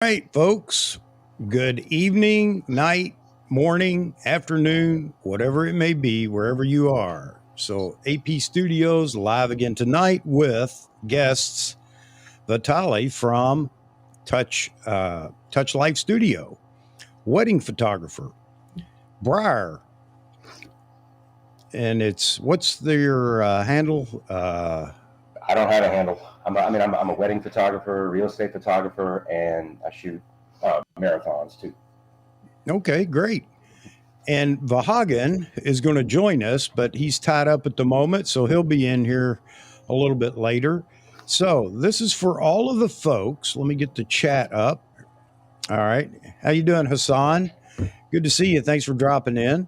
Right, folks. Good evening, night, morning, afternoon, whatever it may be, wherever you are. So, AP Studios live again tonight with guests Vitalij from Touch Life Studio, wedding photographer, Briar, and it's what's their handle? I don't have a handle. I'm a wedding photographer, real estate photographer, and I shoot marathons too. Okay, great. And Vahagan is going to join us, but he's tied up at the moment, so he'll be in here a little bit later. So this is for all of the folks. Let me get the chat up. All right. How you doing, Hassan? Good to see you. Thanks for dropping in.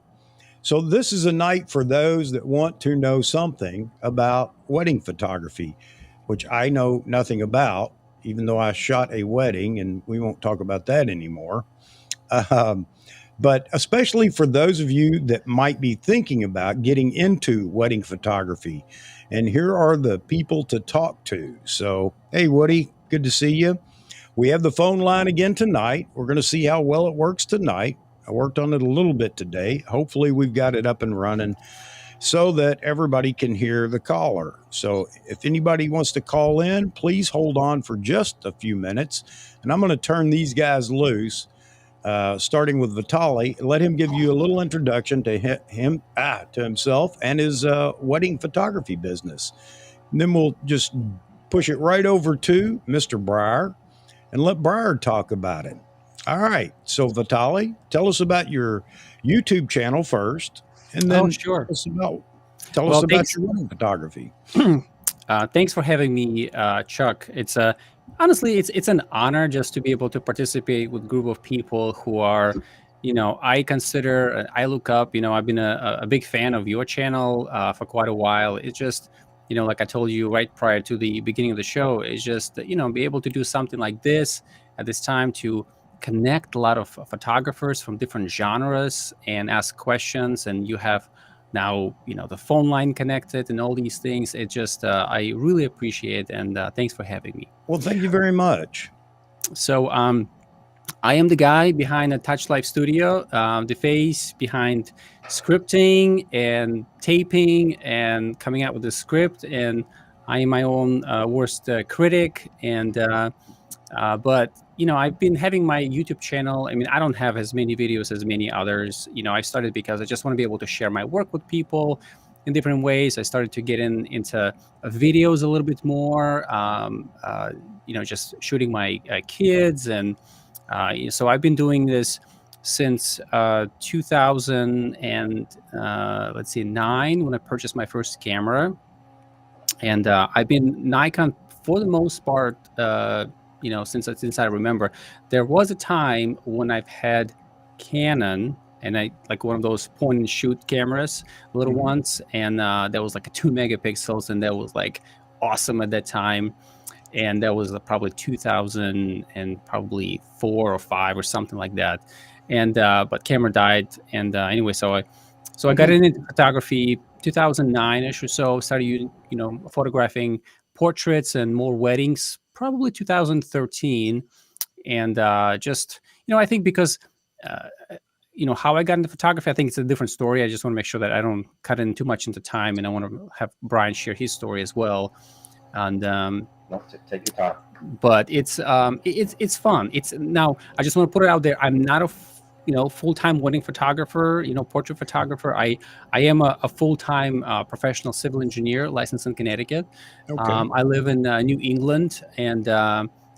So this is a night for those that want to know something about wedding photography, which I know nothing about, even though I shot a wedding, and we won't talk about that anymore. Um, but especially for those of you that might be thinking about getting into wedding photography. And here are the people to talk to. So, hey, Woody, good to see you. We have the phone line again tonight. We're going to see how well it works tonight. I worked on it a little bit today. Hopefully, we've got it up and running so that everybody can hear the caller. So, if anybody wants to call in, please hold on for just a few minutes. And I'm going to turn these guys loose. Starting with Vitalij, let him give you a little introduction to to himself and his wedding photography business. And then we'll just push it right over to Mr. Briar and let Briar talk about it. All right. So Vitalij, tell us about your YouTube channel first, and then sure. Tell us about your wedding photography. Thanks for having me, Chuck. It's honestly, it's an honor just to be able to participate with a group of people who are, I look up. I've been a big fan of your channel for quite a while. It's just, like I told you right prior to the beginning of the show, it's just, be able to do something like this at this time to connect a lot of photographers from different genres and ask questions, and you have now the phone line connected and all these things. It just I really appreciate, and thanks for having me. Well, thank you very much. So I am the guy behind the Touch Life Studio, the face behind scripting and taping and coming out with the script, and I am my own worst critic. And but I've been having my YouTube channel. I mean, I don't have as many videos as many others. I started because I just want to be able to share my work with people in different ways. I started to get into videos a little bit more. Just shooting my kids, and so I've been doing this since 2000 and let's see, 9, when I purchased my first camera, and I've been Nikon for the most part. Since I remember. There was a time when I've had Canon, and I like one of those point and shoot cameras, little ones, and that was like a 2 megapixels, and that was like awesome at that time. And that was probably 2000 and probably 4 or 5 or something like that. And but camera died, and anyway, so I got into photography 2009ish or so. Started photographing portraits and more weddings probably 2013. And I think because how I got into photography, I think it's a different story. I just want to make sure that I don't cut in too much into time, and I want to have Brian share his story as well. And take your time. But it's fun. It's now, I just want to put it out there, I'm not a full-time wedding photographer, portrait photographer. I am a full-time professional civil engineer licensed in Connecticut. Okay. I live in New England, and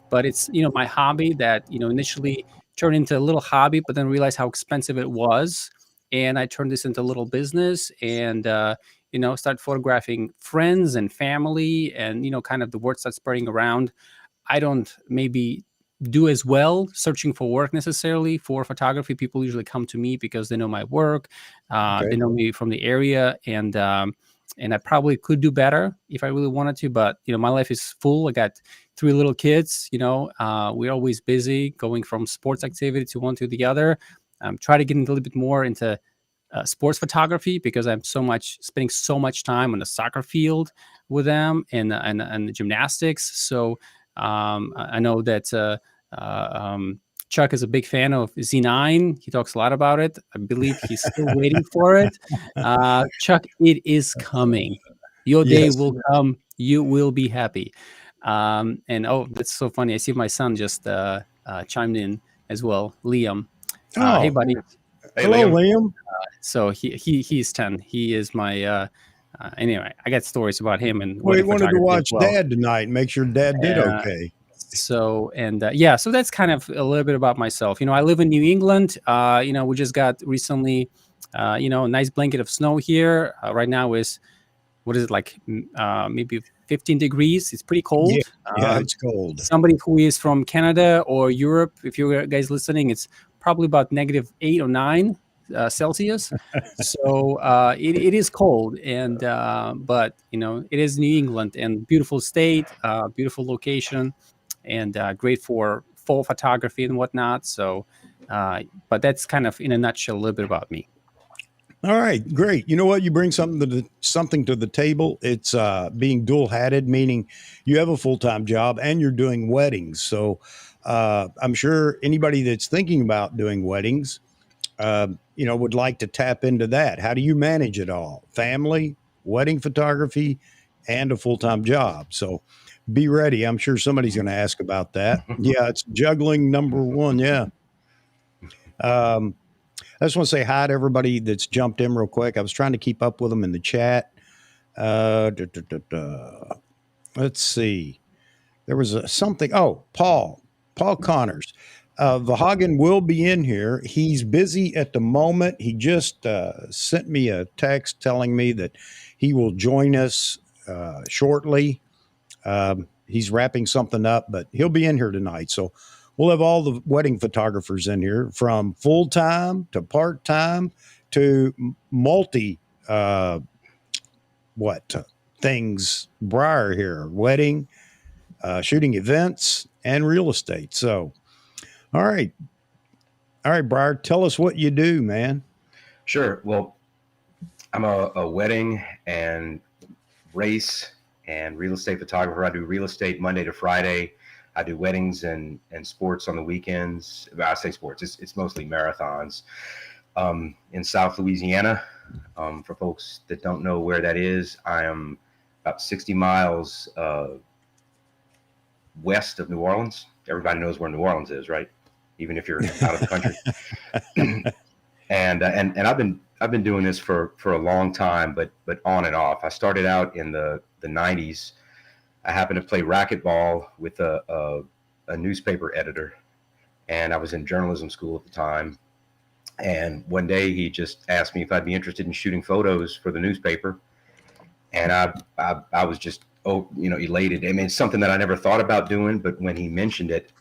but it's my hobby that initially turned into a little hobby, but then realized how expensive it was, and I turned this into a little business, and started photographing friends and family, and kind of the word starts spreading around. I don't maybe do as well searching for work necessarily for photography. People usually come to me because they know my work, they know me from the area, and I probably could do better if I really wanted to. But my life is full. I got 3 little kids. We're always busy, going from sports activity to one to the other. Try to get a little bit more into sports photography because I'm spending so much time on the soccer field with them and the gymnastics. So I know that Chuck is a big fan of Z9. He talks a lot about it. I believe he's still waiting for it. Chuck, it is coming. Your day Yes. will come. You will be happy. And oh, that's so funny. I see my son just chimed in as well. Liam. Hey, Oh, buddy. Hey, hello, Liam. Liam. So he's 10. He is my anyway, I got stories about him and Well, he wedding wanted to photography as watch well. Dad tonight and make sure Dad did okay. So yeah, so that's kind of a little bit about myself. I live in New England. We just got recently a nice blanket of snow here. Right now is, what is it, like maybe 15 degrees. It's pretty cold. Yeah, it's cold. Somebody who is from Canada or Europe, if you guys listening, it's probably about -8 or 9 Celsius. So it is cold, and but it is New England and beautiful state, beautiful location, and great for fall photography and whatnot. So, but that's kind of in a nutshell a little bit about me. All right, great. You know what? You bring something to the table. It's being dual hatted, meaning you have a full time job and you're doing weddings. So I'm sure anybody that's thinking about doing weddings, would like to tap into that. How do you manage it all? Family, wedding photography, and a full time job. So be ready. I'm sure somebody's going to ask about that. Yeah, it's juggling number one. Yeah. I just want to say hi to everybody that's jumped in real quick. I was trying to keep up with them in the chat. Let's see. There was something. Oh, Paul Connors. Vahagan will be in here. He's busy at the moment. He just sent me a text telling me that he will join us shortly. He's wrapping something up, but he'll be in here tonight. So we'll have all the wedding photographers in here, from full time to part time to multi things. Briar here, wedding, shooting events, and real estate. So, all right, Briar, tell us what you do, man. Sure. Well, I'm a wedding and race and real estate photographer. I do real estate Monday to Friday. I do weddings and sports on the weekends. I say sports. It's mostly marathons in South Louisiana. For folks that don't know where that is, I am about 60 miles west of New Orleans. Everybody knows where New Orleans is, right? Even if you're out of the country. And I've been doing this for a long time, but on and off. I started out in the 90s. I happened to play racquetball with a newspaper editor, and I was in journalism school at the time. And one day he just asked me if I'd be interested in shooting photos for the newspaper, and I was just elated. I mean, it's something that I never thought about doing, but when he mentioned it,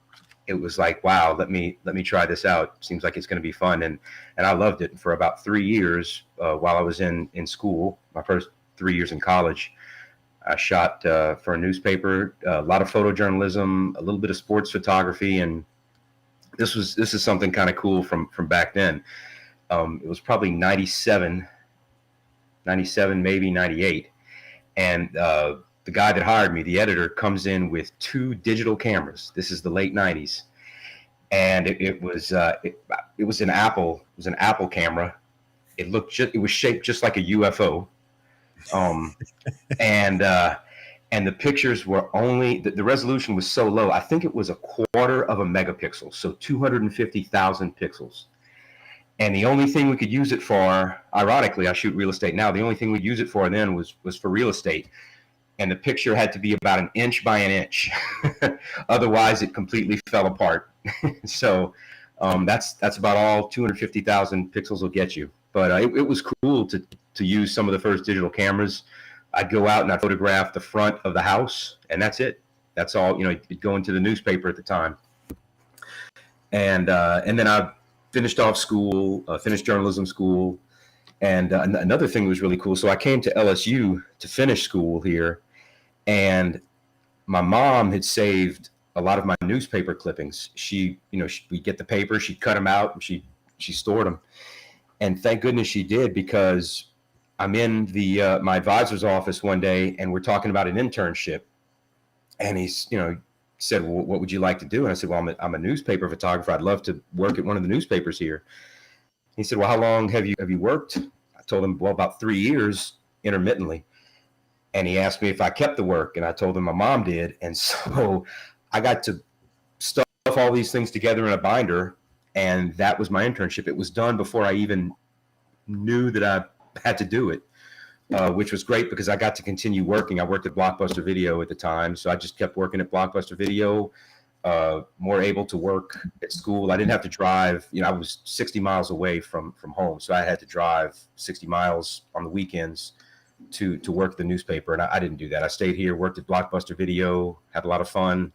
it was like, wow, let me try this out. Seems like it's going to be fun, and I loved it. For about 3 years, while I was in school, my first 3 years in college, I shot for a newspaper, a lot of photojournalism, a little bit of sports photography, and this is something kind of cool from back then. It was probably 97, maybe 98, and the guy that hired me, the editor, comes in with 2 digital cameras. This is the late 90s, and it was an Apple camera. It was shaped just like a UFO. And the pictures were only, the resolution was so low. I think it was a quarter of a megapixel, so 250,000 pixels. And the only thing we could use it for, ironically, I shoot real estate now. The only thing we'd use it for then was for real estate. And the picture had to be about 1 inch by 1 inch. Otherwise, it completely fell apart. So that's about all 250,000 pixels will get you. But it was cool to use some of the first digital cameras. I'd go out and I'd photograph the front of the house, and that's it. That's all. It'd go into the newspaper at the time. And then I finished off school, finished journalism school. And another thing that was really cool. So I came to LSU to finish school here, and my mom had saved a lot of my newspaper clippings. We'd get the paper, she'd cut them out, and she stored them. And thank goodness she did, because I'm in my advisor's office one day, and we're talking about an internship, and he's said, well, what would you like to do? And I said, well, I'm a newspaper photographer. I'd love to work at one of the newspapers here. He said, well, how long have you worked? I told him, well, about 3 years intermittently. And he asked me if I kept the work, and I told him my mom did. And so I got to stuff all these things together in a binder, and that was my internship. It was done before I even knew that I had to do it, which was great because I got to continue working. I worked at Blockbuster Video at the time, so I just kept working at Blockbuster Video, more able to work at school. I didn't have to drive. I was 60 miles away from home, so I had to drive 60 miles on the weekends to work the newspaper, and I didn't do that. I stayed here, worked at Blockbuster Video, had a lot of fun,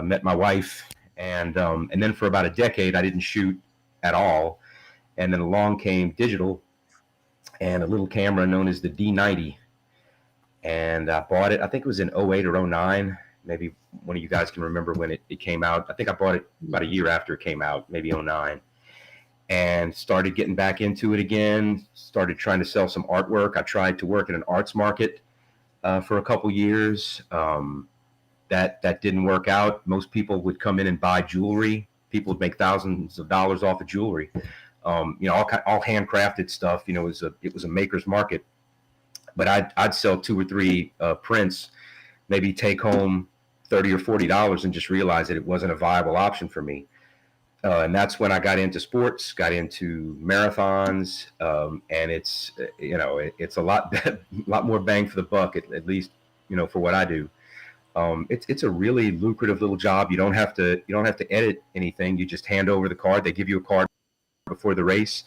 met my wife, and then for about a decade I didn't shoot at all. And then along came digital and a little camera known as the D90, and I bought it. I think it was in 08 or 09. Maybe one of you guys can remember when it came out. I think I bought it about a year after it came out, maybe 09. And started getting back into it again, started trying to sell some artwork. I tried to work in an arts market for a couple years. That didn't work out. Most people would come in and buy jewelry. People would make thousands of dollars off of jewelry. All handcrafted stuff. It was a maker's market. But I'd sell 2 or 3 prints, maybe take home $30 or $40 and just realize that it wasn't a viable option for me. And that's when I got into sports, got into marathons, and it's a lot more bang for the buck, at least for what I do. It's a really lucrative little job. You don't have to edit anything. You just hand over the card. They give you a card before the race.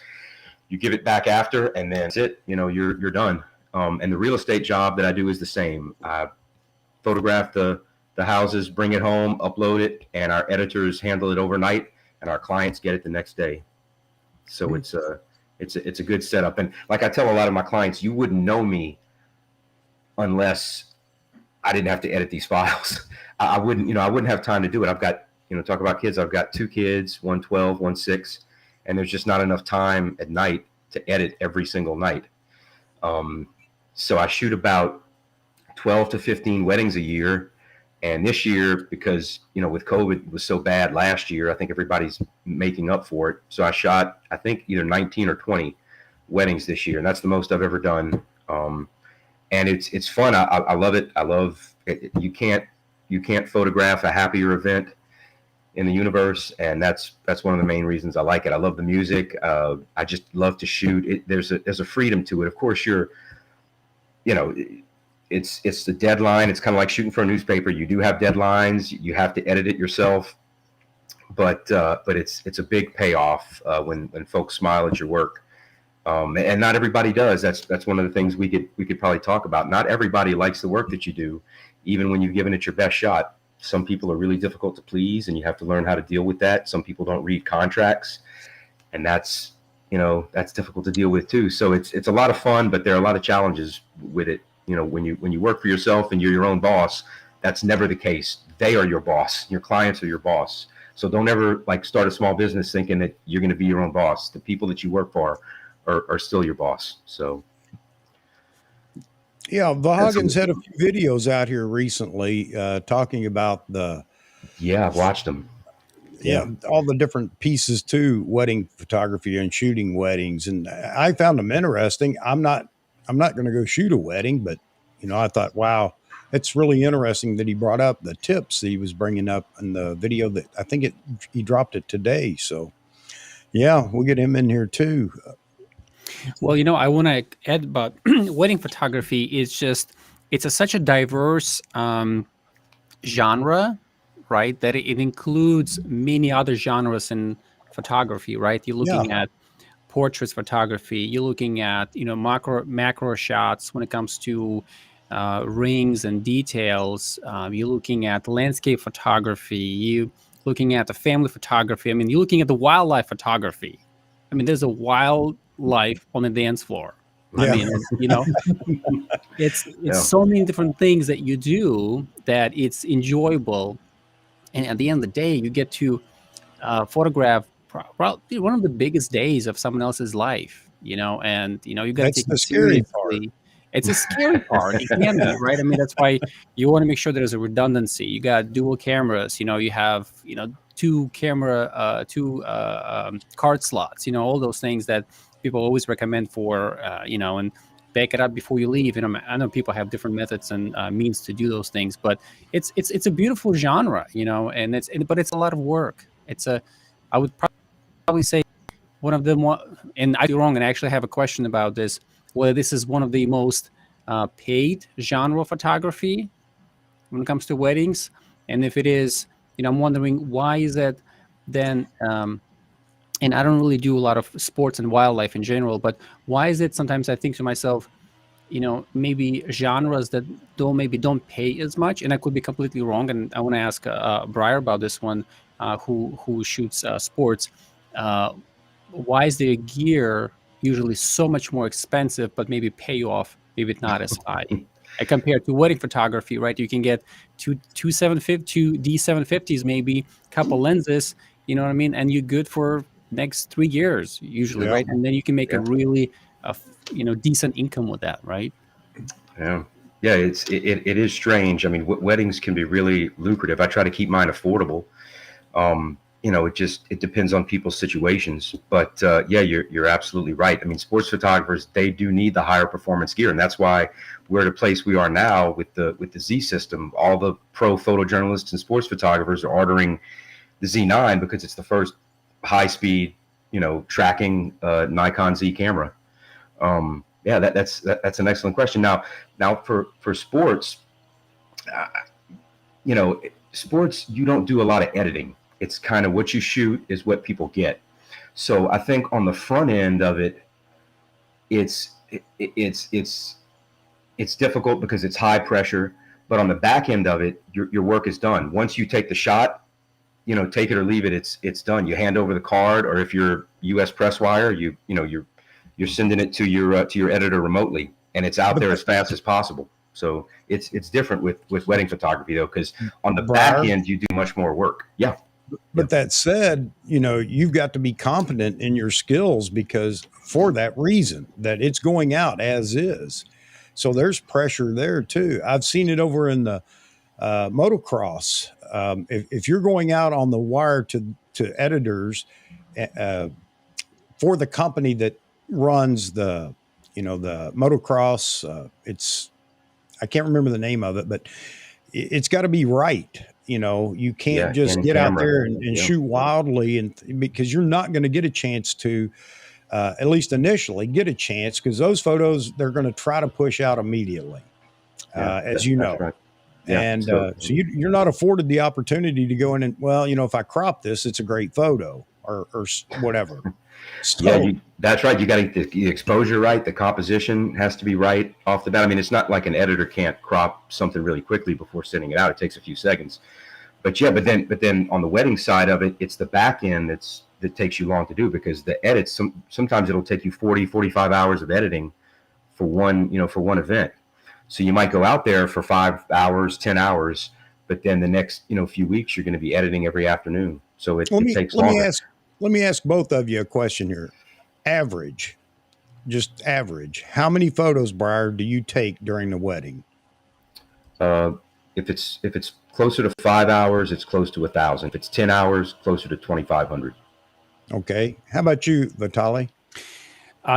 You give it back after, and then that's it. You're done. And the real estate job that I do is the same. I photograph the houses, bring it home, upload it, and our editors handle it overnight, and our clients get it the next day. So it's a good setup. And like I tell a lot of my clients, you wouldn't know me unless I didn't have to edit these files. I wouldn't have time to do it. I've got, talk about kids. I've got 2 kids, one 12, one 6, and there's just not enough time at night to edit every single night. So I shoot about 12 to 15 weddings a year. And this year, because, with COVID was so bad last year, I think everybody's making up for it. So I shot, I think, either 19 or 20 weddings this year. And that's the most I've ever done. And it's fun. I love it. I love it. You can't photograph a happier event in the universe. And that's one of the main reasons I like it. I love the music. I just love to shoot. There's a freedom to it. Of course, it's the deadline. It's kind of like shooting for a newspaper. You do have deadlines. You have to edit it yourself, but it's a big payoff when folks smile at your work. And not everybody does. That's one of the things we could probably talk about. Not everybody likes the work that you do, even when you've given it your best shot. Some people are really difficult to please, and you have to learn how to deal with that. Some people don't read contracts, and that's difficult to deal with too. So it's a lot of fun, but there are a lot of challenges with it. When you work for yourself and you're your own boss, that's never the case. They are your boss. Your clients are your boss. So don't ever start a small business thinking that you're going to be your own boss. The people that you work for are still your boss. So. Yeah, Vahagen's had a few videos out here recently talking about Yeah, I've watched them. Yeah, all the different pieces to wedding photography and shooting weddings, and I found them interesting. I'm not going to go shoot a wedding, but I thought, wow, it's really interesting that he brought up the tips that he was bringing up in the video that I think he dropped it today. So, yeah, we'll get him in here too. Well, I want to add about wedding photography. It's such a diverse genre, right? That it includes many other genres in photography, right? You're looking at portraits photography. You're looking at macro shots when it comes to rings and details. You're looking at landscape photography. You looking at the family photography. I mean, you're looking at the wildlife photography. I mean, there's a wildlife on the dance floor. Yeah. I mean, it's so many different things that you do that it's enjoyable. And at the end of the day, you get to photograph probably one of the biggest days of someone else's life, and you got to That's take the it scary part. seriously. It's a scary part. It can be, right? I mean, that's why you want to make sure there's a redundancy. You got dual cameras. You have two card slots. All those things that people always recommend for and back it up before you leave. I know people have different methods and means to do those things, but it's a beautiful genre, and but it's a lot of work. I would probably say one of the more, and I could be wrong, and I actually have a question about this, whether this is one of the most paid genre of photography when it comes to weddings. And if it is, I'm wondering why is that then, and I don't really do a lot of sports and wildlife in general, but why is it sometimes I think to myself, maybe genres that don't pay as much, and I could be completely wrong. And I want to ask Briar about this one, who shoots sports. Why is their gear usually so much more expensive, but maybe payoff maybe not as high? Compared to wedding photography, right? You can get two D750s, maybe a couple lenses, you know what I mean, and you're good for next 3 years usually, Yeah. right? And then you can make Yeah. a really decent income with that, right? Yeah. Yeah, it is strange. I mean, weddings can be really lucrative. I try to keep mine affordable. It depends on people's situations. But yeah, you're absolutely right. I mean, sports photographers, they do need the higher performance gear, and that's why we're at a place we are now with the Z system. All the pro photojournalists and sports photographers are ordering the Z9 because it's the first high speed, tracking Nikon Z camera. Yeah, that's an excellent question. Now for sports, sports, you don't do a lot of editing. It's kind of what you shoot is what people get. So I think on the front end of it, it's difficult because it's high pressure. But on the back end of it, your work is done. Once you take the shot, take it or leave it. It's done. You hand over the card, or if you're U.S. press wire, you're sending it to your editor remotely, and it's out there as fast as possible. So it's different with wedding photography though, because on the back end you do much more work. Yeah. But that said, you've got to be competent in your skills, because for that reason that it's going out as is. So there's pressure there too. I've seen it over in the motocross. If you're going out on the wire to editors for the company that runs the motocross, I can't remember the name of it, but it's got to be right. You can't just get out there and shoot wildly, and because you're not going to get a chance to, at least initially, get a chance, because those photos they're going to try to push out immediately, as you know. Right. Yeah, and so you're not afforded the opportunity to go in and, if I crop this, it's a great photo or whatever. So, that's right. You got to get the exposure right. The composition has to be right off the bat. I mean, it's not like an editor can't crop something really quickly before sending it out. It takes a few seconds. But then on the wedding side of it, it's the back end that takes you long to do, because the edits, sometimes it'll take you 40, 45 hours of editing for one event. So you might go out there for 5 hours, 10 hours, but then the next, few weeks, you're going to be editing every afternoon. So it takes longer. Let me ask both of you a question here. Just average. How many photos, Briar, do you take during the wedding? If it's closer to 5 hours, it's close to 1,000. If it's 10 hours, closer to 2,500. Okay. How about you, Vitalij?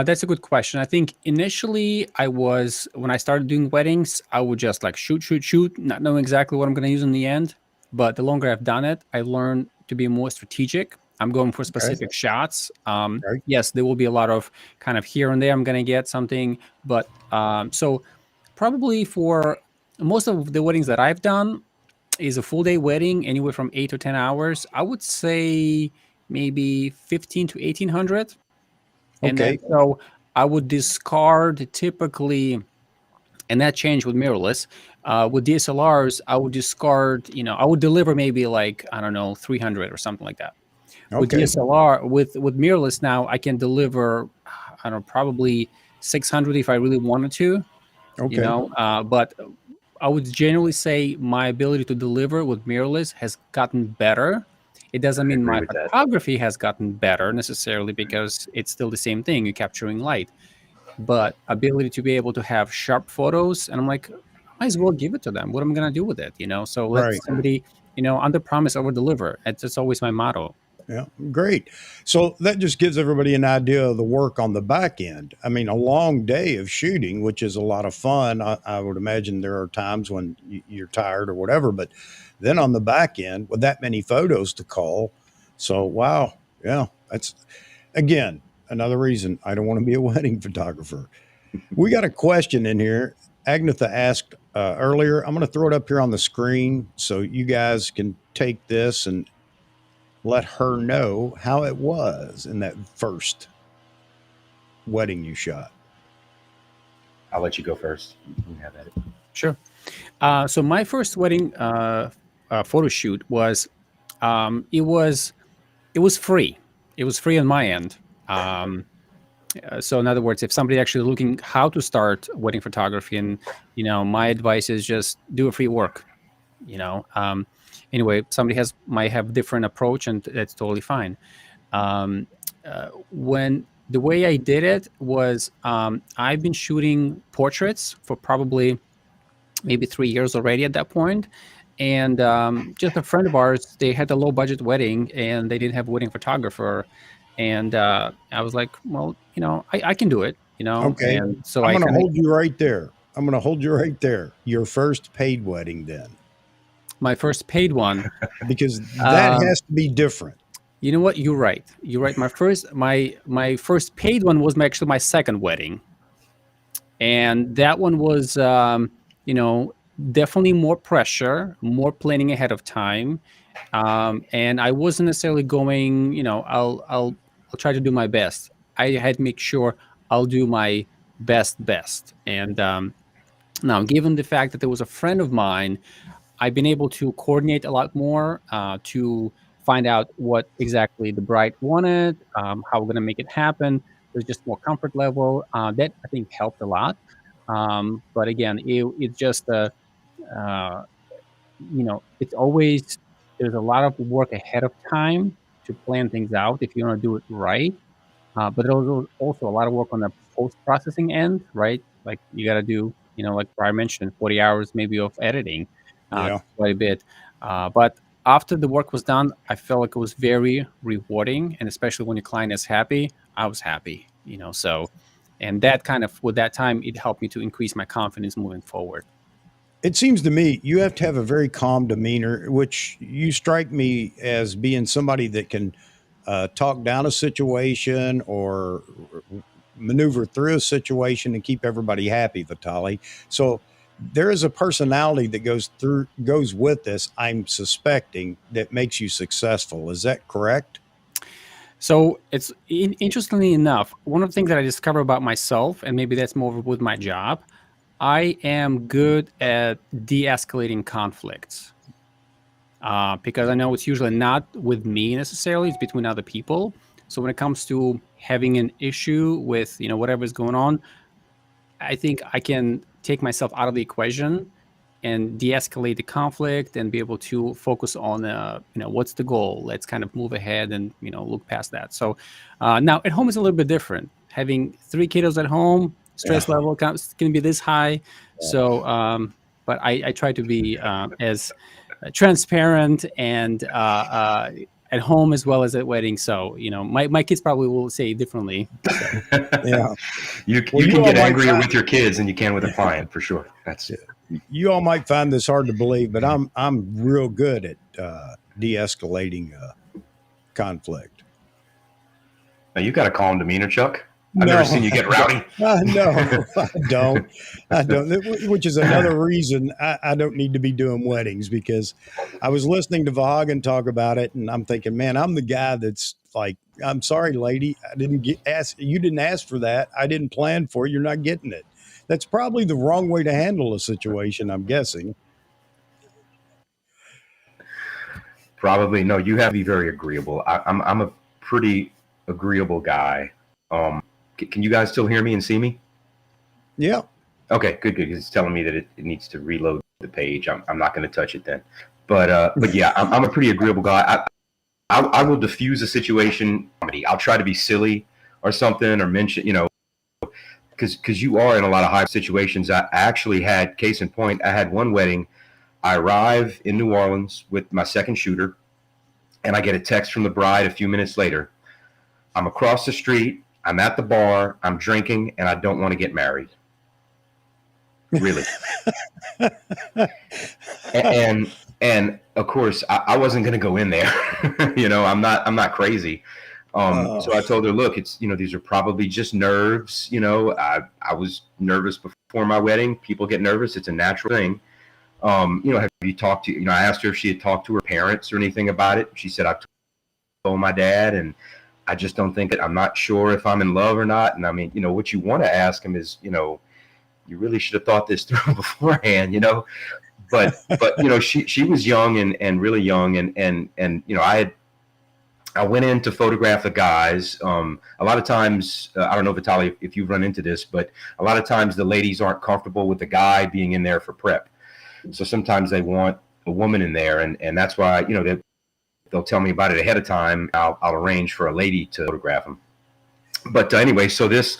That's a good question. I think initially when I started doing weddings, I would just like shoot, not knowing exactly what I'm going to use in the end. But the longer I've done it, I learned to be more strategic. I'm going for specific shots. Yes, there will be a lot of kind of here and there. I'm going to get something, but so probably for most of the weddings that I've done is a full day wedding, anywhere from 8 to 10 hours. I would say maybe 15 to 1,800. And then, so I would discard typically, and that changed with mirrorless. With DSLRs, I would discard, I would deliver maybe like, I don't know, 300 or something like that. With DSLR, with mirrorless now, I can deliver, I don't know, probably 600 if I really wanted to. But I would generally say my ability to deliver with mirrorless has gotten better. It doesn't mean my photography has gotten better necessarily, because it's still the same thing. You're capturing light. but ability to be able to have sharp photos. And I'm like, I might as well give it to them. What am I going to do with it? So let Right. somebody, under promise, over deliver. That's always my motto. Yeah, great. So that just gives everybody an idea of the work on the back end. I mean, a long day of shooting, which is a lot of fun. I would imagine there are times when you're tired or whatever, but then on the back end with that many photos to call. So, wow. Yeah, that's again another reason I don't want to be a wedding photographer. We got a question in here. Agnetha asked earlier. I'm going to throw it up here on the screen so you guys can take this and let her know how it was in that first wedding you shot. I'll let you go first. You can have at it. Sure. So my first wedding photo shoot was it was free. It was free on my end. So in other words, if somebody actually looking how to start wedding photography, and my advice is just do a free work. Anyway, somebody might have different approach, and that's totally fine. When the way I did it was, I've been shooting portraits for probably maybe 3 years already at that point. And just a friend of ours, they had a low budget wedding and they didn't have a wedding photographer. And I was like, well, I can do it, Okay. And so I'm I going to kind of, hold you right there. I'm going to hold you right there. Your first paid wedding then, my first paid one. because that has to be different. You know what? You're right. You're right. My first paid one was actually my second wedding. And that one was, definitely more pressure, more planning ahead of time. And I wasn't necessarily going, I'll try to do my best. I had to make sure I'll do my best. And now, given the fact that there was a friend of mine, I've been able to coordinate a lot more to find out what exactly the bride wanted, how we're going to make it happen. There's just more comfort level. That I think helped a lot. But again, it's just uh, it's always there's a lot of work ahead of time to plan things out if you want to do it right. But there's also a lot of work on the post processing end, right? Like you got to do, like Brian mentioned, 40 hours maybe of editing, Yeah. quite a bit. But after the work was done, I felt like it was very rewarding, and especially when your client is happy, I was happy, So, and that kind of with that time, it helped me to increase my confidence moving forward. It seems to me you have to have a very calm demeanor, which you strike me as being somebody that can talk down a situation or maneuver through a situation and keep everybody happy, Vitalij. So there is a personality that goes with this, I'm suspecting, that makes you successful. Is that correct? So it's interestingly enough, one of the things that I discovered about myself, and maybe that's more with my job, I am good at de-escalating conflicts. Because I know it's usually not with me necessarily, it's between other people. So when it comes to having an issue with, whatever's going on, I think I can take myself out of the equation and de-escalate the conflict and be able to focus on, what's the goal? Let's kind of move ahead and, look past that. So now at home is a little bit different. Having 3 kiddos at home, stress level can be this high. So, but I try to be as transparent and at home as well as at wedding. So, my kids probably will say differently. So. Yeah. You can get angrier with your kids than you can with a client, for sure. That's it. You all might find this hard to believe, but I'm real good at de-escalating conflict. Now you got a calm demeanor, Chuck. I've never seen you get rowdy. No, I don't. Which is another reason I don't need to be doing weddings, because I was listening to Vahagan talk about it, and I'm thinking, man, I'm the guy that's like, I'm sorry, lady, I didn't you didn't ask for that. I didn't plan for it. You're not getting it. That's probably the wrong way to handle a situation, I'm guessing. Probably no. You have to be very agreeable. I'm a pretty agreeable guy. Can you guys still hear me and see me? Yeah. Okay, good. It's telling me that it needs to reload the page. I'm not going to touch it then. But yeah, I'm a pretty agreeable guy. I will diffuse a situation. I'll try to be silly or something, or mention, because you are in a lot of high situations. I actually had, case in point, I had one wedding. I arrive in New Orleans with my second shooter, and I get a text from the bride a few minutes later. I'm across the street. I'm at the bar. I'm drinking, and I don't want to get married. Really. and of course, I wasn't going to go in there. I'm not crazy. So I told her, look, it's, these are probably just nerves. I was nervous before my wedding. People get nervous. It's a natural thing. Have you talked to, I asked her if she had talked to her parents or anything about it. She said, I've told my dad, and I just don't think I'm not sure if I'm in love or not. And I mean, what you want to ask him is, you really should have thought this through beforehand, but she was young and really young. And I went in to photograph the guys. A lot of times, I don't know, Vitalij, if you've run into this, but a lot of times the ladies aren't comfortable with the guy being in there for prep. So sometimes they want a woman in there. And that's why, they'll tell me about it ahead of time. I'll arrange for a lady to photograph them. But anyway, so this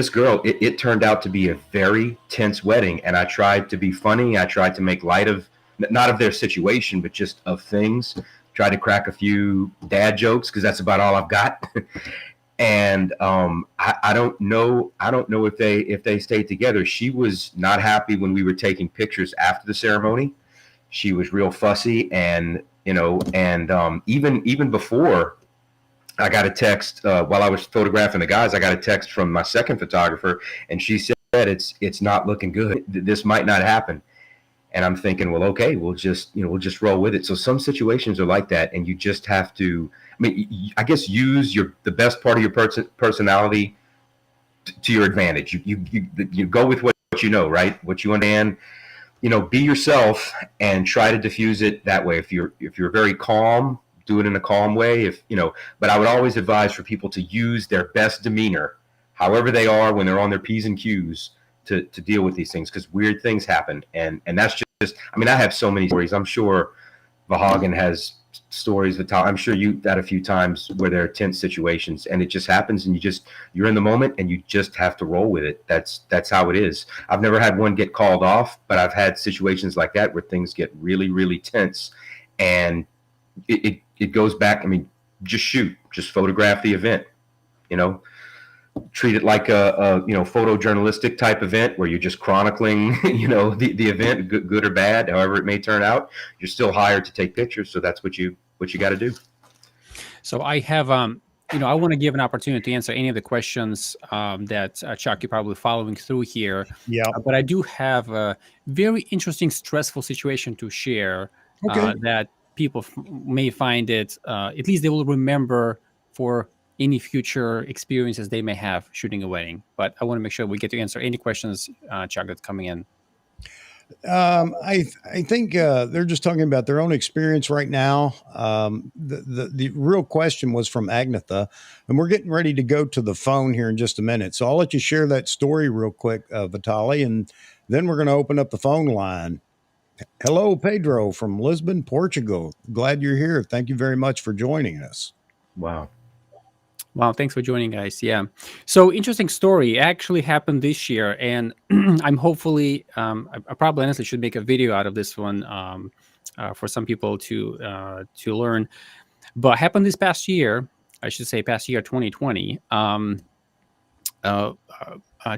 girl, it turned out to be a very tense wedding. And I tried to be funny. I tried to make light of, not of their situation, but just of things. Tried to crack a few dad jokes because that's about all I've got. And I don't know if they stayed together. She was not happy when we were taking pictures after the ceremony. She was real fussy, and even before, I got a text while I was photographing the guys. I got a text from my second photographer, and she said it's not looking good. This might not happen. And I'm thinking, well, okay, we'll just roll with it. So some situations are like that, and you just have to, I guess, use the best part of your personality to your advantage. You go with what you know, right? What you understand. Be yourself and try to diffuse it that way. If you're very calm, do it in a calm way. But I would always advise for people to use their best demeanor, however they are when they're on their P's and Q's, to deal with these things, because weird things happen. And that's just, I have so many stories. I'm sure Vahagen has stories. I'm sure you had a few times where there are tense situations, and it just happens, and you're in the moment, and you just have to roll with it. That's how it is. I've never had one get called off, but I've had situations like that where things get really, really tense, and it goes back. Just shoot, just photograph the event, treat it like a photojournalistic type event where you're just chronicling, the event, good or bad, however it may turn out. You're still hired to take pictures, so that's what you got to do. So I have, I want to give an opportunity to answer any of the questions that Chuck, you're probably following through here. Yeah. But I do have a very interesting, stressful situation to share. Okay. That people may find it, at least they will remember for any future experiences they may have shooting a wedding. But I want to make sure we get to answer any questions, Chuck, that's coming in. I think they're just talking about their own experience right now. The real question was from Agnetha, and we're getting ready to go to the phone here in just a minute. So I'll let you share that story real quick, Vitalij, and then we're going to open up the phone line. Hello, Pedro from Lisbon, Portugal. Glad you're here. Thank you very much for joining us. Wow. Thanks for joining, guys. Yeah. So interesting story. It actually happened this year, and I'm hopefully, I probably honestly should make a video out of this one for some people to learn. But happened this past year, I should say past year 2020.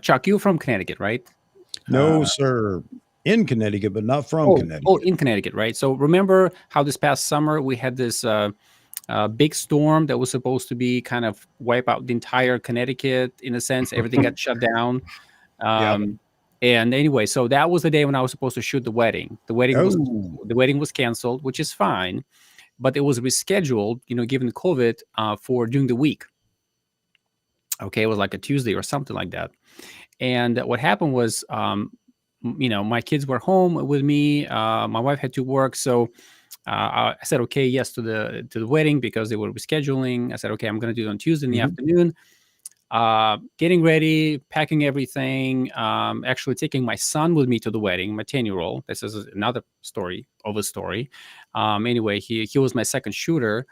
Chuck, you're from Connecticut, right? No, sir. In Connecticut, but not from Connecticut. Oh, in Connecticut, right? So remember how this past summer we had this big storm that was supposed to be kind of wipe out the entire Connecticut in a sense. Everything got shut down. And anyway, so that was the day when I was supposed to shoot the wedding. The wedding was canceled, which is fine, but it was rescheduled, given COVID, for during the week. Okay, it was like a Tuesday or something like that. And what happened was, my kids were home with me. My wife had to work, so I said okay, yes to the wedding because they were rescheduling. I said okay, I'm going to do it on Tuesday in the afternoon. Getting ready, packing everything. Actually taking my son with me to the wedding, my 10-year-old. This is another story of a story. Anyway, he was my second shooter,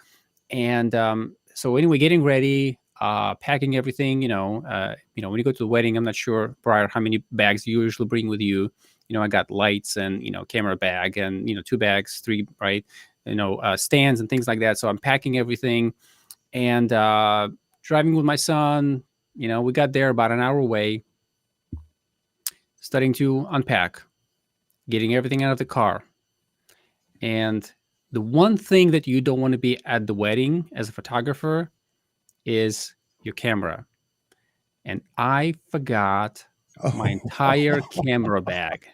and so anyway, getting ready. packing everything. When you go to the wedding, I'm not sure, Brian, how many bags you usually bring with you. I got lights and camera bag and 2 bags, 3, right? Stands and things like that. So I'm packing everything and driving with my son. We got there about an hour away, starting to unpack, getting everything out of the car. And the one thing that you don't want to be at the wedding as a photographer is your camera. And I forgot my entire camera bag.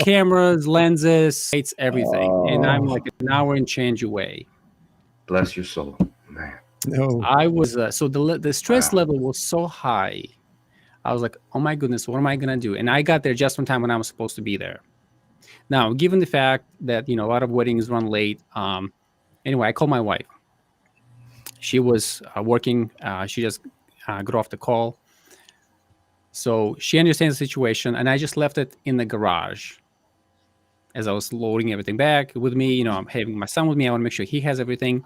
Cameras, lenses, lights, everything. And I'm like an hour and change away. Bless your soul, man. No. I was so the stress Wow. level was so high. I was like, oh my goodness, what am I gonna do? And I got there just on time when I was supposed to be there. Now, given the fact that a lot of weddings run late, anyway, I called my wife. She was working. She just got off the call, so she understands the situation, and I just left it in the garage as I was loading everything back with me. I'm having my son with me. I want to make sure he has everything.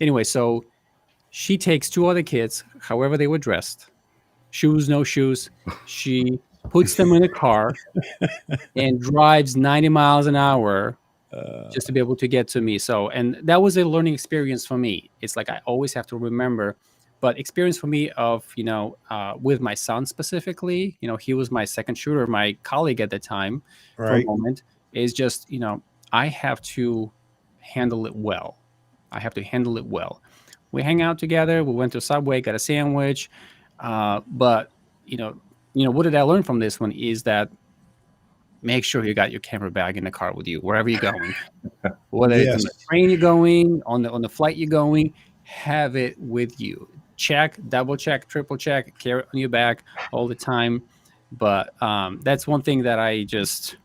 Anyway, so she takes 2 other kids, however they were dressed, shoes, no shoes. She puts them in a car and drives 90 miles an hour just to be able to get to me. So, and that was a learning experience for me. It's like I always have to remember, but experience for me of, with my son specifically, he was my second shooter, my colleague at the time for a Right. moment, is just, I have to handle it well. I have to handle it well. We hang out together. We went to Subway, got a sandwich. But, what did I learn from this one is that make sure you got your camera bag in the car with you wherever you're going. Whether it's on the Yes. train you're going, on the flight you're going, have it with you. Check, double check, triple check, carry it on your back all the time. But that's one thing that I just,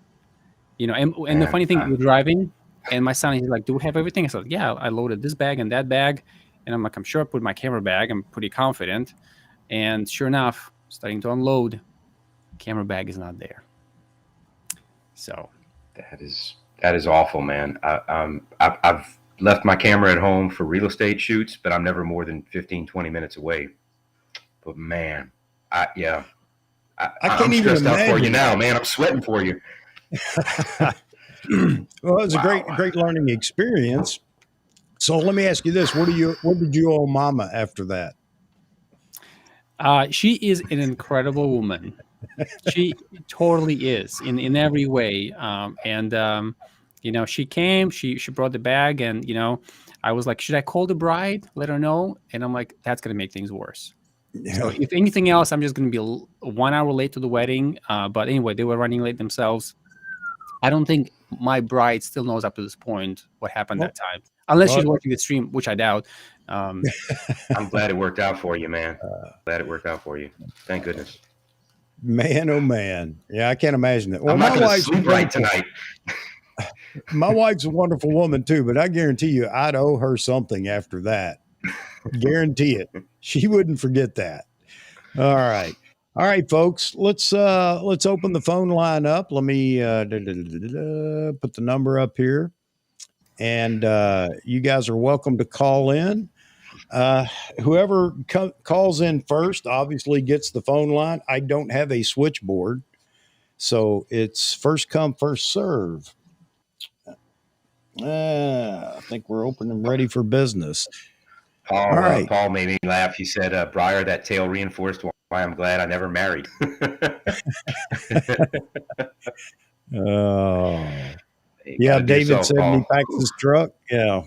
and the funny thing, we're driving, and my son, he's like, "Do we have everything?" I said, "Yeah, I loaded this bag and that bag," and I'm like, "I'm sure I put my camera bag. I'm pretty confident." And sure enough, starting to unload, camera bag is not there. So that is awful, man. I've left my camera at home for real estate shoots, but I'm never more than 15, 20 minutes away. But man, yeah, I I'm can't even stressed out for you imagine. now, man. I'm sweating for you. Well, it was a Wow. great learning experience. So let me ask you this: what did you owe Mama after that? she is an incredible woman. She totally is in every way. She came, she brought the bag, and I was like, should I call the bride, let her know? And I'm like, that's gonna make things worse. So Yeah. if anything else, I'm just gonna be 1 hour late to the wedding. But anyway, they were running late themselves. I don't think my bride still knows up to this point what happened Well, that time, unless she's well, watching the stream, which I doubt. Um, I'm glad it worked out for you, man. Glad it worked out for you. Thank goodness. man, oh man. Yeah, I can't imagine that. Well, I'm not my going to wife's sleep right wonderful. tonight. My wife's a wonderful woman too, but I guarantee you, I'd owe her something after that. Guarantee it. She wouldn't forget that. All right. All right, folks. Let's open the phone line up. Let me put the number up here. And you guys are welcome to call in. Whoever calls in first obviously gets the phone line. I don't have a switchboard, so it's first come, first serve. I think we're open and ready for business. All right. Paul made me laugh. He said, Briar, that tale reinforced why I'm glad I never married. Oh, You yeah. gotta do David yourself, said when he Paul. packs his truck, yeah,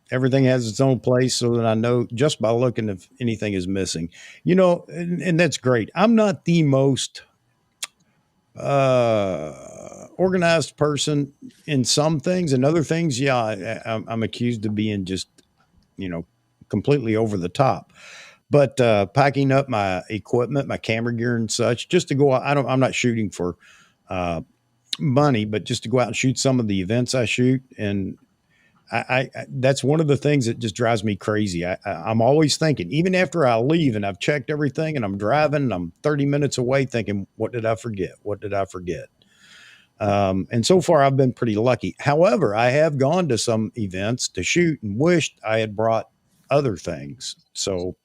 everything has its own place so that I know just by looking if anything is missing. And that's great. I'm not the most organized person in some things, and other things, yeah, I'm accused of being just, you know, completely over the top. But packing up my equipment, my camera gear and such, just to go out, I'm not shooting for uh, money, but just to go out and shoot some of the events I shoot. And I that's one of the things that just drives me crazy. I'm always thinking, even after I leave and I've checked everything and I'm driving and I'm 30 minutes away thinking, what did I forget? What did I forget? And so far I've been pretty lucky. However, I have gone to some events to shoot and wished I had brought other things. So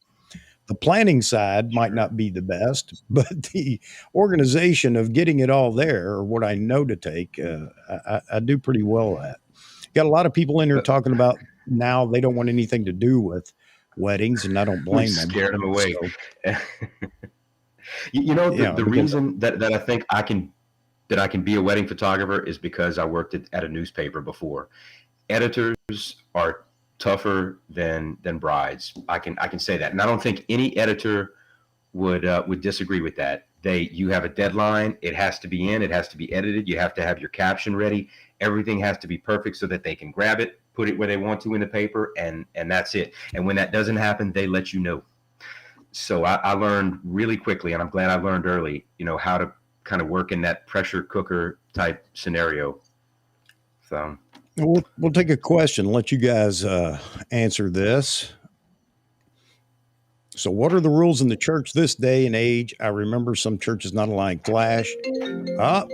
the planning side might not be the best, but the organization of getting it all there, or what I know to take, I do pretty well at. Got a lot of people in here But talking about now they don't want anything to do with weddings, and I don't we blame them. scared them away. So, You know, you know, the because reason that I think I can be a wedding photographer is because I worked at a newspaper before. Editors are tougher than brides. I can say that, and I don't think any editor would disagree with that. You have a deadline. It has to be in. It has to be edited. You have to have your caption ready. Everything has to be perfect so that they can grab it, put it where they want to in the paper, and that's it. And when that doesn't happen, they let you know. So I learned really quickly, and I'm glad I learned early. How to kind of work in that pressure cooker type scenario. So we'll take a question. Let you guys answer this. So, what are the rules in the church this day and age? I remember some churches not allowing flash. Ah,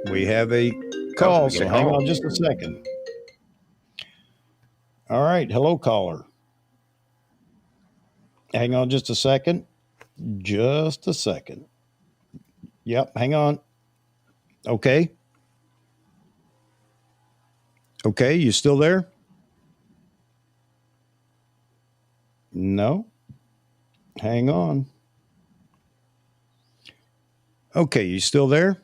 we have a oh, call, we get so a hang call. on just a second. All right, hello, caller. Hang on just a second. Just a second. Yep, hang on. Okay. Okay, you still there? No. Hang on. Okay, you still there?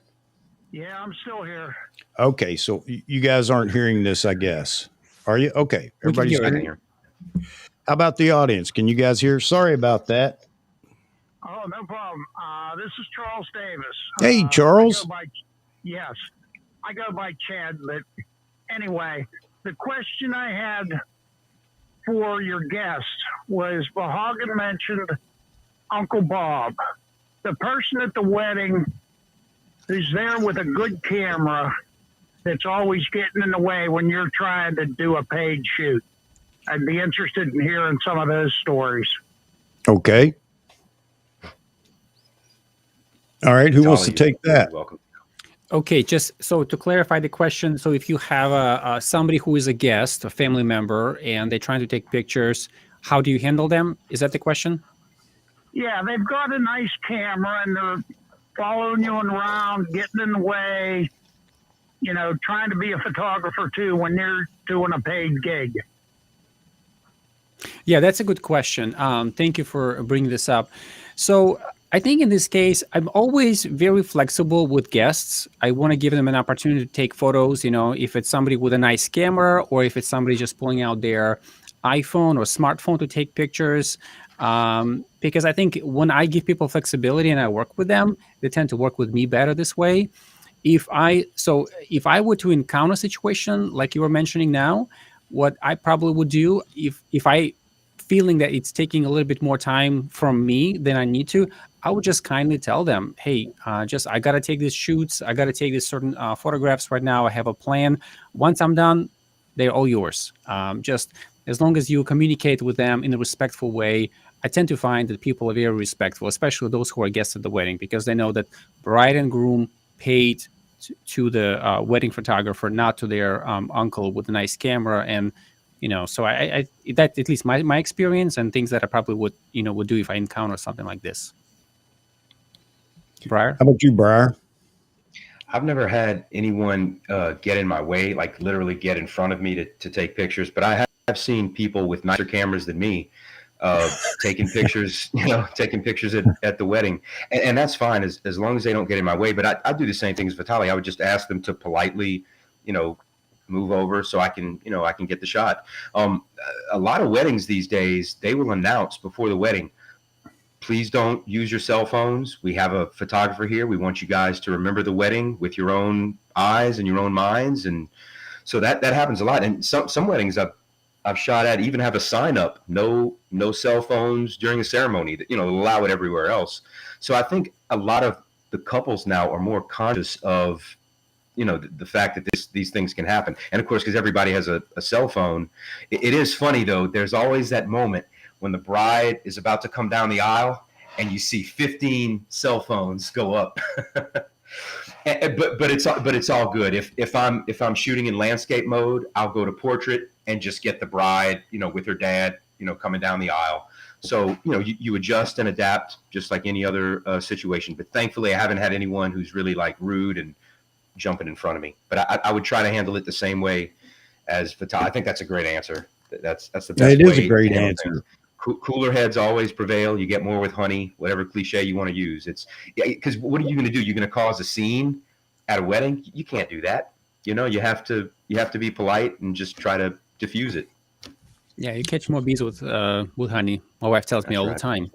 Yeah, I'm still here. Okay, so you guys aren't hearing this, I guess. Are you? Okay, We can everybody's hear I it. can good. hear. How about the audience? Can you guys hear? Sorry about that. Oh, no problem. This is Charles Davis. Hey, I go Charles. by, yes, I go by Chad. But anyway, the question I had for your guest was Vahagan mentioned Uncle Bob, the person at the wedding who's there with a good camera that's always getting in the way when you're trying to do a paid shoot. I'd be interested in hearing some of those stories. Okay. All right, who wants to Vitalij, take that? welcome. Okay, just so to clarify the question, so if you have somebody who is a guest, a family member, and they're trying to take pictures, how do you handle them? Is that the question? Yeah, they've got a nice camera and they're following you around, getting in the way, trying to be a photographer too when they're doing a paid gig. Yeah, that's a good question. Thank you for bringing this up. So I think in this case, I'm always very flexible with guests. I want to give them an opportunity to take photos, if it's somebody with a nice camera or if it's somebody just pulling out their iPhone or smartphone to take pictures. Because I think when I give people flexibility and I work with them, they tend to work with me better this way. If I were to encounter a situation like you were mentioning now, what I probably would do if I feeling that it's taking a little bit more time from me than I need to, I would just kindly tell them, hey, just I gotta take these shoots, I gotta take these certain photographs right now. I have a plan. Once I'm done, they're all yours. Just as long as you communicate with them in a respectful way. I tend to find that people are very respectful, especially those who are guests at the wedding, because they know that bride and groom paid to the wedding photographer, not to their uncle with a nice camera. And so I that at least my experience and things that I probably would do if I encounter something like this. Briar? How about you, Briar? I've never had anyone get in my way, like literally get in front of me to take pictures, but I have seen people with nicer cameras than me taking pictures, taking pictures at the wedding. And that's fine as long as they don't get in my way. But I do the same thing as Vitalij. I would just ask them to politely, move over so I can get the shot. A lot of weddings these days, they will announce before the wedding, please don't use your cell phones. We have a photographer here. We want you guys to remember the wedding with your own eyes and your own minds. And so that happens a lot. And some weddings I've shot at even have a sign up, no cell phones during the ceremony, that allow it everywhere else. So I think a lot of the couples now are more conscious of the fact that these things can happen. And of course, because everybody has a cell phone, it is funny though, there's always that moment when the bride is about to come down the aisle and you see 15 cell phones go up. but it's all good. If I'm shooting in landscape mode, I'll go to portrait and just get the bride, with her dad coming down the aisle. So, you adjust and adapt just like any other situation. But thankfully, I haven't had anyone who's really like rude and jumping in front of me. But I would try to handle it the same way as Vitalij. I think that's a great answer. That's the best way. It is a great answer. Cooler heads always prevail. You get more with honey, whatever cliche you want to use. Because what are you going to do? You're going to cause a scene at a wedding? You can't do that. You have to be polite and just try to diffuse it. Yeah, you catch more bees with honey. My wife tells me all the time.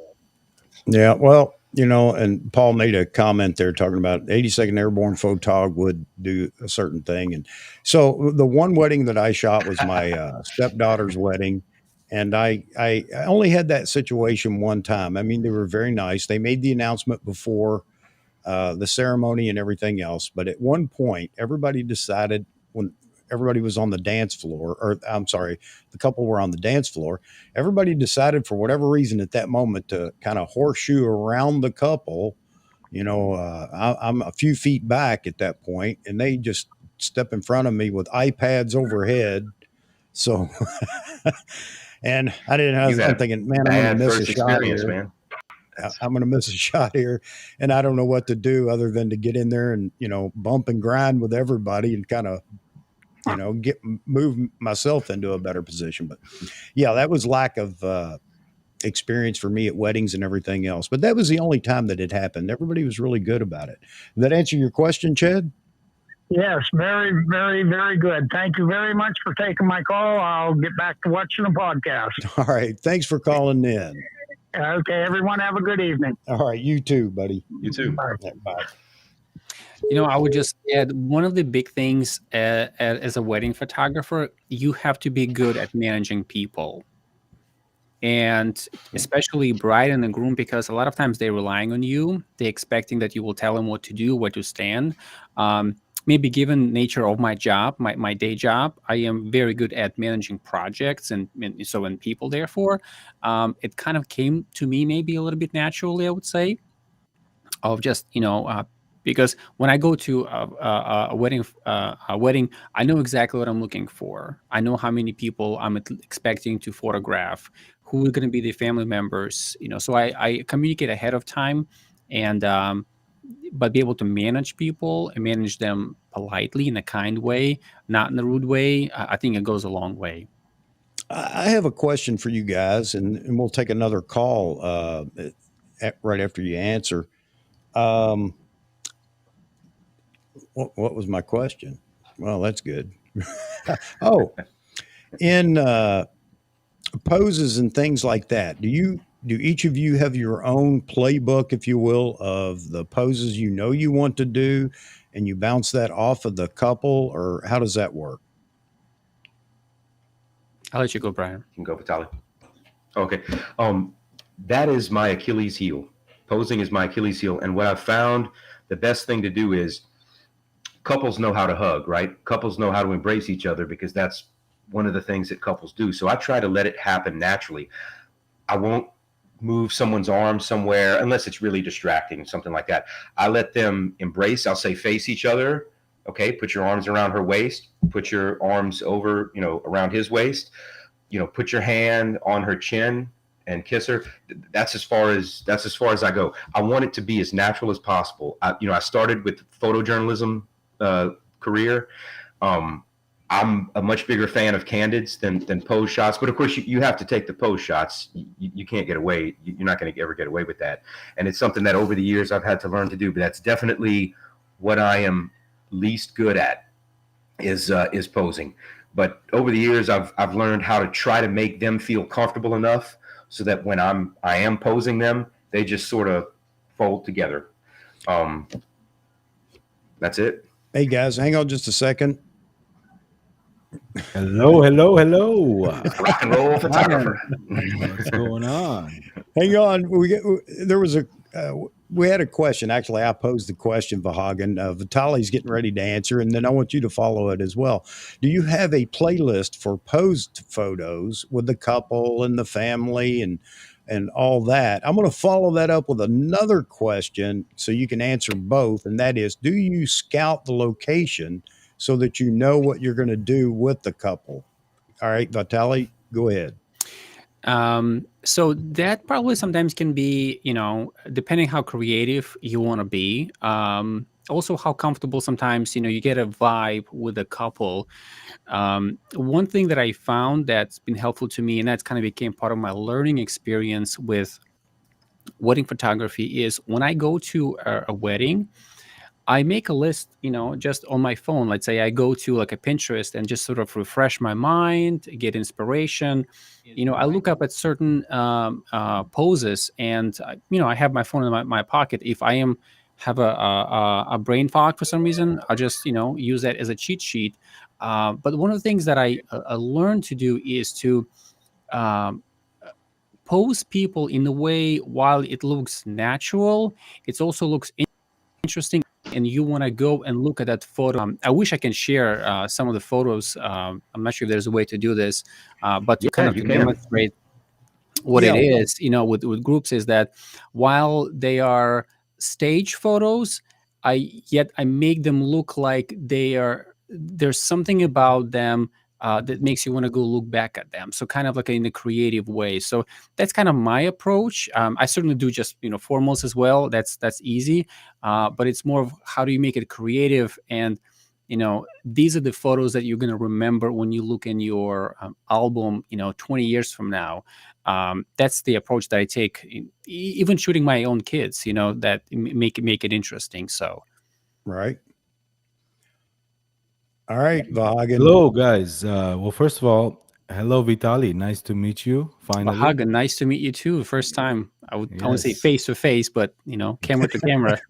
Yeah, well, and Paul made a comment there talking about 82nd Airborne Photog would do a certain thing. And so the one wedding that I shot was my stepdaughter's wedding. And I only had that situation one time. I mean, they were very nice. They made the announcement before the ceremony and everything else. But at one point, everybody decided when everybody was on the dance floor, or I'm sorry, the couple were on the dance floor. Everybody decided for whatever reason at that moment to kind of horseshoe around the couple. I'm a few feet back at that point, and they just step in front of me with iPads overhead. So, and I didn't have, I'm thinking, man, I'm going to miss a shot here. Man. I'm going to miss a shot here, and I don't know what to do other than to get in there and, bump and grind with everybody and kind of, move myself into a better position. But yeah, that was lack of experience for me at weddings and everything else. But that was the only time that it happened. Everybody was really good about it. Did that answer your question, Chad? Yes, very, very, very good. Thank you very much for taking my call. I'll get back to watching the podcast. All right. Thanks for calling in. Okay, everyone have a good evening. All right, you too, buddy. You too. Bye. Bye. I would just add one of the big things as a wedding photographer, you have to be good at managing people. And especially bride and the groom, because a lot of times they're relying on you. They're expecting that you will tell them what to do, where to stand. Maybe given nature of my job, my day job, I am very good at managing projects and people, therefore. It kind of came to me maybe a little bit naturally, I would say, of just, because when I go to a wedding, I know exactly what I'm looking for. I know how many people I'm expecting to photograph, who are going to be the family members, so I communicate ahead of time, and but be able to manage people and manage them politely in a kind way, not in a rude way. I think it goes a long way. I have a question for you guys, and we'll take another call right after you answer. What was my question? Well, that's good. Oh, in poses and things like that, do each of you have your own playbook, if you will, of the poses you want to do, and you bounce that off of the couple, or how does that work? I'll let you go, Brian. You can go, Vitalij. Okay. That is my Achilles heel. Posing is my Achilles heel. And what I've found, the best thing to do is couples know how to hug, right? Couples know how to embrace each other, because that's one of the things that couples do. So I try to let it happen naturally. I won't move someone's arm somewhere unless it's really distracting, something like that. I let them embrace. I'll say face each other. Okay, put your arms around her waist. Put your arms over, around his waist. Put your hand on her chin and kiss her. That's as far as I go. I want it to be as natural as possible. I started with photojournalism career. I'm a much bigger fan of candids than pose shots, but of course you have to take the pose shots. You can't get away. You're not going to ever get away with that. And it's something that over the years I've had to learn to do, but that's definitely what I am least good at is posing. But over the years I've learned how to try to make them feel comfortable enough so that when I am posing them, they just sort of fold together. That's it. Hey guys, hang on just a second. Hello. Rock and roll photographer. What's going on? Hang on. We had a question. Actually, I posed the question, Vahagan. Vitalij's getting ready to answer, and then I want you to follow it as well. Do you have a playlist for posed photos with the couple and the family and all that? I'm going to follow that up with another question so you can answer both, and that is, do you scout the location so that you know what you're going to do with the couple? All right, Vitalij, go ahead. So that probably sometimes can be, depending how creative you want to be. Also, how comfortable sometimes, you get a vibe with a couple. One thing that I found that's been helpful to me, and that's kind of became part of my learning experience with wedding photography, is when I go to a wedding, I make a list, just on my phone. Let's say I go to like a Pinterest and just sort of refresh my mind, get inspiration. I look up at certain poses, and I have my phone in my pocket. If I am have a brain fog for some reason, I'll just use that as a cheat sheet. But one of the things that I learned to do is to um, pose people in a way while it looks natural, it also looks interesting, and you want to go and look at that photo. I wish I can share some of the photos. I'm not sure if there's a way to do this, but to kind Yeah, of you to can. demonstrate what it Yeah. is, with groups, is that while they are stage photos, I make them look like there's something about them that makes you want to go look back at them. So kind of like in a creative way. So that's kind of my approach. I certainly do just formals as well. That's easy, but it's more of how do you make it creative, and these are the photos that you're going to remember when you look in your album 20 years from now. That's the approach that I take, even shooting my own kids. That make it interesting. So Right. All right, Vahagan. Hello, guys. Well, first of all, hello, Vitali. Nice to meet you. Finally. Vahaga, nice to meet you too. First time. I wouldn't say Yes. face to face, but camera to camera.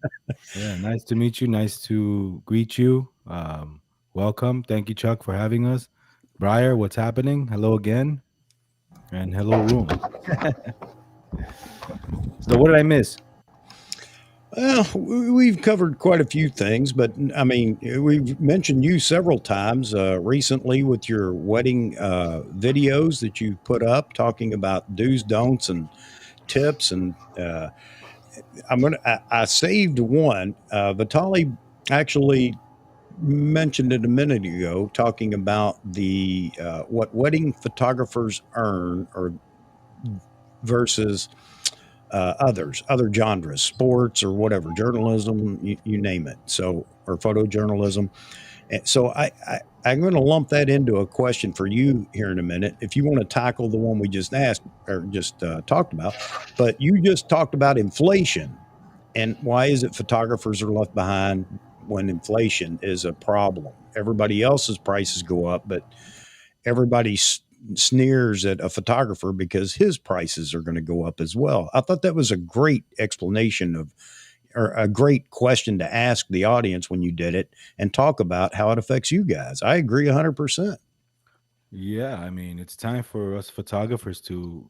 Yeah. Nice to meet you. Nice to greet you. Welcome. Thank you, Chuck, for having us. Briar, what's happening? Hello again. And hello, room. So, what did I miss? Well, we've covered quite a few things, but I mean, we've mentioned you several times recently with your wedding videos that you put up talking about do's, don'ts, and tips. And I saved one. Vitalij actually mentioned it a minute ago, talking about the what wedding photographers earn or versus other genres, sports or whatever, journalism, you name it. So, or photojournalism. So I'm going to lump that into a question for you here in a minute. If you want to tackle the one we just asked or just talked about, but you just talked about inflation and why is it photographers are left behind when inflation is a problem? Everybody else's prices go up, but everybody sneers at a photographer because his prices are going to go up as well. I thought that was a great explanation of, or a great question to ask the audience when you did it and talk about how it affects you guys. I agree 100%. Yeah. I mean, it's time for us photographers to,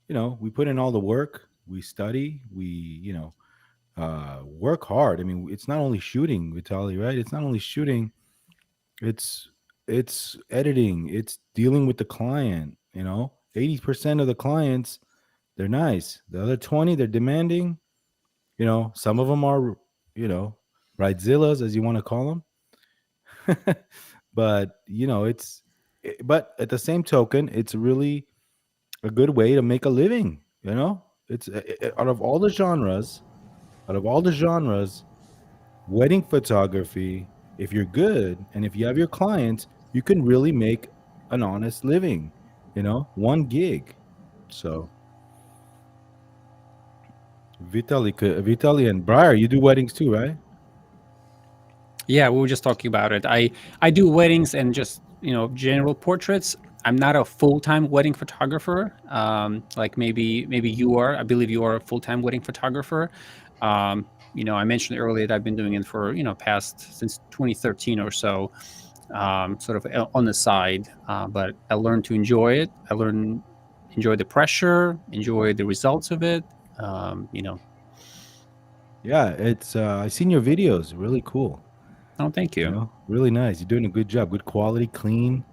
we put in all the work, we study, we, work hard. I mean, it's not only shooting, Vitaly, right? It's not only shooting, it's it's editing, it's dealing with the client, 80% of the clients, they're nice. The other 20, they're demanding, some of them are, you know, bridezillas, as you want to call them. But, but at the same token, it's really a good way to make a living, It's out of all the genres, out of all the genres, wedding photography, if you're good and if you have your clients, you can really make an honest living, one gig. So Vitaly and Briar, you do weddings too, right? Yeah, we were just talking about it. I do weddings and just general portraits. I'm not a full-time wedding photographer. Like maybe you are. I believe you are a full-time wedding photographer. I mentioned earlier that I've been doing it for past since 2013 or so, sort of on the side. But I learned to enjoy it. Enjoy the pressure, enjoy the results of it. Um, you know. Yeah, it's I seen your videos, really cool. Oh, thank you. Really nice. You're doing a good job, good quality, clean.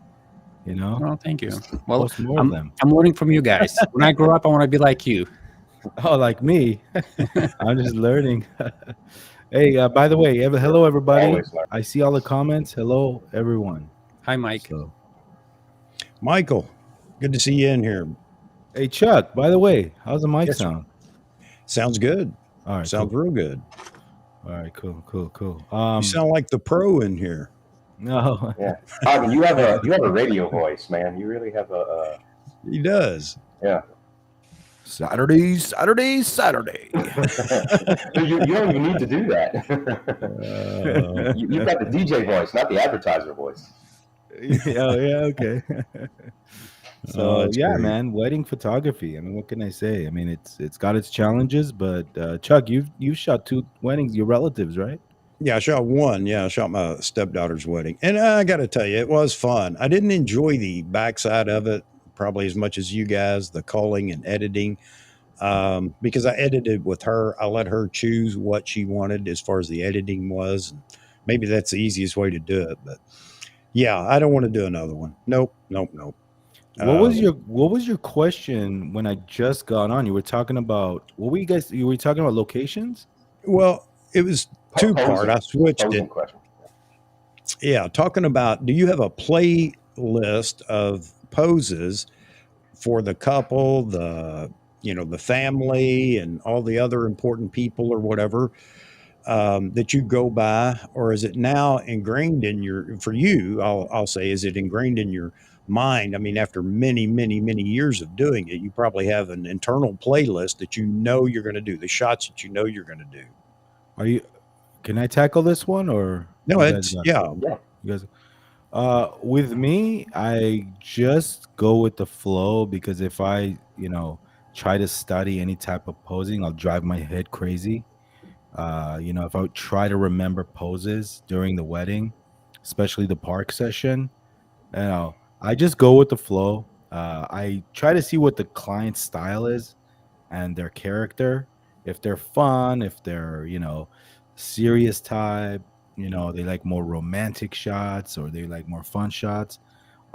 Well, thank you. Just Well, post more of I'm them. I'm learning from you guys. When I grow up, I want to be like you. Oh, like me. I'm just learning. Hey, by the way, hello everybody. Always learn. I see all the comments. Hello everyone. Hi, Mike. So Michael, good to see you in here. Hey Chuck, by the way, how's the mic Yes, sir. sound? Sounds good. All right, Sounds cool. real good. All right, cool. You sound like the pro in here. No, Yeah, Hagen, you have a radio voice, man. You really have a He does. yeah. Saturday. You don't even need to do that. You've got the DJ voice, not the advertiser voice. Yeah, okay. So that's yeah, great. man, wedding photography. I mean, what can I say? I mean, it's got its challenges, but Chuck, you've shot 2 weddings, your relatives, right? Yeah, I shot one. Yeah, I shot my stepdaughter's wedding. And I got to tell you, it was fun. I didn't enjoy the backside of it probably as much as you guys, the calling and editing, because I edited with her. I let her choose what she wanted as far as the editing was. And maybe that's the easiest way to do it. But yeah, I don't want to do another one. Nope. What was your question when I just got on? You were talking about what were you were talking about locations? Well, it was two part. I switched Posing it. question. Yeah, talking about do you have a playlist of poses for the couple, the family, and all the other important people or whatever that you go by, or is it now ingrained in your? For you, I'll say, is it ingrained in your mind? I mean, after many years of doing it, you probably have an internal playlist that you know you're going to do, the shots that you know you're going to do. Are you? Can I tackle this one or No, you guys it's got it? yeah, Yeah. You guys. With me, I just go with the flow because if I, try to study any type of posing, I'll drive my head crazy. If I would try to remember poses during the wedding, especially the park session, I just go with the flow. I try to see what the client's style is and their character. If they're fun, if they're, serious type, they like more romantic shots or they like more fun shots.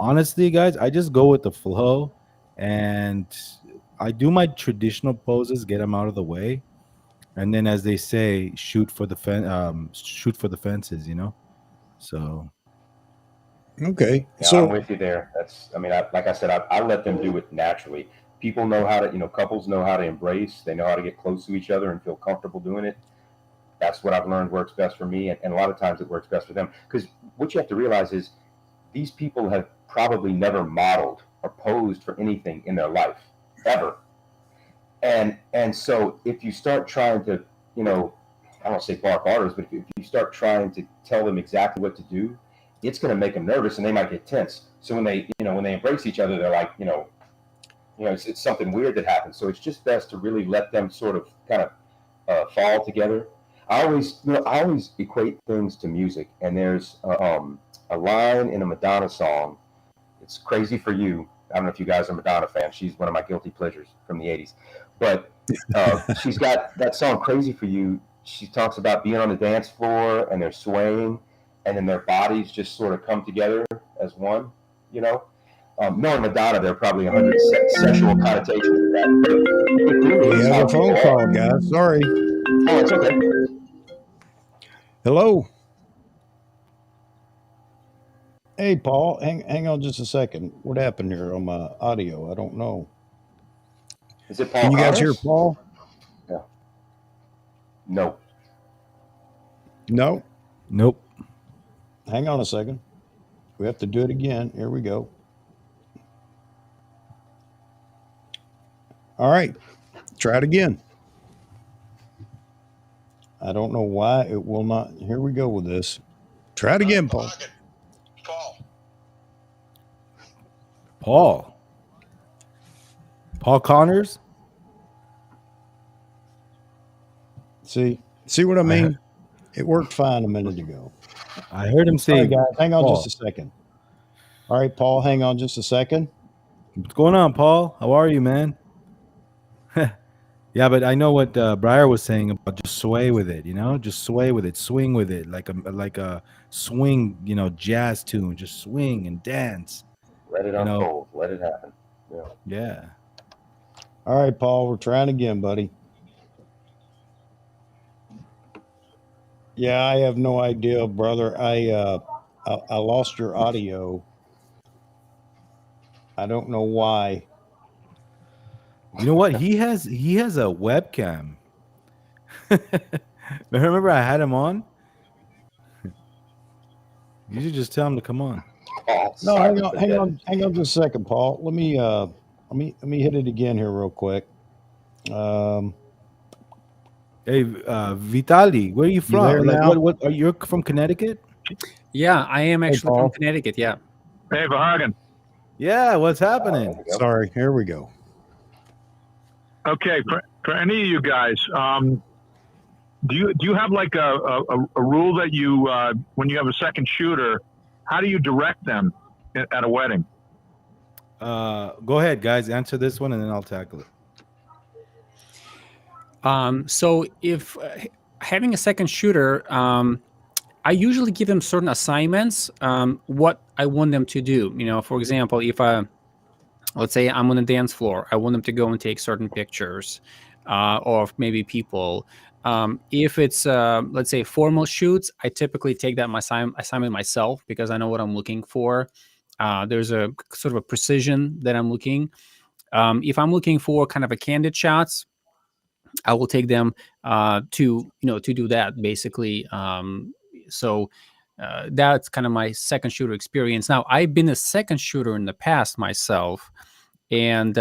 Honestly, guys, I just go with the flow and I do my traditional poses, get them out of the way. And then as they say, shoot for the fences. So okay. Yeah, I'm So with you there. I mean, like I said, I let them do it naturally. People know how to, couples know how to embrace. They know how to get close to each other and feel comfortable doing it. That's what I've learned works best for me, and a lot of times it works best for them. Because what you have to realize is these people have probably never modeled or posed for anything in their life ever, and so if you start trying to, I don't say bark orders, but if you start trying to tell them exactly what to do, it's going to make them nervous and they might get tense. So when they embrace each other, they're like, it's something weird that happens. So it's just best to really let them sort of kind of fall together. I always equate things to music, and there's a line in a Madonna song. It's "Crazy for You." I don't know if you guys are Madonna fans. She's one of my guilty pleasures from the '80s, but she's got that song "Crazy for You." She talks about being on the dance floor and they're swaying, and then their bodies just sort of come together as one. You know, knowing Madonna, there are probably 100 sexual connotations to that. But it really we is have how a phone people call, are. guys. Sorry. Oh, it's okay. Hello. Hey, Paul. Hang on just a second. What happened here on my audio? I don't know. Is it Can Paul you guys hear Connors? Paul? Yeah. No. No. nope. Hang on a second. We have to do it again. Here we go. All right. Try it again. I don't know why it will not. Here we go with this. Try it again, Paul. Paul Connors. See what I mean? It worked fine a minute ago. I heard him Sorry, say, guys. Hang on Paul. just a second. All right, Paul. Hang on just a second. What's going on, Paul? How are you, man? Yeah, but I know what Briar was saying about just sway with it, just sway with it, swing with it, like a swing, jazz tune, just swing and dance. Let it You know, unfold. Let it happen. Yeah. yeah. All right, Paul. We're trying again, buddy. Yeah, I have no idea, brother. I lost your audio. I don't know why. You know what? He has a webcam. Remember I had him on? You should just tell him to come on. Oh, No, sorry for that. hang on just a second, Paul. Let me hit it again here real quick. Hey, Vitali, where are you You there from? Like, now? what are you from Connecticut? Yeah, I am Hey, actually from Paul. Connecticut. Yeah. Hey, Vahagan. Yeah, what's There happening? we go. Sorry, here we go. Okay, for any of you guys, do you have like a rule that you when you have a second shooter, how do you direct them at a wedding? Go ahead, guys. Answer this one, and then I'll tackle it. So if having a second shooter, I usually give them certain assignments, what I want them to do. For example, if let's say I'm on a dance floor, I want them to go and take certain pictures, of maybe people. If it's, let's say, formal shoots, I typically take that assignment myself because I know what I'm looking for. There's a sort of a precision that I'm looking. If I'm looking for kind of a candid shots, I will take them to do that basically. So that's kind of my second shooter experience. Now I've been a second shooter in the past myself, and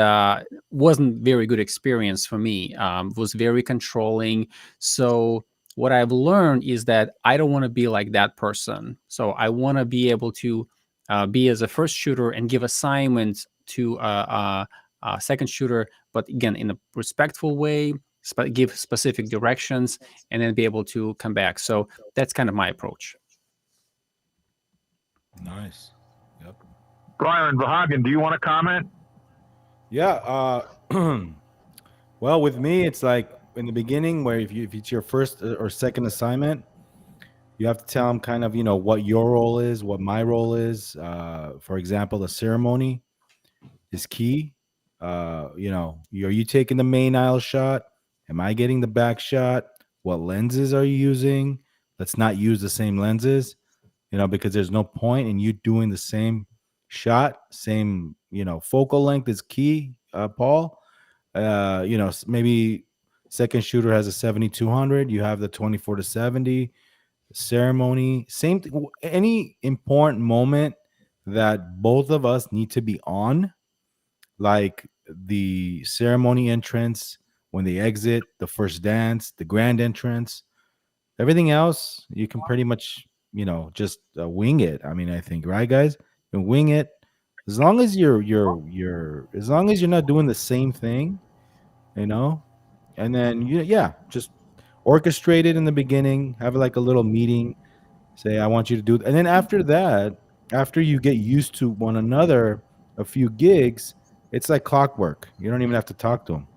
wasn't very good experience for me. Was very controlling. So what I've learned is that I don't want to be like that person. So I want to be able to be as a first shooter and give assignments to a second shooter, but again in a respectful way, give specific directions, and then be able to come back. So that's kind of my approach. Nice. Yep. Brian Vahagan, do you want to comment? Yeah. Well, with me, it's like in the beginning, where if it's your first or second assignment, you have to tell them kind of what your role is, what my role is. For example, the ceremony is key. Are you taking the main aisle shot? Am I getting the back shot? What lenses are you using? Let's not use the same lenses, because there's no point in you doing the same shot, same, focal length is key, Paul. Maybe second shooter has a 7200, you have the 24-70 ceremony, same thing. Any important moment that both of us need to be on, like the ceremony entrance, when they exit, the first dance, the grand entrance, everything else you can pretty much just wing it. I mean, I think, right, guys? You can wing it as long as as long as you're not doing the same thing, you know and then just orchestrate it in the beginning, have like a little meeting, say I want you to do, and then after that, after you get used to one another, a few gigs, it's like clockwork. You don't even have to talk to them.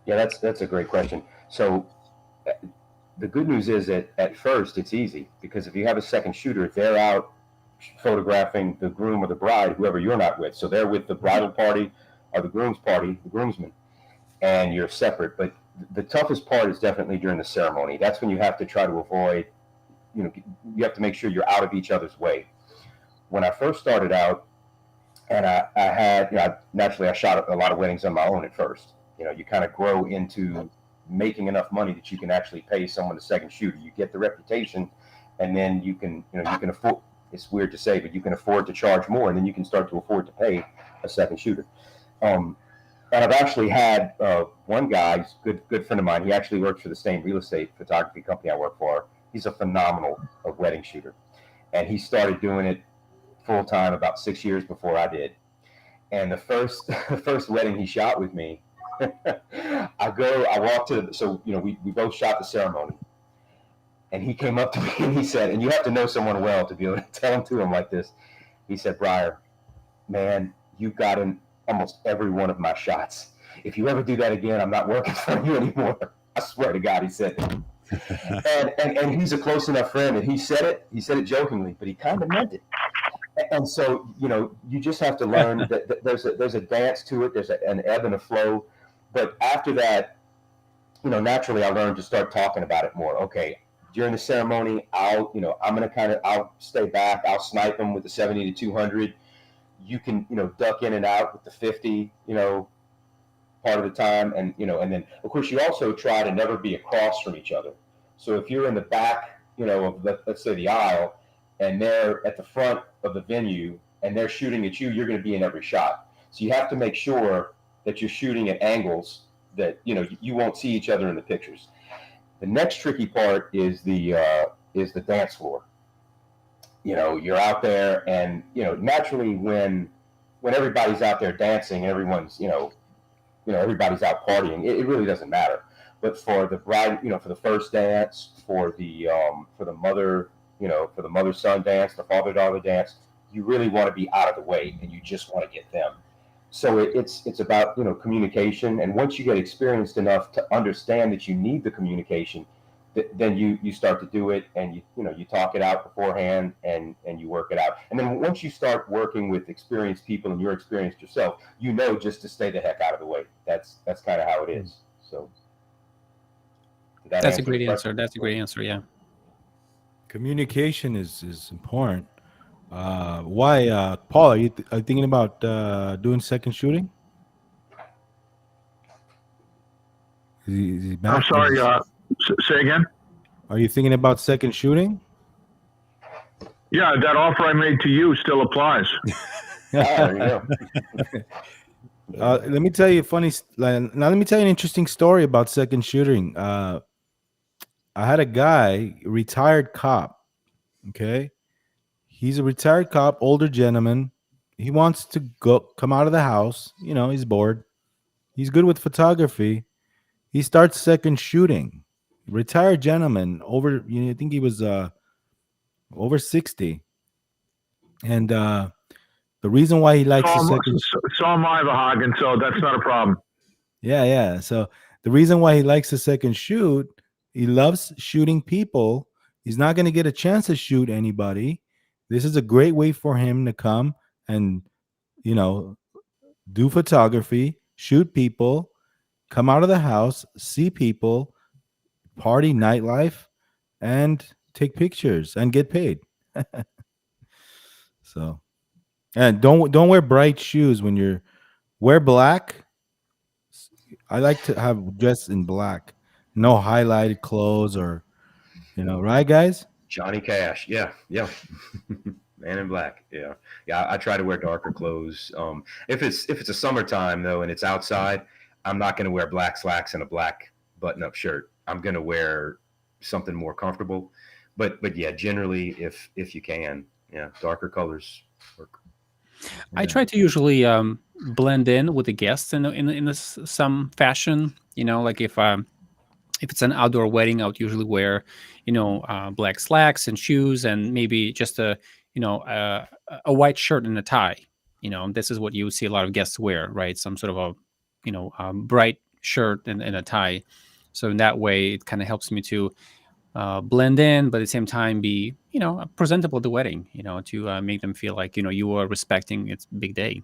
Yeah, that's a great question. So the good news is that at first it's easy, because if you have a second shooter, they're out photographing the groom or the bride, whoever you're not with. So they're with the bridal party or the groom's party, the groomsmen, and you're separate. But the toughest part is definitely during the ceremony. That's when you have to try to avoid, you have to make sure you're out of each other's way. When I first started out, and I had, naturally I shot a lot of weddings on my own at first. You kind of grow into making enough money that you can actually pay someone a second shooter. You get the reputation, and then you can afford. It's weird to say, but you can afford to charge more, and then you can start to afford to pay a second shooter. And I've actually had one guy, good friend of mine. He actually works for the same real estate photography company I work for. He's a phenomenal wedding shooter, and he started doing it full time about 6 years before I did. And the first wedding he shot with me, I walked to so we both shot the ceremony, and he came up to me and he said, and you have to know someone well to be able to tell him to him like this. He said, "Briar, man, you got in almost every one of my shots. If you ever do that again, I'm not working for you anymore." I swear to God, he said that. and he's a close enough friend, and he said it jokingly, but he kind of meant it. And so, you just have to learn that there's a dance to it. There's an ebb and a flow. But after that, naturally I learned to start talking about it more. Okay, during the ceremony, I'll stay back. I'll snipe them with the 70-200. you can, duck in and out with the 50, part of the time. And then of course you also try to never be across from each other. So if you're in the back, of let's say the aisle, and they're at the front of the venue and they're shooting at you, you're going to be in every shot. So you have to make sure that you're shooting at angles that, you won't see each other in the pictures. The next tricky part is the dance floor. You're out there, and naturally when everybody's out there dancing, everyone's everybody's out partying. It really doesn't matter. But for the bride, for the first dance, for the mother, for the mother-son dance, the father-daughter dance, you really want to be out of the way, and you just want to get them. So it's about communication, and once you get experienced enough to understand that you need the communication, then you start to do it, and you talk it out beforehand, and you work it out. And then once you start working with experienced people and you're experienced yourself, just to stay the heck out of the way. That's kind of how it is. So that's a great answer. That's a great answer. Yeah. Communication is important. Why, Paul? Are you thinking about doing second shooting? Is he back? I'm sorry. Say again. Are you thinking about second shooting? Yeah, that offer I made to you still applies. There you go. Let me tell you a funny. Now, let me tell you an interesting story about second shooting. I had a guy, retired cop. Okay, he's a retired cop, older gentleman. He wants to come out of the house. He's bored. He's good with photography. He starts second shooting. Retired gentleman, over. I think he was over 60, and the reason why he likes the second. So am I, Vahagan. So that's not a problem. Yeah. So the reason why he likes the second shoot, he loves shooting people. He's not going to get a chance to shoot anybody. This is a great way for him to come and, do photography, shoot people, come out of the house, see people, party, nightlife, and take pictures and get paid. So, and don't wear bright shoes when you're wear black. I like to have dress in black, no highlighted clothes or, right, guys? Johnny Cash. Yeah. Man in Black. Yeah. I try to wear darker clothes. If it's a summertime though, and it's outside, I'm not going to wear black slacks and a black button-up shirt. I'm going to wear something more comfortable. But yeah, generally, if you can, darker colors work. I try to usually blend in with the guests in some fashion. Like if it's an outdoor wedding, I would usually wear, black slacks and shoes, and maybe just a white shirt and a tie. This is what you see a lot of guests wear, right? Some sort of a bright shirt and a tie. So in that way, it kind of helps me to blend in, but at the same time be, presentable at the wedding, to make them feel like, you are respecting its big day.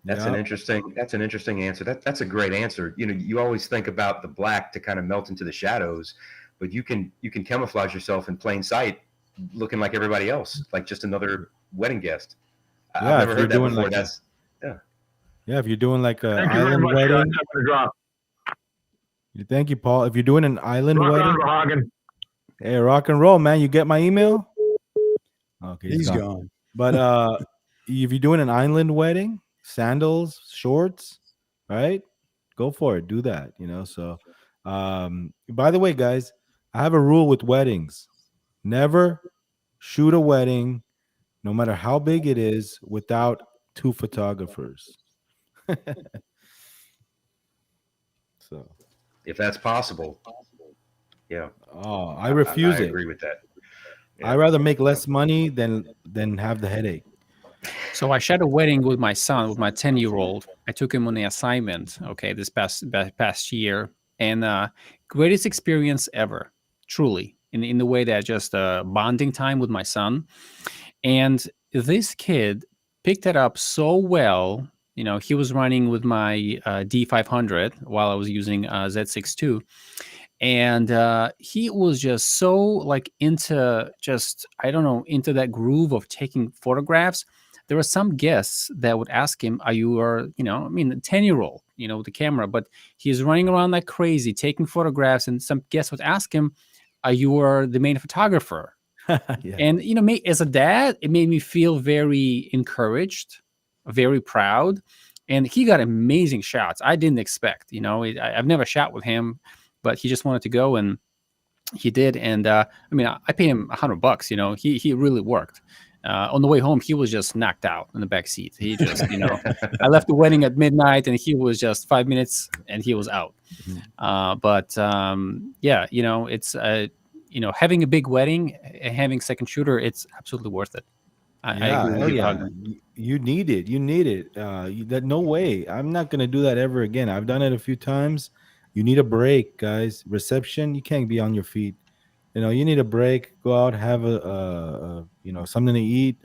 That's an interesting answer. That's a great answer. You always think about the black to kind of melt into the shadows, but you can camouflage yourself in plain sight, looking like everybody else, like just another wedding guest. Yeah, I've never heard that before. Like That's yeah. If you're doing like an Thank you very island much, wedding, guys. I'm gonna drop. thank you, Paul. If you're doing an island Rock wedding, on, Vahagan. hey, rock and roll, man. You get my email? Okay, He's gone. But if you're doing an island wedding, sandals, shorts, right? Go for it. Do that. So, by the way, guys, I have a rule with weddings: never shoot a wedding, no matter how big it is, without 2 photographers. So, if that's possible. Yeah. oh, I refuse I it. agree with that. Yeah. I'd rather make less money than have the headache. So I shot a wedding with my son, with my 10-year-old. I took him on the assignment, okay, this past year, and greatest experience ever, truly, in the way that just bonding time with my son. And this kid picked it up so well. He was running with my D500 while I was using Z6 II. And he was just so like into just, I don't know, into that groove of taking photographs. there were some guests that would ask him, "Are you a, I mean, a 10-year-old, with the camera, but he's running around like crazy, taking photographs." And some guests would ask him, "Are you the main photographer?" Yeah. And as a dad, it made me feel very encouraged, very proud, and he got amazing shots. I didn't expect, I've never shot with him, but he just wanted to go, and he did. And I mean, I paid him $100. He really worked. On the way home, he was just knocked out in the back seat. He just, I left the wedding at midnight, and he was just 5 minutes, and he was out. But yeah, it's having a big wedding and having second shooter, it's absolutely worth it. I Yeah, agree with hell you, yeah. Bogdan. You need it. You need it. That no way. I'm not gonna do that ever again. I've done it a few times. You need a break, guys. Reception, you can't be on your feet. You need a break. Go out, have something to eat.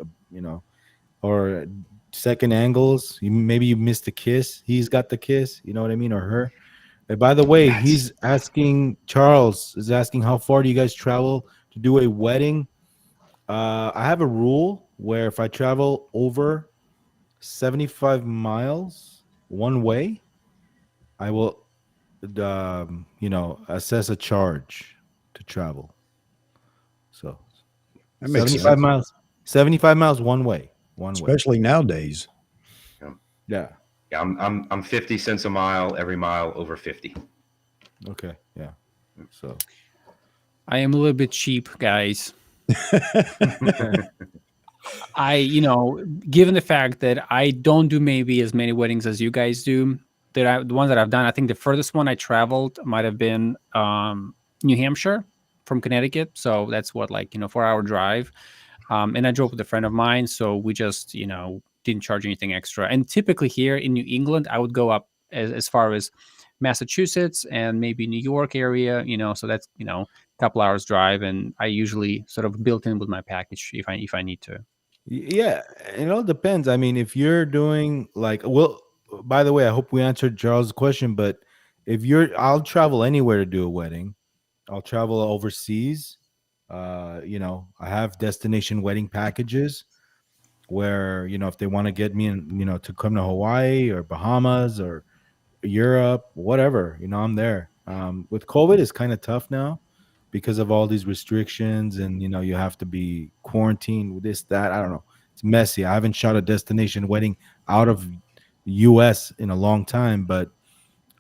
Or second angles. Maybe you missed the kiss. He's got the kiss. You know what I mean, or her. And by the way, he's asking. Charles is asking, how far do you guys travel to do a wedding? I have a rule where if I travel over 75 miles one way, I will, assess a charge to travel. So That makes 75 sense, miles, 75 miles one way, especially nowadays. Yeah. Yeah. Yeah, I'm 50 cents a mile, every mile over 50. Okay. Yeah. So I am a little bit cheap, guys. Given the fact that I don't do maybe as many weddings as you guys do, the ones that I've done, I think the furthest one I traveled might have been New Hampshire from Connecticut. So that's what, like, 4-hour drive. And I drove with a friend of mine. So we just, didn't charge anything extra. And typically here in New England, I would go up as far as Massachusetts and maybe New York area, so that's, a couple hours drive. And I usually sort of built in with my package if I need to. yeah, it all depends. I mean, if you're doing like, well, by the way, I hope we answered Charles' question, but I'll travel anywhere to do a wedding. I'll travel overseas. I have destination wedding packages where, if they want to get me in, to come to Hawaii or Bahamas or Europe, whatever, I'm there. With COVID, it's kind of tough now because of all these restrictions, and you have to be quarantined with this, that. I don't know. It's messy. I haven't shot a destination wedding out of US in a long time, but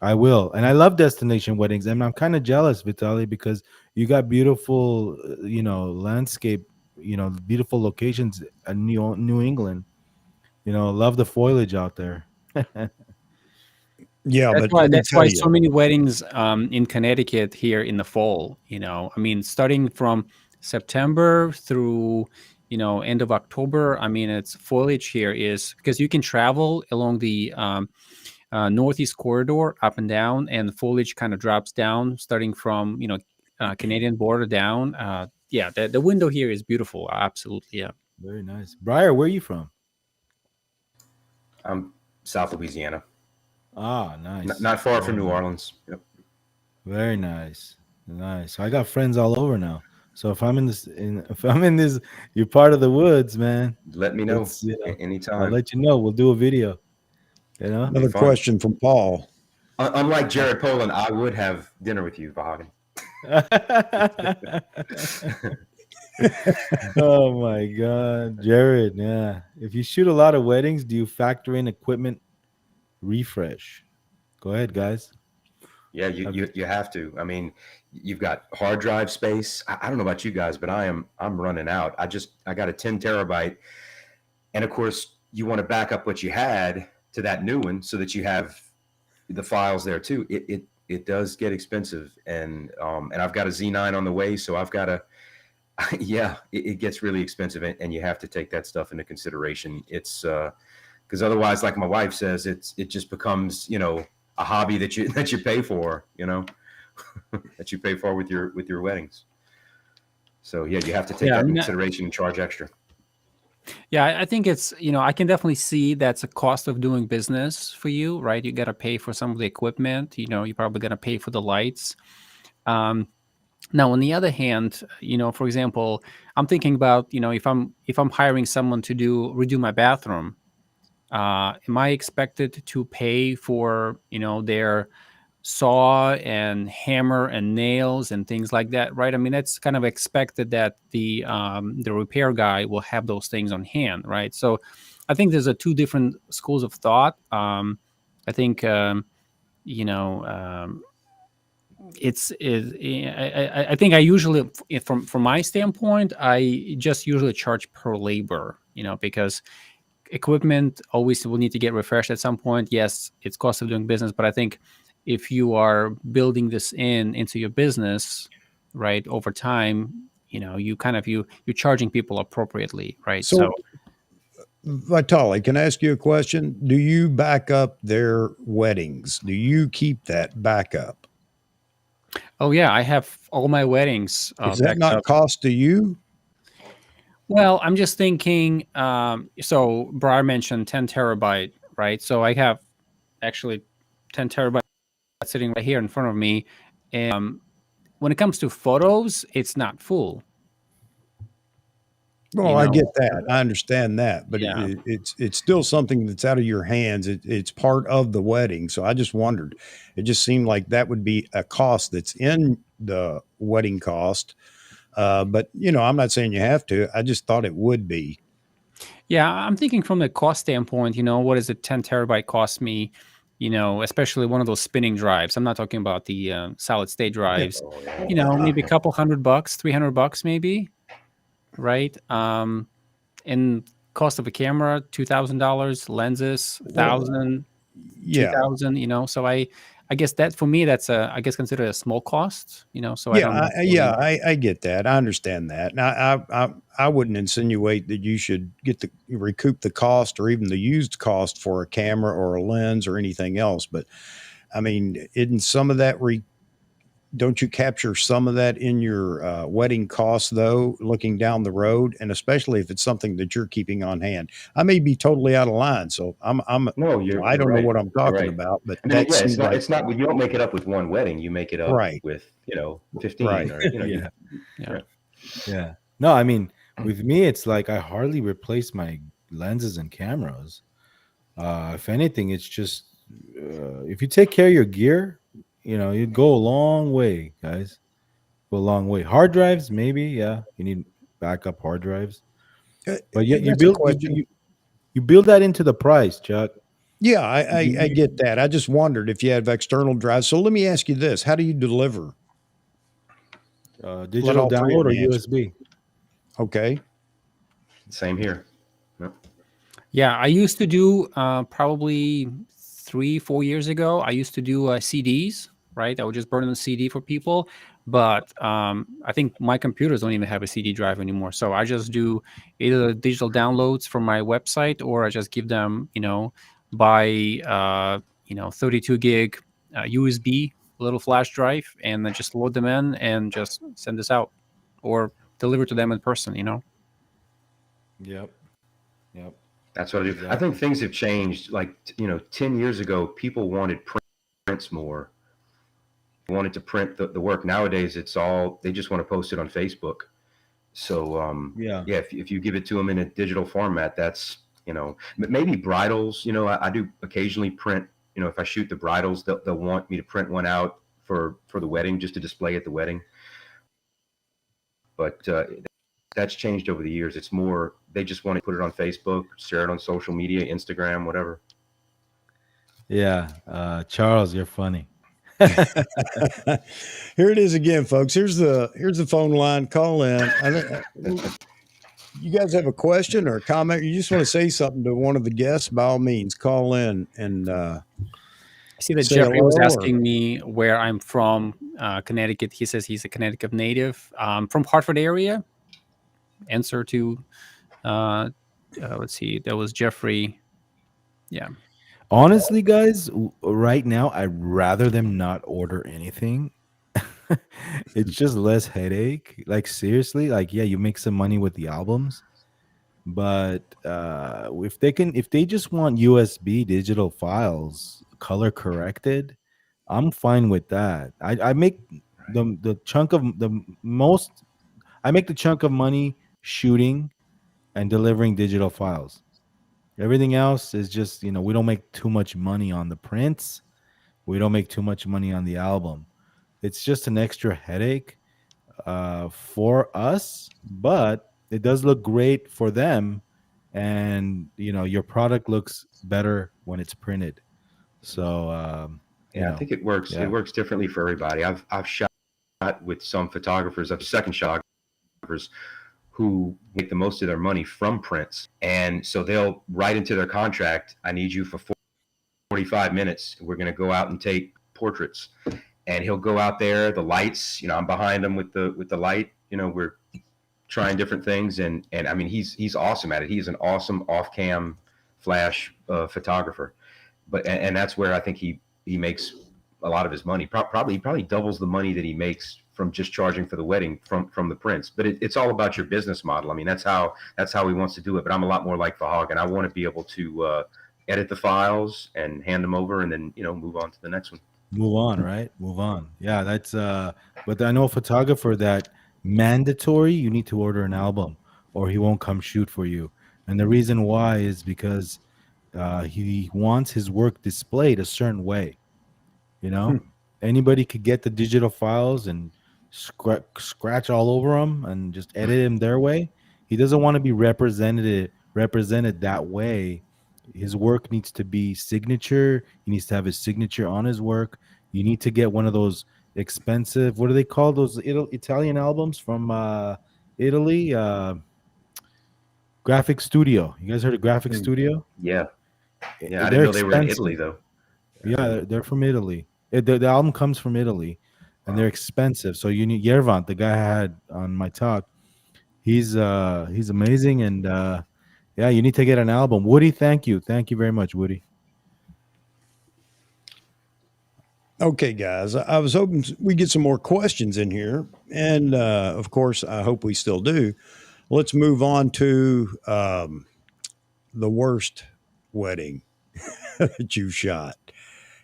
I will. And I love destination weddings. And I'm kind of jealous, Vitalij, because you got beautiful, landscape, beautiful locations in New England. Love the foliage out there. Yeah, That's but why let me that's tell why so you, many weddings in Connecticut here in the fall. I mean, starting from September through end of October. I mean, it's foliage here is because you can travel along the northeast corridor up and down, and foliage kind of drops down starting from Canadian border down. Yeah, the window here is beautiful. Absolutely, yeah. Very nice. Briar, where are you from? I'm South Louisiana, Ah, nice. not far from Very New nice. Orleans. Yep. Very nice. Nice. I got friends all over now. So if I'm in this, you're part of the woods, man. Let me know It's, I'll anytime. let you know. We'll do a video. You know? Be another fun. question from Paul. Unlike Jared Poland, I would have dinner with you, Vahagan. Oh my God, Jared. Yeah. If you shoot a lot of weddings, do you factor in equipment refresh? Go ahead, guys. Yeah, you have to. I mean, you've got hard drive space. I don't know about you guys, but I'm running out. I got a 10 terabyte, and of course you want to back up what you had to that new one so that you have the files there too. It does get expensive, and I've got a Z9 on the way, so I've got a yeah, it gets really expensive, and you have to take that stuff into consideration. It's because otherwise, like my wife says, it just becomes a hobby that you pay for, that you pay for with your weddings. So yeah, you have to take Yeah, I that into mean, consideration and charge extra. yeah, I think it's, I can definitely see that's a cost of doing business for you, right? You got to pay for some of the equipment, you're probably going to pay for the lights. Um, Now, on the other hand, for example, I'm thinking about, if I'm hiring someone to redo my bathroom, am I expected to pay for, their saw and hammer and nails and things like that, right? I mean, that's kind of expected that the repair guy will have those things on hand, right? So, I think there's two different schools of thought. I think you know. I think I usually, from my standpoint, I just usually charge per labor, because equipment always will need to get refreshed at some point. Yes, it's cost of doing business, but I think if you are building this into your business, right, over time, you kind of you're charging people appropriately, right? So, So, Vitali, can I ask you a question? Do you back up their weddings? Do you keep that backup? oh yeah, I have all my weddings Is that backed not up. cost to you? Well, I'm just thinking. So Briar mentioned 10 terabyte, right? So I have actually 10 terabyte sitting right here in front of me. And when it comes to photos, it's not full. Well, You I get know, that. I understand that, but yeah. it's still something that's out of your hands. It's part of the wedding. So I just wondered. It just seemed like that would be a cost that's in the wedding cost. But I'm not saying you have to. I just thought it would be. Yeah, I'm thinking from the cost standpoint, what does a 10 terabyte cost me? Especially one of those spinning drives. I'm not talking about the solid state Yeah. drives. Oh yeah. Maybe a couple $100, $300 maybe, right? And cost of a camera, $2,000, lenses, Well, 1,000, two yeah. thousand. So I guess that for me, that's I guess considered a small cost. So I Yeah, don't yeah, necessarily. I get that. I understand that. And I wouldn't insinuate that you should get the recoup the cost or even the used cost for a camera or a lens or anything else. But I mean, isn't some of that don't you capture some of that in your wedding costs though, looking down the road, and especially if it's something that you're keeping on hand? I may be totally out of line, so No, you're I you're don't know right. what I'm You're talking right. about, but I mean, that yeah, it's seemed not like it's not you don't make it up with one wedding. You make it up right, with 15 right. or you Yeah. Yeah. yeah. Yeah. No, I mean, with me, it's like I hardly replace my lenses and cameras. If anything, it's just if you take care of your gear, you'd go a long way, guys. Go a long way. Hard drives, maybe, yeah, you need backup hard drives, Uh, but yet you that's a build question. you build that into the price, Chuck. Yeah, You, I you, get that. I just wondered if you have external drives. So let me ask you this: how do you deliver? Let digital all three of download them or answer. USB? Okay. Same here. No. Yeah, I used to do probably 3, 4 years ago. I used to do CDs, right? I would just burn in the CD for people. But I think my computers don't even have a CD drive anymore. So I just do either digital downloads from my website, or I just give them, by 32 gig USB little flash drive, and then just load them in and just send this out, or deliver to them in person. Yep. Yep. That's what I do. I think Exactly. things have changed. Like 10 years ago, people wanted prints more. They wanted to print the work. Nowadays, it's all they just want to post it on Facebook. So Yeah. yeah, if you give it to them in a digital format, that's maybe bridals. I do occasionally print. If I shoot the bridals, they'll want me to print one out for the wedding just to display at the wedding. But that's changed over the years. It's more they just want to put it on Facebook, share it on social media, Instagram, whatever. Yeah. Charles, you're funny. Here it is again, folks. Here's the phone line. Call in. You guys have a question or a comment? You just want to say something to one of the guests? By all means, call in and I see that say Jeffrey was hello. Or asking me where I'm from, Connecticut. He says he's a Connecticut native, from Hartford area. Answer to, let's see, that was Jeffrey. Yeah. Honestly, guys, right now, I'd rather them not order anything. It's just less headache. Like, seriously, like, yeah, you make some money with the albums, but if they just want USB digital files, color corrected, I'm fine with that. I make the chunk of the most I make the chunk of money shooting and delivering digital files. Everything else is just, we don't make too much money on the prints. We don't make too much money on the album. It's just an extra headache for us, but it does look great for them. And, your product looks better when it's printed. So, Yeah, I think it works. It yeah. works differently for everybody. I've shot with some photographers, I've second shot photographers who make the most of their money from prints, and so they'll write into their contract, "I need you for 45 minutes. We're going to go out and take portraits." And he'll go out there, the lights. I'm behind him with the light. We're trying different things, and I mean, he's awesome at it. He's an awesome off cam flash photographer. But and that's where I think he makes a lot of his money. Probably doubles the money that he makes from just charging for the wedding from the prints. But it's all about your business model. I mean, that's how he wants to do it. But I'm a lot more like Vahag, and I want to be able to edit the files and hand them over, and then move on to the next one. Move on, right? Move on. Yeah, that's but I know a photographer that mandatory you need to order an album or he won't come shoot for you. And the reason why is because he wants his work displayed a certain way. Anybody could get the digital files and scratch all over them and just edit them their way. He doesn't want to be represented that way. His work needs to be signature. He needs to have his signature on his work. You need to get one of those expensive, what do they call those Italian albums from Italy? Graphic Studio. You guys heard of Graphic Studio? Yeah. I didn't They're know they were in expensive. Italy though. Yeah, they're from Italy. The album comes from Italy, and they're expensive. So you need Yervant, the guy I had on my talk. He's amazing, and yeah, you need to get an album. Woody, thank you very much, Woody. Okay, guys, I was hoping we get some more questions in here, and of course, I hope we still do. Let's move on to the worst wedding that you shot.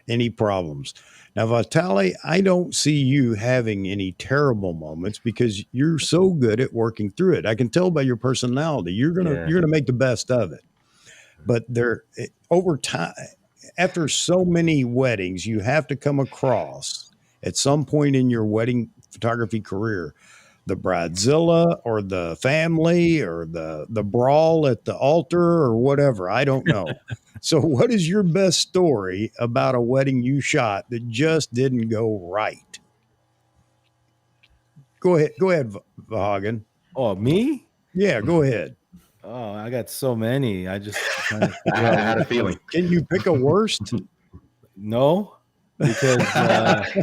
Any problems? Now, Vitalij, I don't see you having any terrible moments because you're so good at working through it. I can tell by your personality. You're gonna make the best of it. But over time, after so many weddings, you have to come across at some point in your wedding photography career the bridezilla or the family or the brawl at the altar or whatever. I don't know. So, what is your best story about a wedding you shot that just didn't go right? Go ahead, Vahagen. Oh, me? Yeah, go ahead. Oh, I got so many. I just I had a feeling. Can you pick a worst? No, because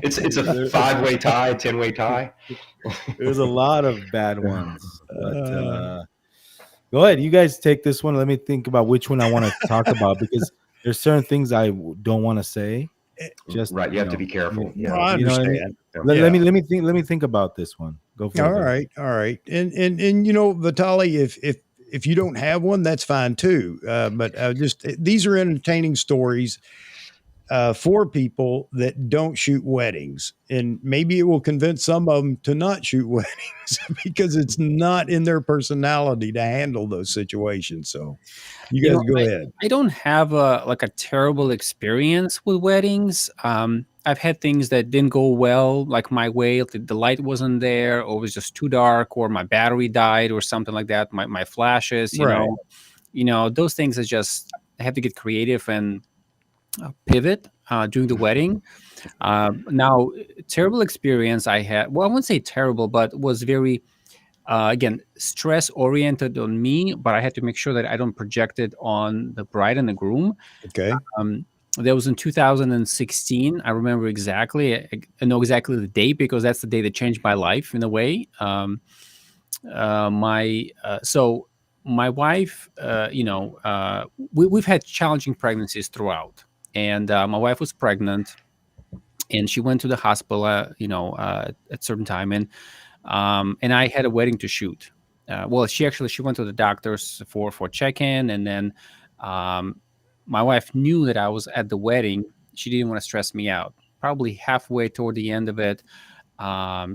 it's a 5-way tie, 10-way tie. there's a lot of bad ones. But go ahead, you guys take this one. Let me think about which one I want to talk about because there's certain things I don't want to say. Just right, you have to be careful. No, I understand. Let me think about this one. Go for it. All right. And Vitalij, if you don't have one, that's fine too. But just these are entertaining stories for people that don't shoot weddings, and maybe it will convince some of them to not shoot weddings because it's not in their personality to handle those situations. So, you guys go ahead. I don't have a terrible experience with weddings. I've had things that didn't go well, like my way, the light wasn't there, or it was just too dark, or my battery died, or something like that. My flashes, you know, those things are just I have to get creative and pivot during the wedding. Now, terrible experience I had. Well, I wouldn't say terrible, but was very again stress oriented on me. But I had to make sure that I don't project it on the bride and the groom. Okay. That was in 2016. I remember exactly. I know exactly the date because that's the day that changed my life in a way. So my wife, we've had challenging pregnancies throughout, and my wife was pregnant, and she went to the hospital, at a certain time, and I had a wedding to shoot. She went to the doctors for check-in, and then my wife knew that I was at the wedding. She didn't want to stress me out. Probably halfway toward the end of it,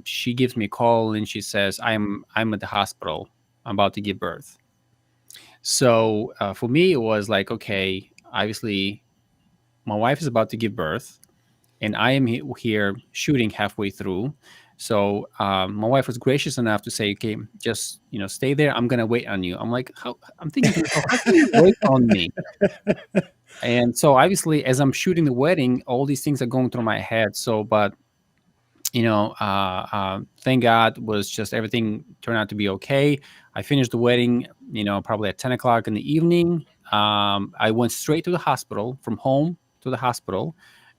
she gives me a call and she says, I'm at the hospital. I'm about to give birth. So for me, it was like, okay, obviously, my wife is about to give birth, and I am here shooting halfway through. So my wife was gracious enough to say, "Okay, just stay there. I'm gonna wait on you." I'm like, "How?" I'm thinking to myself, "How can you wait on me?" And so obviously, as I'm shooting the wedding, all these things are going through my head. So, but thank God was just everything turned out to be okay. I finished the wedding, probably at 10 o'clock in the evening. I went straight to the hospital from home to the hospital,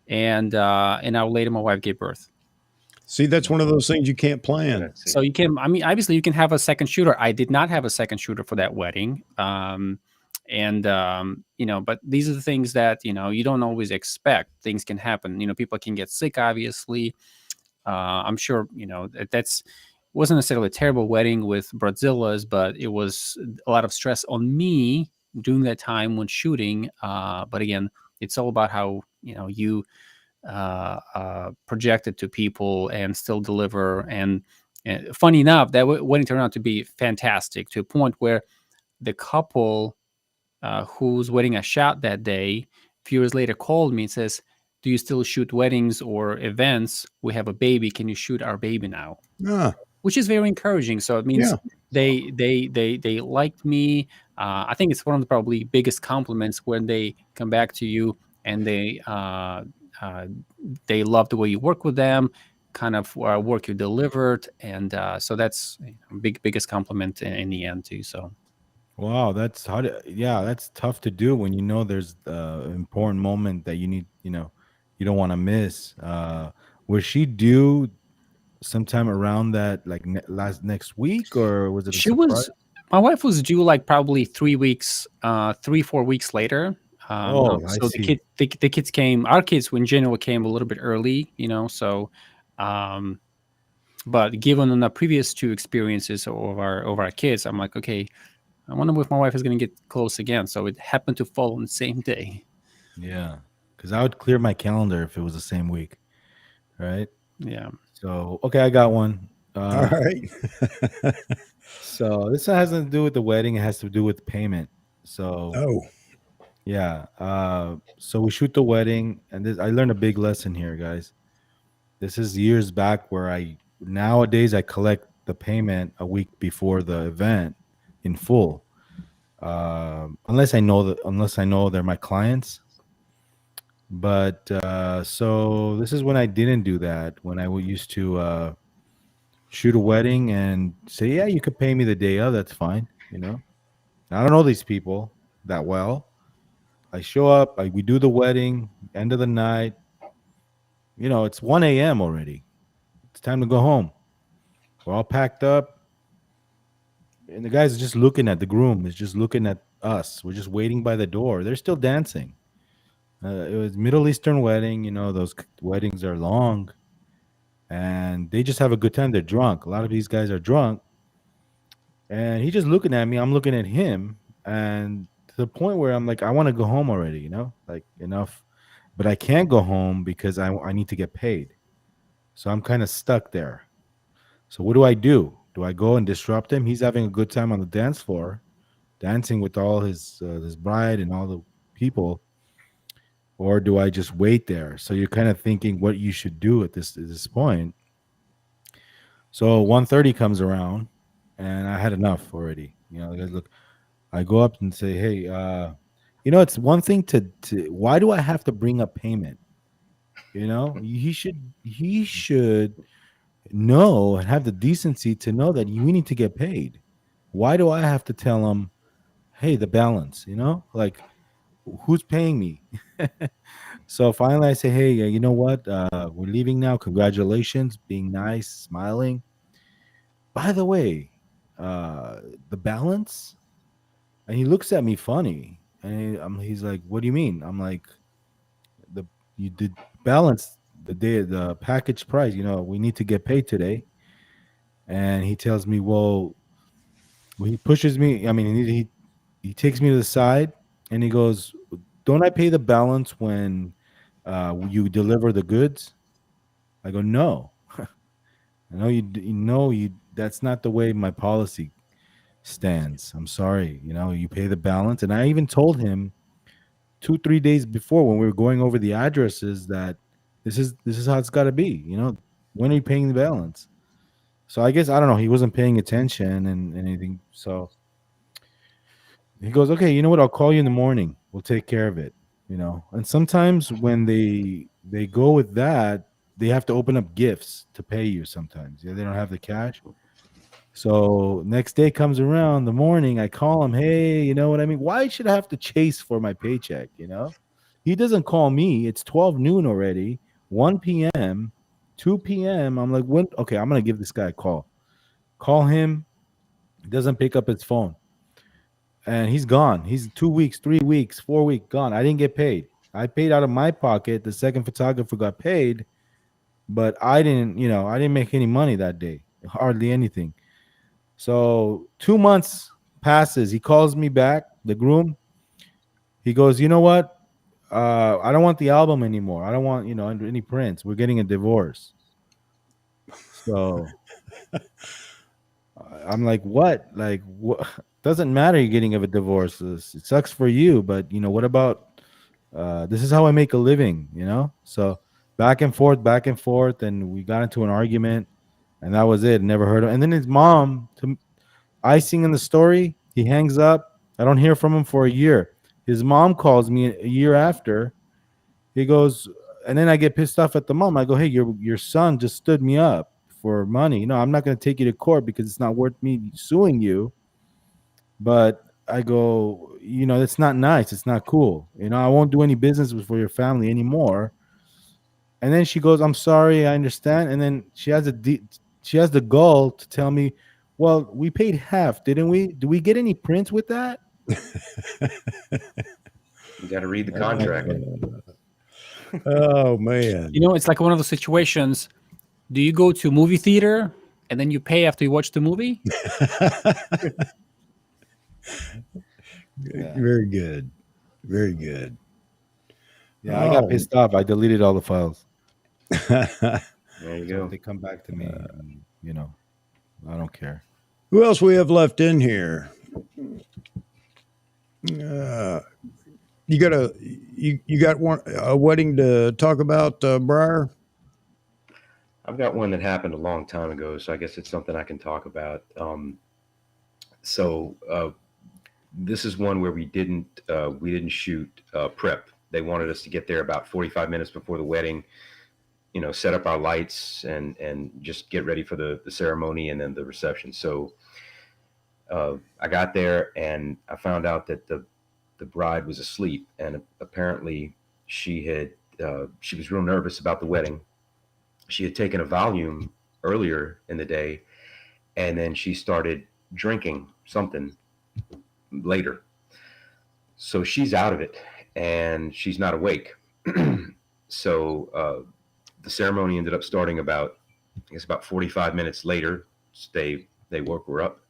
and an hour later, my wife gave birth. See, that's one of those things you can't plan. Let's see. So you can, I mean, obviously you can have a second shooter. I did not have a second shooter for that wedding. But these are the things that, you don't always expect. Things can happen. People can get sick, obviously. I'm sure, that's wasn't necessarily a terrible wedding with Brazillas, but it was a lot of stress on me during that time when shooting. But again, it's all about how, you project it to people and still deliver. And funny enough, that wedding turned out to be fantastic, to a point where the couple whose wedding I shot that day, a few years later, called me and says, "Do you still shoot weddings or events? We have a baby. Can you shoot our baby now?" Ah, Which is very encouraging. So it means yeah. they liked me. I think it's one of the probably biggest compliments when they come back to you and uh, they love the way you work with them, kind of work you delivered, and so that's biggest compliment in the end too. So Wow, that's how to, yeah, that's tough to do when you know there's an important moment that you need, you don't want to miss. Was she due sometime around that, like next week, or was it a she surprise? was my wife was due like probably 3 weeks, 3-4 weeks later. Oh, I So see. the kids came. Our kids, in general, came a little bit early. So, um, but given on the previous two experiences of our kids, I'm like, okay, I wonder if my wife is going to get close again. So it happened to fall on the same day. Yeah, because I would clear my calendar if it was the same week, right? Yeah. So, okay, I got one. All right. So this has nothing to do with the wedding. It has to do with payment. So Oh, yeah, so we shoot the wedding, and this I learned a big lesson here, guys. This is years back where I nowadays I collect the payment a week before the event in full. Unless I know they're my clients. But so this is when I didn't do that. When used to shoot a wedding and say, "Yeah, you could pay me the day of. That's fine." I don't know these people that well. I show up. We do the wedding. End of the night. It's 1 a.m. already. It's time to go home. We're all packed up, and the guys are just looking at the groom. Is just looking at us. We're just waiting by the door. They're still dancing. It was Middle Eastern wedding. Those weddings are long, and they just have a good time. They're drunk. A lot of these guys are drunk, and he's just looking at me. I'm looking at him, and to the point where I'm like, I want to go home already. Like enough, but I can't go home because I need to get paid. So I'm kind of stuck there. So what do I do? Do I go and disrupt him? He's having a good time on the dance floor, dancing with all his bride and all the people, or do I just wait there? So you're kind of thinking what you should do at this point. So 1:30 comes around, and I had enough already. The guys look. I go up and say, "Hey, it's one thing to. Why do I have to bring up payment? He should know and have the decency to know that you need to get paid. Why do I have to tell him, hey, the balance? Like who's paying me?" So finally, I say, "Hey, you know what? We're leaving now. Congratulations, being nice, smiling. By the way, uh, the balance." And he looks at me funny, and he's like, "What do you mean?" I'm like, "The you did balance the package price. We need to get paid today." And he tells me, "Well, he pushes me. I mean, he takes me to the side, and he goes, 'Don't I pay the balance when you deliver the goods?' I go, 'No.'" I know you. That's not the way my policy stands. I'm sorry. You pay the balance, and I even told him 2-3 days before when we were going over the addresses that this is how it's got to be. When are you paying the balance? So I guess I don't know. He wasn't paying attention and anything. So he goes, okay, you know what? I'll call you in the morning. We'll take care of it. And sometimes when they go with that, they have to open up gifts to pay you. Sometimes, yeah, they don't have the cash. So next day comes around, the morning, I call him. Hey, you know what I mean? Why should I have to chase for my paycheck? He doesn't call me. It's 12 noon already, 1 p.m., 2 p.m. I'm like, when? Okay, I'm gonna give this guy a call. Call him. He doesn't pick up his phone, and he's gone. He's 2 weeks, 3 weeks, 4 weeks gone. I didn't get paid. I paid out of my pocket. The second photographer got paid, but I didn't. I didn't make any money that day. Hardly anything. So 2 months passes. He calls me back, the groom. He goes, you know what? I don't want the album anymore. I don't want, any prints. We're getting a divorce. So I'm like, what? Like, what? Doesn't matter. You're getting a divorce. It sucks for you, but what about? This is how I make a living. So back and forth, and we got into an argument, and that was it. Never heard of. And then his mom, icing in the story, he hangs up. I don't hear from him for a year. His mom calls me a year after. He goes, and then I get pissed off at the mom. I go, hey, your son just stood me up for money. I'm not going to take you to court because it's not worth me suing you. But I go, it's not nice. It's not cool. I won't do any business for your family anymore. And then she goes, I'm sorry, I understand. And then she has the gall to tell me, well, we paid half, didn't we? Do we get any prints with that? You got to read the contract. Oh man. It's like one of those situations. Do you go to a movie theater and then you pay after you watch the movie? Yeah. Very good. Very good. Yeah, I got pissed off. I deleted all the files. There you So go. if they come back to me, I don't care. Who else we have left in here? You got a wedding to talk about, Briar? I've got one that happened a long time ago, so I guess it's something I can talk about. This is one where we didn't shoot prep. They wanted us to get there about 45 minutes before the wedding, set up our lights and just get ready for the ceremony and then the reception. So I got there and I found out that the bride was asleep, and apparently she was real nervous about the wedding. She had taken a Valium earlier in the day, and then she started drinking something later. So she's out of it and she's not awake. So the ceremony ended up starting about 45 minutes later. They woke her up,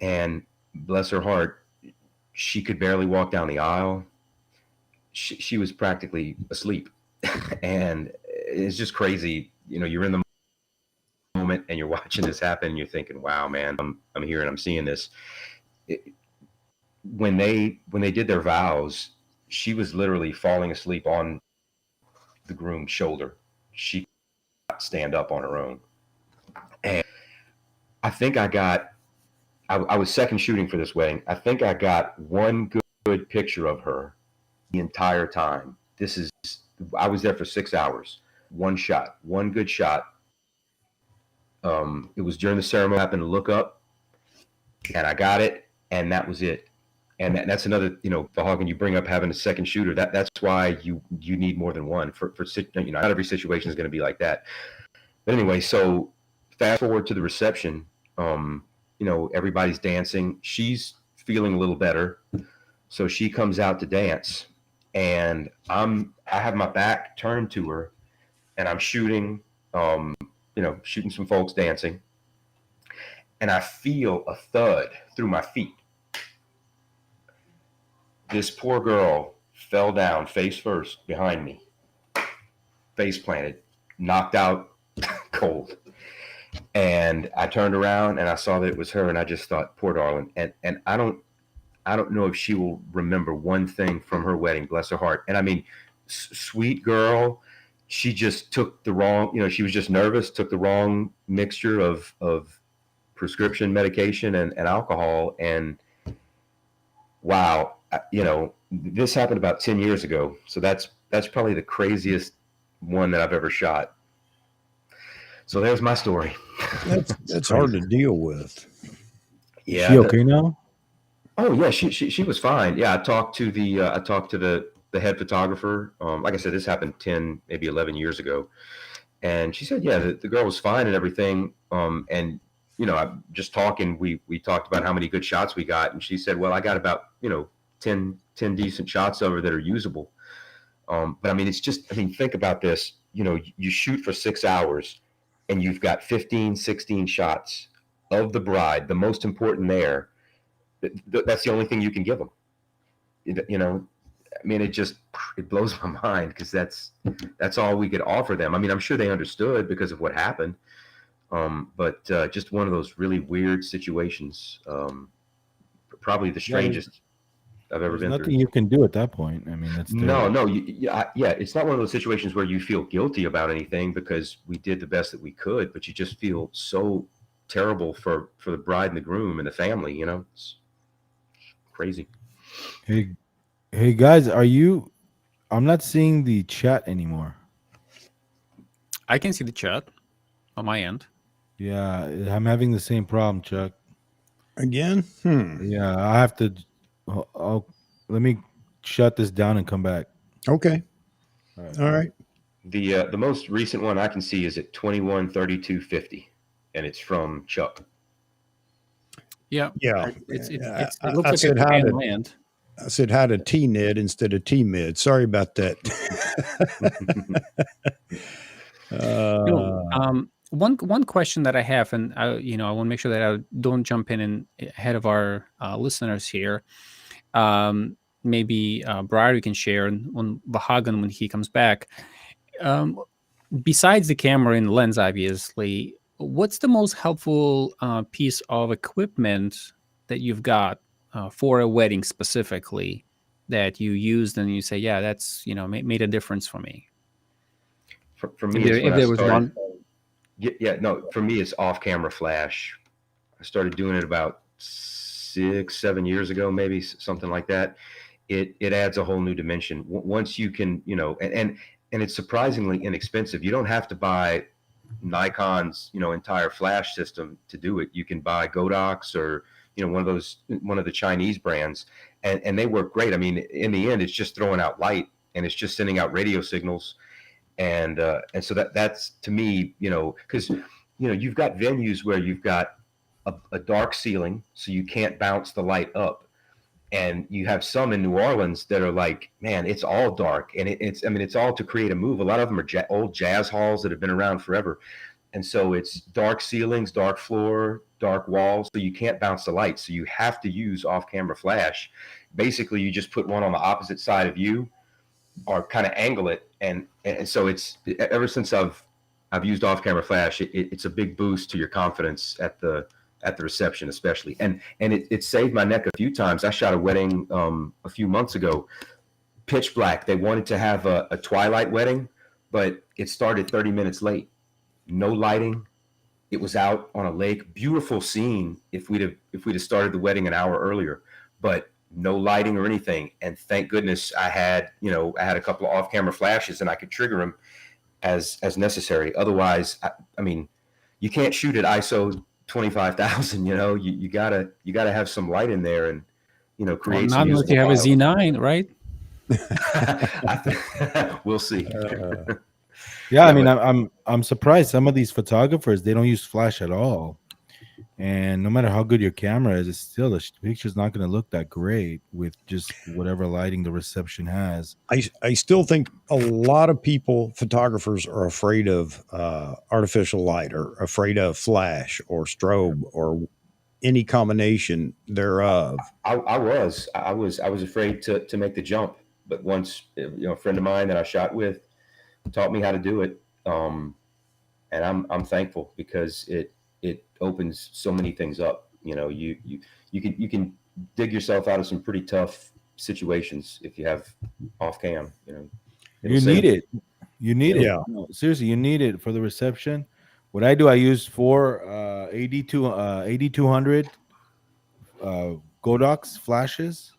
and bless her heart, she could barely walk down the aisle. She was practically asleep. And it's just crazy. You're in the moment and you're watching this happen and you're thinking, wow, man, I'm here and I'm seeing this. When they did their vows, she was literally falling asleep on the groom's shoulder. She could not stand up on her own. And I think I was second shooting for this wedding. I think I got one good picture of her the entire time. I was there for 6 hours. One shot, one good shot. It was during the ceremony. I happened to look up, and I got it, and that was it. And that's another, Vahagan, you bring up having a second shooter. That's why you need more than one for not every situation is going to be like that. But anyway, so fast forward to the reception. Everybody's dancing. She's feeling a little better, so she comes out to dance, and I have my back turned to her, and I'm shooting, shooting some folks dancing, and I feel a thud through my feet. This poor girl fell down face first behind me, face planted, knocked out cold. And I turned around and I saw that it was her, and I just thought, poor darling. And I don't know if she will remember one thing from her wedding, bless her heart. And I mean, sweet girl, she just took the wrong, she was just nervous, took the wrong mixture of prescription medication and alcohol. And wow, this happened about 10 years ago. So that's probably the craziest one that I've ever shot. So there's my story. That's hard to deal with. Yeah. Is she okay now? Oh yeah, she was fine. Yeah, I talked to the head photographer. Like I said, this happened 10, maybe 11 years ago, and she said, yeah, the girl was fine and everything. And I'm just talking. We talked about how many good shots we got, and she said, well, I got about 10 decent shots of her that are usable. But I mean, it's just, I mean, think about this. You shoot for 6 hours, and you've got 15, 16 shots of the bride, the most important there. That's the only thing you can give them. I mean, it blows my mind because that's all we could offer them. I mean, I'm sure they understood because of what happened, but just one of those really weird situations. Probably the strangest I've ever There's been nothing through. you can do at that point. I mean, that's No. Yeah, it's not one of those situations where you feel guilty about anything because we did the best that we could, but you just feel so terrible for the bride and the groom and the family. It's crazy. Hey guys, I'm not seeing the chat anymore. I can see the chat on my end. Yeah, I'm having the same problem, Chuck. Again? Yeah, I have to. Let me shut this down and come back. Okay. All right. All right. The most recent one I can see is at 21:32:50, and it's from Chuck. Yeah. Yeah. It I looks like said a how Japan to- land. I said how to T-Nid instead of T-Mid. Sorry about that. One question that I have, and I want to make sure that I don't jump in ahead of our listeners here. Maybe Briar can share on Vahagan when he comes back. Besides the camera and lens, obviously, what's the most helpful piece of equipment that you've got for a wedding specifically that you used and you say, yeah, that's made a difference for me? For me, If there was one. Yeah, no, for me, it's off-camera flash. I started doing it about 6, 7 years ago, maybe something like that. It adds a whole new dimension. Once you can, and it's surprisingly inexpensive. You don't have to buy Nikon's, entire flash system to do it. You can buy Godox or, one of the Chinese brands, and they work great. I mean, in the end, it's just throwing out light and it's just sending out radio signals. And so that's to me, because you've got venues where you've got a dark ceiling, so you can't bounce the light up, and you have some in New Orleans that are like, man, it's all dark, and it's all to create a move. A lot of them are old jazz halls that have been around forever, and so it's dark ceilings, dark floor, dark walls, so you can't bounce the light. So you have to use off-camera flash. Basically, you just put one on the opposite side of you, or kind of angle it, and so it's ever since I've used off-camera flash, it's a big boost to your confidence at the reception, especially, and it saved my neck a few times. I shot a wedding a few months ago, pitch black. They wanted to have a twilight wedding, but it started 30 minutes late. No lighting. It was out on a lake, beautiful scene. If we'd have started the wedding an hour earlier, but no lighting or anything. And thank goodness I had a couple of off-camera flashes and I could trigger them as necessary. Otherwise, I mean, you can't shoot at ISO 25,000. You gotta have some light in there and create. Not unless you have a Z9, right? We'll see. Yeah, I mean, I'm surprised some of these photographers, they don't use flash at all. And no matter how good your camera is, it's still the picture's not going to look that great with just whatever lighting the reception has. I still think a lot of photographers are afraid of artificial light, or afraid of flash or strobe or any combination thereof. I was afraid to make the jump, but once a friend of mine that I shot with taught me how to do it, and I'm thankful because it opens so many things up. You know, you can dig yourself out of some pretty tough situations if you have off cam. You know, it'll You need save. it. You need Yep. it. Yeah. No, seriously, you need it for the reception. What I do, I use four 8200 Godox flashes.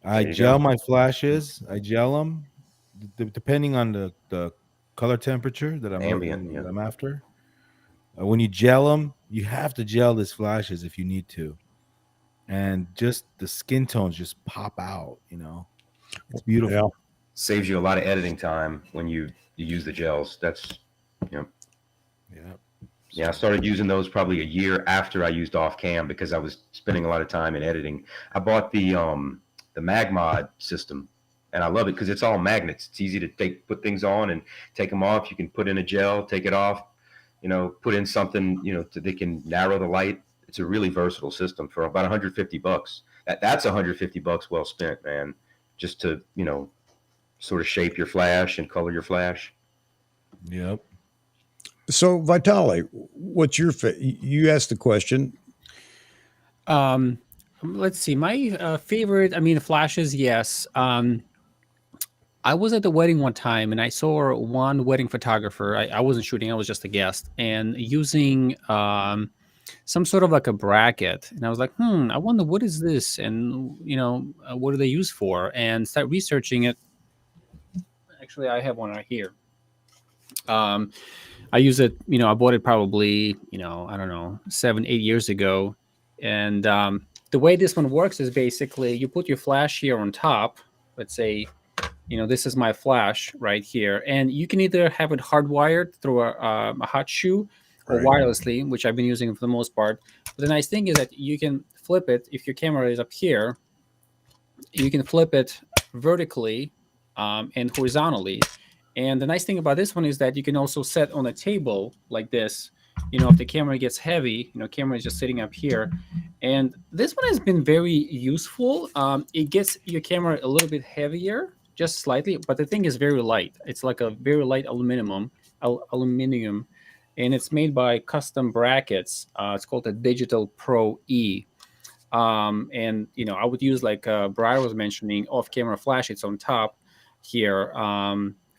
I There you gel go. my flashes. I gel them depending on the color temperature that Ambient. Yeah. that I'm after. When you gel them, you have to gel these flashes if you need to, and just the skin tones just pop out. You know, it's Yeah. beautiful. Saves you a lot of editing time when you use the gels. That's, you know, Yeah. yeah. I started using those probably a year after I used off cam because I was spending a lot of time in editing. I bought the Magmod system, and I love it because it's all magnets. It's easy to put things on and take them off. You can put in a gel, take it off, you know, put in something, you know, they can narrow the light. It's a really versatile system for about 150 bucks. That's 150 bucks well spent, man. Just to, you know, sort of shape your flash and color your flash. Yep. So Vitali, what's your you asked the question. Um, let's see. My favorite, I mean, flashes, yes. I was at the wedding one time and I saw one wedding photographer. I wasn't shooting, I was just a guest, and using some sort of like a bracket. And I was like, I wonder what is this? And, what do they use for? And start researching it. Actually, I have one right here. I use it, I bought it probably, I don't know, 7, 8 years ago. And the way this one works is basically you put your flash here on top. Let's say, this is my flash right here. And you can either have it hardwired through a hot shoe or Right. wirelessly, which I've been using for the most part. But the nice thing is that you can flip it. If your camera is up here, you can flip it vertically and horizontally. And the nice thing about this one is that you can also set on a table like this. If the camera gets heavy, camera is just sitting up here. And this one has been very useful. It gets your camera a little bit heavier, just slightly, but the thing is very light. It's like a very light aluminum, and it's made by Custom Brackets. It's called the Digital Pro E. And I would use, like Briar was mentioning, off-camera flash. It's on top here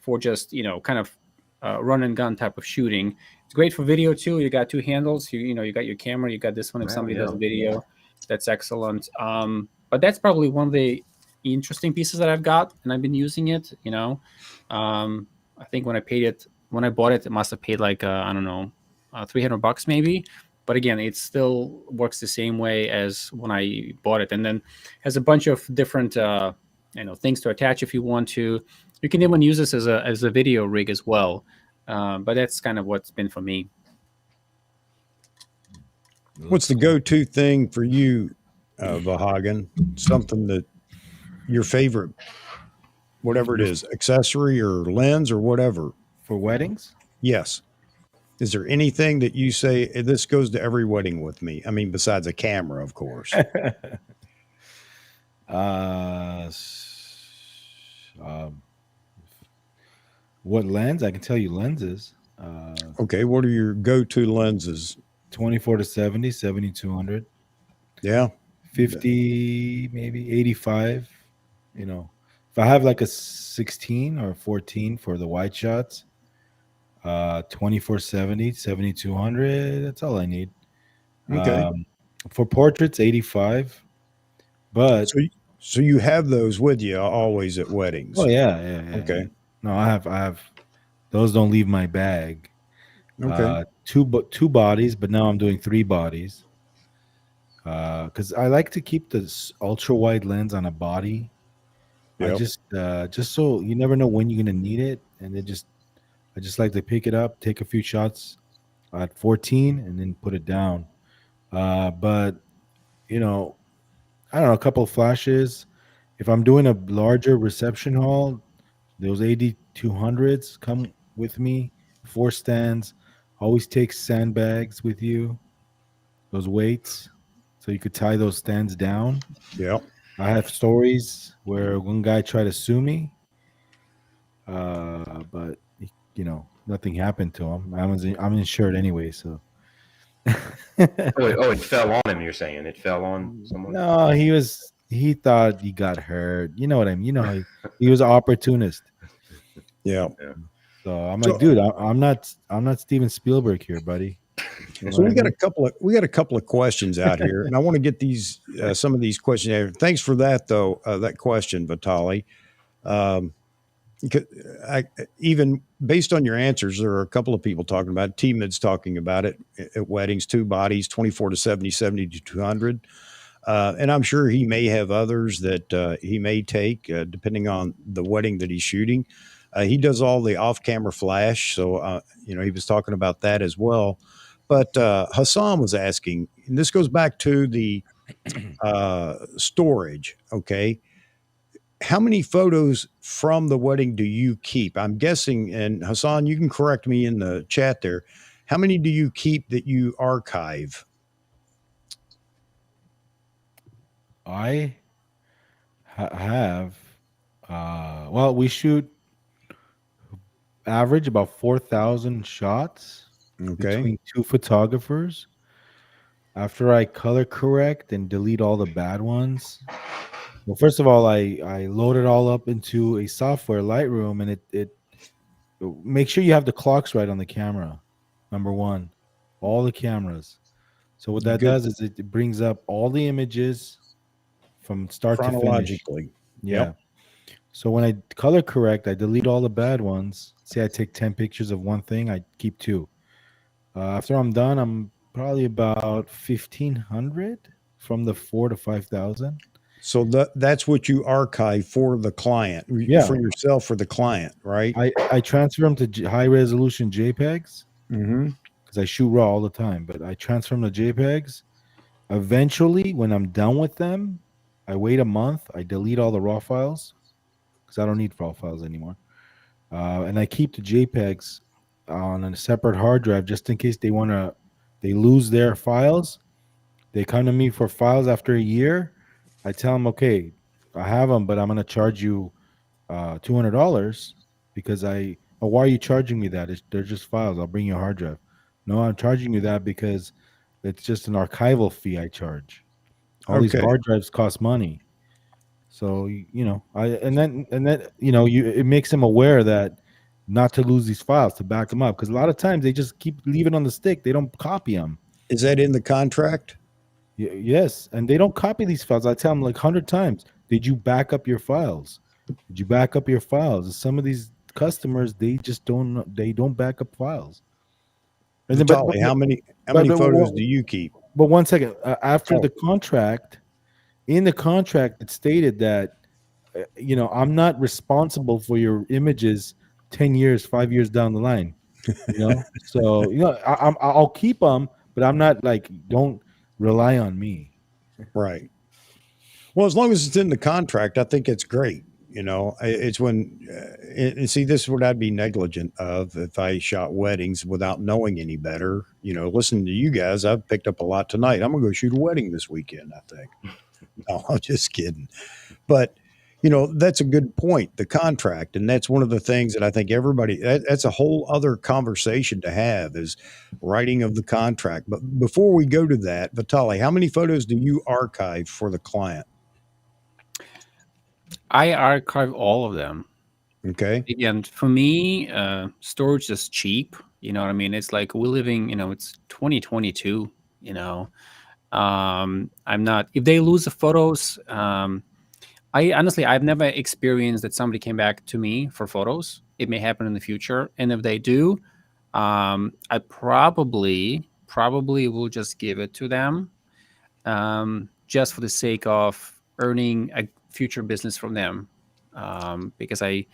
for just kind of run and gun type of shooting. It's great for video too. You got two handles. You got your camera. You got this one if somebody does video. That's excellent. But that's probably one of the interesting pieces that I've got, and I've been using it. I think when I bought it, it must have paid like I don't know, $300 maybe. But again, it still works the same way as when I bought it, and then has a bunch of different things to attach if you want to. You can even use this as a video rig as well. But that's kind of what's been for me. What's the go-to thing for you, Vahagan? Something that your favorite, whatever it is, accessory or lens or whatever. For weddings? Yes. Is there anything that you say this goes to every wedding with me? I mean, besides a camera, of course. What lens? I can tell you lenses. Okay, what are your go-to lenses? 24 to 70, 7200, Yeah. 50, maybe 85. If I have like a 16 or 14 for the wide shots, 2470, 7200, that's all I need. Okay. For portraits, 85. But so you have those with you always at weddings. oh yeah. Okay. No, I have those don't leave my bag. Okay. Two bodies, but now I'm doing 3 bodies. Because I like to keep this ultra wide lens on a body. Yep. I just so you never know when you're gonna need it, and I just like to pick it up, take a few shots at 14, and then put it down. But I don't know, a couple of flashes. If I'm doing a larger reception hall, those 8200s come with me. 4 stands. Always take sandbags with you. Those weights, so you could tie those stands down. Yep. I have stories where one guy tried to sue me, but nothing happened to him. I'm insured anyway, so. Oh, it fell on him. You're saying it fell on someone? No, he thought he got hurt. You know what I mean? You know, he was an opportunist. Yeah. Yeah. So I'm So, like, dude, I'm not Steven Spielberg here, buddy. You know so what I we got mean? a couple of questions out here, and I want to get these some of these questions out. Thanks for that, though. That question, Vitali. Um, 'Cause even based on your answers, there are a couple of people talking about it. T-Mid's talking about it at weddings, two bodies, 24 to 70, 70 to 200. And I'm sure he may have others that he may take depending on the wedding that he's shooting. He does all the off-camera flash, so he was talking about that as well. But Hassan was asking, and this goes back to the storage. Okay, how many photos from the wedding do you keep? I'm guessing, and Hassan, you can correct me in the chat there. How many do you keep that you archive? I have well, we shoot average about 4,000 shots Okay. between two photographers. After I color correct and delete all the bad ones, well, first of all, I load it all up into a software, Lightroom, and it make sure you have the clocks right on the camera. Number one, all the cameras. So what that Good. does is it brings up all the images from start to finish. Chronologically. Yeah. So when I color correct, I delete all the bad ones. Say I take 10 pictures of one thing, I keep two. After I'm done, I'm probably about 1,500 from the 4 to 5,000. So that's what you archive for the client, Yeah. for yourself, for the client, right? I transfer them to high resolution JPEGs Mm-hmm. because I shoot raw all the time, but I transfer them to JPEGs. Eventually, when I'm done with them, I wait a month. I delete all the raw files because I don't need raw files anymore. And I keep the JPEGs on a separate hard drive just in case they lose their files. They come to me for files after a year. I tell them, okay, I have them, but I'm going to charge you $200 because why are you charging me that? They're just files. I'll bring you a hard drive. No, I'm charging you that because it's just an archival fee I charge. All these Okay. hard drives cost money. So and then it makes them aware that not to lose these files, to back them up, because a lot of times they just keep leaving on the stick. They don't copy them. Is that in the contract? Yes, and they don't copy these files. I tell them like 100 times, did you back up your files? Did you back up your files? And some of these customers, they just don't back up files. And then, Vitali, how many photos do you keep? But 1 second, after Oh. the contract, in the contract, it stated that I'm not responsible for your images 10 years, 5 years down the line. So I'll keep them, but I'm not like, don't rely on me. Right. Well, as long as it's in the contract, I think it's great. It's when, and see, this is what I'd be negligent of if I shot weddings without knowing any better. Listening to you guys, I've picked up a lot tonight. I'm going to go shoot a wedding this weekend, I think. No, I'm just kidding. But, that's a good point, the contract. And that's one of the things that I think that's a whole other conversation to have is writing of the contract. But before we go to that, Vitali, how many photos do you archive for the client? I archive all of them. Okay. Again, for me, storage is cheap. You know what I mean? It's like we're living, it's 2022, I'm not, if they lose the photos, I've never experienced that somebody came back to me for photos. It may happen in the future. And if they do, I probably will just give it to them, just for the sake of earning a future business from them. Because I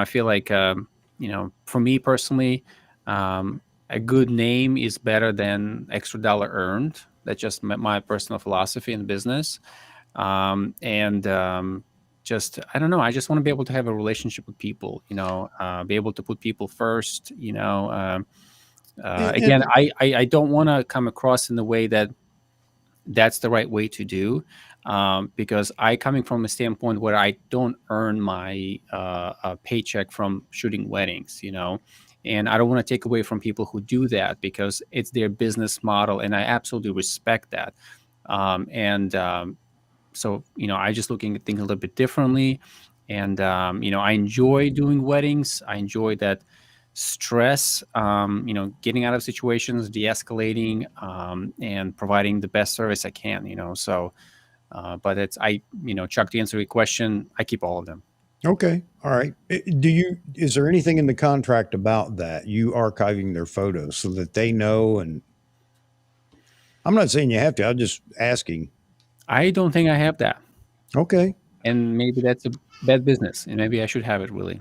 feel like, for me personally, a good name is better than extra dollar earned. That's just my personal philosophy in business. Just, I don't know, I just want to be able to have a relationship with people, be able to put people first, again, I don't want to come across in the way that that's the right way to do, because coming from a standpoint where I don't earn my paycheck from shooting weddings, And I don't want to take away from people who do that because it's their business model, and I absolutely respect that. So I just looking at things a little bit differently, and I enjoy doing weddings. I enjoy that stress, getting out of situations, de-escalating, and providing the best service I can. So, but Chuck, to answer your question, I keep all of them. Okay. All right. Is there anything in the contract about that, you archiving their photos so that they know? And I'm not saying you have to, I'm just asking. I don't think I have that, Okay. and maybe that's a bad business, and maybe I should have it really.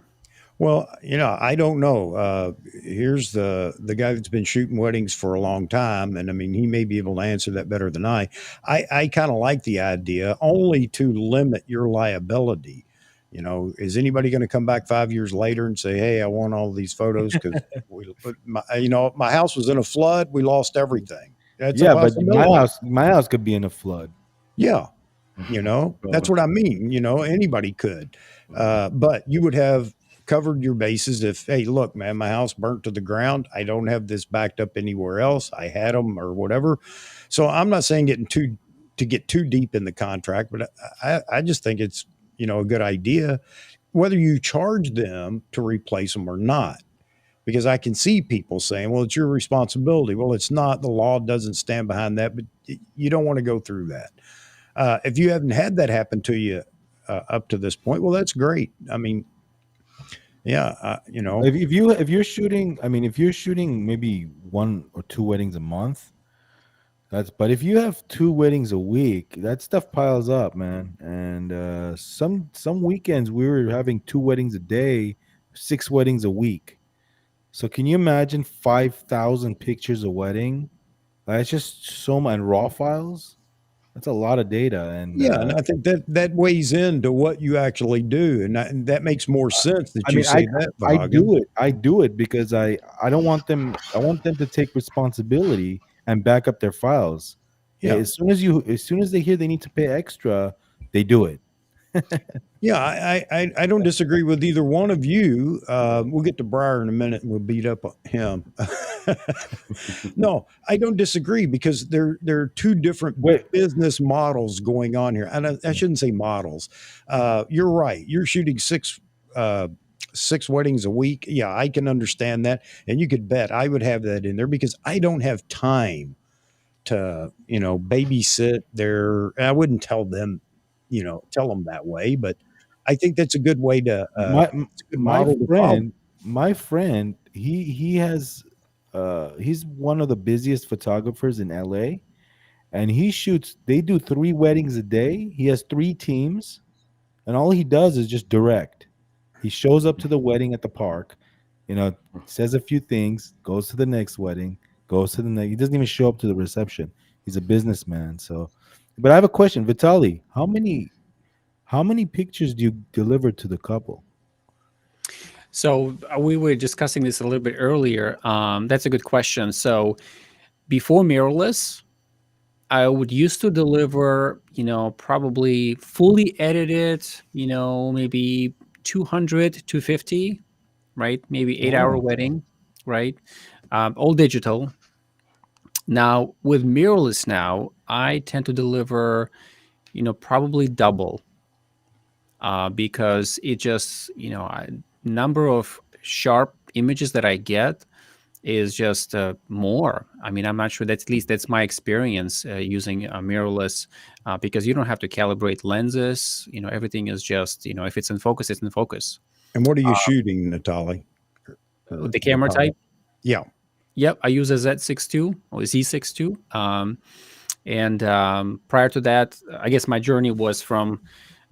Well, I don't know. Here's the guy that's been shooting weddings for a long time, and I mean, he may be able to answer that better than I. I kind of like the idea, only to limit your liability. Is anybody going to come back 5 years later and say, "Hey, I want all these photos because my house was in a flood, we lost everything." That's a Yeah, but possibility. my house could be in a flood. Yeah, that's what I mean. Anybody could, but you would have covered your bases if, hey, look, man, my house burnt to the ground. I don't have this backed up anywhere else. I had them or whatever. So I'm not saying to get too deep in the contract, but I just think it's, a good idea, whether you charge them to replace them or not. Because I can see people saying, well, it's your responsibility. Well, it's not. The law doesn't stand behind that, but you don't want to go through that. If you haven't had that happen to you up to this point, well, that's great. I mean, yeah, If you're shooting maybe 1 or 2 weddings a month, but if you have 2 weddings a week, that stuff piles up, man. And some weekends we were having 2 weddings a day, 6 weddings a week. So can you imagine 5,000 pictures a wedding? That's just so much, and raw files. That's a lot of data, and yeah, and I think that weighs into what you actually do, and that makes more sense that I you mean, I say that, I Vahagan. do it. I do it because I don't want them. I want them to take responsibility and back up their files. Yeah. As soon as they hear they need to pay extra, they do it. Yeah, I don't disagree with either one of you. We'll get to Breyer in a minute, and we'll beat up him. No, I don't disagree because there are two different Wait, business models going on here, and I shouldn't say models. You're right. You're shooting uh, six weddings a week. Yeah, I can understand that, and you could bet I would have that in there because I don't have time to babysit their. I wouldn't tell them that way, but I think that's a good way to my it's a good my model to follow. friend, he has he's one of the busiest photographers in LA, and they do 3 weddings a day. He has 3 teams, and all he does is just direct. He shows up to the wedding at the park, says a few things, goes to the next wedding, goes to the next. He doesn't even show up to the reception. He's a businessman. So, but I have a question, Vitali. How many pictures do you deliver to the couple? So we were discussing this a little bit earlier. That's a good question. So before mirrorless, I would used to deliver, probably fully edited, maybe 200, 250, right? Maybe 8 hour Wow. wedding, right? All digital. Now with mirrorless now, I tend to deliver, probably double, because it just, number of sharp images that I get is just more. I mean, I'm not sure. That's, at least that's my experience using mirrorless, because you don't have to calibrate lenses. Everything is just, if it's in focus, it's in focus. And what are you shooting, Natalie? The camera type. Yeah. Yep, I use a Z6 II or Z6 II. And prior to that, I guess my journey was from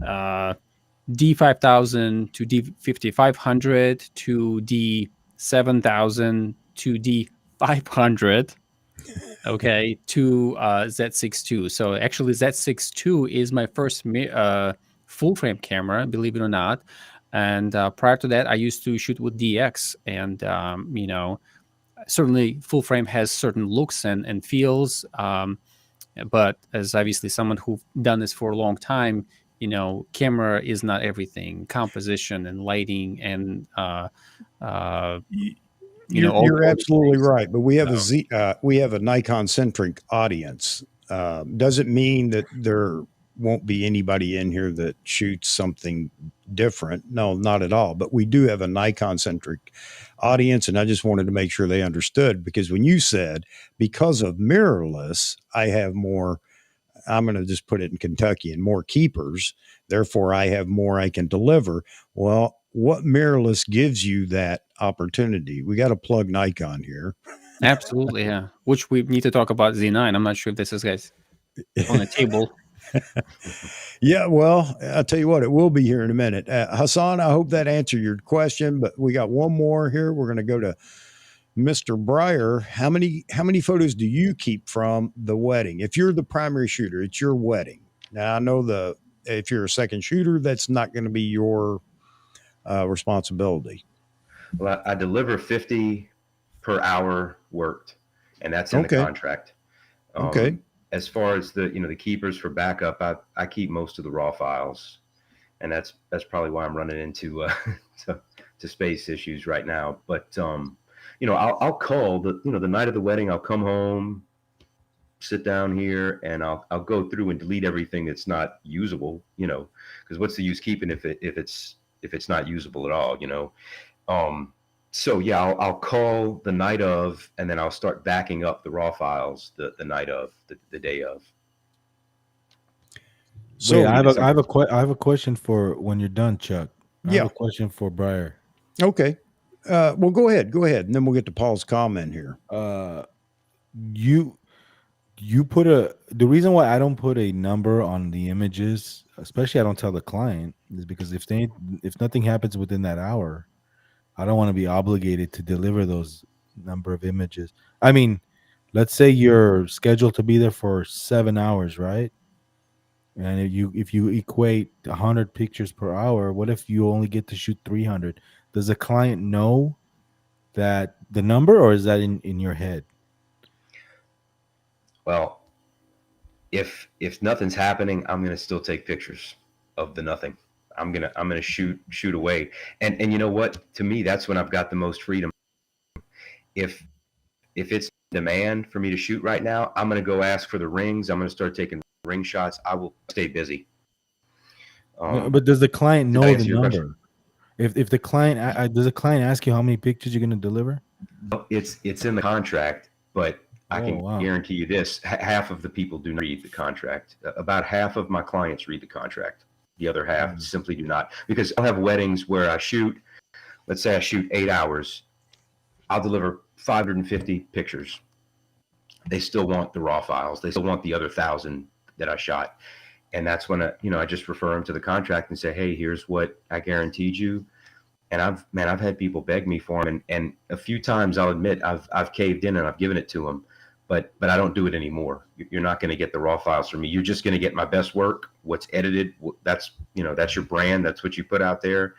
D5000 to D5500 to D7000 to D500. Okay, to Z6 II. So actually, Z6 II is my first full frame camera, believe it or not. And prior to that, I used to shoot with DX, and certainly full frame has certain looks and feels. But as obviously someone who've done this for a long time, camera is not everything. Composition and lighting and You're absolutely right, but we have So- we have a Nikon centric audience. Doesn't mean that there won't be anybody in here that shoots something different. No, not at all. But we do have a Nikon centric audience, and I just wanted to make sure they understood, because when you said because of mirrorless, I have more. I'm going to just put it in Kentucky and more keepers. Therefore, I have more I can deliver. Well, what mirrorless gives you that opportunity? We got to plug Nikon here. Absolutely, yeah. Which we need to talk about Z9. I'm not sure if this is guys on the table. Yeah, well, I'll tell you what, it will be here in a minute. Hassan, I hope that answered your question, but we got one more here. We're going to go to Mr. Breyer. How many photos do you keep from the wedding? If you're the primary shooter, it's your wedding. Now, I know if you're a second shooter, that's not going to be your responsibility. Well, I deliver 50 per hour worked, and that's in the contract. Okay. As far as the keepers for backup, I keep most of the raw files, and that's probably why I'm running into to space issues right now. But I'll call the night of the wedding. I'll come home, sit down here, and I'll go through and delete everything that's not usable. Because what's the use keeping if it's not usable at all? So yeah, I'll call the night of, and then I'll start backing up the raw files the night of, the day of. So wait, I have a question for when you're done, Chuck. I have a question for Breyer. Okay. Well, go ahead, and then we'll get to Paul's comment here. You put the reason why I don't put a number on the images, especially I don't tell the client, is because if nothing happens within that hour, I don't want to be obligated to deliver those number of images. I mean, let's say you're scheduled to be there for 7 hours, right? And if you equate 100 pictures per hour, what if you only get to shoot 300? Does the client know that the number, or is that in your head? Well, if nothing's happening, I'm gonna still take pictures of the nothing. I'm gonna shoot away. And you know what? To me, that's when I've got the most freedom. If it's demand for me to shoot right now, I'm gonna go ask for the rings. I'm gonna start taking ring shots. I will stay busy. But does the client know the number? If the client does the client ask you how many pictures you're gonna deliver? It's in the contract, but I can guarantee you this: half of the people do not read the contract. About half of my clients read the contract. The other half simply do not, because I'll have weddings where I shoot. Let's say I shoot 8 hours. I'll deliver 550 pictures. They still want the raw files. They still want the other 1,000 that I shot, and that's when I just refer them to the contract and say, hey, here's what I guaranteed you. And I've had people beg me for them, and a few times I'll admit I've caved in and I've given it to them. But I don't do it anymore. You're not going to get the raw files from me. You're just going to get my best work, what's edited. That's your brand. That's what you put out there.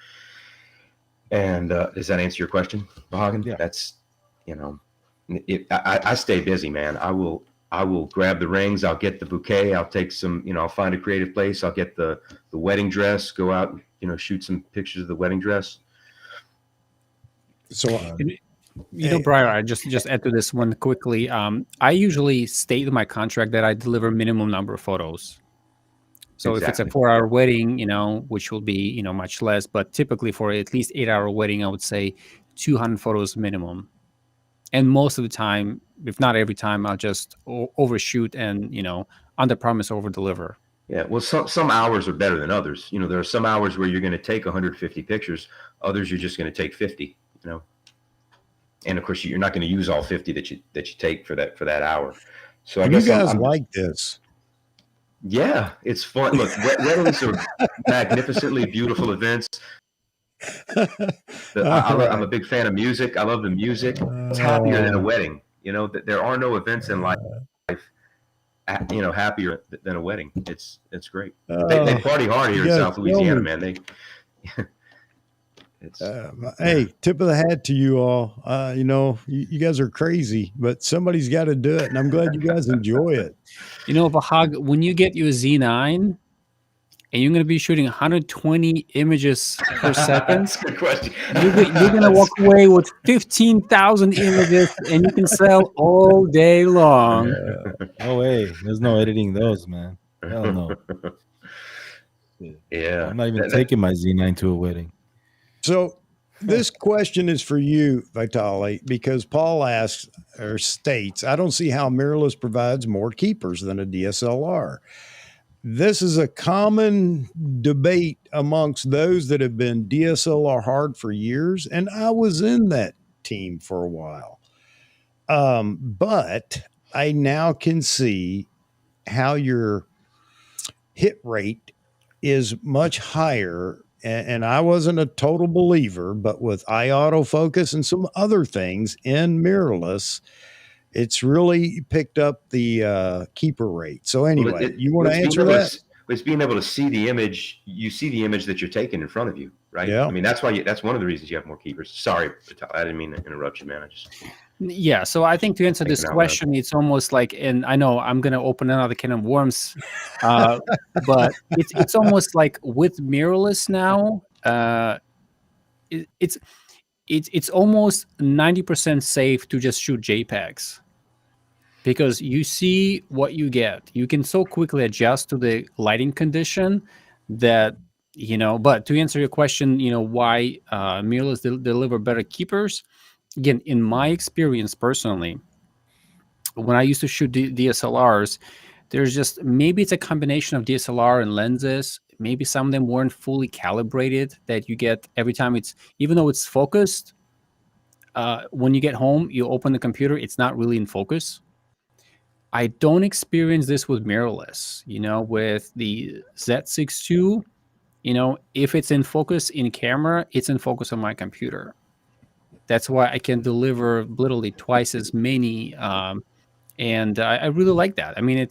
And does that answer your question, Vahagan? Yeah. That's, I stay busy, man. I will grab the rings. I'll get the bouquet. I'll take some, I'll find a creative place. I'll get the wedding dress, go out, shoot some pictures of the wedding dress. So, Breyer, I just add to this one quickly. I usually state in my contract that I deliver minimum number of photos. So if it's a 4-hour wedding, which will be, much less, but typically for at least 8-hour wedding, I would say 200 photos minimum. And most of the time, if not every time, I'll just overshoot and, under promise, over deliver. Yeah, well, some hours are better than others. There are some hours where you're going to take 150 pictures. Others you're just going to take 50. And of course, you're not going to use all 50 that you take for that hour. So I guess you guys like this. Yeah, it's fun. Look, weddings are magnificently beautiful events. I'm a big fan of music. I love the music. It's happier than a wedding. There are no events in life, happier than a wedding. It's great. They party hard here in South Louisiana, man. Hey, tip of the hat to you all. You guys are crazy, but somebody's got to do it, and I'm glad you guys enjoy it. Vahag, when you get your Z9, and you're going to be shooting 120 images per second, That's a good question. you're going to walk away with 15,000 images, and you can sell all day long. No way. There's no editing those, man. Hell no. Yeah. I'm not even taking my Z9 to a wedding. So this question is for you, Vitalij, because Paul asks or states, I don't see how mirrorless provides more keepers than a DSLR. This is a common debate amongst those that have been DSLR hard for years, and I was in that team for a while. But I now can see how your hit rate is much higher. And I wasn't a total believer, but with eye autofocus and some other things in mirrorless, it's really picked up the keeper rate. So anyway, you want to answer that? It's being able to see the image. You see the image that you're taking in front of you, right? Yeah. I mean, that's why that's one of the reasons you have more keepers. Sorry, I didn't mean to interrupt you, man. Yeah, so I think to answer this question, it's almost like, and I know I'm going to open another can of worms, but it's almost like with mirrorless now, it's almost 90% safe to just shoot JPEGs, because you see what you get. You can so quickly adjust to the lighting condition that, but to answer your question, why mirrorless deliver better keepers. Again, in my experience personally, when I used to shoot DSLRs, there's just, maybe it's a combination of DSLR and lenses. Maybe some of them weren't fully calibrated, that you get every time even though it's focused, when you get home, you open the computer, it's not really in focus. I don't experience this with mirrorless, with the Z6 II, if it's in focus in camera, it's in focus on my computer. That's why I can deliver literally twice as many. And I really like that. I mean,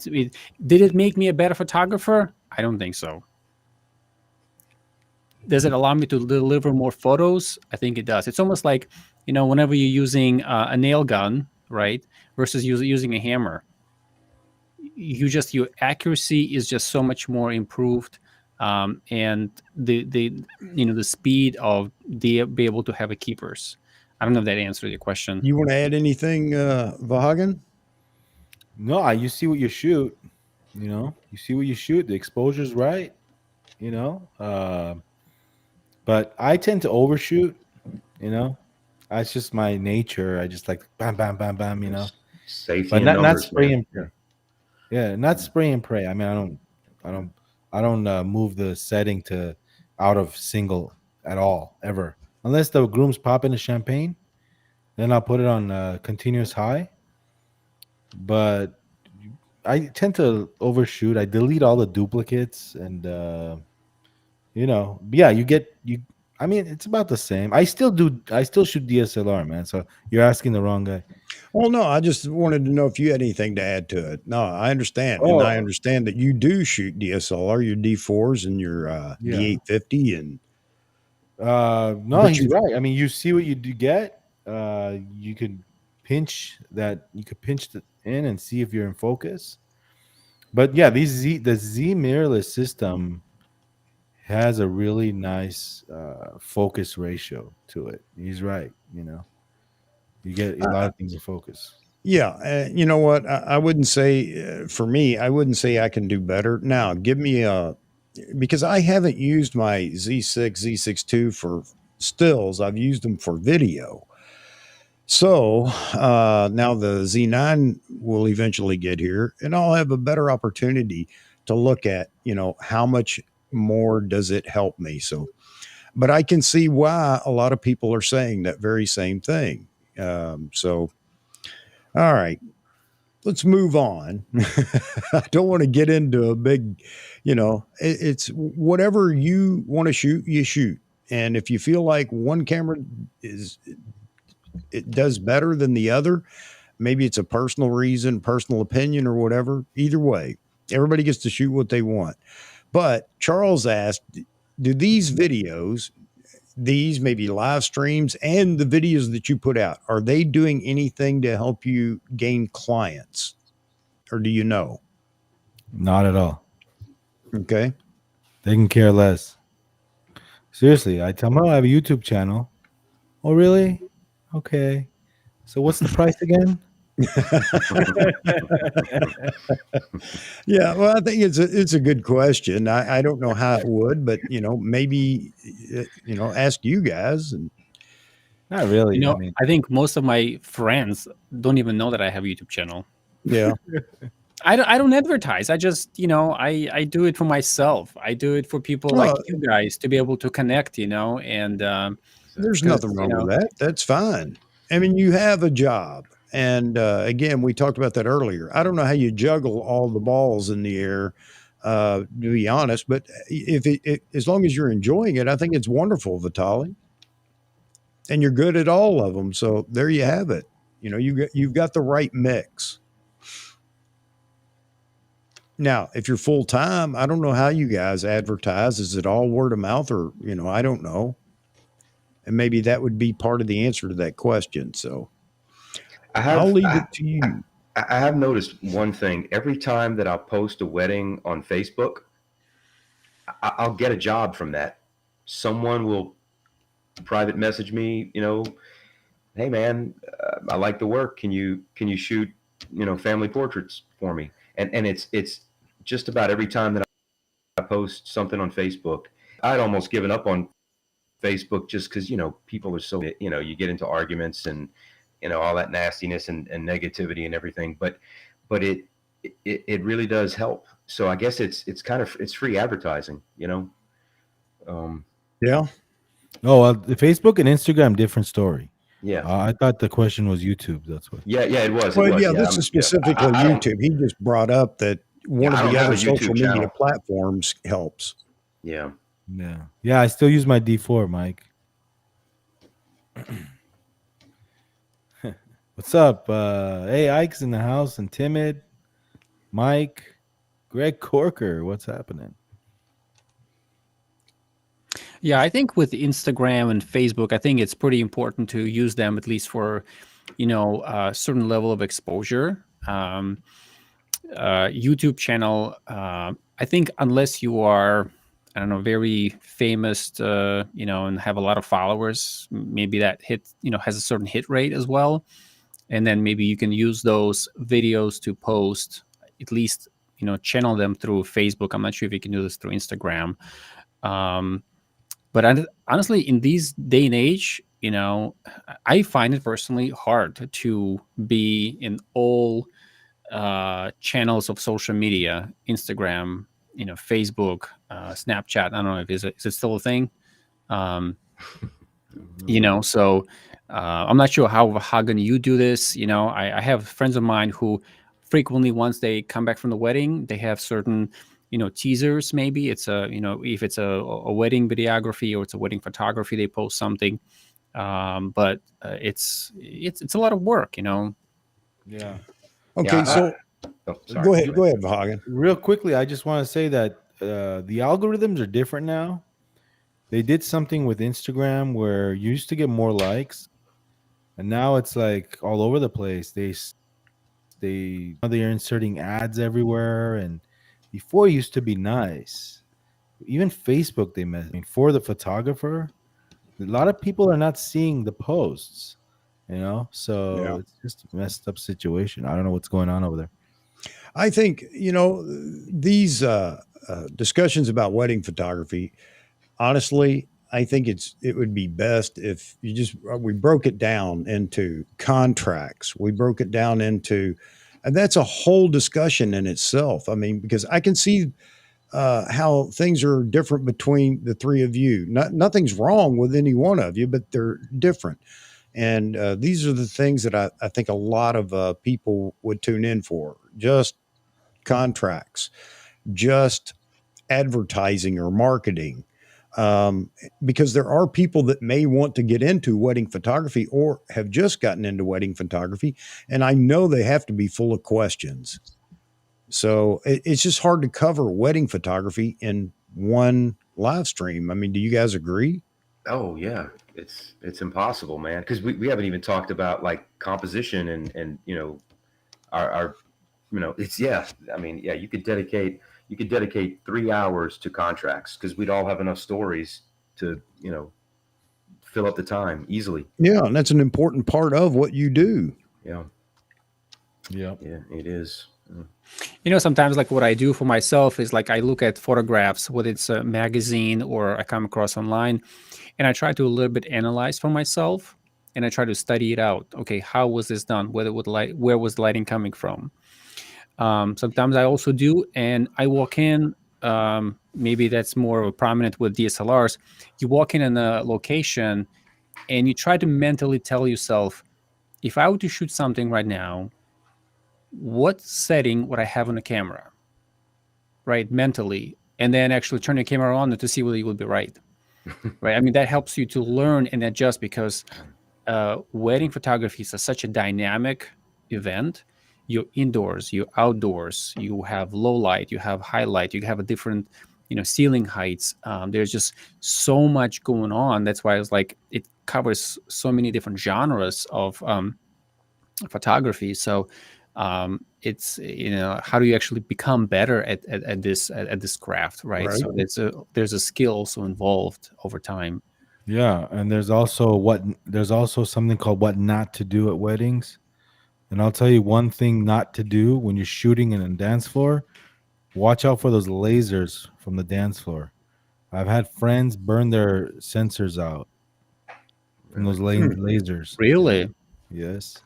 did it make me a better photographer? I don't think so. Does it allow me to deliver more photos? I think it does. It's almost like, whenever you're using a nail gun, right, versus using a hammer, your accuracy is just so much more improved. And the speed of be able to have a keepers. I don't know if that answered your question. You want to add anything, Vahagen? No, you see what you shoot. You see what you shoot. The exposure's right. But I tend to overshoot. That's just my nature. I just like bam, bam, bam, bam. Safety, but and not numbers, spray man. and pray. Yeah, not spray and pray. I mean, I don't move the setting to out of single at all ever, unless the groom's popping a champagne. Then I'll put it on continuous high. But I tend to overshoot. I delete all the duplicates, and yeah, you. I mean, it's about the same. I still shoot DSLR, man. So you're asking the wrong guy. Well, no, I just wanted to know if you had anything to add to it. No, I understand. And I Oh. understand that you do shoot DSLR, your D4s and your D850 and No, but he's you right. I mean, you see what you do get. You could pinch that. You could pinch it in and see if you're in focus. But yeah, the Z mirrorless system has a really nice focus ratio to it. He's right. You get a lot of things in focus. yeah, you know what? I wouldn't say for me, I wouldn't say I can do better. Now, give me because I haven't used my Z6, Z6 II for stills. I've used them for video. So now the Z9 will eventually get here, and I'll have a better opportunity to look at, how much more does it help me. So, but I can see why a lot of people are saying that very same thing. So, all right, let's move on. I don't want to get into a big, it's whatever you want to shoot, you shoot. And if you feel like one camera it does better than the other, maybe it's a personal reason, personal opinion, or whatever. Either way, everybody gets to shoot what they want. But Charles asked, do these videos, these maybe live streams and the videos that you put out, are they doing anything to help you gain clients? Or do you know? Not at all. Okay. They can care less. Seriously, I tell them, oh, I have a YouTube channel. Oh, really? Okay. So what's the price again? Yeah, well, I think it's a good question. I don't know how it would, but maybe ask you guys and Not really. I mean, I think most of my friends don't even know that I have a YouTube channel. yeah. I don't advertise. I just, I do it for myself. I do it for people like Well, you guys to be able to connect, and there's because, nothing wrong with that. That's fine. I mean, you have a job. And again, we talked about that earlier. I don't know how you juggle all the balls in the air, to be honest, but if as long as you're enjoying it, I think it's wonderful, Vitali. And you're good at all of them. So there you have it. You've got the right mix. Now, if you're full time, I don't know how you guys advertise. Is it all word of mouth or, I don't know. And maybe that would be part of the answer to that question. So I I'll have leave I, it to you. I have noticed one thing. Every time that I'll post a wedding on Facebook, I'll get a job from that. Someone will private message me, hey man, I like the work. Can you shoot, family portraits for me? And it's just about every time that I post something on Facebook. I'd almost given up on Facebook just because people are so you get into arguments and all that nastiness and negativity and everything. But it really does help. So I guess it's kind of it's free advertising. Um, Yeah. oh, the Facebook and Instagram, different story. yeah, I thought the question was YouTube. That's what. yeah, it was, Well, yeah, yeah, this is specifically I don't, YouTube. He just brought up that one yeah, of I don't the have other a social YouTube media channel. platforms helps. Yeah. Yeah. Yeah, I still use my D4, Mike. What's up? Hey, Ike's in the house and Timid, Mike, Greg Corker. What's happening? yeah, I think with Instagram and Facebook, I think it's pretty important to use them at least for, a certain level of exposure. YouTube channel, I think unless you are, I don't know, very famous, and have a lot of followers, maybe that has a certain hit rate as well. And then maybe you can use those videos to post, at least, channel them through Facebook. I'm not sure if you can do this through Instagram. But honestly, in these day and age, I find it personally hard to be in all channels of social media, Instagram, Facebook, Snapchat. I don't know if is it still a thing. Um, so I'm not sure how gonna you do this. I have friends of mine who frequently, once they come back from the wedding, they have certain teasers. Maybe it's if it's a wedding videography or it's a wedding photography, they post something. But it's a lot of work. Yeah. Okay, so Sorry. go ahead, Vahagen. Real quickly, I just want to say that the algorithms are different now. They did something with Instagram where you used to get more likes, and now it's like all over the place. They're inserting ads everywhere, and before it used to be nice. Even Facebook, they mess. I mean, for the photographer, a lot of people are not seeing the posts. So Yeah. it's just a messed up situation. I don't know what's going on over there. I think, these discussions about wedding photography, honestly, I think it would be best if we broke it down into contracts. We broke it down into, and that's a whole discussion in itself. I mean, because I can see how things are different between the three of you. Nothing's wrong with any one of you, but they're different. And these are the things that I think a lot of people would tune in for. Just contracts, just advertising or marketing. Because there are people that may want to get into wedding photography or have just gotten into wedding photography. And I know they have to be full of questions. So it's just hard to cover wedding photography in one live stream. I mean, do you guys agree? Oh yeah, it's impossible, man. Because we haven't even talked about like composition and our it's yeah. I mean, yeah, you could dedicate you could dedicate 3 hours to contracts because we'd all have enough stories to, fill up the time easily. Yeah, and that's an important part of what you do. Yeah. Yeah. Yeah, it is. Sometimes like what I do for myself is like I look at photographs, whether it's a magazine or I come across online, and I try to a little bit analyze for myself, and I try to study it out. Okay, how was this done? Where was the lighting coming from? Sometimes I also do, and I walk in. Maybe that's more prominent with DSLRs. You walk in a location, and you try to mentally tell yourself, if I were to shoot something right now, what setting would I have on the camera? Right, mentally, and then actually turn your camera on to see whether you would be right. Right. I mean, that helps you to learn and adjust because wedding photography is such a dynamic event. You're indoors, you're outdoors, you have low light, you have high light, you have a different, ceiling heights. There's just so much going on. That's why it's like it covers so many different genres of photography. So it's how do you actually become better at this craft, right? So there's a skill also involved over time. Yeah, and there's also something called what not to do at weddings. And I'll tell you one thing not to do when you're shooting in a dance floor, watch out for those lasers from the dance floor. I've had friends burn their sensors out from those lasers. Really? Yes.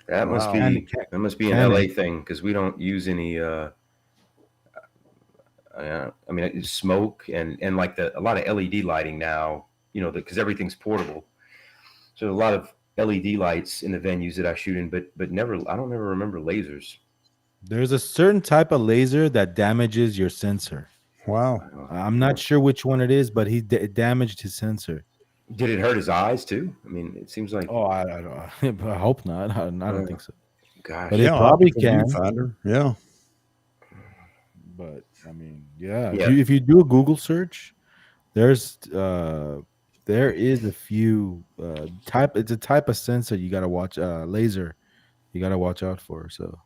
That must Wow. be that must be an Canon. LA thing because we don't use any. I mean, it's smoke and like a lot of LED lighting now. Because everything's portable, so a lot of LED lights in the venues that I shoot in, but never. I don't ever remember lasers. There's a certain type of laser that damages your sensor. Wow. I'm not sure which one it is, but it damaged his sensor. Did it hurt his eyes too? I mean, it seems like. Oh, I don't. I hope not. I don't think so. Gosh. But it probably optical can. viewfinder. Yeah. But I mean, yeah. Yeah. If you do a Google search, there is a few type. It's a type of sensor you gotta watch. Laser, you gotta watch out for. So,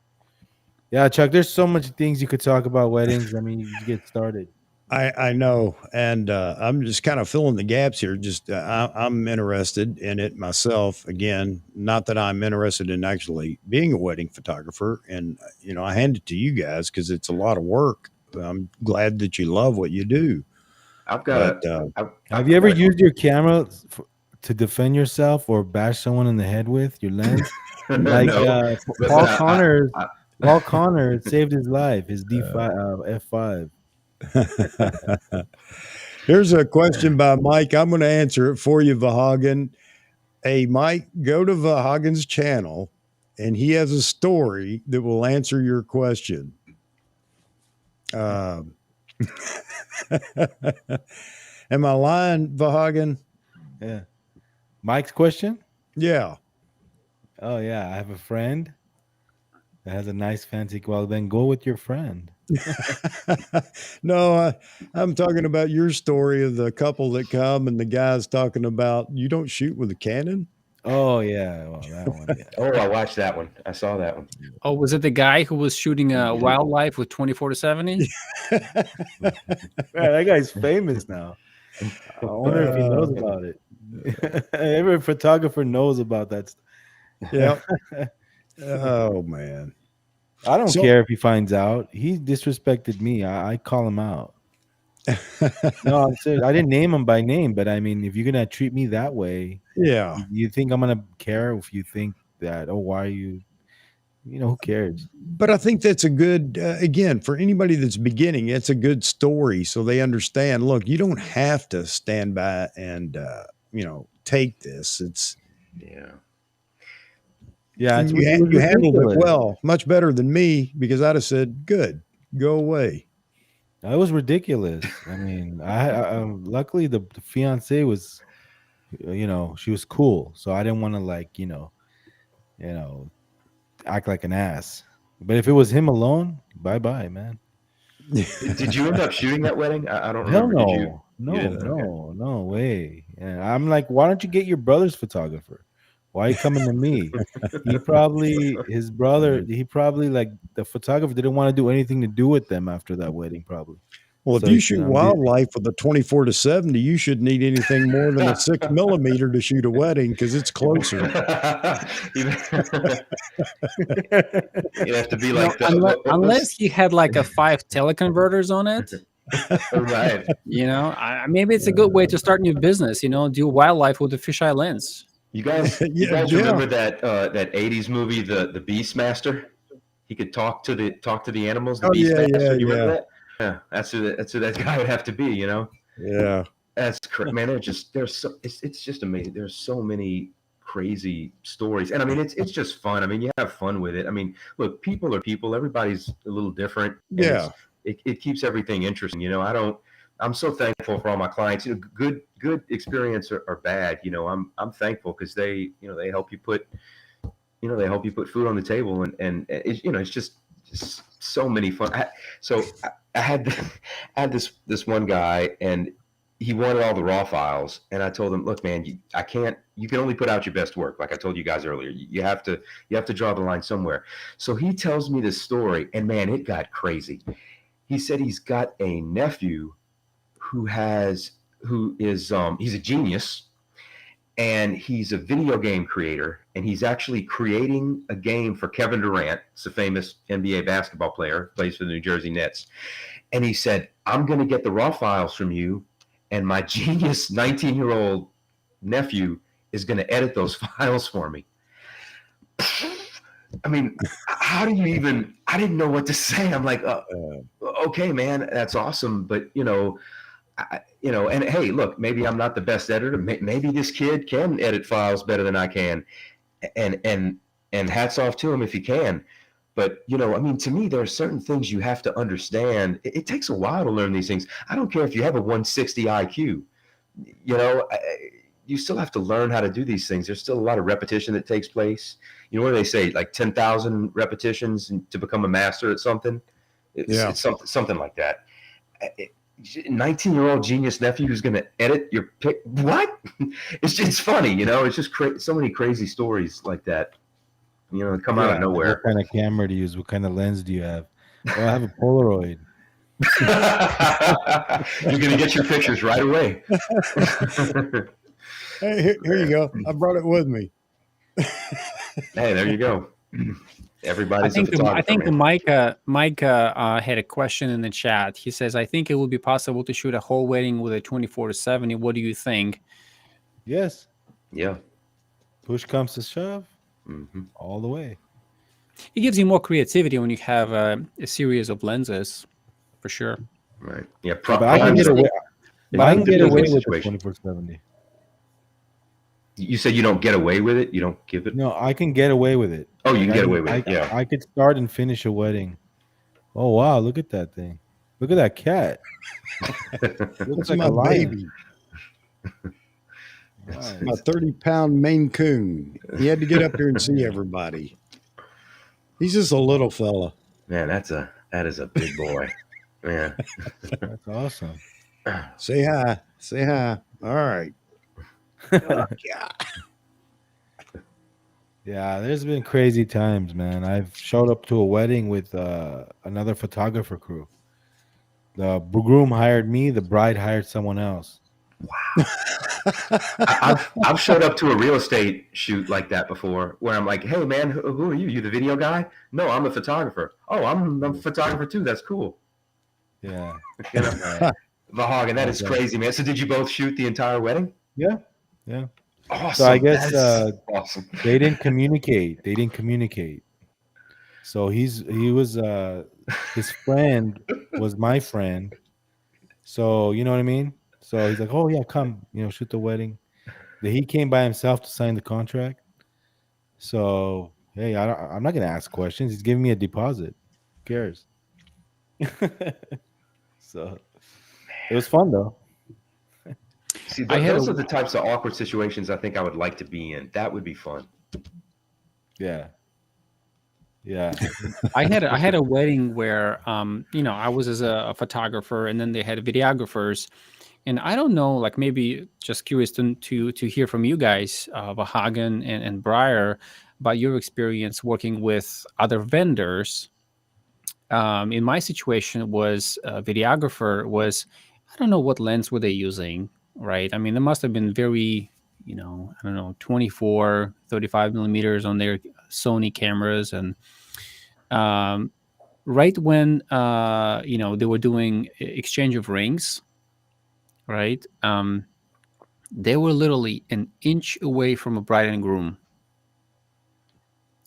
yeah, Chuck. There's so much things you could talk about weddings. I mean, you get started. I know, and I'm just kind of filling the gaps here. Just I'm interested in it myself. Again, not that I'm interested in actually being a wedding photographer, and I hand it to you guys because it's a lot of work. I'm glad that you love what you do. I've got. Have you ever used your camera to defend yourself or bash someone in the head with your lens? Like No. Paul Connors. Paul Connors saved his life. His D5 F5. Here's a question by Mike. I'm going to answer it for you, Vahagan. Hey, Mike, go to Vahagan's channel, and he has a story that will answer your question. Am I lying, Vahagan? Yeah. Mike's question? Yeah. Oh, yeah. I have a friend that has a nice fancy. Well, then go with your friend. No, I'm talking about your story of the couple that come and the guy's talking about you don't shoot with a Canon. Oh yeah, well that one. Yeah. Oh, I watched that one. I saw that one. Oh, was it the guy who was shooting wildlife with 24-70? Man, that guy's famous now. I wonder if he knows about it. Every photographer knows about that. Yeah. Oh man. I don't care if he finds out. He disrespected me. I call him out. No, I'm serious. I didn't name him by name, but I mean, if you're gonna treat me that way, Yeah. you think I'm gonna care if you think that? Oh, why are you? Who cares? But I think that's a good, again, for anybody that's beginning, it's a good story so they understand. Look, you don't have to stand by and take this. It's yeah. You handled it well, much better than me because I'd have said, "Good, go away." That was ridiculous. I mean, I luckily the fiance was, she was cool, so I didn't want to act like an ass. But if it was him alone, bye, man. Did you end up shooting that wedding? I don't remember. No, Did you? no way. Yeah, I'm like, why don't you get your brother's photographer? Why are you coming to me? His brother, he probably like the photographer didn't want to do anything to do with them after that wedding, probably. Well, if So you he said, shoot I'm busy. wildlife with a 24 to 70, you shouldn't need anything more than a 6 millimeter to shoot a wedding because it's closer. You'd have to be You know, like unless he had like a 5 teleconverters on it, right. maybe it's a good way to start new business. Do wildlife with a fisheye lens. You guys Yeah. remember that that '80s movie, the Beastmaster? He could talk to the animals. The Oh, yeah, Beastmaster. yeah, You remember yeah. that? Yeah, that's who that guy would have to be. Yeah. That's man. It's just amazing. There's so many crazy stories, and I mean it's just fun. I mean you have fun with it. I mean look, people are people. Everybody's a little different. And Yeah. it keeps everything interesting. I'm so thankful for all my clients. Good experience or bad. I'm thankful because they help you put food on the table, and it's just so many fun. I had this one guy, and he wanted all the raw files, and I told him, look, man, you can only put out your best work. Like I told you guys earlier, you have to draw the line somewhere. So he tells me this story, and man, it got crazy. He said he's got a nephew who is he's a genius, and he's a video game creator, and he's actually creating a game for Kevin Durant. It's a famous NBA basketball player, plays for the New Jersey Nets. And he said, I'm going to get the raw files from you, and my genius 19-year-old nephew is going to edit those files for me. I mean, how do you even? I didn't know what to say. I'm like, okay, man, that's awesome, but and hey, look, maybe I'm not the best editor. Maybe this kid can edit files better than I can, and hats off to him if he can. But I mean, to me, there are certain things you have to understand. It takes a while to learn these things. I don't care if you have a 160 IQ. You still have to learn how to do these things. There's still a lot of repetition that takes place. What do they say? Like 10,000 repetitions to become a master at something. It's something like that. 19-year-old genius nephew who's going to edit your pic. What? It's funny, It's just so many crazy stories like that. Come out of nowhere. What kind of camera to use? What kind of lens do you have? Well, I have a Polaroid. You're going to get your pictures right away. Hey, here you go. I brought it with me. Hey, there you go. Everybody's a photographer. I think Micah had a question in the chat. He says, I think it would be possible to shoot a whole wedding with a 24 to 70. What do you think? Yes. Yeah. Push comes to shove. Mm-hmm. All the way. It gives you more creativity when you have a series of lenses, for sure. Right. Yeah. But I can get away. But I can get away with the 24-70. You said you don't get away with it? You don't give it? No, I can get away with it. Oh, you can get away with it. Yeah. I could start and finish a wedding. Oh wow! Look at that thing. Look at that cat. Looks like my baby. Nice. My 30-pound Maine Coon. He had to get up here and see everybody. He's just a little fella. Man, that is a big boy. Man, that's awesome. Say hi. Say hi. All right. Oh, yeah, there's been crazy times, man. I've showed up to a wedding with another photographer crew. The groom hired me, the bride hired someone else. Wow. I've showed up to a real estate shoot like that before, where I'm like, hey man, who are you? You the video guy? No, I'm a photographer. Oh, I'm a photographer too. That's cool. Yeah. Vahagan, that is crazy, man. So did you both shoot the entire wedding? Yeah. Yeah. Awesome. So I guess awesome. They didn't communicate. So he was his friend was my friend. So you know what I mean? So he's like, oh yeah, come, shoot the wedding. He came by himself to sign the contract. So hey, I'm not gonna ask questions. He's giving me a deposit. Who cares? So it was fun though. See, those are the types of awkward situations I think I would like to be in. That would be fun. Yeah. Yeah. I had a wedding where I was as a photographer, and then they had videographers And I don't know, like maybe just curious to hear from you guys, Vahagen and Breyer, about your experience working with other vendors. In my situation was a videographer was, I don't know what lens were they using, right? I mean, they must have been very, I don't know, 24, 35 millimeters on their Sony cameras. And right when, they were doing exchange of rings, right? They were literally an inch away from a bride and groom,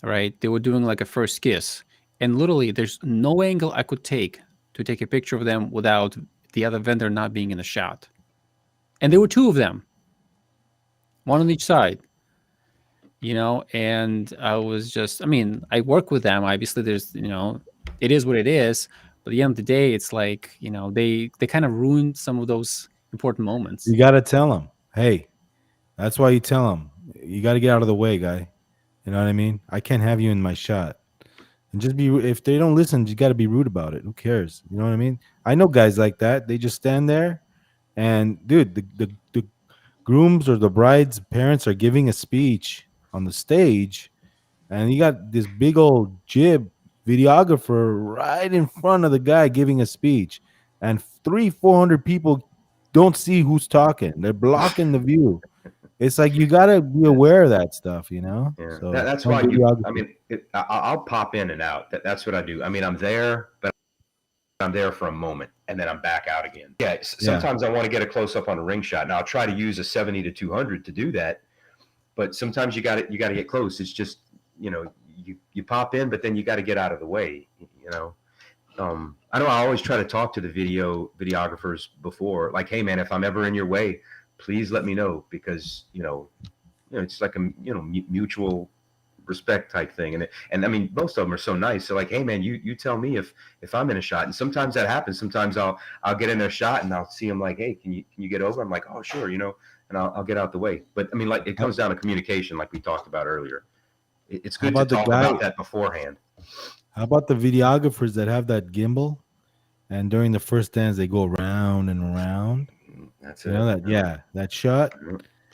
right? They were doing like a first kiss. And literally, there's no angle I could take to take a picture of them without the other vendor not being in the shot. And there were two of them, one on each side, and I was just, I mean, I work with them. Obviously, there's, it is what it is. But at the end of the day, it's like, they kind of ruined some of those important moments. You got to tell them, hey, that's why you tell them, you got to get out of the way, guy. You know what I mean? I can't have you in my shot. And just be, if they don't listen, you got to be rude about it. Who cares? You know what I mean? I know guys like that. They just stand there and, dude, the grooms or the bride's parents are giving a speech on the stage, and you got this big old jib videographer right in front of the guy giving a speech, and 400 people don't see who's talking. They're blocking the view. It's like you got to be aware of that stuff, Yeah, So that's why I mean, I'll pop in and out. That's what I do. I mean, I'm there, but I'm there for a moment, and then I'm back out again. Yeah, sometimes I want to get a close up on a ring shot, and I'll try to use a 70 to 200 to do that. But sometimes you got to get close. It's just, you pop in, but then you got to get out of the way. I know I always try to talk to the videographers before, like, hey man, if I'm ever in your way, please let me know, because it's like a mutual respect type thing. And I mean, most of them are so nice. So like, hey man, you tell me if I'm in a shot. And sometimes that happens. Sometimes I'll get in their shot and I'll see them like, hey, can you get over? I'm like, oh sure, and I'll get out the way. But I mean, like, it comes down to communication, like we talked about earlier. It's good to talk about that beforehand. How about the videographers that have that gimbal, and during the first dance they go around and around? That's that shot.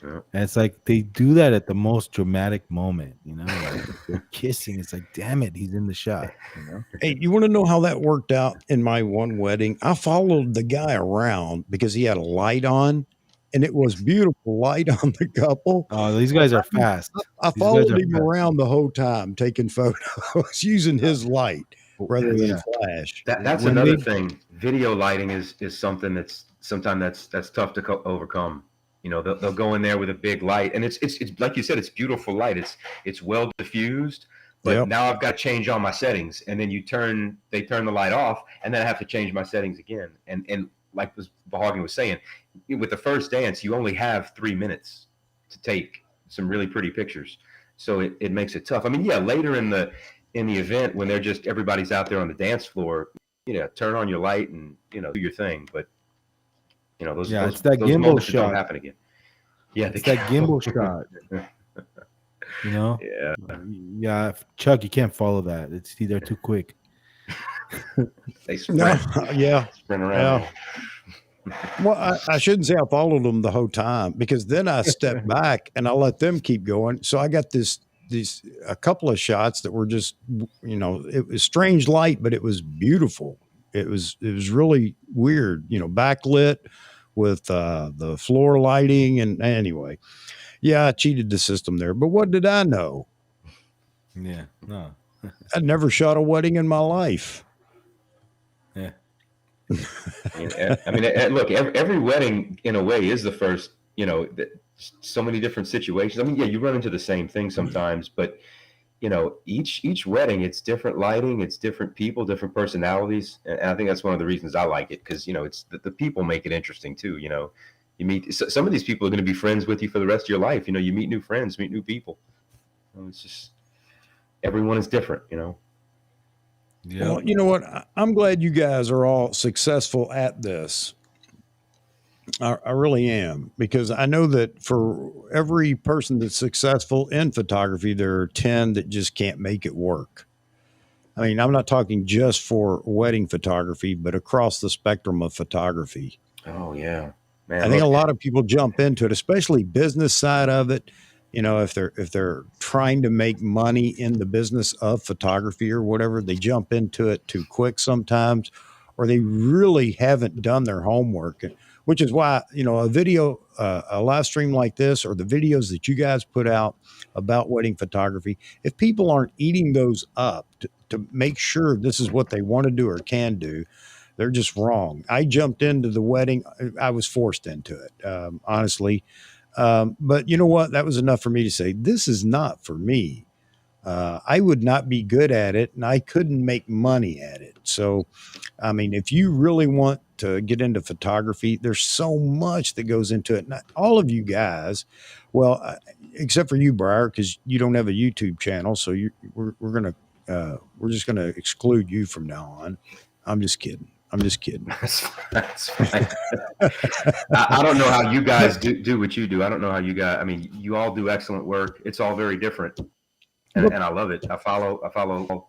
Yeah. And it's like they do that at the most dramatic moment, like they're kissing. It's like, damn it, he's in the shot. Hey, you want to know how that worked out in my one wedding? I followed the guy around because he had a light on, and it was beautiful light on the couple. Oh, these guys are fast. I followed him around the whole time, taking photos using his light rather than flash. That's another thing. Video lighting is something that's sometimes that's tough to overcome. They'll go in there with a big light, and it's like you said, it's beautiful light. It's well diffused, but now I've got to change all my settings, and then they turn the light off, and then I have to change my settings again. And like Vahagen was saying, with the first dance, you only have 3 minutes to take some really pretty pictures, so it makes it tough. I mean, later in the event, when they're just everybody's out there on the dance floor, turn on your light and do your thing, but. Those it's that gimbal shot. Don't happen again. Yeah, it's that gimbal shot. Yeah, Chuck, you can't follow that. They're too quick. They sprint. Sprint around. Well, I shouldn't say I followed them the whole time, because then I stepped back and I let them keep going. So I got a couple of shots that were just, it was strange light, but it was beautiful. It was really weird, backlit with the floor lighting. And anyway, I cheated the system there. But what did I know? Yeah, no. I'd never shot a wedding in my life. Yeah. I mean, look, every wedding in a way is the first, so many different situations. I mean, you run into the same thing sometimes, but each wedding, it's different lighting, it's different people, different personalities. And I think that's one of the reasons I like it, because, it's the people make it interesting too. You meet some of these people are going to be friends with you for the rest of your life. You meet new friends, meet new people. It's just, everyone is different, Yeah. Well, you know what? I'm glad you guys are all successful at this. I really am, because I know that for every person that's successful in photography, there are 10 that just can't make it work. I mean, I'm not talking just for wedding photography, but across the spectrum of photography. Oh yeah. Man, I think a look, lot of people jump into it, especially business side of it. You know, if they're trying to make money in the business of photography or whatever, they jump into it too quick sometimes, or they really haven't done their homework. Which is why, you know, a video, a live stream like this, or the videos that you guys put out about wedding photography, if people aren't eating those up to make sure this is what they want to do or can do, they're just wrong. I jumped into the wedding. I was forced into it, honestly. But you know what? That was enough for me to say, this is not for me. I would not be good at it and I couldn't make money at it. So, I mean, if you really want to get into photography, there's so much that goes into it. Not all of you guys, well, except for you, Briar, because you don't have a YouTube channel. So we're just going to exclude you from now on. I'm just kidding. I'm just kidding. that's fine. I don't know how you guys do what you do. I don't know how you guys. I mean, you all do excellent work. It's all very different, and I love it. I follow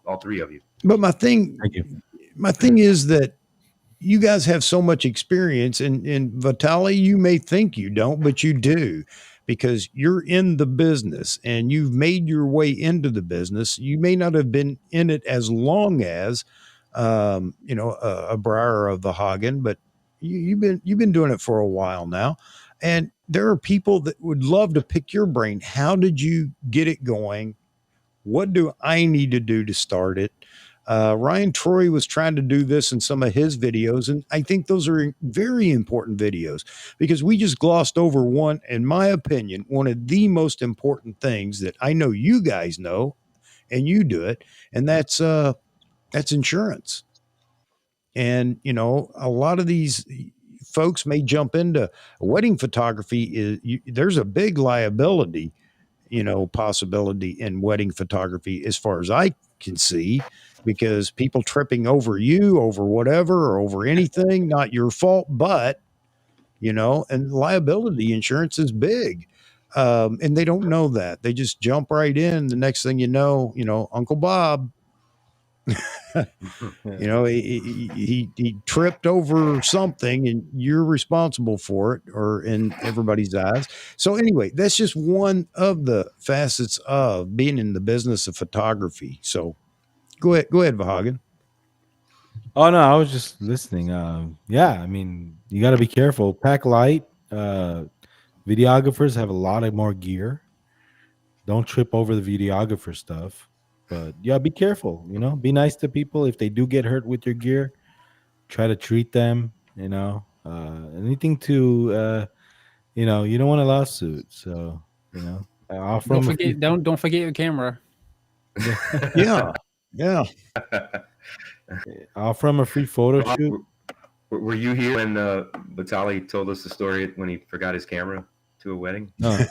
all three of you. But my thing Thank you. is that you guys have so much experience, and Vitalij, you may think you don't, but you do, because you're in the business and you've made your way into the business. You may not have been in it as long as, you know, a Briar of the Hagen, but you've been doing it for a while now, and there are people that would love to pick your brain. How did you get it going? What do I need to do to start it? Ryan Troy was trying to do this in some of his videos, and I think those are very important videos because we just glossed over one, in my opinion, one of the most important things that I know you guys know, and you do it, and that's insurance. And you know, a lot of these folks may jump into wedding photography. There's a big liability, you know, possibility in wedding photography as far as I can see, because people tripping over you, over whatever, or over anything, not your fault, but, you know, and liability insurance is big. And they don't know that. They just jump right in. The next thing you know, Uncle Bob, you know, he tripped over something and you're responsible for it, or in everybody's eyes. So anyway, that's just one of the facets of being in the business of photography. So go ahead, Vahagen. Oh no, I was just listening. Yeah, I mean, you got to be careful. Pack light. Videographers have a lot of more gear. Don't trip over the videographer stuff. But yeah, be careful. You know, be nice to people. If they do get hurt with your gear, try to treat them. You know, anything to you know, you don't want a lawsuit. So you know, offer Don't them a forget, free. don't forget your camera. Yeah. Yeah. Offer them a free photo shoot. Were you here when Vitalij told us the story when he forgot his camera to a wedding? No. It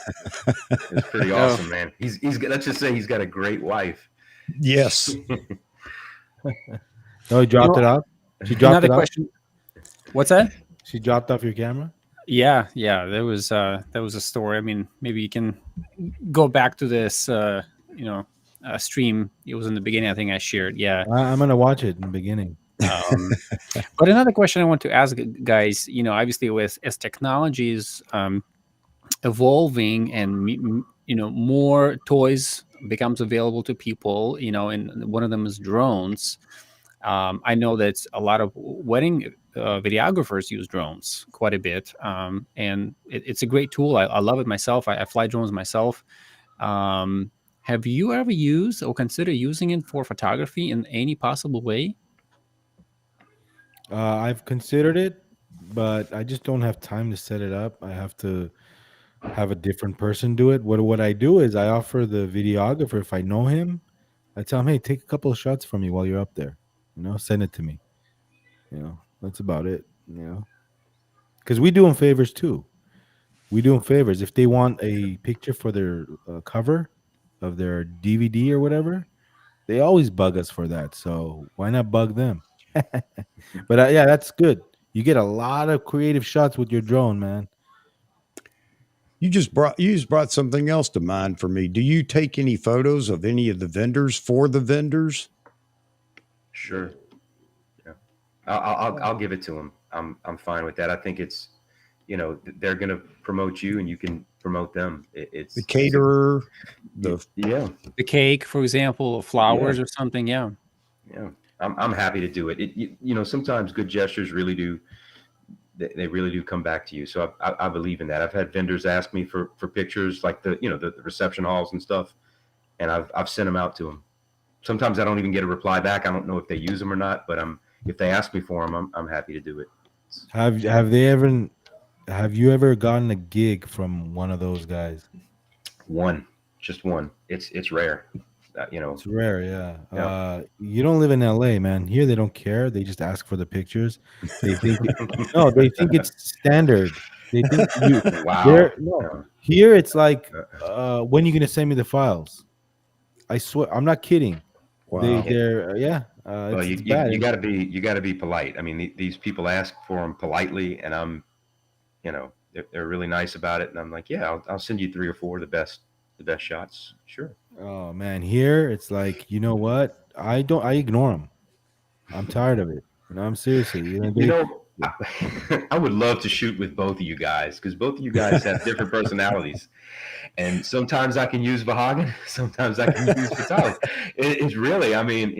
was pretty Oh. awesome, man. He's let's just say he's got a great wife. Yes. No, he dropped it off. She dropped Another it off. question. What's that? She dropped off your camera. Yeah, that was a story. I mean, maybe you can go back to this, you know, stream. It was in the beginning. I think I shared. Yeah. I'm gonna watch it in the beginning. But another question I want to ask guys, you know, obviously as technologies evolving and you know, more toys becomes available to people, you know, and one of them is drones. I know that a lot of wedding videographers use drones quite a bit, and it's a great tool. I love it myself. I fly drones myself. Have you ever used or consider using it for photography in any possible way? I've considered it, but I just don't have time to set it up. I have to have a different person do it. What I do is I offer the videographer, if I know him, I tell him, hey, take a couple of shots for me while you're up there. You know, send it to me. You know, that's about it. You know, because we do them favors too. We do them favors. If they want a picture for their cover of their DVD or whatever, they always bug us for that. So why not bug them? But yeah, that's good. You get a lot of creative shots with your drone, man. You just brought something else to mind for me. Do you take any photos of any of the vendors for the vendors? Sure. Yeah. I'll give it to him. I'm fine with that. I think it's they're going to promote you and you can promote them. The It's caterer, the yeah, The cake, for example, or yeah, flowers or something. Yeah. yeah. I'm happy to do it. Sometimes good gestures really do, they really do come back to you. So I believe in that. I've had vendors ask me for pictures, like the reception halls and stuff, and I've sent them out to them. Sometimes I don't even get a reply back. I don't know if they use them or not, but if they ask me for them, I'm happy to do it. Have you ever gotten a gig from one of those guys? One, just one. It's rare. You know, It's rare, yeah. yeah. You don't live in LA, man. Here they don't care. They just ask for the pictures. They think no, they think it's standard. They think you Wow. they're no. Yeah. Here it's like, Uh, when you gonna send me the files? I swear, I'm not kidding. wow. They're yeah. Well, It's bad. you got to be polite. I mean, these people ask for them politely, and they're really nice about it, and I'm like, yeah, I'll send you three or four of the best shots. Sure. Oh man, here it's like, you know what? I ignore them. I'm tired of it. I'm seriously. You know, I would love to shoot with both of you guys because both of you guys have different personalities. And sometimes I can use Vahagan, sometimes I can use Vitalij. It's really, I mean,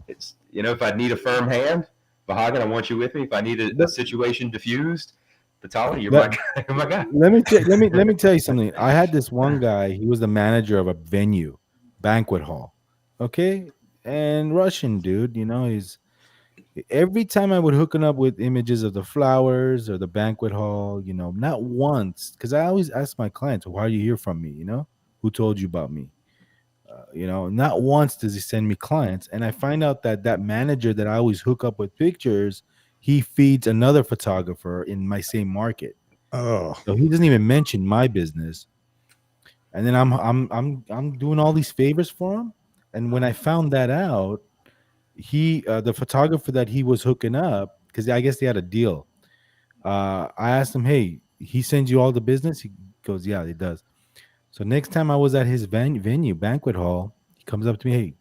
it's if I need a firm hand, Vahagan, I want you with me. If I need a But situation diffused, Vitalij, you're my let, guy. You're my guy. let me tell you something. I had this one guy. He was the manager of a venue, banquet hall. Okay, and Russian dude. He's every time I would hook him up with images of the flowers or the banquet hall. Not once, because I always ask my clients, "Why do you hear from me? Who told you about me?" Not once does he send me clients, and I find out that that manager that I always hook up with pictures, he feeds another photographer in my same market. Oh, So he doesn't even mention my business. And then I'm doing all these favors for him. And when I found that out, the photographer that he was hooking up, because I guess they had a deal. I asked him, "Hey, he sends you all the business?" He goes, "Yeah, he does." So next time I was at his venue banquet hall, he comes up to me, "Hey,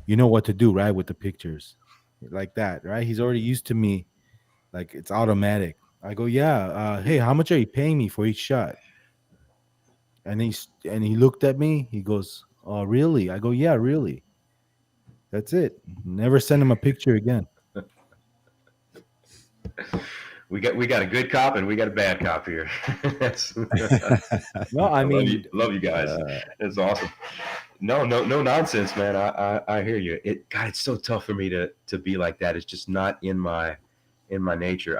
you know what to do, right, with the pictures, like that, right?" He's already used to me, like it's automatic. I go, "Yeah, hey, how much are you paying me for each shot?" And he looked at me. He goes, "Oh, really?" I go, "Yeah, really." That's it. Never send him a picture again. We got a good cop and we got a bad cop here. No, I I mean, love you guys. uh, It's awesome. No nonsense, man. I hear you. God, it's so tough for me to be like that. It's just not in my nature.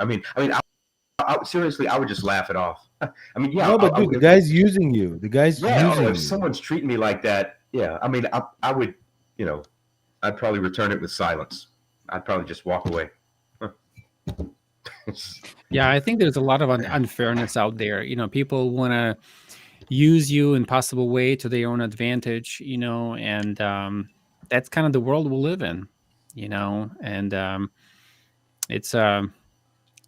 Seriously, I would just laugh it off. I mean, yeah, no, but dude, the guy's using you. The guy's yeah. Oh, using if you. someone's treating me like that, yeah. I mean, I would, I'd probably return it with silence. I'd probably just walk away. Yeah, I think there's a lot of unfairness out there. People want to use you in possible way to their own advantage. And that's kind of the world we live in. And it's.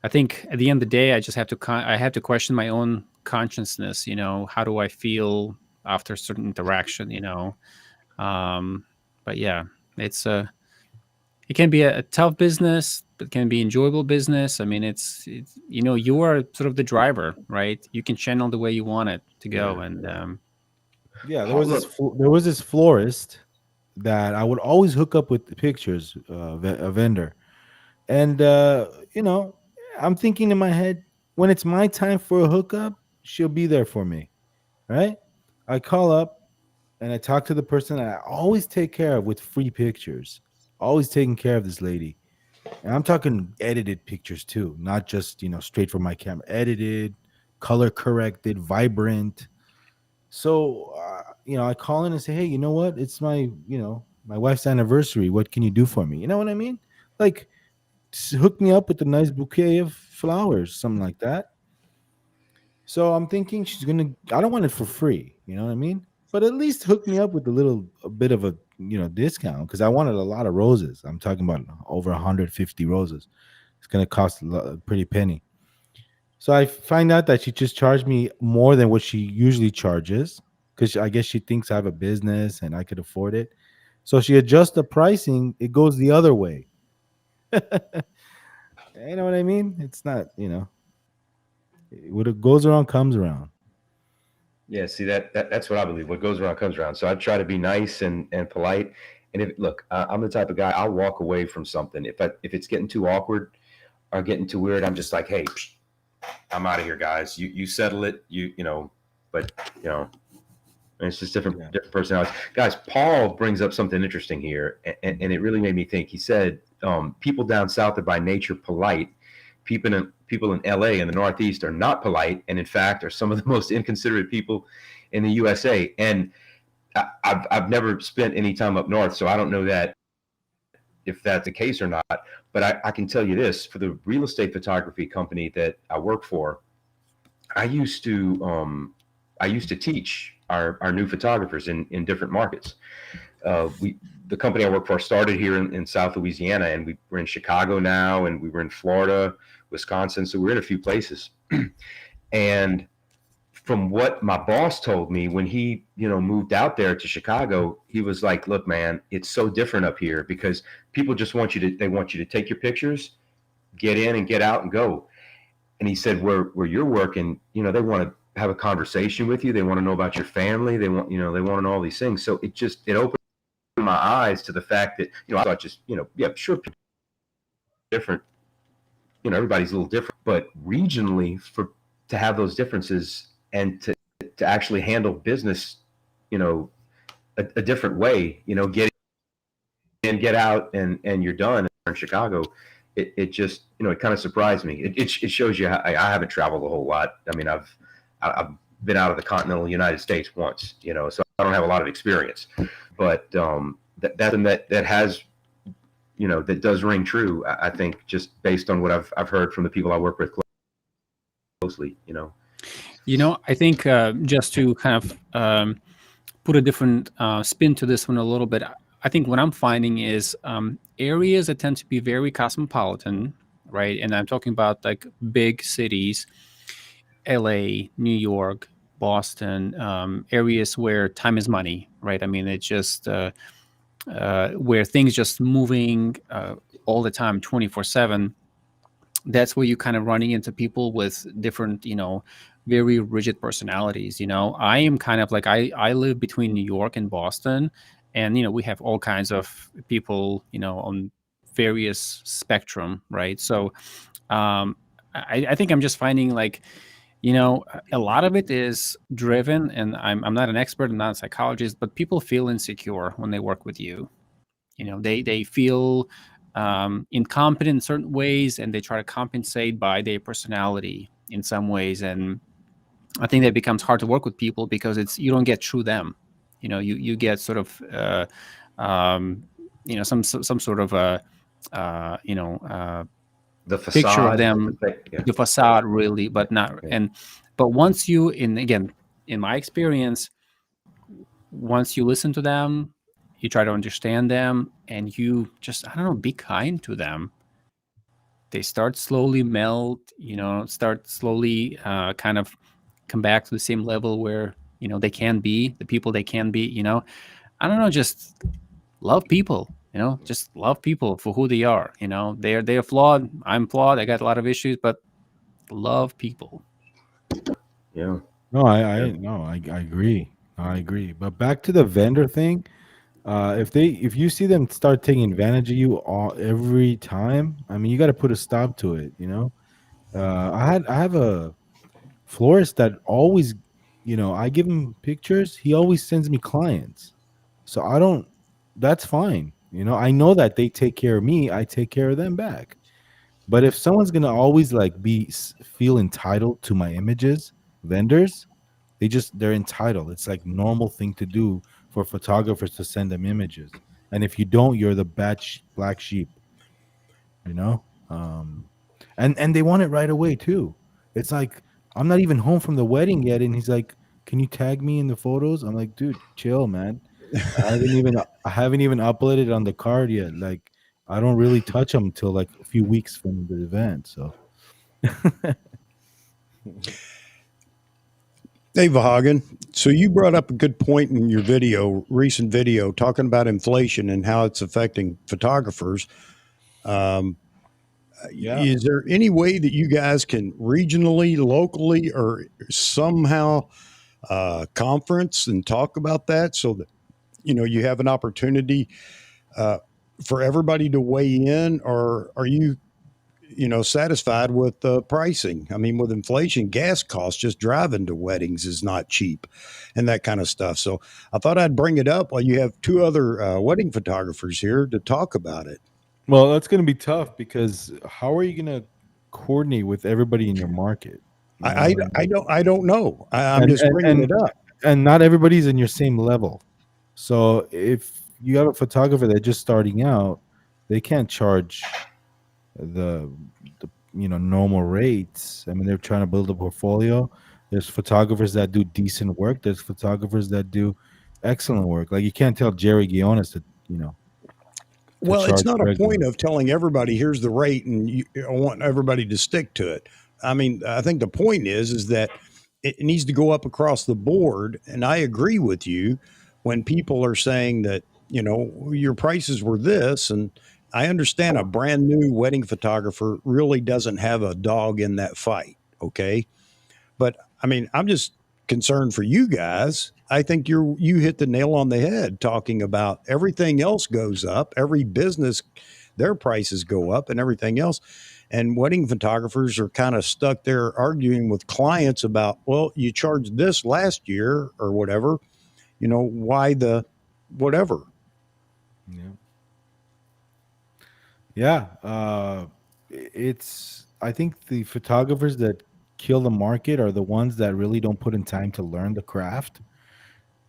I think at the end of the day, I just have to. I have to question my own consciousness. How do I feel after a certain interaction? But yeah, it's it can be a tough business, but it can be enjoyable business. I mean, it's you are sort of the driver, right? You can channel the way you want it to go, Yeah, and yeah. Yeah, Oh, look, there was this florist that I would always hook up with the pictures, a vendor, and I'm thinking in my head, when it's my time for a hookup, she'll be there for me, right? I call up and I talk to the person I always take care of with free pictures. Always taking care of this lady. And I'm talking edited pictures too, not just, straight from my camera. Edited, color corrected, vibrant. So, I call in and say, "Hey, you know what? It's my wife's anniversary. What can you do for me?" You know what I mean? Like, hook me up with a nice bouquet of flowers, something like that. So I'm thinking she's gonna. I don't want it for free. You know what I mean? But at least hook me up with a bit of a discount, because I wanted a lot of roses. I'm talking about over 150 roses. It's gonna cost a pretty penny. So I find out that she just charged me more than what she usually charges, because I guess she thinks I have a business and I could afford it. So she adjusts the pricing. It goes the other way. You know what I mean? It's not. What goes around comes around. Yeah, see that's what I believe. What goes around comes around. So I try to be nice and polite. And if look, I'm the type of guy I'll walk away from something if it's getting too awkward or getting too weird. I'm just like, hey, I'm out of here, guys. You settle it. But you know, it's just different personalities. Guys, Paul brings up something interesting here, and it really made me think. He said, people down south are by nature polite. People in LA and the Northeast are not polite, and in fact, are some of the most inconsiderate people in the USA. And I've never spent any time up north, so I don't know that if that's the case or not. But I can tell you this: for the real estate photography company that I work for, I used to teach our new photographers in different markets. The company I work for started here in South Louisiana, and we're in Chicago now, and we were in Florida, Wisconsin, so we're in a few places. And from what my boss told me when he moved out there to Chicago, he was like, look, man, it's so different up here because people just want you to take your pictures, get in and get out and go. And he said, where you're working, they want to have a conversation with you. They want to know about your family. They want to know all these things. So it opened my eyes to the fact that, I thought just, yeah, sure, people are different, everybody's a little different, but regionally to have those differences and to actually handle business, a different way, get in, get out and you're done in Chicago. It just, it kind of surprised me. It shows you how I haven't traveled a whole lot. I mean, I've been out of the continental United States once, so I don't have a lot of experience, but that has, that does ring true. I think just based on what I've heard from the people I work with closely, I think just to kind of put a different spin to this one a little bit, I think what I'm finding is areas that tend to be very cosmopolitan, right? And I'm talking about like big cities, LA, New York, Boston, areas where time is money, right? I mean, it's just where things just moving all the time, 24/7. That's where you kind of running into people with different, very rigid personalities. I am kind of like, I live between New York and Boston, and we have all kinds of people, on various spectrum, right? So I think I'm just finding like, a lot of it is driven, and I'm not an expert, I'm not a psychologist, but people feel insecure when they work with you. They feel incompetent in certain ways, and they try to compensate by their personality in some ways. And I think that becomes hard to work with people because you don't get through them. You get sort of some sort of the facade, picture of them, yeah. the facade, really, but not. Yeah. But once you, again, in my experience, once you listen to them, you try to understand them, and you just, I don't know, be kind to them. They start slowly melt, start slowly kind of come back to the same level where, they can be, the people they can be, I don't know, just love people, just love people for who they are. They're flawed. I'm flawed. I got a lot of issues, but love people. Yeah. No, I agree. I agree. But back to the vendor thing, if you see them start taking advantage of you every time, I mean, you got to put a stop to it. I have a florist that always, I give him pictures. He always sends me clients, so I don't. That's fine. I know that they take care of me. I take care of them back. But if someone's gonna always like feel entitled to my images, vendors, they're entitled. It's like normal thing to do for photographers to send them images. And if you don't, you're the black sheep. And they want it right away too. It's like I'm not even home from the wedding yet, and he's like, "Can you tag me in the photos?" I'm like, "Dude, chill, man. I haven't even uploaded on the card yet. Like, I don't really touch them until like a few weeks from the event." So, Hey, Vahagan. So you brought up a good point in your recent video, talking about inflation and how it's affecting photographers. Yeah. Is there any way that you guys can regionally, locally, or somehow conference and talk about that so that you have an opportunity uh, for everybody to weigh in, or are you satisfied with the pricing? I mean, with inflation, gas costs just driving to weddings is not cheap, and that kind of stuff. So I thought I'd bring it up while you have two other wedding photographers here to talk about it. Well, that's going to be tough because how are you going to coordinate with everybody in your market? You know, I don't know. I'm and just and bringing it and up. and not everybody's in your same level. So if you have a photographer that's just starting out, they can't charge the normal rates. I mean, they're trying to build a portfolio. There's photographers that do decent work. There's photographers that do excellent work. Like you can't tell Jerry Guiones to Well, it's charge not a regular. point of telling everybody here's the rate and I want everybody to stick to it. I mean, I think the point is that it needs to go up across the board, and I agree with you when people are saying that your prices were this, and I understand a brand new wedding photographer really doesn't have a dog in that fight. Okay, but I mean, I'm just concerned for you guys. I think you hit the nail on the head talking about everything else goes up, every business their prices go up and everything else. And wedding photographers are kind of stuck there arguing with clients about, well, you charged this last year or whatever, why the whatever. Yeah. Yeah. It's I think the photographers that kill the market are the ones that really don't put in time to learn the craft.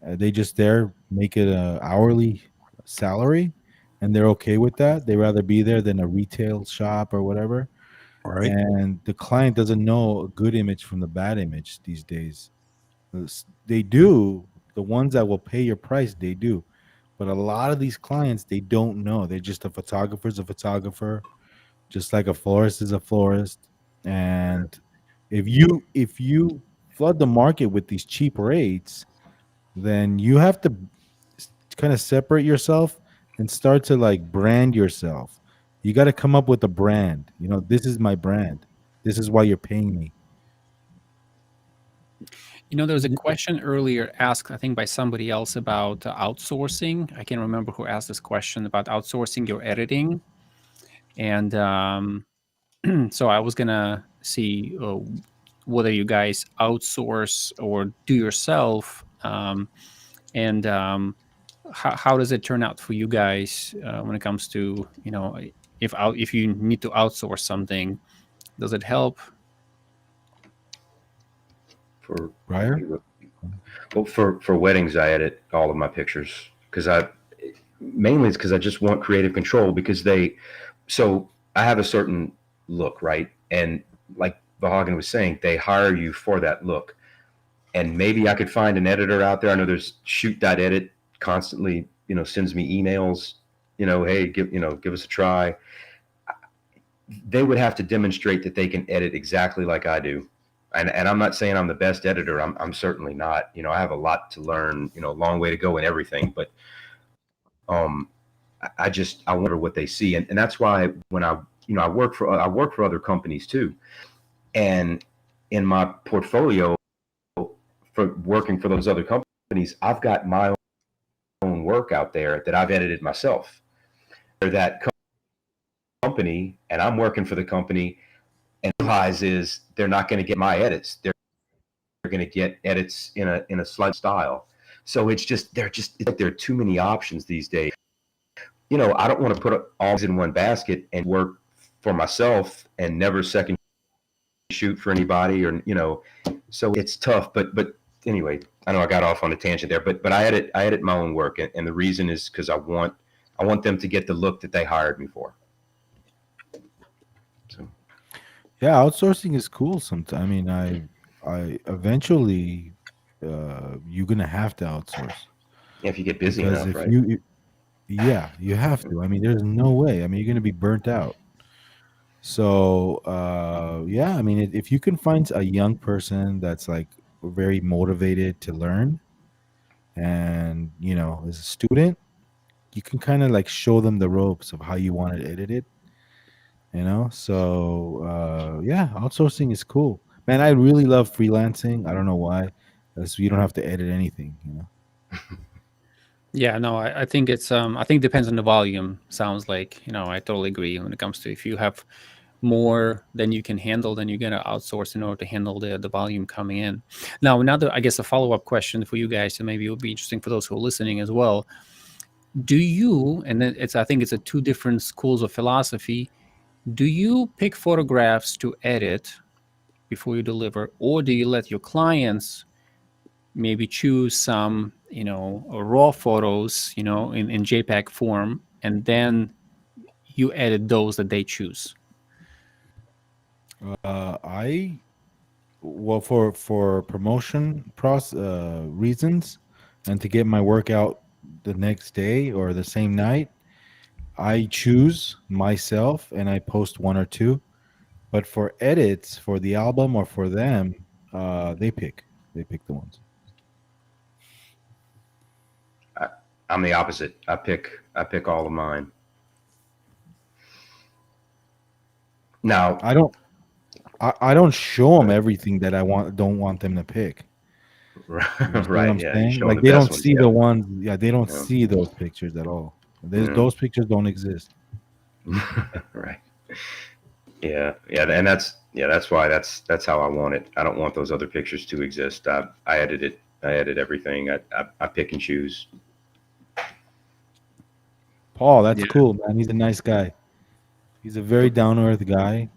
They just there make it a hourly salary, and they're okay with that. They rather be there than a retail shop or whatever. All right. And the client doesn't know a good image from the bad image these days. They do. The ones that will pay your price, they do. But a lot of these clients, they don't know. They're just a photographer's a photographer, just like a florist is a florist. And if you flood the market with these cheap rates, then you have to kind of separate yourself and start to like brand yourself. You got to come up with a brand. This is my brand. This is why you're paying me. There was a question earlier asked, I think, by somebody else about outsourcing. I can't remember who asked this question about outsourcing your editing. And so I was going to see whether you guys outsource or do yourself. And how does it turn out for you guys when it comes to, if you need to outsource something, does it help? For Briar? well, for weddings, I edit all of my pictures because mainly it's because I just want creative control because so I have a certain look, right? And like Vahagan was saying, they hire you for that look. And maybe I could find an editor out there. I know there's shoot.edit constantly, sends me emails, hey, give us a try. They would have to demonstrate that they can edit exactly like I do. And I'm not saying I'm the best editor. I'm certainly not. I have a lot to learn, a long way to go in everything. But I wonder what they see. And that's why when I work for other companies too. And in my portfolio for working for those other companies, I've got my own work out there that I've edited myself. They're that company, and I'm working for the company, and realizes they're not going to get my edits. They're going to get edits in a slight style. So it's like there are too many options these days. I don't want to put all in one basket and work for myself and never second shoot for anybody, or so it's tough. But anyway, I know I got off on a tangent there, but I edit my own work, and the reason is because I want them to get the look that they hired me for. So Yeah, outsourcing is cool sometimes. I mean, I eventually you're gonna have to outsource if you get busy because enough, if right? yeah, you have to. I mean, there's no way. I mean, you're gonna be burnt out. So yeah, I mean, if you can find a young person that's like very motivated to learn, and is a student, you can kind of like show them the ropes of how you want it edited, you know. So yeah, outsourcing is cool, man. I really love freelancing. I don't know why, because you don't have to edit anything, you know. Yeah, no, I think it's I think it depends on the volume. Sounds like, I totally agree when it comes to if you have more than you can handle, then you're gonna outsource in order to handle the volume coming in. Now, another, I guess, a follow-up question for you guys, and maybe it would be interesting for those who are listening as well. Do you, and then I think it's a two different schools of philosophy, do you pick photographs to edit before you deliver, or do you let your clients maybe choose some, raw photos, in JPEG form, and then you edit those that they choose? I well, for promotion reasons, and to get my work out the next day or the same night, I choose myself and I post one or two. But for edits for the album or for them, they pick the ones. I, I'm the opposite. I pick all of mine. Now, I don't show them everything that I don't want them to pick. You understand what right? I'm Yeah, you saying? show them Like the they best don't ones. see the Yep. ones. Yeah, they don't Yeah. see those pictures at all. Yeah. Those pictures don't exist. Right. Yeah. Yeah. And that's why that's how I want it. I don't want those other pictures to exist. I edit it. I edit everything. I pick and choose. Paul, that's Yeah. cool, man. He's a nice guy. He's a very down to earth guy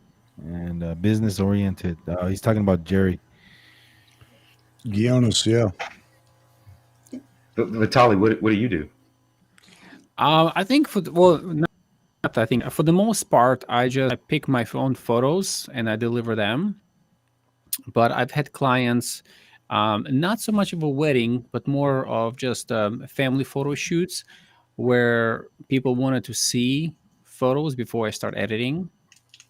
and business oriented. He's talking about Jerry. Guionis, yeah. But Vitali, what do you do? I think well, not I think for the most part, I pick my own photos and I deliver them. But I've had clients, not so much of a wedding, but more of just family photo shoots where people wanted to see photos before I start editing.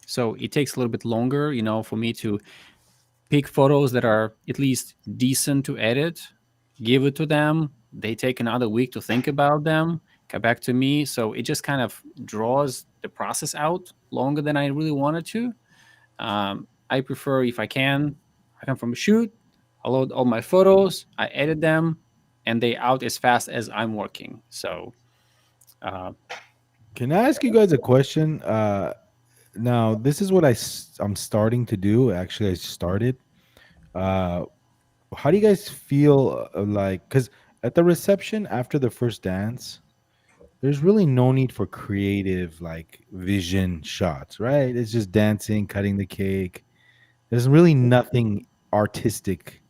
So it takes a little bit longer, for me to pick photos that are at least decent to edit, give it to them. They take another week to think about them, come back to me. So it just kind of draws the process out longer than I really wanted to. I prefer, if I can, I come from a shoot, I load all my photos, I edit them, and they out as fast as I'm working. So, uh, Can I ask you guys a question? Now, this is what I'm starting to do. Actually, I started. Uh, how do you guys feel like? Because at the reception after the first dance, there's really no need for creative like vision shots, right? It's just dancing, cutting the cake. There's really nothing artistic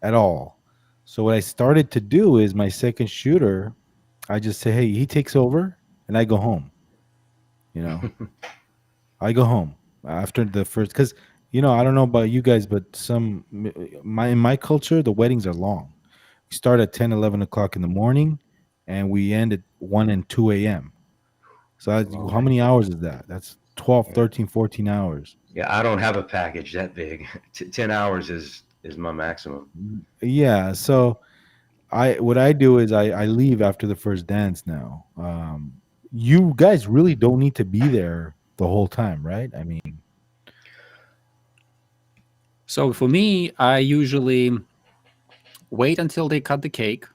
at all. So what I started to do is my second shooter, I just say, hey, he takes over, and I go home. You know, I go home after the first because I don't know about you guys, but in my culture the weddings are long. We start at 10, 11 o'clock in the morning, and we end at 1 and 2 a.m. So how many hours is that? That's 12, 13, 14 hours. Yeah, I don't have a package that big. 10 hours is my maximum. Yeah. So what I do is I leave after the first dance now. You guys really don't need to be there the whole time, right? I mean, so for me, I usually wait until they cut the cake.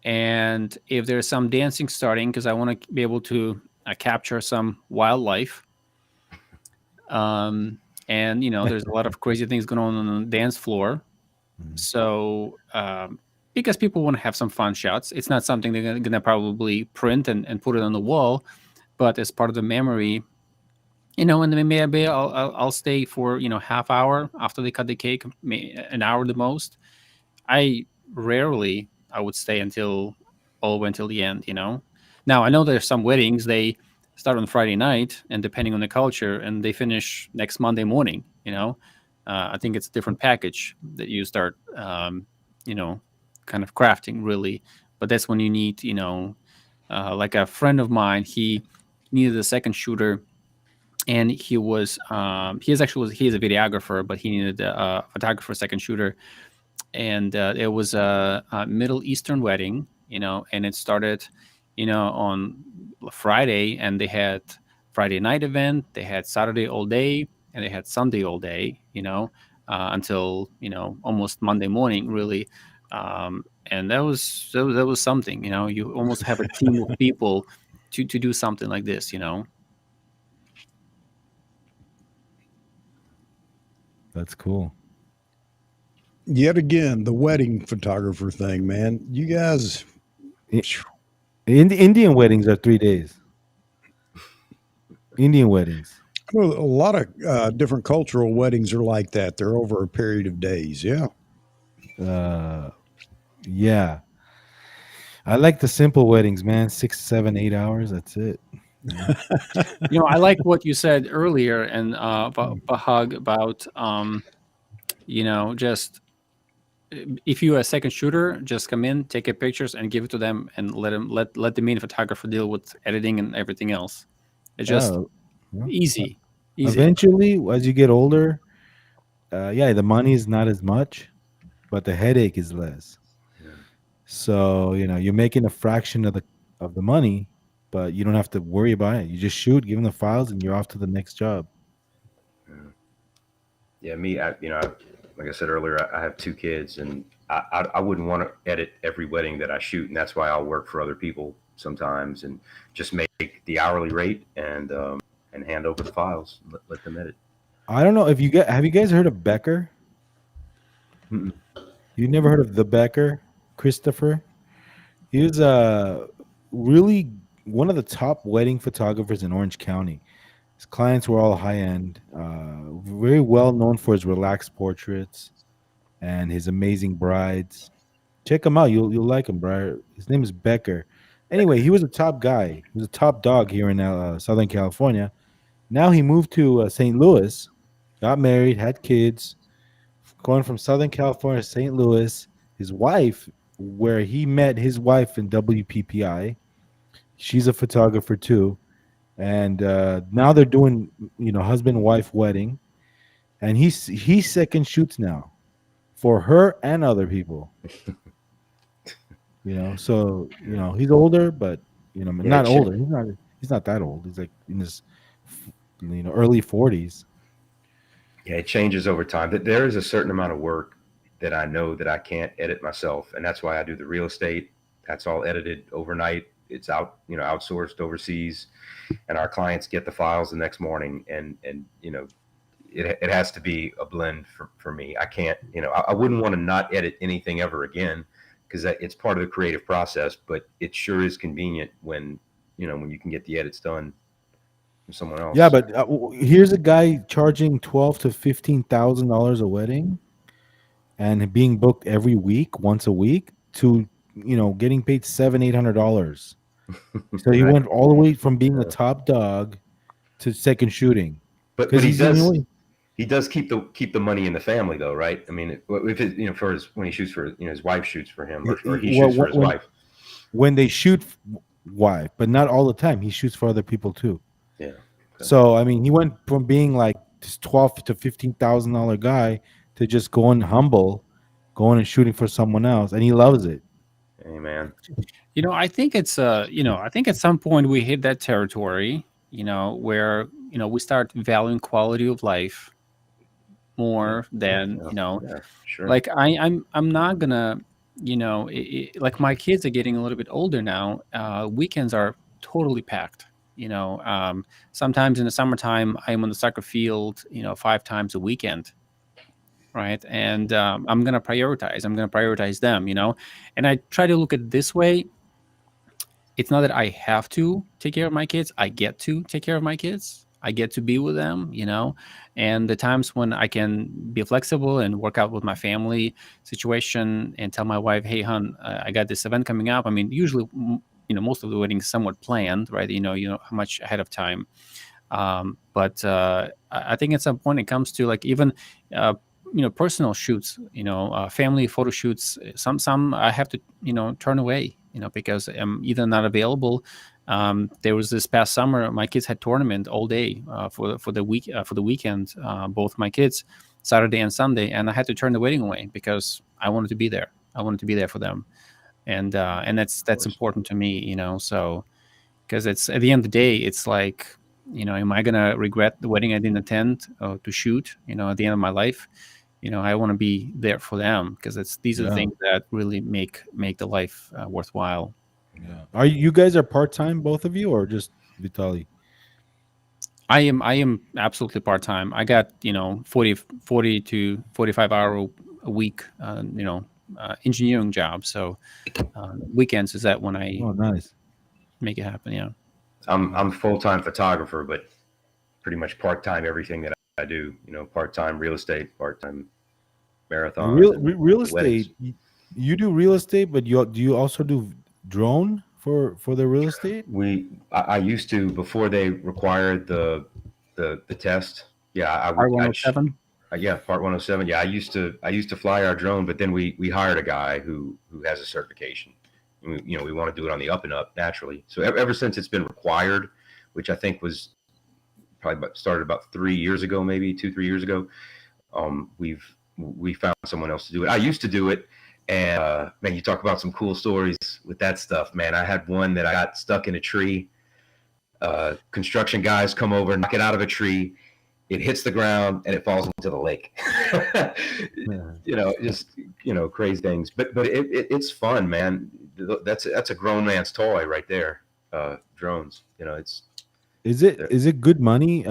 And if there's some dancing starting, because I want to be able to capture some wildlife. And, there's a lot of crazy things going on the dance floor. Mhm. So, because people want to have some fun shots, it's not something they're going to probably print and put it on the wall, but as part of the memory, and then maybe I'll stay for, half hour after they cut the cake, an hour the most. I rarely I would stay all the way until the end. Now I know there's some weddings they start on Friday night, and depending on the culture, and they finish next Monday morning. I think it's a different package that you start, you know, kind of crafting really. But that's when you need, like a friend of mine, he needed a second shooter, and he is a videographer, but he needed a photographer second shooter, and it was a Middle Eastern wedding, and it started, on Friday, and they had Friday night event, they had Saturday all day, and they had Sunday all day, until, almost Monday morning, really. And that was something, you almost have a team of people to do something like this. That's cool. Yet again, the wedding photographer thing, man. You guys, Indian weddings are 3 days. Indian weddings. well, a lot of different cultural weddings are like that. They're over a period of days. Yeah. Yeah. I like the simple weddings, man. 6, 7, 8 hours. That's it. I like what you said earlier, and Bahag, about just if you're a second shooter, just come in, take your pictures, and give it to them, and let the main photographer deal with editing and everything else. It's just Oh, yeah. easy. Eventually, as you get older, yeah, the money is not as much, but the headache is less. Yeah. So you're making a fraction of the money, but you don't have to worry about it. You just shoot, give them the files, and you're off to the next job. Yeah, me, like I said earlier, I have 2 kids, and I wouldn't want to edit every wedding that I shoot, and that's why I'll work for other people sometimes and just make the hourly rate and hand over the files, let them edit. I don't know if have you guys heard of Becker? Mm-mm. You never heard of the Becker, Christopher? He was really one of the top wedding photographers in Orange County. His clients were all high end, very well known for his relaxed portraits and his amazing brides. Check him out; you'll like him, bro. His name is Becker. Anyway, he was a top guy. He was a top dog here in Southern California. Now he moved to St. Louis, got married, had kids. Going from Southern California to St. Louis, his wife, where he met his wife in WPPI, she's a photographer too, and now they're doing husband wife wedding, and he second shoots now for her and other people. So he's older, but not older. He's not that old. He's like in his early 40s. Yeah, it changes over time. That there is a certain amount of work that I know that I can't edit myself, and that's why I do the real estate. That's all edited overnight. It's outsourced overseas, and our clients get the files the next morning. And it has to be a blend for me. I can't, I wouldn't want to not edit anything ever again, because it's part of the creative process. But it sure is convenient when you can get the edits done from someone else. Yeah, but here's a guy charging $12,000 to $15,000 a wedding, and being booked every week, once a week, to getting paid $700-800. So he went all the way from being a top dog to second shooting. But he does keep the money in the family, though, right? I mean, if it, for when he shoots for his wife shoots for him, or he shoots for his wife. When they shoot wife, but not all the time. He shoots for other people too. Yeah. Okay. So I mean, he went from being like this $12,000 to $15,000 guy to just going humble, going and shooting for someone else, and he loves it. Amen. I think it's I think at some point we hit that territory, where we start valuing quality of life more than sure. like I'm not gonna like my kids are getting a little bit older now. Weekends are totally packed. Sometimes in the summertime I'm on the soccer field 5 times a weekend, right? And I'm gonna prioritize them, and I try to look at it this way. It's not that I have to take care of my kids. I get to take care of my kids. I get to be with them, and the times when I can be flexible and work out with my family situation and tell my wife, hey, hon, I got this event coming up. I mean, usually, most of the weddings somewhat planned, right? You know how much ahead of time. But I think at some point it comes to like even, personal shoots, family photo shoots. Some I have to, turn away, because I'm either not available. There was this past summer, my kids had tournament all day for the weekend, both my kids, Saturday and Sunday, and I had to turn the wedding away because I wanted to be there. I wanted to be there for them, and that's important to me, So because it's at the end of the day, it's like am I gonna regret the wedding I didn't attend to shoot? At the end of my life, I want to be there for them, because these are the Yeah. things that really make the life worthwhile. Yeah. Are you guys are part-time, both of you, or just Vitali? I am absolutely part time. I got 40 to 45 hour a week, engineering job. So weekends is that when I Oh, nice. make it happen. Yeah. I'm full time photographer, but pretty much part time everything that I do. Part time real estate, part time marathons and Real weddings. estate. You do real estate, but do you also do drone for the real estate? I used to, before they required the test. Yeah, I would. R107. Yeah, Part 107. Yeah, I used to fly our drone, but then we hired a guy who has a certification. And we want to do it on the up and up naturally. So ever since it's been required, which I think was probably started about 3 years ago, maybe 2-3 years ago. We found someone else to do it. I used to do it, and man, you talk about some cool stories with that stuff, man. I had one that I got stuck in a tree. Construction guys come over, knock it out of a tree. It hits the ground and it falls into the lake. Yeah. Just crazy things. But it's fun, man. That's a grown man's toy right there. Drones. It's Is it good money?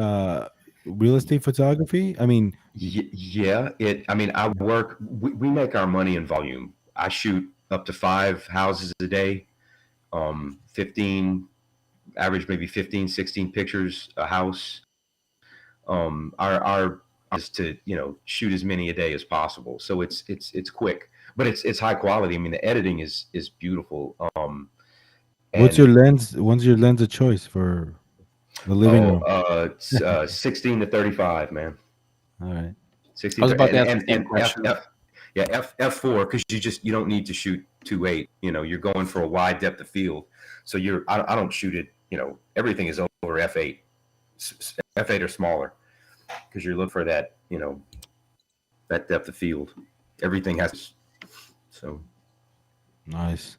Real estate photography. I mean, yeah. I mean, I work. We make our money in volume. I shoot up to 5 houses a day. 15 average, maybe 15, 16 pictures a house. Our is to shoot as many a day as possible. So it's quick, but it's high quality. I mean, the editing is beautiful. what's your lens? What's your lens of choice for the living room? It's 16 to 35, man. All right. 16 I was about to ask and, the same and question. F4, because you don't need to shoot 2.8. You're going for a wide depth of field. So I don't shoot it. Everything is over F8, F8 or smaller, because you're looking for that that depth of field. Everything has so Nice.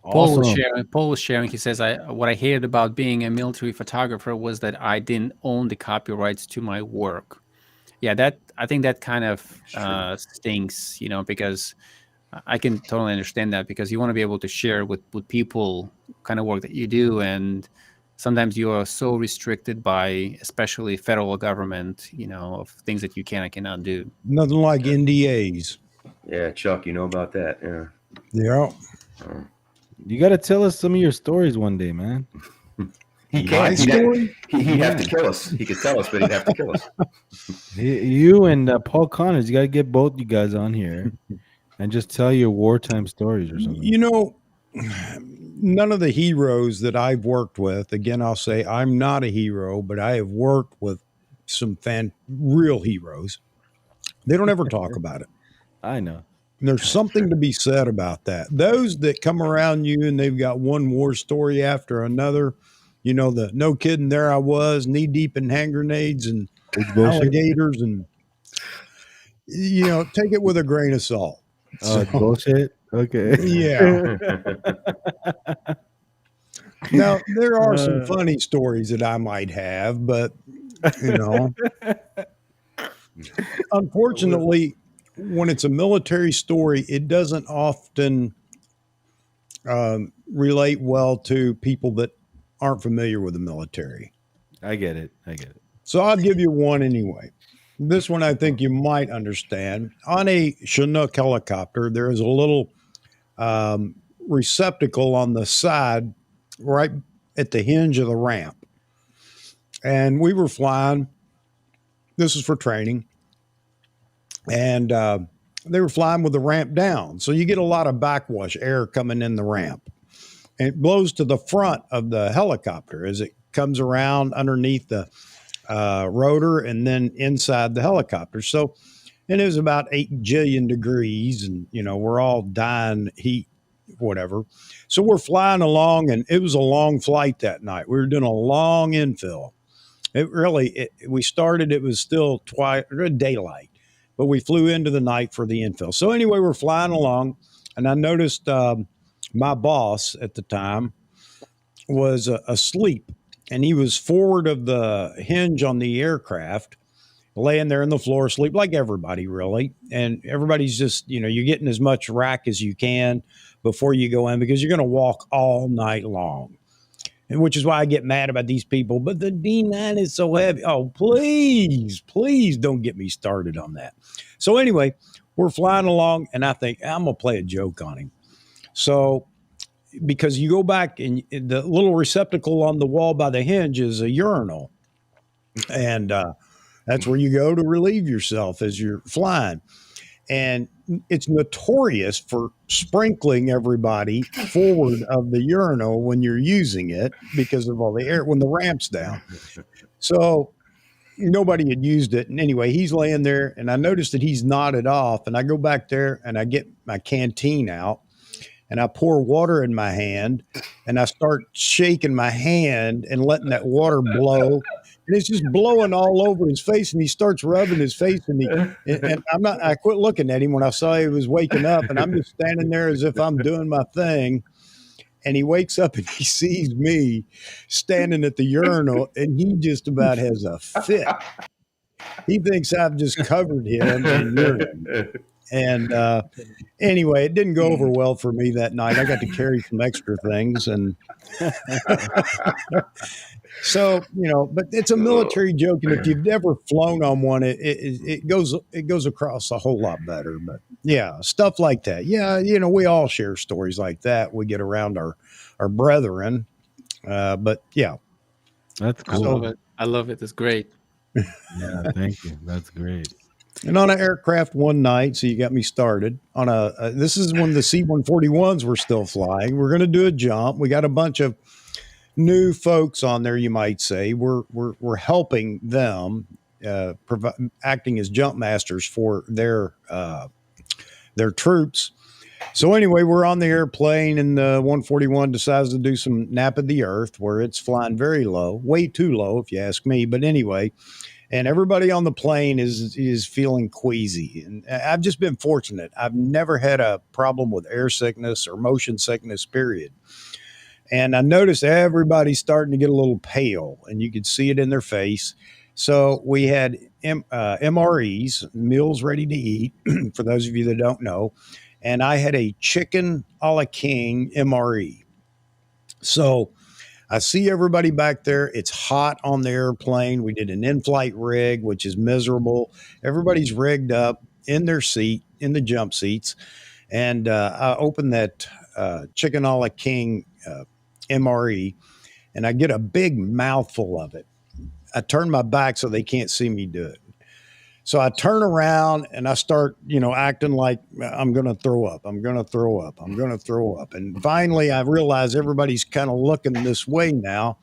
Paul was Awesome. sharing. Paul was sharing. He says, what I hated about being a military photographer was that I didn't own the copyrights to my work. Yeah, I think that kind of stinks, because I can totally understand that, because you want to be able to share with people kind of work that you do, and sometimes you are so restricted by, especially federal government, of things that you can and cannot do. Nothing like NDAs. yeah, Chuck, you know about that? Yeah. Yeah. You got to tell us some of your stories one day, man. He My can't. story? He'd have to kill us. He could tell us, but he'd have to kill us. You and Paul Connors, you got to get both you guys on here and just tell your wartime stories or something. None of the heroes that I've worked with, again, I'll say I'm not a hero, but I have worked with some real heroes. They don't ever talk about it. I know. And there's something to be said about that. Those that come around you and they've got one war story after another, the no kidding, there I was knee deep in hand grenades and It's bullshit. alligators, and take it with a grain of salt. Oh, it's bullshit. Okay. Yeah. Now, there are some funny stories that I might have, but unfortunately, when it's a military story, it doesn't often relate well to people that aren't familiar with the military. I get it. So I'll give you one anyway. This one I think you might understand. On a Chinook helicopter, there is a little receptacle on the side right at the hinge of the ramp. And we were flying. This is for training. And they were flying with the ramp down. So you get a lot of backwash air coming in the ramp. And it blows to the front of the helicopter as it comes around underneath the rotor and then inside the helicopter. So, and it was about 8 jillion degrees, and we're all dying heat, whatever. So we're flying along, and it was a long flight that night. We were doing a long infill. We started, it was still daylight, but we flew into the night for the infill. So anyway, we're flying along, and I noticed my boss at the time was asleep and he was forward of the hinge on the aircraft, laying there on the floor asleep like everybody really. And everybody's just, you're getting as much rack as you can before you go in because you're going to walk all night long. And which is why I get mad about these people. But the D9 is so heavy. Oh, please don't get me started on that. So anyway, we're flying along, and I think I'm gonna play a joke on him. So because you go back and the little receptacle on the wall by the hinge is a urinal, and that's where you go to relieve yourself as you're flying. And it's notorious for sprinkling everybody forward of the urinal when you're using it because of all the air when the ramp's down. So nobody had used it. And anyway, he's laying there, and I noticed that he's nodded off. And I go back there and I get my canteen out and I pour water in my hand and I start shaking my hand and letting that water blow. And it's just blowing all over his face, and he starts rubbing his face, and I quit looking at him when I saw he was waking up, and I'm just standing there as if I'm doing my thing. And he wakes up and he sees me standing at the urinal, and he just about has a fit. He thinks I've just covered him in urine. And anyway, it didn't go over well for me that night. I got to carry some extra things, and so but it's a military joke, and if you've never flown on one, it goes across a whole lot better. But yeah, stuff like that. Yeah, we all share stories like that. We get around our brethren, but yeah, That's I cool. love it. I love it. It's great. Yeah, thank you. That's great. And on an aircraft one night, so you got me started on this is when the C-141s were still flying. We're going to do a jump. We got a bunch of new folks on there, you might say. We're helping them, acting as jump masters for their troops. So anyway, we're on the airplane, and the 141 decides to do some nap of the earth, where it's flying very low, way too low, if you ask me. But anyway. And everybody on the plane is feeling queasy. And I've just been fortunate. I've never had a problem with air sickness or motion sickness, period. And I noticed everybody's starting to get a little pale, and you could see it in their face. So we had MREs, meals ready to eat, for those of you that don't know. And I had a chicken a la king MRE. So I see everybody back there. It's hot on the airplane. We did an in-flight rig, which is miserable. Everybody's rigged up in their seat, in the jump seats. And I open that chicken a la king MRE, and I get a big mouthful of it. I turn my back so they can't see me do it. So I turn around and I start, acting like I'm going to throw up. I'm going to throw up. I'm going to throw up. And finally, I realize everybody's kind of looking this way now.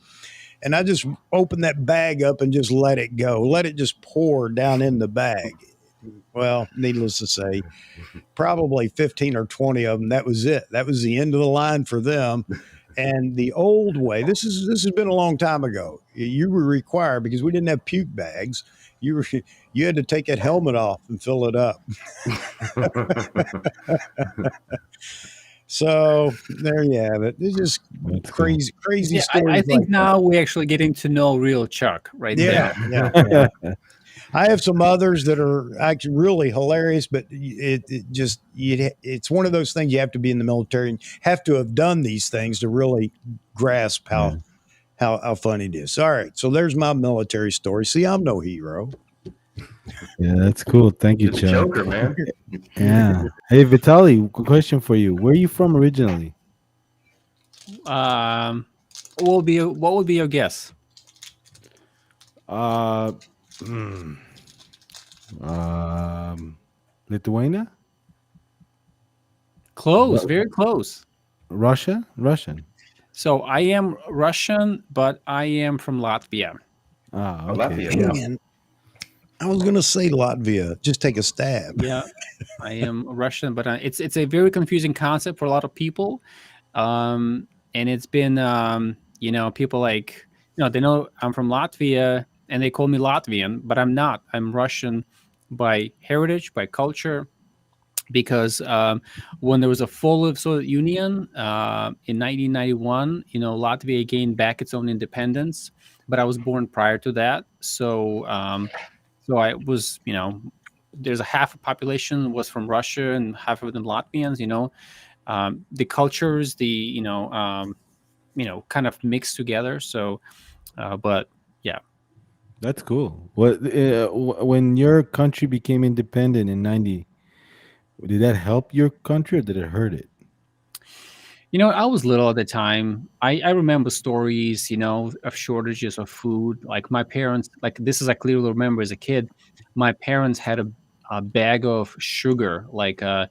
And I just open that bag up and just let it go. Let it just pour down in the bag. Well, needless to say, probably 15 or 20 of them, that was it. That was the end of the line for them. And the old way, this has been a long time ago. You were required, because we didn't have puke bags. You had to take that helmet off and fill it up. So there you have it. It's just crazy Yeah, stories. I think like now we're actually getting to know real Chuck right there. Yeah. I have some others that are actually really hilarious, but it's one of those things you have to be in the military and have to have done these things to really grasp how funny it is. All right, so there's my military story. See, I'm no hero. Yeah, that's cool. Thank you, You're the Chuck. Joker, man. Yeah. Hey, Vitalij, question for you. Where are you from originally? What would be your guess? Lithuania? Close, very close. Russia? Russian. So I am Russian, but I am from Latvia. Ah, Oh, okay. Latvia. Man, I was going to say Latvia. Just take a stab. Yeah, I am Russian, but it's a very confusing concept for a lot of people, and it's been people like they know I'm from Latvia and they call me Latvian, but I'm not. I'm Russian by heritage, by culture, because when there was a fall of Soviet Union in 1991, Latvia gained back its own independence. But I was born prior to that, so I was, there's a half a population was from Russia and half of them Latvians. The cultures, kind of mixed together. So, but yeah. That's cool. What when your country became independent in 90, did that help your country or did it hurt it? I was little at the time. I remember stories, of shortages of food. Like my parents, like this is I clearly remember as a kid, my parents had a bag of sugar, like a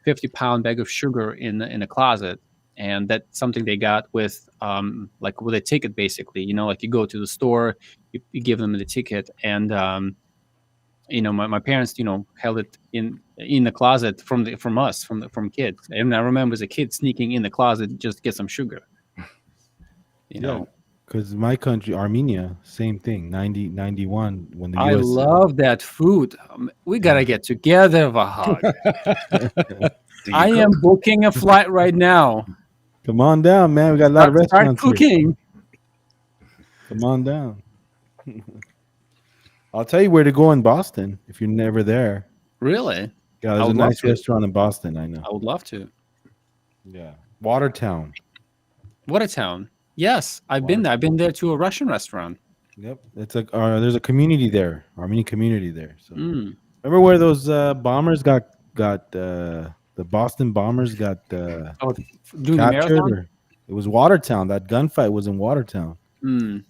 50-pound bag of sugar in a closet, and that's something they got with like with a ticket, basically. Like you go to the store, you give them the ticket, and my parents held it in the closet from us from kids, and I remember as a kid sneaking in the closet just to get some sugar you Yeah, know because my country, Armenia, same thing. 91 when the I U.S. love that food. We gotta get together, Vahag. Do you I am cook? booking a flight right now. Come on down, man. We got a lot of Start restaurants here. cooking. Come on down. I'll tell you where to go in Boston if you're never there. Really? Yeah, I there's a would love nice to. restaurant in Boston. I know. I would love to. Yeah, Watertown. What a town. Yes, I've been there. I've been there to a Russian restaurant. Yep, it's like there's a community there, Armenian community there. So Mm. remember where those bombers got the Boston bombers got Oh, doing the captured? marathon? Or it was Watertown. That gunfight was in Watertown. Mm.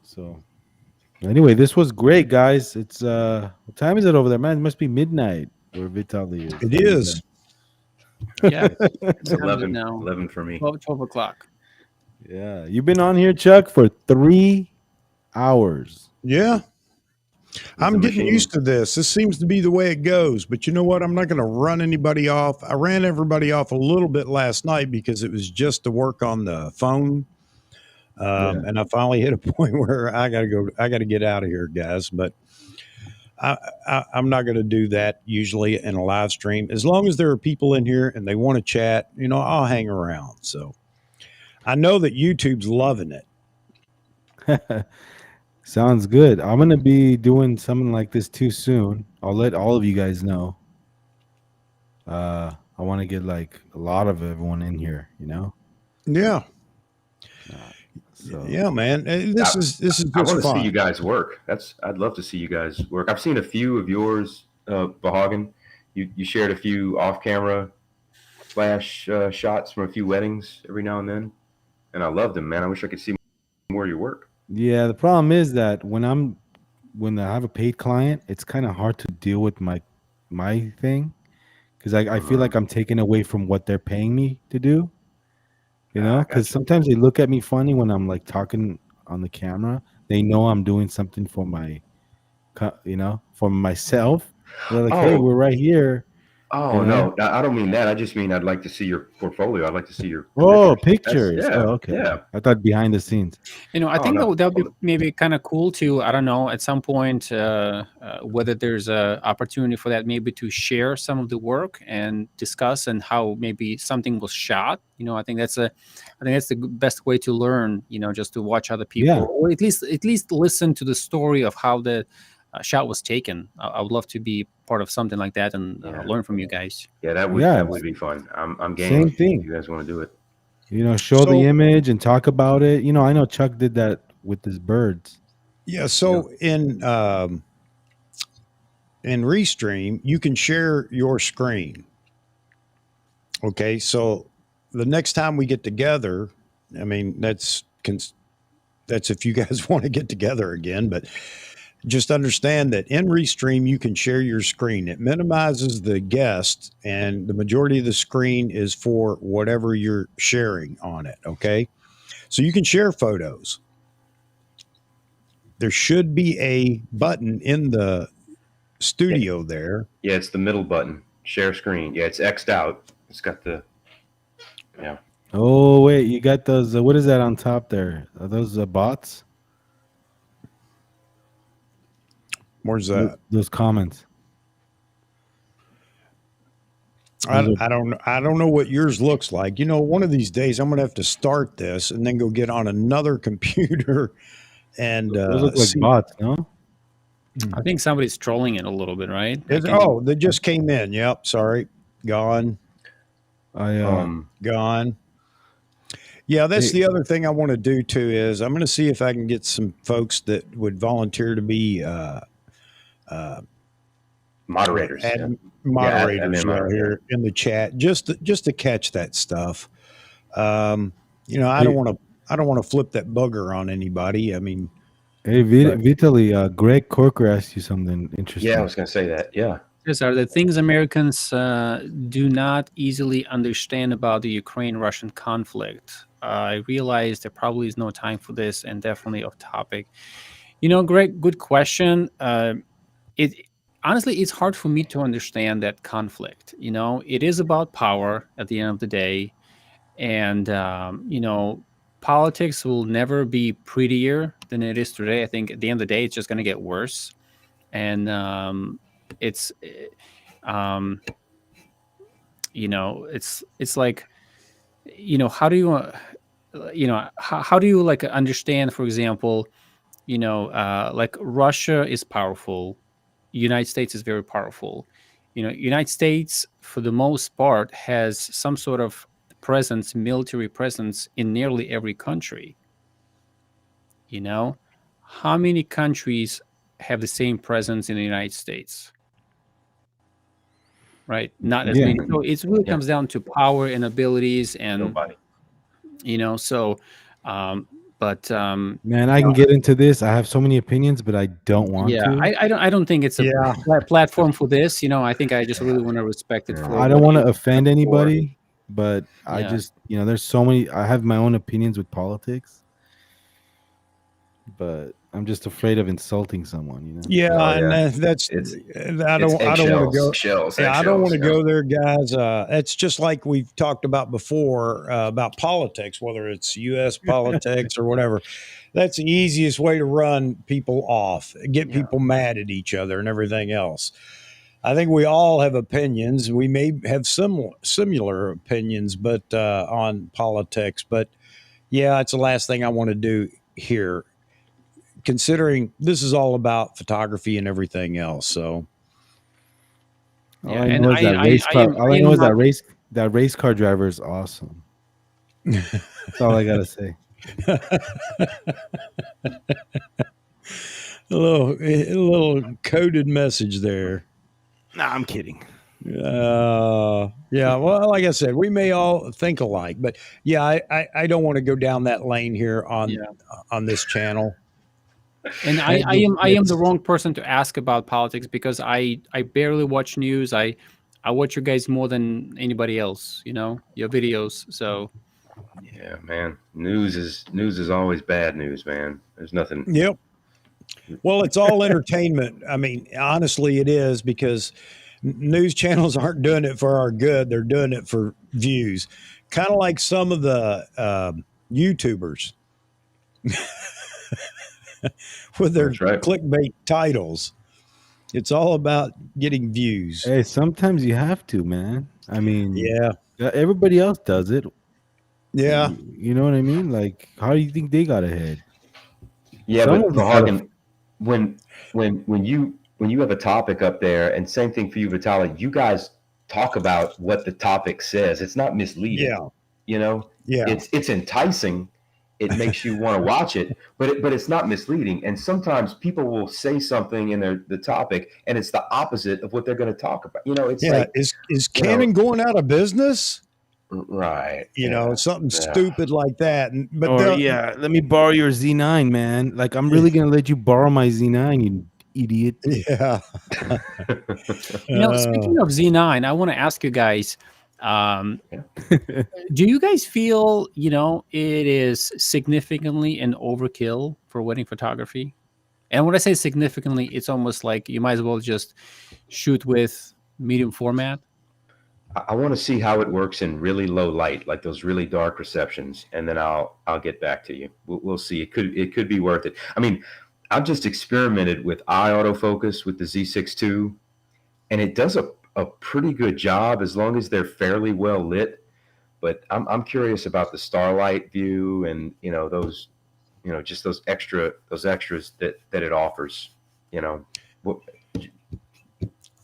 So anyway, this was great, guys. It's what time is it over there, man? It must be midnight where Vitalij is. It Look at is. Yeah. It's What time is it 11, now? 11 for me. 12 o'clock. Yeah, you've been on here, Chuck, for 3 hours. Yeah. I'm the getting machine. used to this. This seems to be the way it goes. But you know what? I'm not going to run anybody off. I ran everybody off a little bit last night because it was just to work on the phone. And I finally hit a point where I got to go. I got to get out of here, guys. But I'm not going to do that usually in a live stream. As long as there are people in here and they want to chat, I'll hang around. So I know that YouTube's loving it. Sounds good. I'm gonna be doing something like this too soon. I'll let all of you guys know. I want to get like a lot of everyone in here, Yeah. So Yeah, man. This is I want just to see you fun. guys work. I'd love to see you guys work. I've seen a few of yours, Bahagan. You shared a few off-camera flash shots from a few weddings every now and then, and I love them, man. I wish I could see more of your work. yeah, the problem is that when I have a paid client, it's kind of hard to deal with my thing because I feel like I'm taking away from what they're paying me to do. Because Gotcha. sometimes they look at me funny when I'm like talking on the camera. They know I'm doing something for for myself. They're like, "Hey, Oh, we're right here." You oh know. no, I don't mean that. I just mean I'd like to see your portfolio. I'd like to see your Oh, pictures. pictures. Yeah, Oh, okay. yeah. I thought behind the scenes. I Oh think no. that would be maybe kind of cool to, I don't know, at some point, whether there's a opportunity for that, maybe to share some of the work and discuss and how maybe something was shot. I think that's the best way to learn. Just to watch other people, Yeah. or at least listen to the story of how the shot was taken. I would love to be part of something like that and Yeah. learn from you guys. Yeah, that Yeah. would be fun. I'm game. Same If thing. you guys want to do it. Show the So image and talk about it. I know Chuck did that with his birds. yeah, so in Restream, you can share your screen. Okay, so the next time we get together, I mean that's if you guys want to get together again, but just understand that in Restream you can share your screen. It minimizes the guest, and the majority of the screen is for whatever you're sharing on it. Okay, so you can share photos. There should be a button in the studio there. Yeah, it's the middle button. Share screen. Yeah, it's X'd out. It's got the Oh wait, you got those. What is that on top there? Are those bots? Where's that? Those comments. Those are, I don't know what yours looks like. You know, one of these days I'm gonna have to start this and then go get on another computer and those look like see. bots, no? I think somebody's trolling it a little bit, right? I Is, can. oh, they just came in. Yep. Sorry. Gone. I Gone. Yeah, that's hey, the other thing I want to do too is I'm going to see if I can get some folks that would volunteer to be uh, Moderators. Yeah. moderators. Admin Yeah, moderator. here in the chat, just to catch that stuff. You know, hey, I don't want to flip that bugger on anybody. I mean, hey, but Vitaly, Greg Corker asked you something Yeah, I interesting. was going to say that. Yeah. These are the things Americans do not easily understand about the Ukraine-Russian conflict. I realize there probably is no time for this, and definitely off topic. You know, Greg, good question. It honestly, it's hard for me to understand that conflict. You know, it is about power at the end of the day, and you know, politics will never be prettier than it is today. I think at the end of the day, it's just going to get worse, and it's. Um, you know, it's like, you know, how do you you know, how do you like understand, for example, you know, like Russia is powerful, United States is very powerful. You know, United States for the most part has some sort of presence, military presence in nearly every country. You know, how many countries have the same presence in the United States? Right, not as Yeah, many. So it really Yeah. comes down to power and abilities, and Nobody. you know, so um but man, I can get into this. I have so many opinions, but I don't want yeah, to. I don't think it's a yeah, platform for this. You know, I think I just really want to respect it for I don't what want it to offend for. anybody, but I Yeah, just, there's so many. I have my own opinions with politics, but I'm just afraid of insulting someone. yeah, Oh, and yeah. that's It's I don't want to eggshells. go. Yeah, I don't want Eggshells. to Yeah. go there, guys. It's just like we've talked about before about politics, whether it's U.S. politics or whatever. That's the easiest way to run people off, get yeah, people mad at each other, and everything else. I think we all have opinions. We may have similar opinions, but on politics. But yeah, it's the last thing I want to do here, considering this is all about photography and everything else. So All yeah. I And know is that race car. All I I know am is not. that race car driver is awesome. That's all I gotta say. a little coded message there. Nah, I'm kidding. Yeah. Well, like I said, we may all think alike, but yeah, I don't want to go down that lane here Yeah, on this channel. and I am the It's wrong person to ask about politics because I barely watch news. I watch you guys more than anybody else. You know, your videos. So Yeah, man. News is always bad news, man. There's nothing. yep. Well, it's all entertainment. I mean, honestly, it is because news channels aren't doing it for our good; they're doing it for views. Kind of like some of the YouTubers with their That's right. clickbait titles. It's all about getting views. Hey, sometimes you have to, man. I mean, Yeah, everybody else does it. yeah, You know what I mean? Like, how do you think they got ahead? Yeah, but Someone's got to. Vahagan, when you have a topic up there, and same thing for you, Vitalij, you guys talk about what the topic says. It's not misleading. yeah, You know, yeah, it's enticing. It makes you want to watch it, but it's not misleading. And sometimes people will say something in the topic, and it's the opposite of what they're going to talk about. You know, it's yeah. like, Is you know, Canon going out of business? right? You know, Yeah, something yeah. stupid like that. But Or they'll, yeah, let me borrow your Z9, man. Like, I'm really gonna let you borrow my Z9, you idiot. yeah. you know, Uh, speaking of Z9, I want to ask you guys. Um, Yeah. do you guys feel, you know, it is significantly an overkill for wedding photography? And when I say significantly, it's almost like you might as well just shoot with medium format. I want to see how it works in really low light, like those really dark receptions, and then I'll get back to you. We'll see. It could be worth it. I mean, I've just experimented with eye autofocus with the Z6 II, and it does a pretty good job as long as they're fairly well lit. But I'm curious about the starlight view and those just those extras that it offers. You know, what,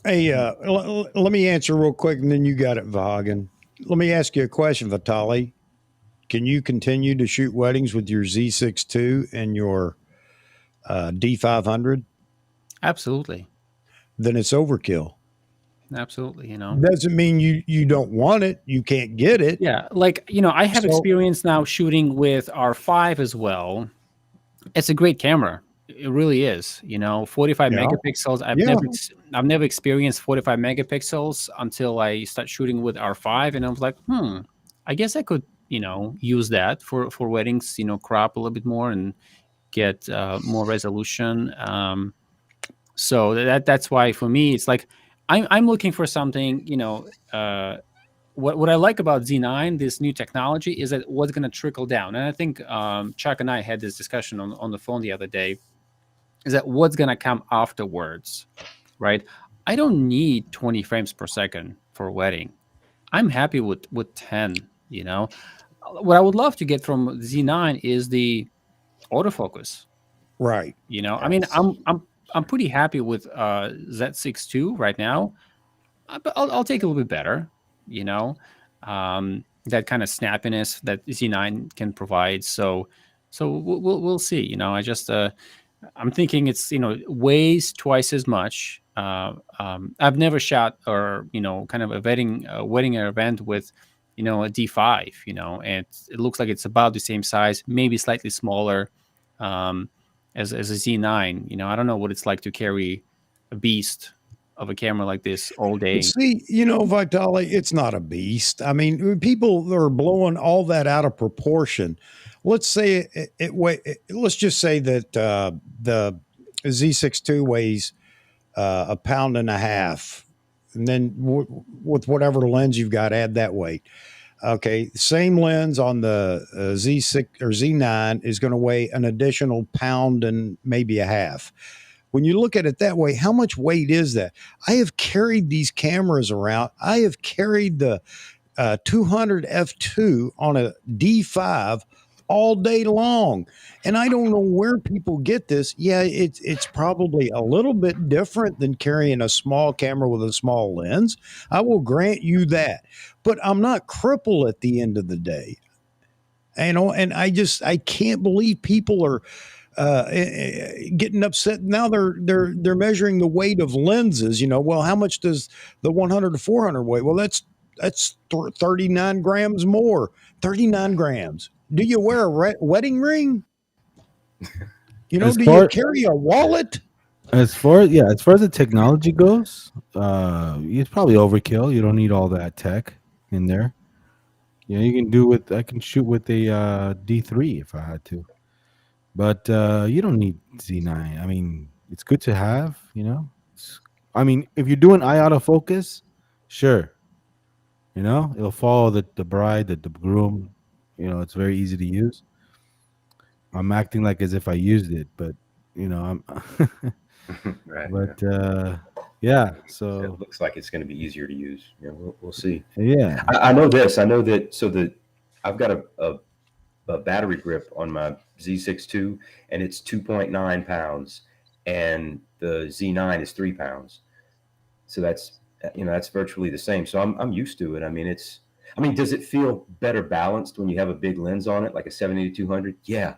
Hey, let me answer real quick, and then you got it, Vahagan. Let me ask you a question, Vitalij. Can you continue to shoot weddings with your Z6 II and your D500? Absolutely. Then it's overkill. Absolutely. Doesn't mean you don't want it. You can't get it. Yeah. Like, I have So- experience now shooting with R5 as well. It's a great camera. It really is. 45 Yeah. megapixels. Yeah. I've never experienced 45 megapixels until I start shooting with R5, and I was like, I guess I could, use that for weddings. Crop a little bit more and get more resolution. So that's why for me it's like I'm looking for something. What I like about Z9, this new technology, is that what's going to trickle down. And I think Chuck and I had this discussion on the phone the other day, is that what's going to come afterwards, right? I don't need 20 frames per second for a wedding. I'm happy with 10, What I would love to get from Z9 is the autofocus. Right. I mean, I'm pretty happy with Z6 II right now. But I'll take a little bit better, that kind of snappiness that Z9 can provide. So we'll see. I just I'm thinking it's weighs twice as much. I've never shot or kind of a wedding event with a D5, and it looks like it's about the same size, maybe slightly smaller, as a Z9. I don't know what it's like to carry a beast of a camera like this all day. See, Vitalij, it's not a beast. I mean, people are blowing all that out of proportion. Let's say let's just say that the Z6 II weighs a pound and a half, and then with whatever lens you've got, add that weight. Okay, same lens on the Z6 or Z9 is going to weigh an additional pound and maybe a half. When you look at it that way, how much weight is that? I have carried these cameras around. I have carried the 200 f2 on a D5 all day long, and I don't know where people get this. Yeah, it's probably a little bit different than carrying a small camera with a small lens. I will grant you that, but I'm not crippled at the end of the day. And I can't believe people are getting upset now. They're measuring the weight of lenses. Well, how much does the 100 to 400 weigh? Well, that's 39 grams more. 39 grams. Do you wear a wedding ring? Do you carry a wallet? As far as the technology goes, it's probably overkill. You don't need all that tech in there. You can I can shoot with a D3 if I had to. But you don't need Z9. I mean, it's good to have, I mean, if you're doing eye autofocus, sure. It'll follow the bride, the groom. It's very easy to use. I'm acting like as if I used it, but I'm right. but yeah, so it looks like it's going to be easier to use. We'll see. Yeah. I know this. I know that. So I've got a battery grip on my Z6 II, and it's 2.9 pounds, and the Z9 is 3 pounds. So that's virtually the same. So I'm used to it. I mean, does it feel better balanced when you have a big lens on it, like a 70-200? Yeah,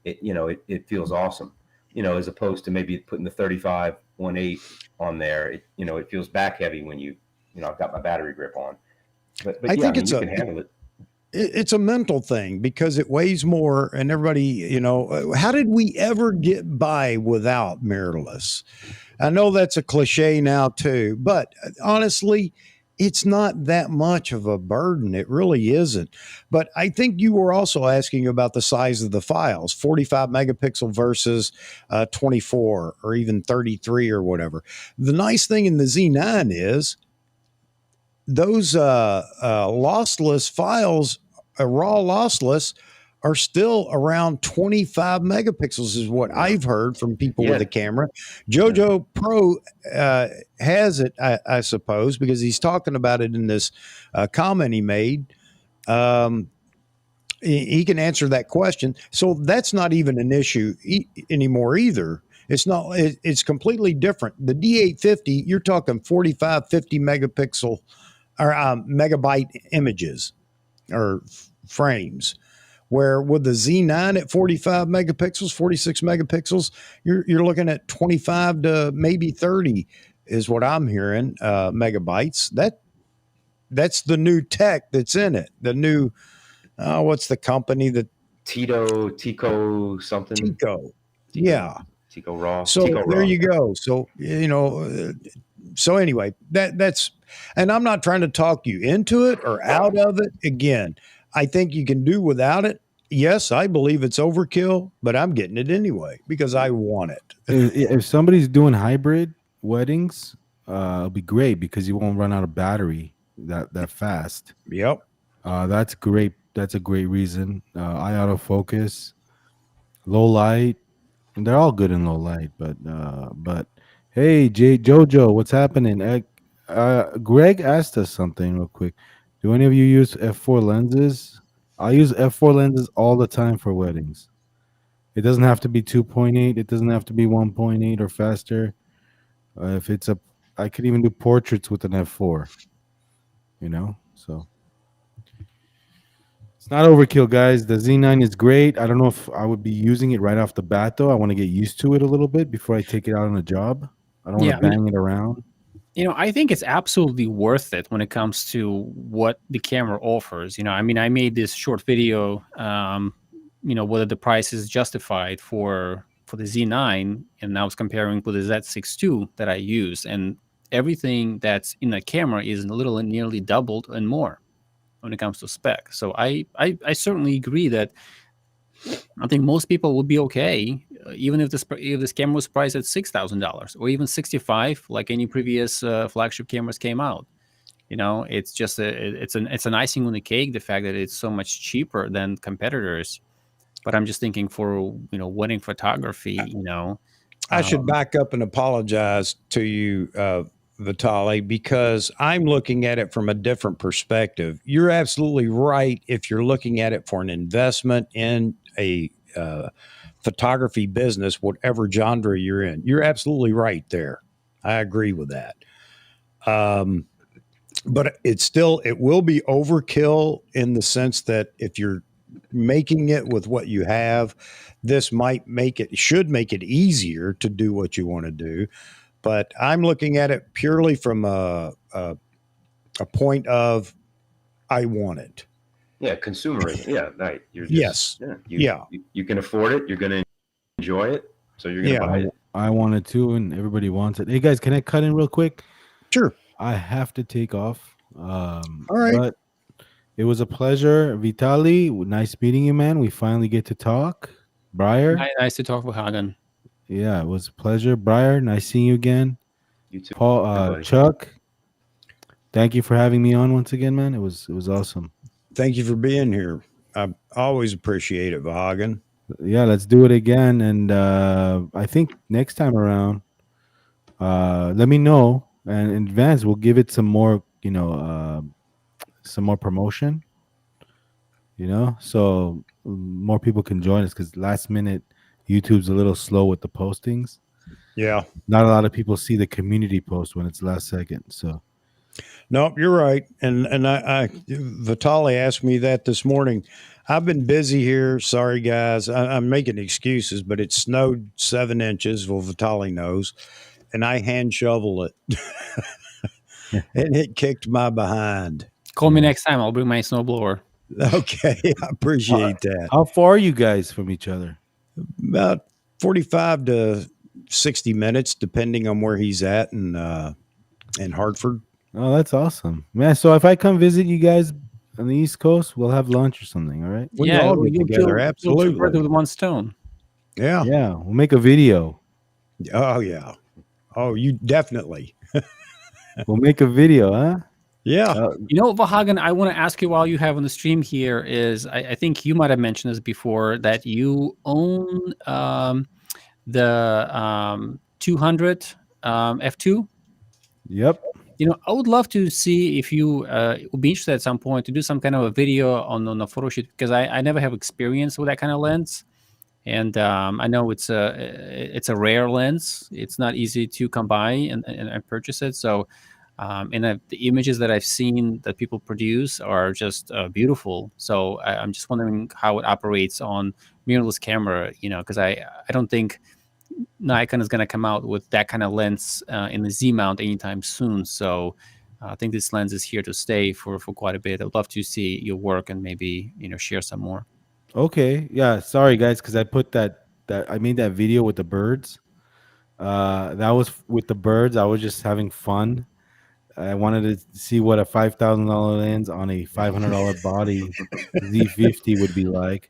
it feels awesome. As opposed to maybe putting the 35-1.8 on there. It feels back heavy when I've got my battery grip on. But I think you can handle it. It's a mental thing because it weighs more, and everybody, how did we ever get by without mirrorless? I know that's a cliche now too, but honestly, it's not that much of a burden. It really isn't. But I think you were also asking about the size of the files, 45 megapixel versus 24 or even 33 or whatever. The nice thing in the Z9 is those lossless files, raw lossless, are still around 25 megapixels, is what I've heard from people with Yeah. a camera. JoJo Pro has it, I suppose, because he's talking about it in this comment he made. He can answer that question. So that's not even an issue anymore either. It's not. It's completely different. The D850, you're talking 45, 50 megapixel or megabyte images or frames. Where with the Z9 at 45 megapixels, 46 megapixels, you're looking at 25 to maybe 30 is what I'm hearing megabytes. That's the new tech that's in it. The new what's the company that Tico something. Tico. Yeah. Tico Raw. So Tico there Raw. you go. So so anyway, that's and I'm not trying to talk you into it or out of it. Again, I think you can do without it. Yes, I believe it's overkill, but I'm getting it anyway because I want it. If somebody's doing hybrid weddings, it'll be great because you won't run out of battery that fast. Yep. That's great. That's a great reason. Eye autofocus, low light, and they're all good in low light. But hey, Jojo, what's happening? Greg asked us something real quick. Do any of you use f4 lenses? I use f4 lenses all the time for weddings. It doesn't have to be 2.8. It doesn't have to be 1.8 or faster. If it's I could even do portraits with an f4. So it's not overkill, guys. The Z9 is great. I don't know if I would be using it right off the bat, though. I want to get used to it a little bit before I take it out on a job. I don't want to bang it around. I think it's absolutely worth it when it comes to what the camera offers. I made this short video, whether the price is justified for the Z9, and I was comparing with the Z6 II that I use, and everything that's in the camera is a little nearly doubled and more when it comes to spec. So I certainly agree that I think most people would be okay, even if this camera was priced at $6,000 or even $65,000, like any previous flagship cameras came out. It's just it's an icing on the cake, the fact that it's so much cheaper than competitors. But I'm just thinking for wedding photography, I should back up and apologize to you, Vitalij, because I'm looking at it from a different perspective. You're absolutely right if you're looking at it for an investment in a photography business, whatever genre you're in. You're absolutely right there. I agree with that. But it will be overkill in the sense that if you're making it with what you have, this should make it easier to do what you want to do. But I'm looking at it purely from a point of I want it. Yeah, consumerism. Yeah, right. You're Yes. You can afford it. You're going to enjoy it, so you're going to buy it. I want it too, and everybody wants it. Hey guys, can I cut in real quick? Sure. I have to take off. All right. But it was a pleasure, Vitalij. Nice meeting you, man. We finally get to talk. Briar. Nice to talk with Hagen. Yeah, it was a pleasure. Briar, nice seeing you again. You too. Paul, Chuck. Thank you for having me on once again, man. It was awesome. Thank you for being here. I always appreciate it, Vahagen. Yeah, let's do it again. And I think next time around, let me know. And in advance, we'll give it some more, some more promotion. So more people can join us because last minute YouTube's a little slow with the postings. Yeah. Not a lot of people see the community post when it's last second. So nope, you're right. And I Vitalij asked me that this morning. I've been busy here. Sorry, guys. I'm making excuses, but it snowed 7 inches. Well, Vitalij knows. And I hand shovel it. And it kicked my behind. Call me next time. I'll bring my snowblower. Okay. I appreciate that. How far are you guys from each other? About 45 to 60 minutes, depending on where he's at in Hartford. Oh, that's awesome, man. So if I come visit you guys on the East Coast, we'll have lunch or something. All right? We can all get together. Absolutely. With one stone. Yeah. Yeah. We'll make a video. Oh, yeah. Oh, you definitely. We'll make a video, huh? Yeah. Vahagan, I want to ask you while you have on the stream here is I think you might have mentioned this before that you own the 200 F2. Yep. I would love to see if you would be interested at some point to do some kind of a video on a photo shoot, because I never have experience with that kind of lens. And I know it's a rare lens. It's not easy to come by and purchase it. So, the images that I've seen that people produce are just beautiful. So I'm just wondering how it operates on mirrorless camera. Because I don't think Nikon is going to come out with that kind of lens in the Z mount anytime soon. So I think this lens is here to stay for quite a bit. I'd love to see your work and maybe share some more. Okay. Yeah. Sorry, guys, because I put that I made that video with the birds. That was with the birds. I was just having fun. I wanted to see what a $5,000 lens on a $500 body Z50 would be like,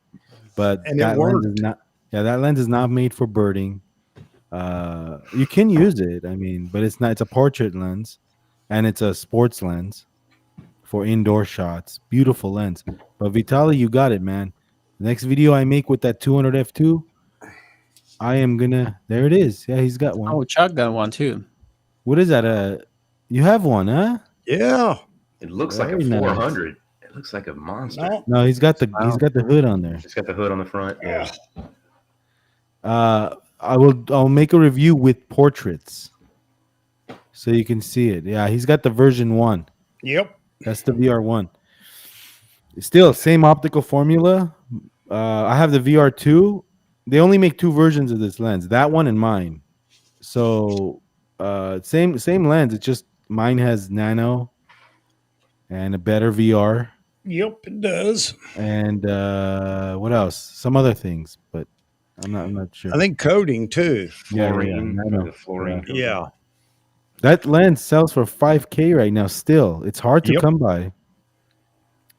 but And it that lens is worked. not. Yeah, that lens is not made for birding. You can use it, but it's not. It's a portrait lens, and it's a sports lens for indoor shots. Beautiful lens. But Vitalij, you got it, man. The next video I make with that 200 f2, I am gonna. There it is. Yeah, he's got one. Oh, Chuck got one too. What is that? You have one, huh? Yeah. It looks like a Very nice. 400. It looks like a monster. No. No, he's got the Wow. hood on there. It's got the hood on the front. Yeah. I'll make a review with portraits so you can see it. Yeah, he's got the version 1. Yep. That's the VR1. Still same optical formula. I have the VR2. They only make 2 versions of this lens, that one and mine. So same lens. It's just mine has nano and a better VR. Yep, it does. And what else? Some other things, but I'm not sure. I think coding too. Fluorine. nano. The fluorine. Yeah. That lens sells for $5K right now. Still, it's hard to Yep. come by.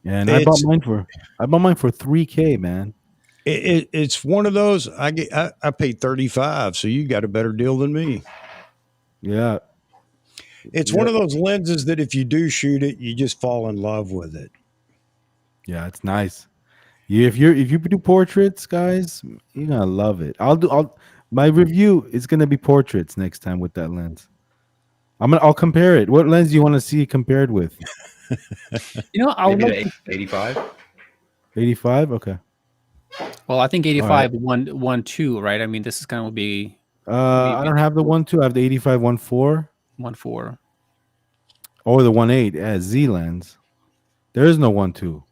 And I bought mine for $3K, man. It's one of those. I paid 35, so you got a better deal than me. Yeah, It's one of those lenses that if you do shoot it, you just fall in love with it. yeah, it's nice. If you do portraits, guys, you're gonna love it. My review is gonna be portraits next time with that lens. I'll compare it. What lens do you want to see compared with? I would Maybe like the 85. 85. Okay. Well, I think 85 1 2, right? I mean, this is kind of be I don't have the 1.2. I have the 85 1.4 1 4. or the 1.8 as Z lens. There is no 1.2.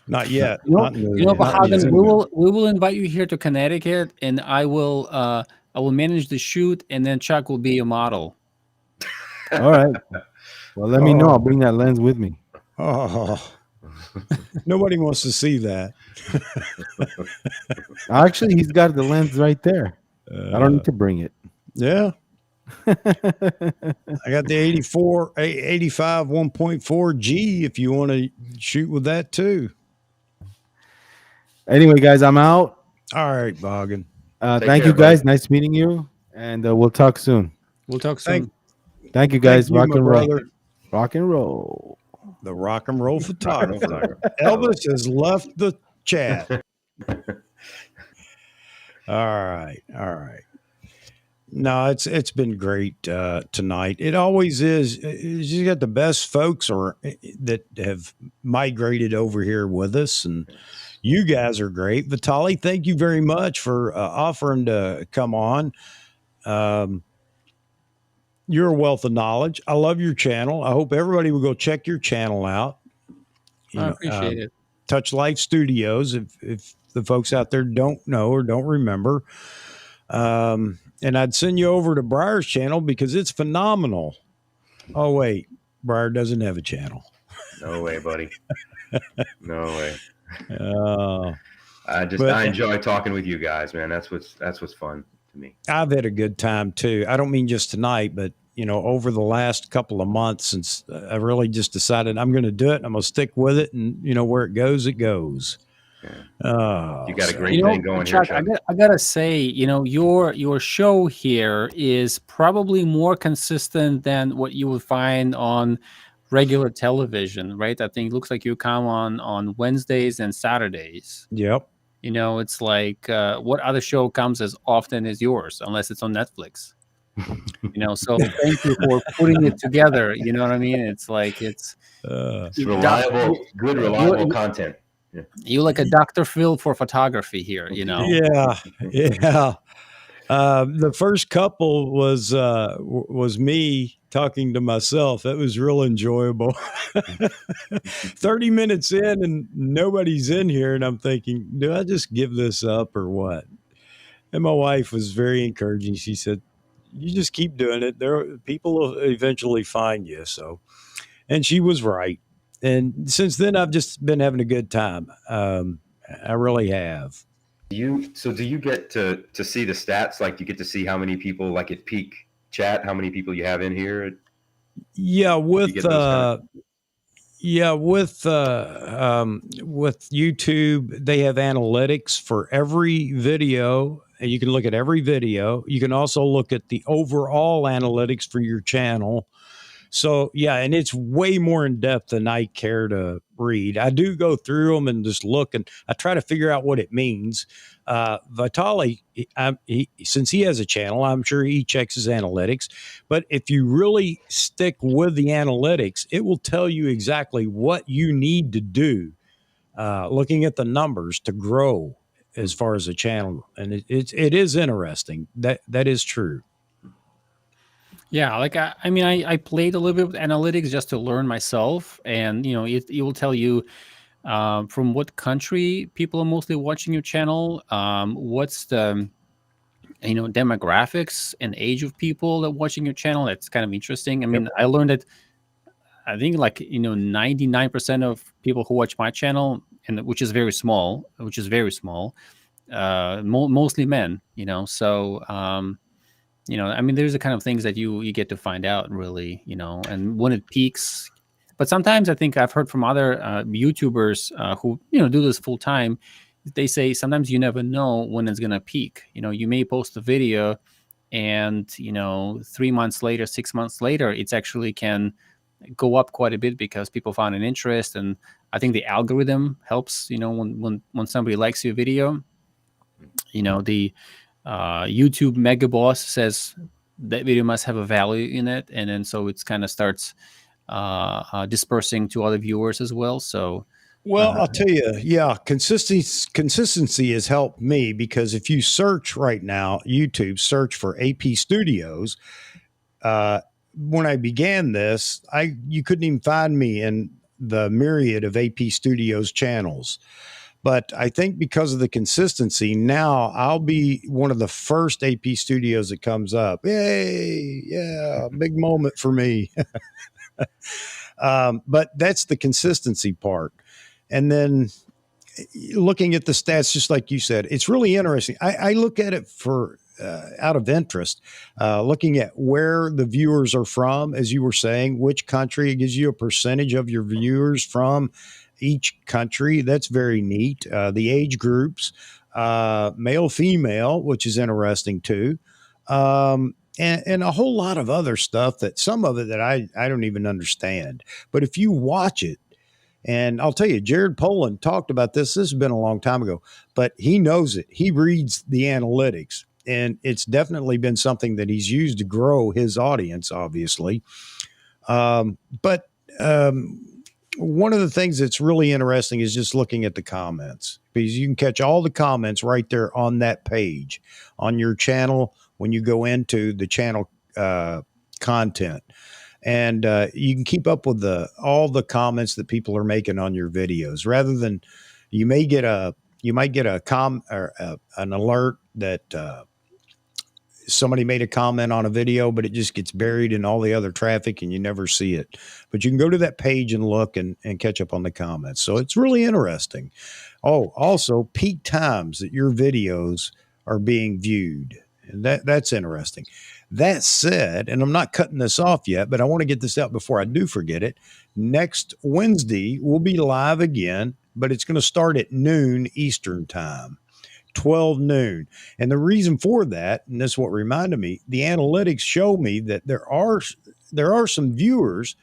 Not yet. Vahagan, we will invite you here to Connecticut, and I will manage the shoot, and then Chuck will be a model. All right. Well, let me know. I'll bring that lens with me. Oh, nobody wants to see that. Actually, he's got the lens right there. I don't need to bring it. Yeah. I got the 85 1.4 G if you want to shoot with that too. Anyway, guys, I'm out. All right, Bogan. Thank care, you, guys. buddy. Nice meeting you. And we'll talk soon. We'll talk soon. Thank you, guys. Thank you, Rock my and roll. brother. Rock and roll. The rock and roll photographer. Elvis has left the chat. All right. No, it's been great tonight. It always is. You got the best folks that have migrated over here with us, and you guys are great. Vitalij, thank you very much for offering to come on. You're a wealth of knowledge. I love your channel. I hope everybody will go check your channel out. I appreciate it. Touch Life Studios. If the folks out there don't know or don't remember, and I'd send you over to Briar's channel because it's phenomenal. Oh wait, Briar doesn't have a channel. No way, buddy. No way. But I enjoy talking with you guys, man. That's what's fun to me. I've had a good time too. I don't mean just tonight, but over the last couple of months since I really just decided I'm going to do it. And I'm going to stick with it, and where it goes, it goes. Yeah. You got a great thing going Chuck, here, Chuck. I gotta say, your show here is probably more consistent than what you would find on regular television, right? I think it looks like you come on Wednesdays and Saturdays. Yep. You know, it's like what other show comes as often as yours, unless it's on Netflix? You know, so thank you for putting it together. You know what I mean? It's like it's It's you- reliable, good, reliable you- content. you like a Dr. Phil for photography here. You know, Yeah. Yeah. The first couple was me talking to myself. It was real enjoyable. 30 minutes in and nobody's in here, and I'm thinking, do I just give this up or what? And my wife was very encouraging. She said, "You just keep doing it. People will eventually find you." So, and she was right. And since then, I've just been having a good time. I really have. Do you get to see the stats? Like, you get to see how many people, like at peak chat, how many people you have in here? Yeah, You get those kind of- yeah, with YouTube, they have analytics for every video, and you can look at every video. You can also look at the overall analytics for your channel. So yeah, and it's way more in depth than I care to read. I do go through them and just look, and I try to figure out what it means. Vitalij, since he has a channel, I'm sure he checks his analytics. But if you really stick with the analytics, it will tell you exactly what you need to do. Looking at the numbers to grow as far as a channel, and it is interesting. That is true. yeah. Like I mean, I played a little bit with analytics just to learn myself, and you know, it will tell you from what country people are mostly watching your channel, what's the demographics and age of people that are watching your channel. That's kind of interesting. I mean, I learned that I think like 99% of people who watch my channel, and which is very small, mostly men. So I mean, there's the kind of things that you get to find out really, and when it peaks. But sometimes I think I've heard from other YouTubers who do this full time. They say sometimes you never know when it's gonna peak. You may post a video, and 3 months later, 6 months later, it's actually can go up quite a bit because people found an interest, and I think the algorithm helps. When somebody likes your video, the YouTube mega boss says that video must have a value in it, and then so it's kind of starts dispersing to other viewers as well. So, well, I'll tell you, yeah, consistency has helped me because if you search right now, YouTube search for AP Studios. When I began this, you couldn't even find me in the myriad of AP Studios channels. But I think because of the consistency, now I'll be one of the first AP Studios that comes up. Yay! Yeah, big moment for me. But that's the consistency part. And then looking at the stats, just like you said, it's really interesting. I look at it for out of interest, looking at where the viewers are from, as you were saying, which country. It gives you a percentage of your viewers from each country. That's very neat. The age groups, male, female, which is interesting too. And a whole lot of other stuff that some of it that I don't even understand. But if you watch it, and I'll tell you, Jared Poland talked about this. This has been a long time ago, but he knows it. He reads the analytics, and it's definitely been something that he's used to grow his audience, obviously. But one of the things that's really interesting is just looking at the comments, because you can catch all the comments right there on that page on your channel when you go into the channel content. And you can keep up with all the comments that people are making on your videos, rather than you might get an alert that somebody made a comment on a video, but it just gets buried in all the other traffic and you never see it. But you can go to that page and look and catch up on the comments. So it's really interesting. Oh, also peak times that your videos are being viewed. And that's interesting. That said, and I'm not cutting this off yet, but I want to get this out before I do forget it. Next Wednesday, we'll be live again, but it's going to start at noon Eastern time, 12 noon. And the reason for that, and this is what reminded me, the analytics show me that there are some viewers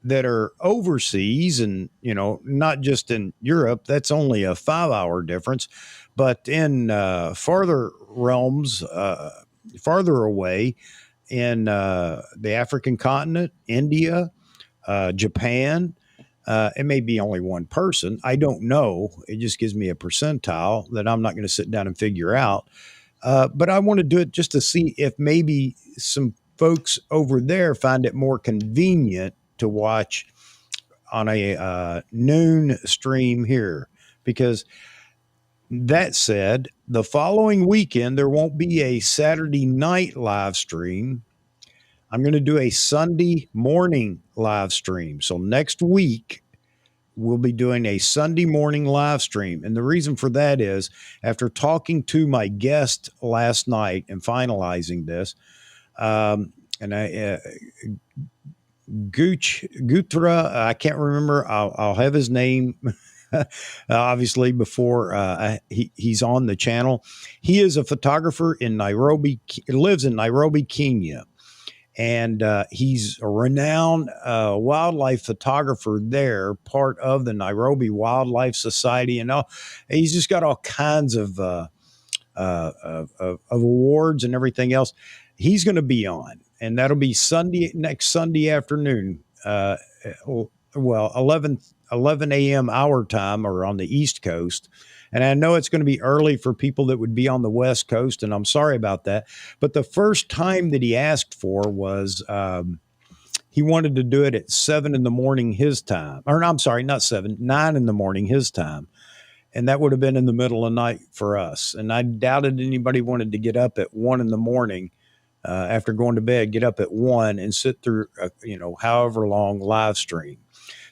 that are overseas and, not just in Europe. That's only a 5-hour difference, but in farther realms, farther away in the African continent, India, Japan. It may be only one person. I don't know. It just gives me a percentile that I'm not going to sit down and figure out. But I want to do it just to see if maybe some folks over there find it more convenient to watch on a noon stream here. Because that said, the following weekend, there won't be a Saturday night live stream. I'm going to do a Sunday morning live stream. So next week, we'll be doing a Sunday morning live stream. And the reason for that is after talking to my guest last night and finalizing this, and Gutra, I can't remember. I'll have his name obviously before he's on the channel. He is a photographer in Nairobi, lives in Nairobi, Kenya. And he's a renowned wildlife photographer there, part of the Nairobi Wildlife Society, and all. He's just got all kinds of awards and everything else. He's going to be on, and that'll be next Sunday afternoon. Well, 11 a.m. our time, or on the East Coast. And I know it's going to be early for people that would be on the West Coast, and I'm sorry about that. But the first time that he asked for was he wanted to do it at 7 in the morning his time. Or I'm sorry, not 7, 9 in the morning his time. And that would have been in the middle of the night for us. And I doubted anybody wanted to get up at 1 in the morning after going to bed, get up at 1 and sit through, however long live stream.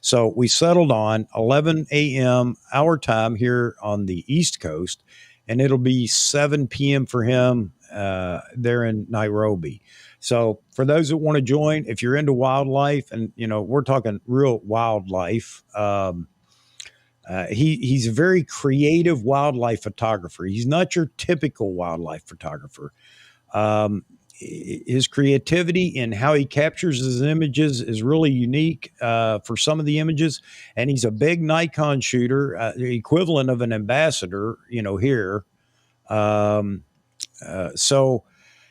So we settled on 11 a.m. our time here on the East Coast, and it'll be 7 p.m. for him there in Nairobi. So for those that want to join, if you're into wildlife, and we're talking real wildlife, he's a very creative wildlife photographer. He's not your typical wildlife photographer. His creativity in how he captures his images is really unique for some of the images. And he's a big Nikon shooter, the equivalent of an ambassador, here. So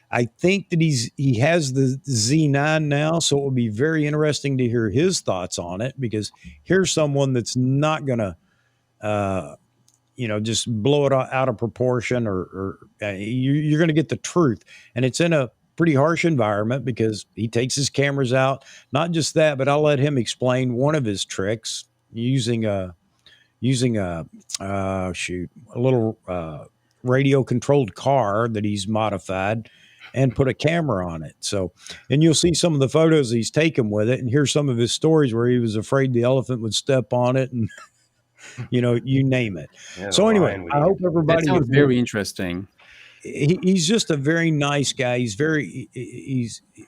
I think that he has the Z9 now. So it will be very interesting to hear his thoughts on it, because here's someone that's not going to, just blow it out of proportion, or you're going to get the truth. And it's in a pretty harsh environment because he takes his cameras out. Not just that, but I'll let him explain one of his tricks using a little radio controlled car that he's modified and put a camera on it. So, and you'll see some of the photos he's taken with it, and here's some of his stories where he was afraid the elephant would step on it, and you name it. Yeah, so anyway, I hope everybody. That sounds very interesting. He's just a very nice guy.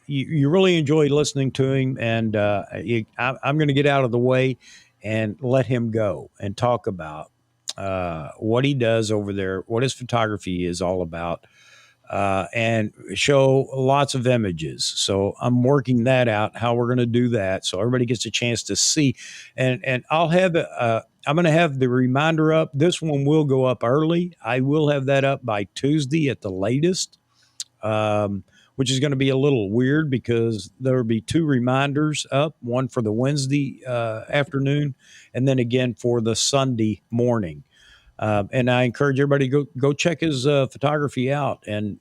You really enjoy listening to him, and I'm going to get out of the way and let him go and talk about what he does over there, what his photography is all about, and show lots of images. So I'm working that out, how we're going to do that, so everybody gets a chance to see. And I'll have I'm going to have the reminder up. This one will go up early. I will have that up by Tuesday at the latest, which is going to be a little weird because there will be 2 reminders up, one for the Wednesday afternoon, and then again for the Sunday morning. And I encourage everybody to go check his photography out. And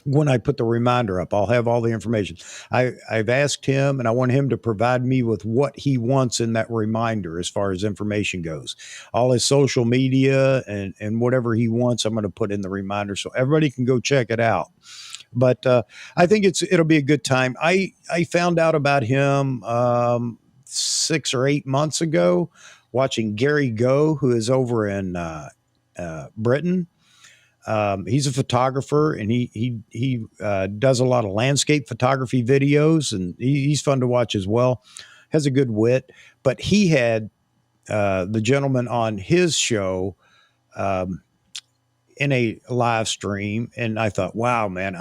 when I put the reminder up, I'll have all the information. I've asked him, and I want him to provide me with what he wants in that reminder as far as information goes. All his social media and whatever he wants, I'm going to put in the reminder so everybody can go check it out. But I think it'll be a good time. I found out about him 6 or 8 months ago watching Gary Go, who is over in Britain. He's a photographer, and he does a lot of landscape photography videos, and he's fun to watch as well. Has a good wit, but he had the gentleman on his show in a live stream, and I thought, wow, man,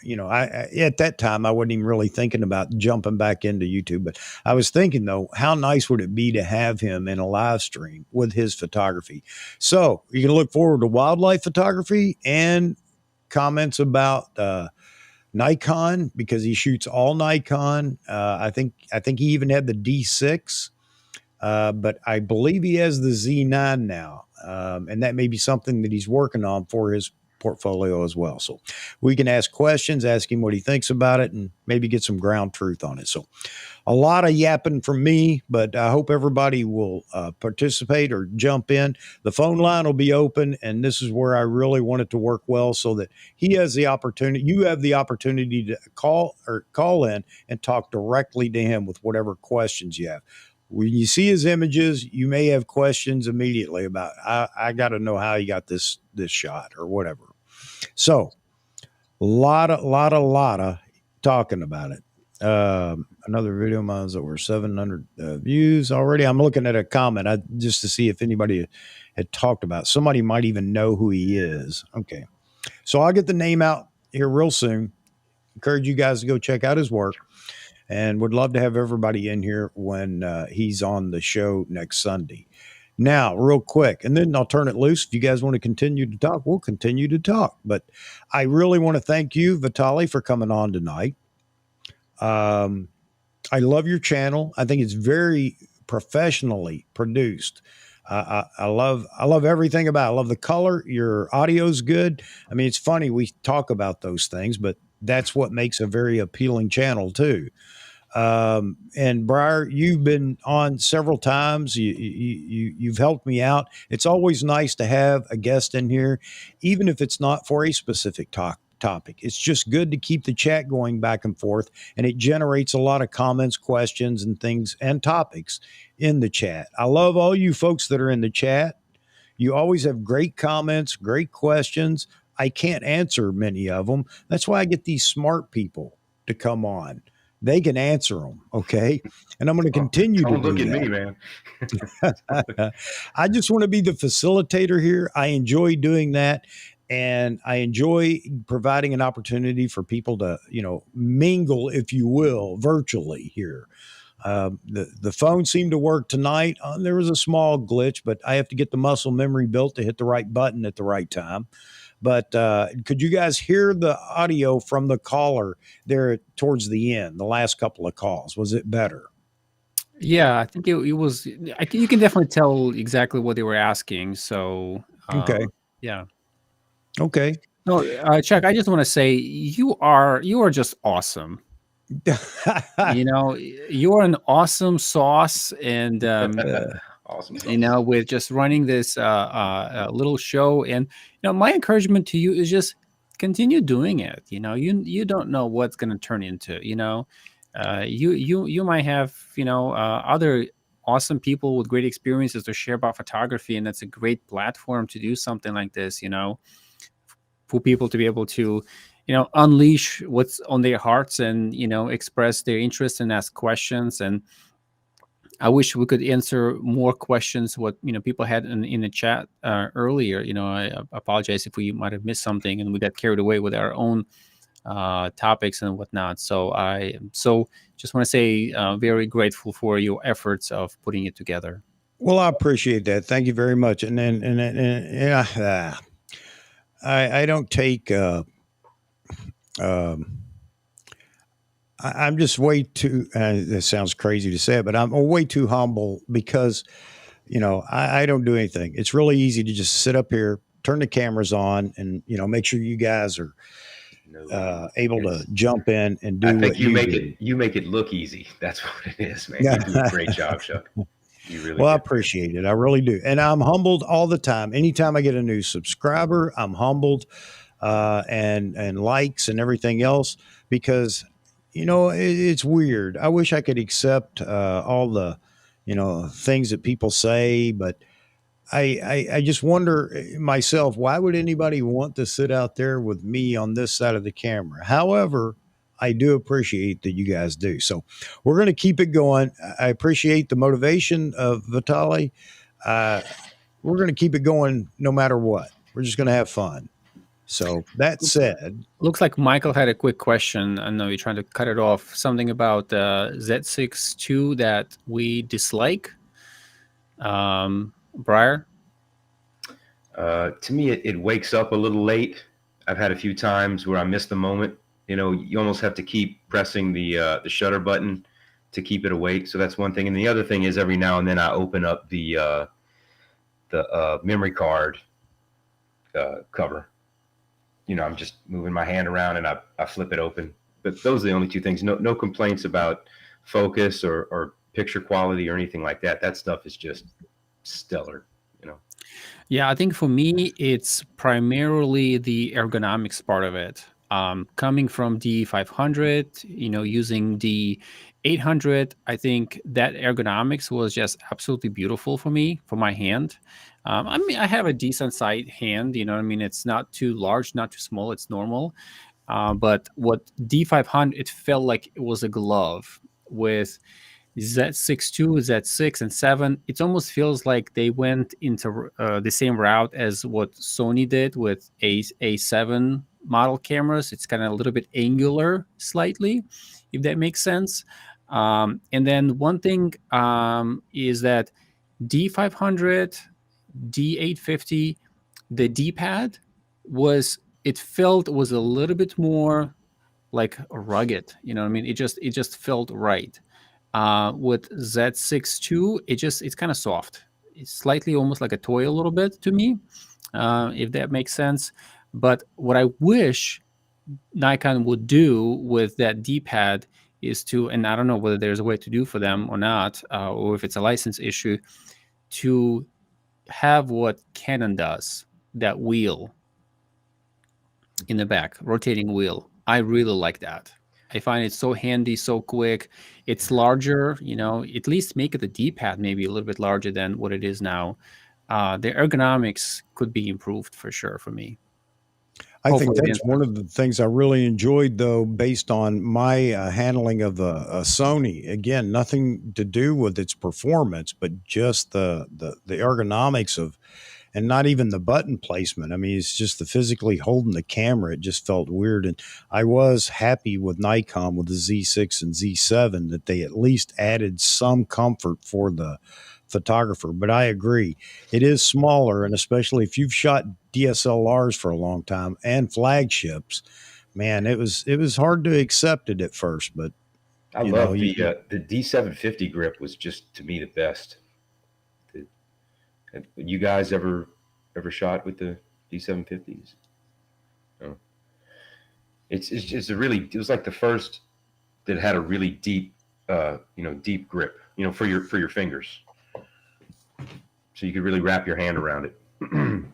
I at that time I wasn't even really thinking about jumping back into YouTube, but I was thinking though, how nice would it be to have him in a live stream with his photography? So you can look forward to wildlife photography and comments about Nikon because he shoots all Nikon. I think he even had the D6, but I believe he has the Z9 now, and that may be something that he's working on for his portfolio as well. So we can ask questions, ask him what he thinks about it, and maybe get some ground truth on it. So a lot of yapping from me, but I hope everybody will participate or jump in. The phone line will be open, and this is where I really want it to work well so that he has the opportunity, you have the opportunity to call in and talk directly to him with whatever questions you have. When you see his images, you may have questions immediately about, I got to know how he got this shot or whatever. So lot of talking about it. Another video of mine's over 700 views already. I'm looking at a comment just to see if anybody had talked about it. Somebody might even know who he is. Okay. So I'll get the name out here real soon. Encourage you guys to go check out his work and would love to have everybody in here when he's on the show next Sunday. Now, real quick, and then I'll turn it loose. If you guys want to continue to talk, we'll continue to talk. But I really want to thank you, Vitalij, for coming on tonight. I love your channel. I think it's very professionally produced. I love everything about it. I love the color. Your audio's good. I mean, it's funny we talk about those things, but that's what makes a very appealing channel too. And Briar, you've been on several times. You've helped me out. It's always nice to have a guest in here, even if it's not for a specific topic. It's just good to keep the chat going back and forth, and it generates a lot of comments, questions, and things and topics in the chat. I love all you folks that are in the chat. You always have great comments, great questions. I can't answer many of them. That's why I get these smart people to come on. They can answer them, okay? And I'm going to continue to do Don't look at that. me, man. I just want to be the facilitator here. I enjoy doing that. And I enjoy providing an opportunity for people to, mingle, if you will, virtually here. The phone seemed to work tonight. There was a small glitch, but I have to get the muscle memory built to hit the right button at the right time. But could you guys hear the audio from the caller there towards the end, the last couple of calls? Was it better? Yeah, I think it was. You can definitely tell exactly what they were asking. So, Okay. Yeah. Okay. No, Chuck, I just want to say you are just awesome. You are an awesome sauce, and Awesome. with just running this little show. And my encouragement to you is just continue doing it. You don't know what's going to turn into. You might have other awesome people with great experiences to share about photography, and that's a great platform to do something like this. For people to be able to unleash what's on their hearts and express their interest and ask questions. And I wish we could answer more questions what people had in the chat earlier. I apologize if we might have missed something and we got carried away with our own topics and whatnot. So I just want to say very grateful for your efforts of putting it together. Well, I appreciate that. Thank you very much. And I don't take. I'm just way too. This sounds crazy to say, but I'm way too humble because, I don't do anything. It's really easy to just sit up here, turn the cameras on, and make sure you guys are able to jump in and do. I think what you make it. You make it look easy. That's what it is, man. You do a great job, Chuck. You really. Well, I appreciate it. I really do, and I'm humbled all the time. Anytime I get a new subscriber, I'm humbled, and likes and everything else because. It's weird. I wish I could accept all the, things that people say, but I just wonder myself, why would anybody want to sit out there with me on this side of the camera? However, I do appreciate that you guys do. So we're going to keep it going. I appreciate the motivation of Vitalij. We're going to keep it going no matter what. We're just going to have fun. So that said, Looks like Michael had a quick question. I know you're trying to cut it off. Something about Z6 II that we dislike. Briar? To me, it wakes up a little late. I've had a few times where I miss the moment. You know, you almost have to keep pressing the shutter button to keep it awake. So that's one thing. And the other thing is every now and then I open up the memory card cover. You know, I'm just moving my hand around and I flip it open. But those are the only two things. No complaints about focus or picture quality or anything like that. That stuff is just stellar, you know. Yeah, I think for me, it's primarily the ergonomics part of it. Coming from the 500, using the 800, I think that ergonomics was just absolutely beautiful for me, for my hand. I mean, I have a decent sized hand, you know what I mean? It's not too large, not too small, it's normal. But what D500, it felt like it was a glove with Z6 II, Z6, and 7. It almost feels like they went into the same route as what Sony did with A7 model cameras. It's kind of a little bit angular, slightly, if that makes sense. And then one thing is that D500, D850, the D-pad was a little bit more like rugged. You know what I mean? It just felt right. With Z6 II, it's kind of soft. It's slightly almost like a toy a little bit to me, if that makes sense. But what I wish Nikon would do with that D-pad is to, and I don't know whether there's a way to do for them or not, or if it's a license issue, to have what Canon does, that wheel in the back, rotating wheel. I really like that. I find it so handy, so quick. It's larger, at least make it the D-pad maybe a little bit larger than what it is now. The ergonomics could be improved for sure for me. I think Hopefully that's one of the things I really enjoyed, though, based on my handling of a Sony. Again, nothing to do with its performance, but just the ergonomics of, and not even the button placement. I mean, it's just the physically holding the camera. It just felt weird. And I was happy with Nikon with the Z6 and Z7 that they at least added some comfort for the photographer. But I agree, it is smaller, and especially if you've shot DSLRs for a long time and flagships, man, it was hard to accept it at first. But I you know, love the D750 grip was just to me the best. You guys ever shot with the D750s? No. It's a really, it was like the first that had a really deep deep grip, for your fingers. So you could really wrap your hand around it.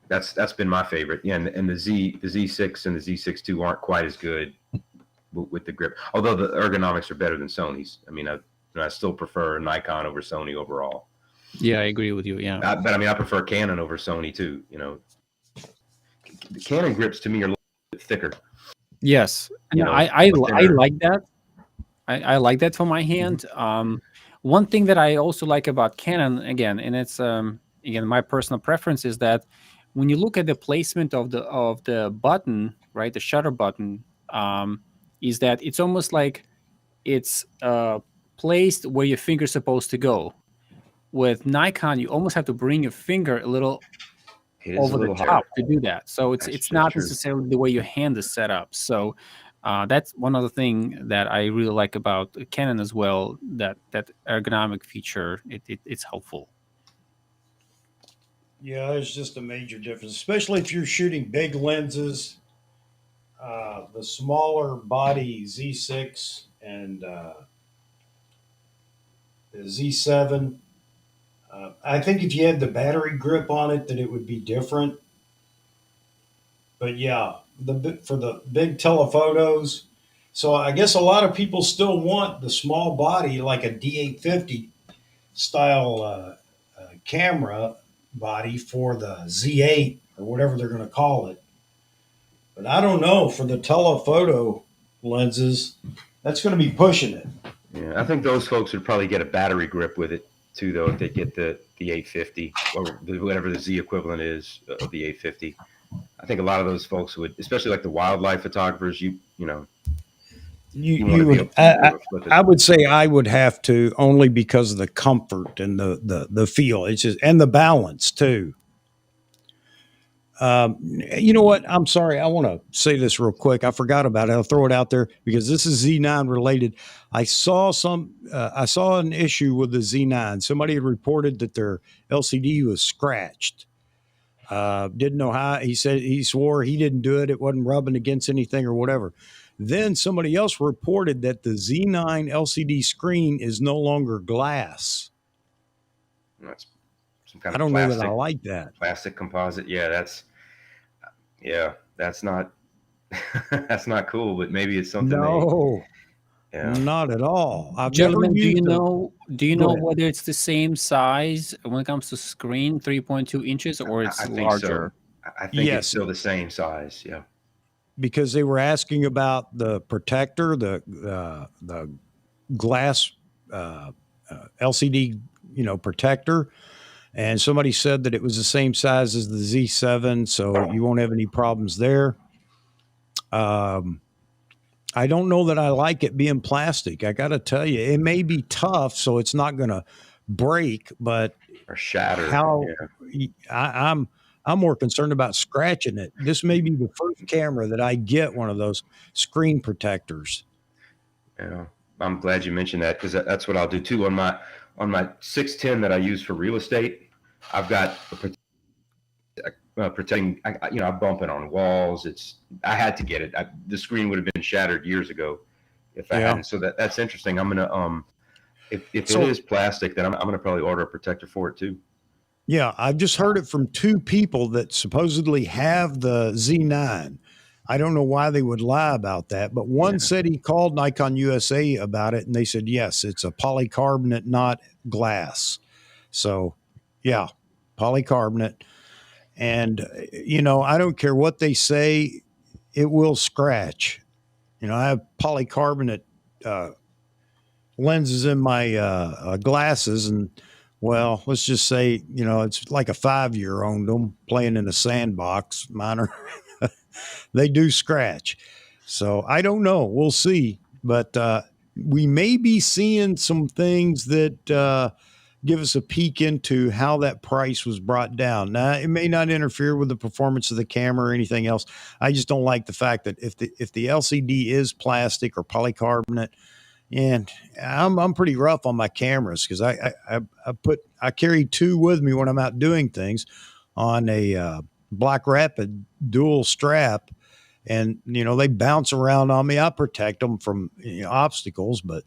That's been my favorite. Yeah, and the Z6 and the Z6 II aren't quite as good with the grip. Although the ergonomics are better than Sony's. I mean, I still prefer Nikon over Sony overall. Yeah, I agree with you. Yeah, But I mean, I prefer Canon over Sony too. The Canon grips to me are a little bit thicker. yes, and I like that. I like that for my hand. One thing that I also like about Canon, again, and it's again my personal preference, is that when you look at the placement of the button, right, the shutter button, is that it's almost like it's placed where your finger's supposed to go. With Nikon, you almost have to bring your finger a little It is a over the little top hard. to do that. So it's not true. necessarily the way your hand is set up. So that's one other thing that I really like about Canon as well. That ergonomic feature, it's helpful. yeah, there's just a major difference, especially if you're shooting big lenses. The smaller body Z6 and the Z7. I think if you had the battery grip on it, that it would be different. But yeah, for the big telephotos. So I guess a lot of people still want the small body, like a D850 style camera body for the Z8 or whatever they're going to call it. But I don't know, for the telephoto lenses, that's going to be pushing it. Yeah, I think those folks would probably get a battery grip with it too, though, if they get the 850 or whatever the Z equivalent is of the 850. I think a lot of those folks would, especially like the wildlife photographers, you know, you want You to be would able to flip it. I would say I would have to, only because of the comfort and the feel. It's just, and the balance too. You know what? I'm sorry. I want to say this real quick. I forgot about it. I'll throw it out there because this is Z9 related. I saw an issue with the Z9. Somebody had reported that their LCD was scratched. Didn't know how. He swore he didn't do it. It wasn't rubbing against anything or whatever. Then somebody else reported that the Z9 LCD screen is no longer glass. That's some kind I of don't know that I like that. plastic composite. Yeah, that's not that's not cool. But maybe it's something No, yeah. not at all. I've Gentlemen, never do you used them. know Go ahead. whether it's the same size when it comes to screen, 3.2 inches, or it's I think so. larger? I think Yes. it's still the same size. Yeah. Because they were asking about the protector, the glass LCD, protector, and somebody said that it was the same size as the Z7, so you won't have any problems there. I don't know that I like it being plastic. I got to tell you, it may be tough, so it's not going to break, but Or shatter. how Yeah. I'm more concerned about scratching it. This may be the first camera that I get one of those screen protectors. Yeah. I'm glad you mentioned that, because that's what I'll do too on my 610 that I use for real estate. I've got protecting. I bump it on walls. I had to get it. The screen would have been shattered years ago if I Yeah. hadn't. So that's interesting. I'm gonna if So- it is plastic, then I'm gonna probably order a protector for it too. Yeah, I've just heard it from two people that supposedly have the Z9. I don't know why they would lie about that, but one Yeah. said he called Nikon USA about it, and they said, yes, it's a polycarbonate, not glass. So, yeah, polycarbonate. And, I don't care what they say, it will scratch. I have polycarbonate lenses in my glasses, and well, let's just say, it's like a 5-year owned them playing in a sandbox. Mine are, they do scratch. So I don't know. We'll see. But we may be seeing some things that give us a peek into how that price was brought down. Now, it may not interfere with the performance of the camera or anything else. I just don't like the fact that if the LCD is plastic or polycarbonate, and I'm pretty rough on my cameras because I carry two with me when I'm out doing things on a Black Rapid dual strap, and they bounce around on me. I protect them from obstacles, but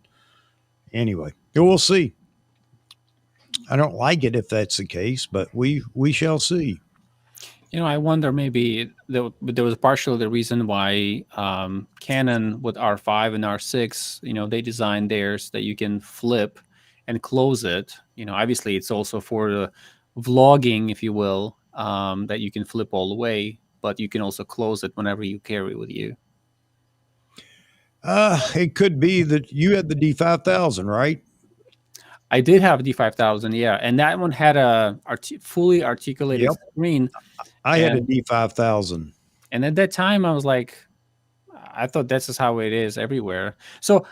anyway, we'll see. I don't like it if that's the case, but we shall see. I wonder, maybe there was partially the reason why Canon with R5 and R6, they designed theirs that you can flip and close it. Obviously it's also for the vlogging, if you will, that you can flip all the way, but you can also close it whenever you carry with you. It could be that you had the D5000, right? I did have a D5000, yeah, and that one had a fully articulated Yep. screen. I had a And- D5000. And at that time, I was like, I thought this is how it is everywhere. So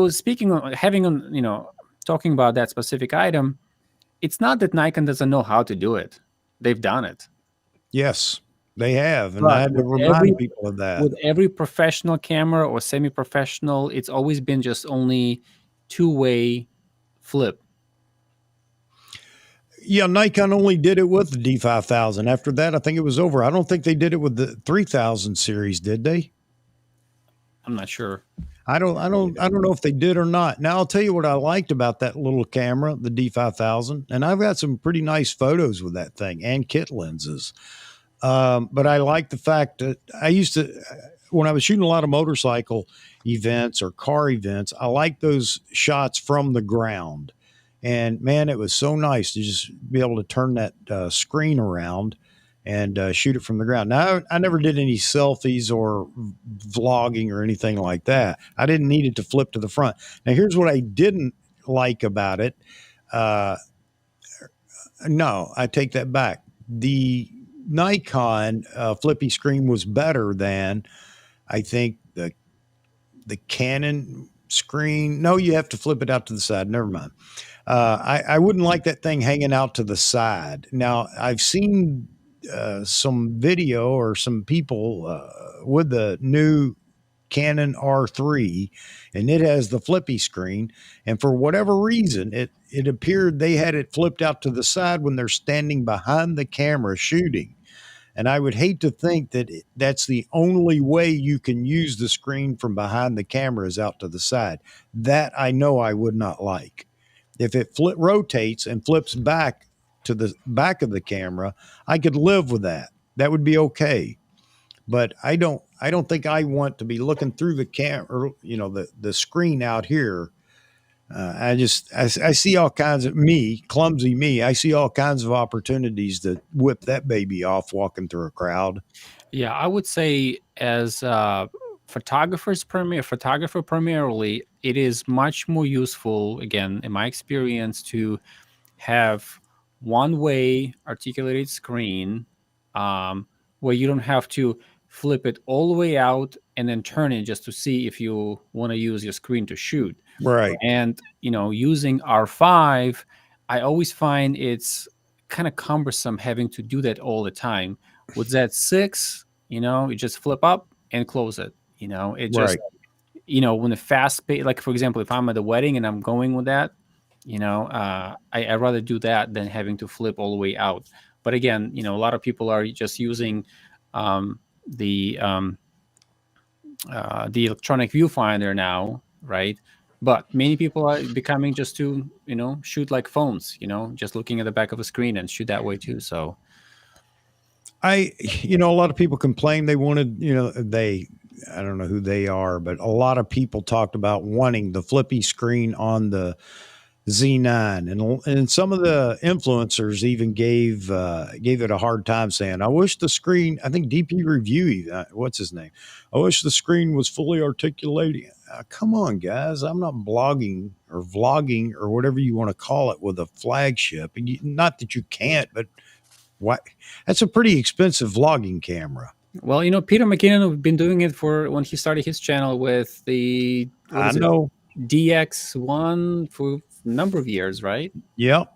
speaking of talking about that specific item, it's not that Nikon doesn't know how to do it. They've done it. Yes, they have, and But I had to with remind people of that. With every professional camera or semi-professional, it's always been just only two-way flip. Yeah, Nikon only did it with the D5000. After that, I think it was over. I don't think they did it with the 3000 series, did they? I'm not sure. I don't know if they did or not. Now I'll tell you what I liked about that little camera, the D5000, and I've got some pretty nice photos with that thing and kit lenses. But I like the fact that I used to, when I was shooting a lot of motorcycle events or car events, I like those shots from the ground. And man, it was so nice to just be able to turn that screen around and shoot it from the ground. Now, I never did any selfies or vlogging or anything like that. I didn't need it to flip to the front. Now, here's what I didn't like about it. No, I take that back. The Nikon flippy screen was better than, I think, the Canon screen. No, you have to flip it out to the side. Never mind. I wouldn't like that thing hanging out to the side. Now, I've seen some video or some people with the new Canon R3, and it has the flippy screen. And for whatever reason, it appeared they had it flipped out to the side when they're standing behind the camera shooting. And I would hate to think that that's the only way you can use the screen from behind the camera is out to the side. That I know I would not like. If it rotates and flips back to the back of the camera, I could live with that. That would be okay. But I don't think I want to be looking through the camera, the screen out here. I see all kinds of clumsy me. I see all kinds of opportunities to whip that baby off walking through a crowd. Yeah, I would say as photographer primarily, it is much more useful, again, in my experience, to have one-way articulated screen where you don't have to flip it all the way out and then turn it just to see if you want to use your screen to shoot. Right. And, using R5, I always find it's kind of cumbersome having to do that all the time. With Z6, you just flip up and close it. It just, when the fast pace, like for example, if I'm at a wedding and I'm going with that, I'd rather do that than having to flip all the way out. But again, a lot of people are just using the electronic viewfinder now, right? But many people are becoming just to, shoot like phones, just looking at the back of a screen and shoot that way too. So a lot of people complain they wanted, I don't know who they are, but a lot of people talked about wanting the flippy screen on the Z9, and some of the influencers even gave it a hard time, saying, "I wish the screen." I think DP Review, what's his name? I wish the screen was fully articulating. Come on, guys! I'm not blogging or vlogging or whatever you want to call it with a flagship. Not that you can't, but why? That's a pretty expensive vlogging camera. Well, Peter McKinnon has been doing it for when he started his channel with the DX1 for a number of years, right? Yep.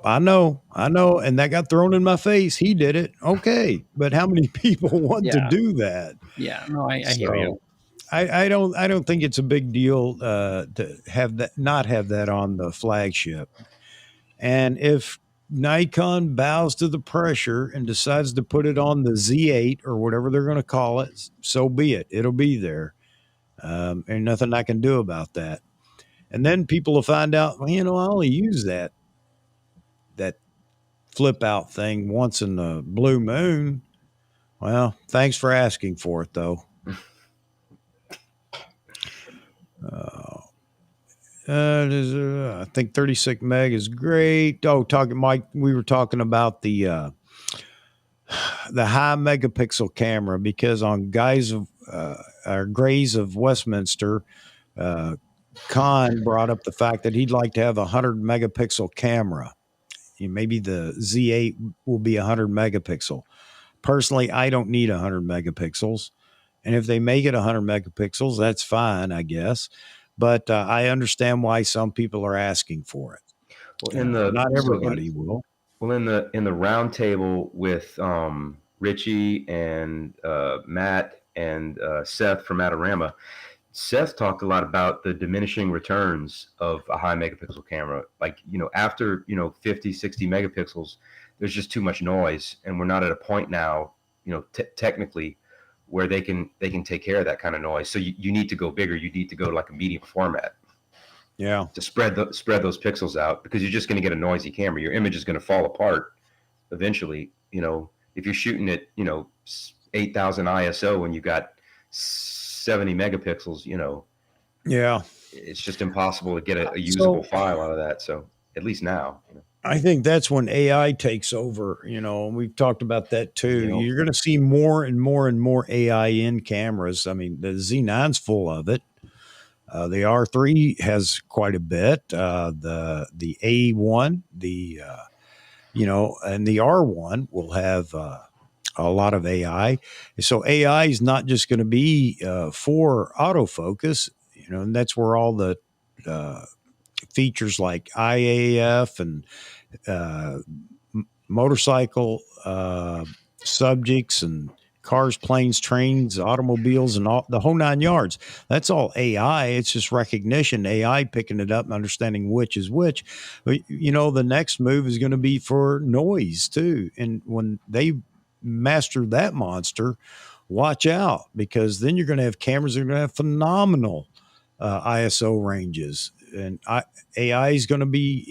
I know. And that got thrown in my face. He did it. Okay. But how many people want to do that? Yeah. No, I hear you. I don't think it's a big deal to have that, not have that on the flagship. And if Nikon bows to the pressure and decides to put it on the Z8 or whatever they're going to call it, so be it. It'll be there. And nothing I can do about that. And then people will find out, well, I only use that flip out thing once in the blue moon. Well, thanks for asking for it, though. I think 36 meg is great. Oh, Mike, we were talking about the high megapixel camera, because on Grays of Westminster, Khan brought up the fact that he'd like to have a 100 megapixel camera. Maybe the Z8 will be 100 megapixel. Personally, I don't need 100 megapixels. And if they make it 100 megapixels, that's fine, I guess. But I understand why some people are asking for it. Well, not everybody will. Well, in the round table with Richie and Matt and Seth from Adorama, Seth talked a lot about the diminishing returns of a high megapixel camera. Like, after 50, 60 megapixels, there's just too much noise, and we're not at a point now, technically, where they can take care of that kind of noise. So you need to go bigger. You need to go to like a medium format. Yeah. To spread those pixels out, because you're just going to get a noisy camera. Your image is going to fall apart eventually. If you're shooting at 8,000 ISO and you got 70 megapixels, yeah, it's just impossible to get a usable file out of that. So at least now. I think that's when AI takes over, and we've talked about that too. You're going to see more and more and more AI in cameras. I mean, the Z9's full of it. The R3 has quite a bit. The A1, and the R1 will have a lot of AI. So AI is not just going to be for autofocus, and that's where all the uh, features like IAF and uh, motorcycle subjects and cars, planes, trains, automobiles, and all the whole 9 yards. That's all AI. It's just recognition, AI picking it up and understanding which is which. But, the next move is going to be for noise too. And when they master that monster, watch out, because then you're going to have cameras that are going to have phenomenal ISO ranges, and AI is going to be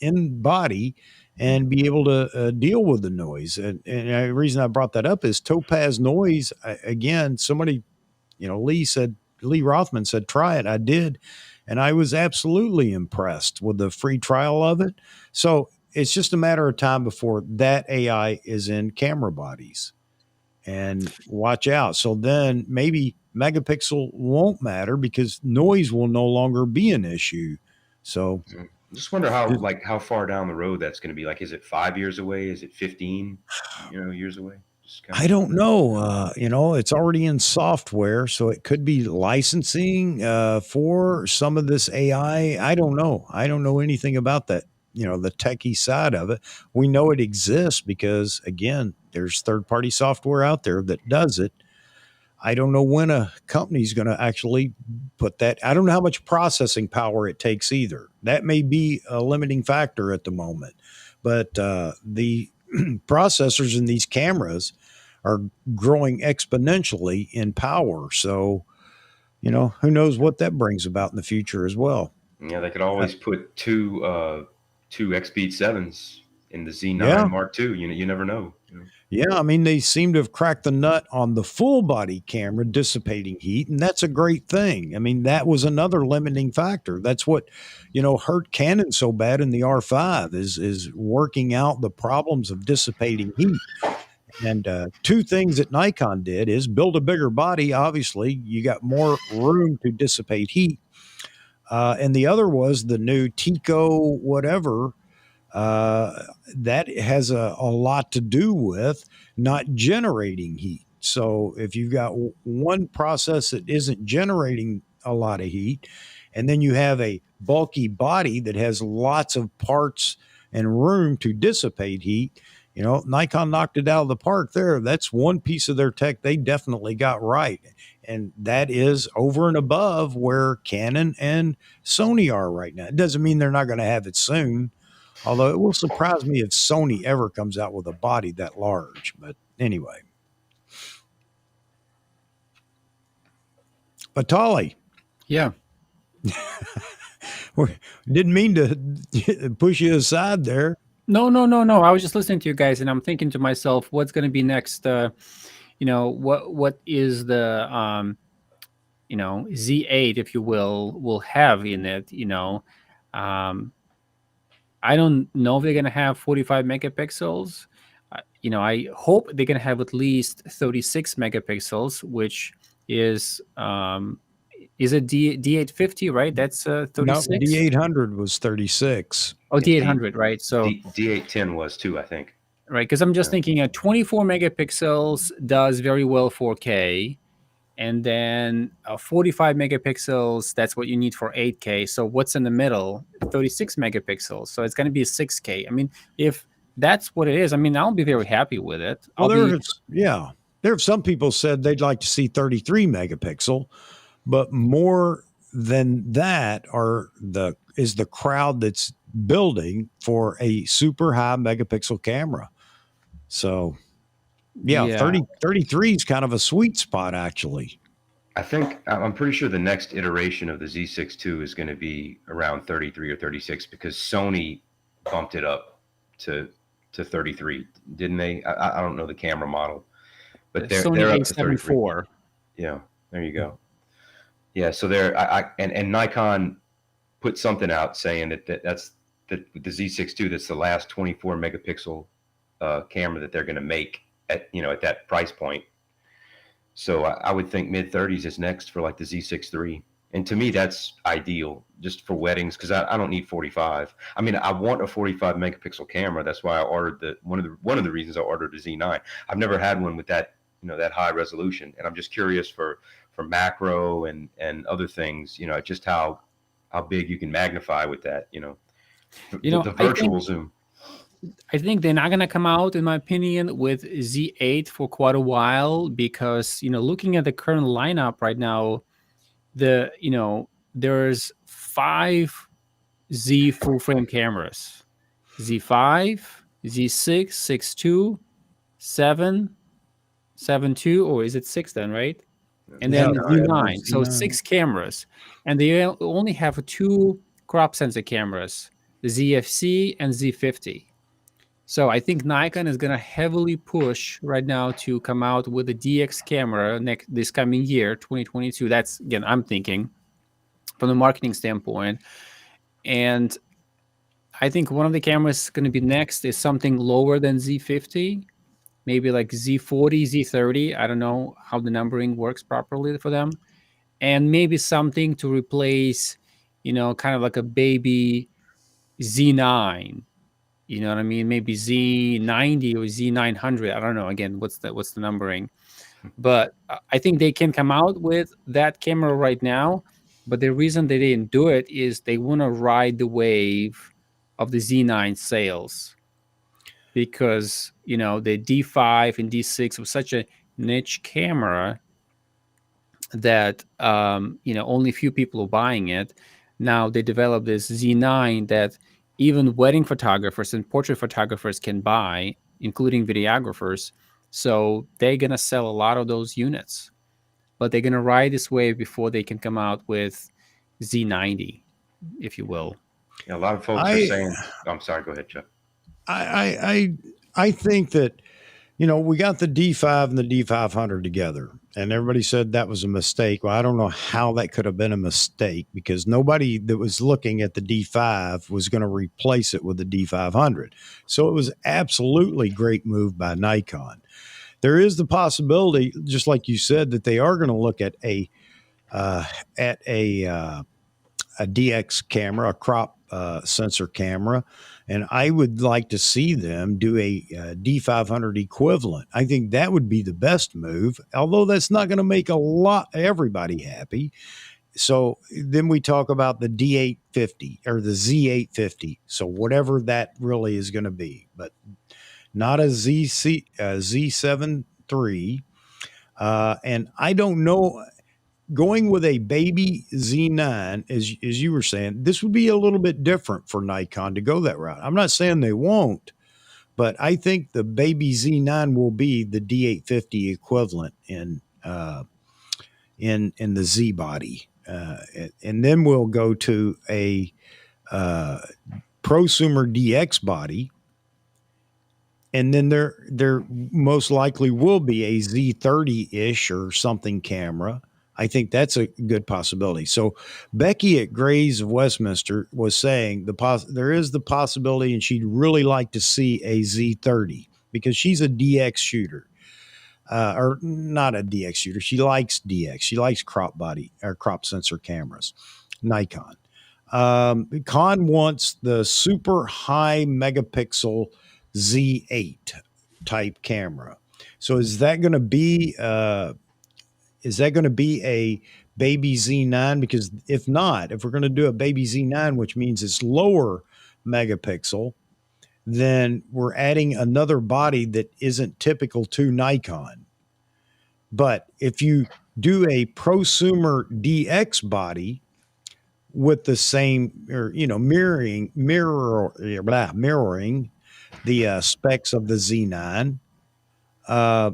in body and be able to deal with the noise. And the reason I brought that up is Topaz Noise. Again, somebody, Lee Rothman said, try it. I did. And I was absolutely impressed with the free trial of it. So it's just a matter of time before that AI is in camera bodies. And watch out. So then maybe megapixel won't matter because noise will no longer be an issue. So just wonder how far down the road that's going to be. Like, is it 5 years away? Is it 15, years away? I don't know. It's already in software, so it could be licensing for some of this AI. I don't know. I don't know anything about that. The techie side of it. We know it exists because, again, there's third-party software out there that does it. I don't know when a company's going to actually put that. I don't know how much processing power it takes either. That may be a limiting factor at the moment. But the processors in these cameras are growing exponentially in power. So, who knows what that brings about in the future as well. Yeah, they could always put two X-Speed 7s in the Z9 Mark II. You never know. Yeah, I mean, they seem to have cracked the nut on the full body camera dissipating heat, and that's a great thing. I mean, that was another limiting factor. That's what, hurt Canon so bad in the R5 is working out the problems of dissipating heat. And two things that Nikon did is build a bigger body. Obviously, you got more room to dissipate heat. And the other was the new Tico whatever. That has a lot to do with not generating heat. So if you've got one process that isn't generating a lot of heat, and then you have a bulky body that has lots of parts and room to dissipate heat, Nikon knocked it out of the park there. That's one piece of their tech they definitely got right. And that is over and above where Canon and Sony are right now. It doesn't mean they're not going to have it soon. Although it will surprise me if Sony ever comes out with a body that large. But anyway. Vitalij. Yeah. Didn't mean to push you aside there. No. I was just listening to you guys, and I'm thinking to myself, what's going to be next? What is the Z8, if you will have in it? I don't know if they're going to have 45 megapixels. I hope they're going to have at least 36 megapixels, which is a D850, right? That's 36. No, D800 was 36. Oh, D800, right? So D810 was too, I think. Right, because I'm just thinking 24 megapixels does very well 4K, and then 45 megapixels, that's what you need for 8K. So what's in the middle? 36 megapixels. So it's going to be 6K. I mean, if that's what it is, I'll be very happy with it. Well, there have some people said they'd like to see 33 megapixel, but more than that is the crowd that's building for a super high megapixel camera. So, 33 is kind of a sweet spot, actually. I'm pretty sure the next iteration of the Z6 II is going to be around 33 or 36 because Sony bumped it up to 33, didn't they? I don't know the camera model, but they're up to 33. Yeah, there you go. Yeah, so and Nikon put something out saying that's the Z6 II. That's the last 24 megapixel camera that they're going to make at that price point. So I would think mid 30s is next for like the Z6 III. And to me, that's ideal just for weddings because I don't need 45. I mean, I want a 45 megapixel camera. That's why I ordered one of the reasons I ordered a Z9. I've never had one with that, that high resolution, and I'm just curious for macro and other things, just how big you can magnify with that, the virtual zoom. I think they're not gonna come out, in my opinion, with Z8 for quite a while because looking at the current lineup right now, there's 5 Z full frame cameras: Z5, Z6, 6.2, 7, 7.2, or is it 6 then, right? And then Yeah, Z9. So Z9. 6 cameras, and they only have 2 crop sensor cameras, the ZFC and Z50. So I think Nikon is going to heavily push right now to come out with a DX camera this coming year, 2022. That's, again, I'm thinking from the marketing standpoint. And I think one of the cameras going to be next is something lower than Z50, maybe like Z40, Z30. I don't know how the numbering works properly for them. And maybe something to replace, kind of like a baby Z9. You know what I mean? Maybe Z90 or Z900. I don't know. Again, what's the numbering? But I think they can come out with that camera right now. But the reason they didn't do it is they want to ride the wave of the Z9 sales, because the D5 and D6 was such a niche camera that only a few people are buying it. Now they developed this Z9 that even wedding photographers and portrait photographers can buy, including videographers. So they're gonna sell a lot of those units, but they're gonna ride this wave before they can come out with Z90, if you will. Yeah, a lot of folks are saying. I'm sorry. Go ahead, Jeff. I think that we got the D5 and the D500 together, and everybody said that was a mistake. Well, I don't know how that could have been a mistake, because nobody that was looking at the D5 was going to replace it with the D500. So it was absolutely great move by Nikon. There is the possibility, just like you said, that they are going to look at a DX camera, a crop sensor camera, and I would like to see them do a D500 equivalent. I think that would be the best move, although that's not going to make everybody happy. So then we talk about the D850 or the Z850. So whatever that really is going to be, but not a Z7 III. And I don't know. Going with a baby Z9, as you were saying, this would be a little bit different for Nikon to go that route. I'm not saying they won't, but I think the baby Z9 will be the D850 equivalent in the Z body, and then we'll go to a prosumer DX body, and then there most likely will be a Z30-ish or something camera. I think that's a good possibility. So Becky at Grays of Westminster was saying there is the possibility, and she'd really like to see a Z30 because she's a DX shooter, or not a DX shooter. She likes DX. She likes crop sensor cameras, Nikon. Con wants the super high megapixel Z8 type camera. So is that going to be a baby Z9? Because if not, if we're going to do a baby Z9, which means it's lower megapixel, then we're adding another body that isn't typical to Nikon. But if you do a prosumer DX body with the same, or mirroring the specs of the Z9,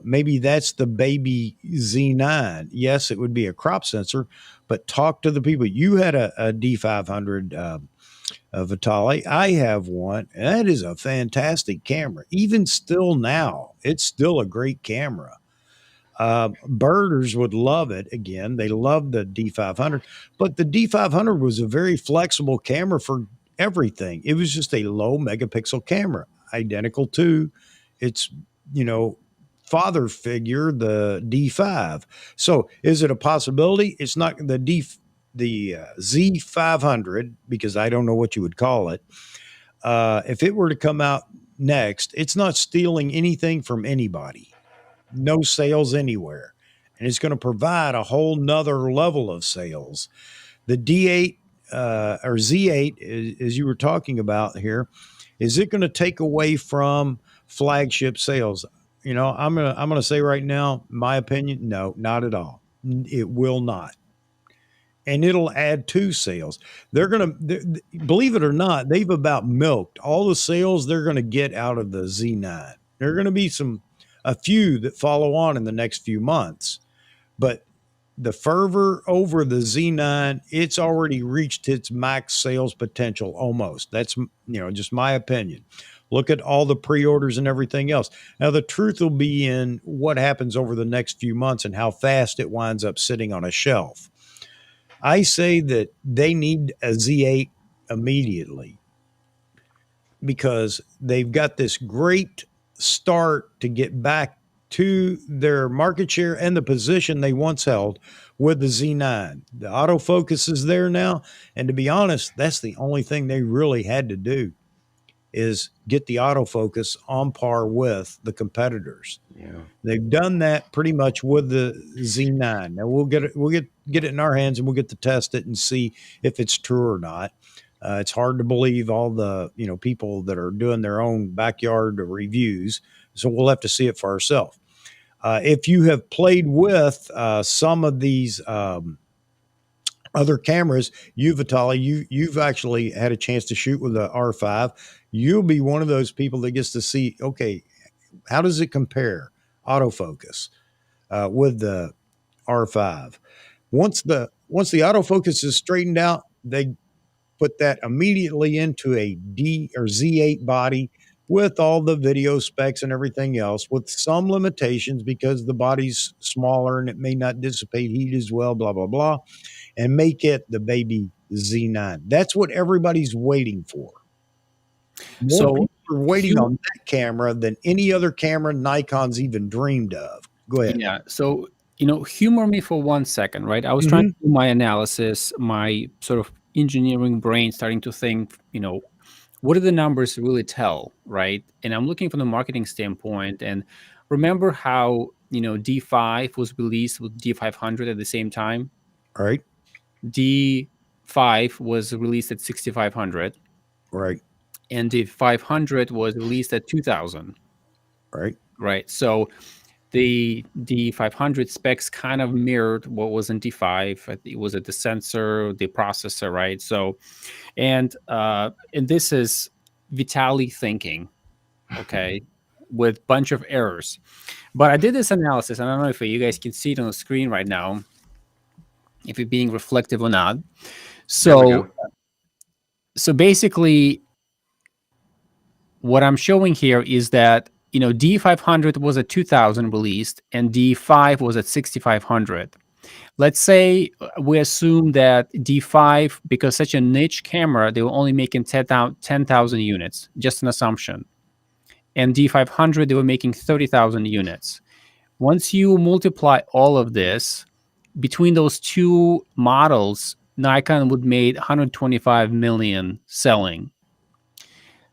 maybe that's the baby Z9. Yes, it would be a crop sensor, but talk to the people. You had a D500, Vitalij. I have one. And that is a fantastic camera. Even still now, it's still a great camera. Birders would love it. Again, they love the D500, but the D500 was a very flexible camera for everything. It was just a low megapixel camera, identical to its, father figure, the D5. So is it a possibility? It's not the the Z500, because I don't know what you would call it, if it were to come out next, it's not stealing anything from anybody, no sales anywhere. And it's going to provide a whole nother level of sales. The D8 or Z8, as you were talking about here, is it going to take away from flagship sales? You know, I'm gonna say right now, my opinion, no, not at all. It will not, and it'll add to sales. Believe it or not, they've about milked all the sales they're going to get out of the Z9. There are going to be a few that follow on in the next few months, but the fervor over the Z9, it's already reached its max sales potential almost. That's, just my opinion. Look at all the pre-orders and everything else. Now, the truth will be in what happens over the next few months and how fast it winds up sitting on a shelf. I say that they need a Z8 immediately because they've got this great start to get back to their market share and the position they once held with the Z9. The autofocus is there now. And to be honest, that's the only thing they really had to do is get the autofocus on par with the competitors. Yeah. They've done that pretty much with the Z9. Now we'll get it in our hands and we'll get to test it and see if it's true or not. It's hard to believe all the people that are doing their own backyard reviews. So we'll have to see it for ourselves. If you have played with some of these other cameras, Vitalij, you've actually had a chance to shoot with the R5. You'll be one of those people that gets to see, okay, how does it compare autofocus with the R5? Once the autofocus is straightened out, they put that immediately into a D or Z8 body with all the video specs and everything else, with some limitations because the body's smaller and it may not dissipate heat as well, blah, blah, blah, and make it the baby Z9. That's what everybody's waiting for. More So people are waiting you- on that camera than any other camera Nikon's even dreamed of. Go ahead. Yeah. So, humor me for 1 second, right? I was trying to do my analysis, my sort of engineering brain starting to think, what do the numbers really tell, right? And I'm looking from the marketing standpoint. And remember how, D5 was released with D500 at the same time? All right. D5 was released at 6,500. Right. And D500 was released at 2,000. Right. Right. So the D500 specs kind of mirrored what was in D5. It was at the sensor, the processor, right? So, and this is Vitalij thinking, okay, with bunch of errors. But I did this analysis. I don't know if you guys can see it on the screen right now, if it's being reflective or not. There we So, go. so basically, what I'm showing here is that D500 was at 2,000 released and D5 was at 6,500. Let's say we assume that D5, because such a niche camera, they were only making 10,000 units, just an assumption. And D500, they were making 30,000 units. Once you multiply all of this, between those two models, Nikon would made 125 million selling.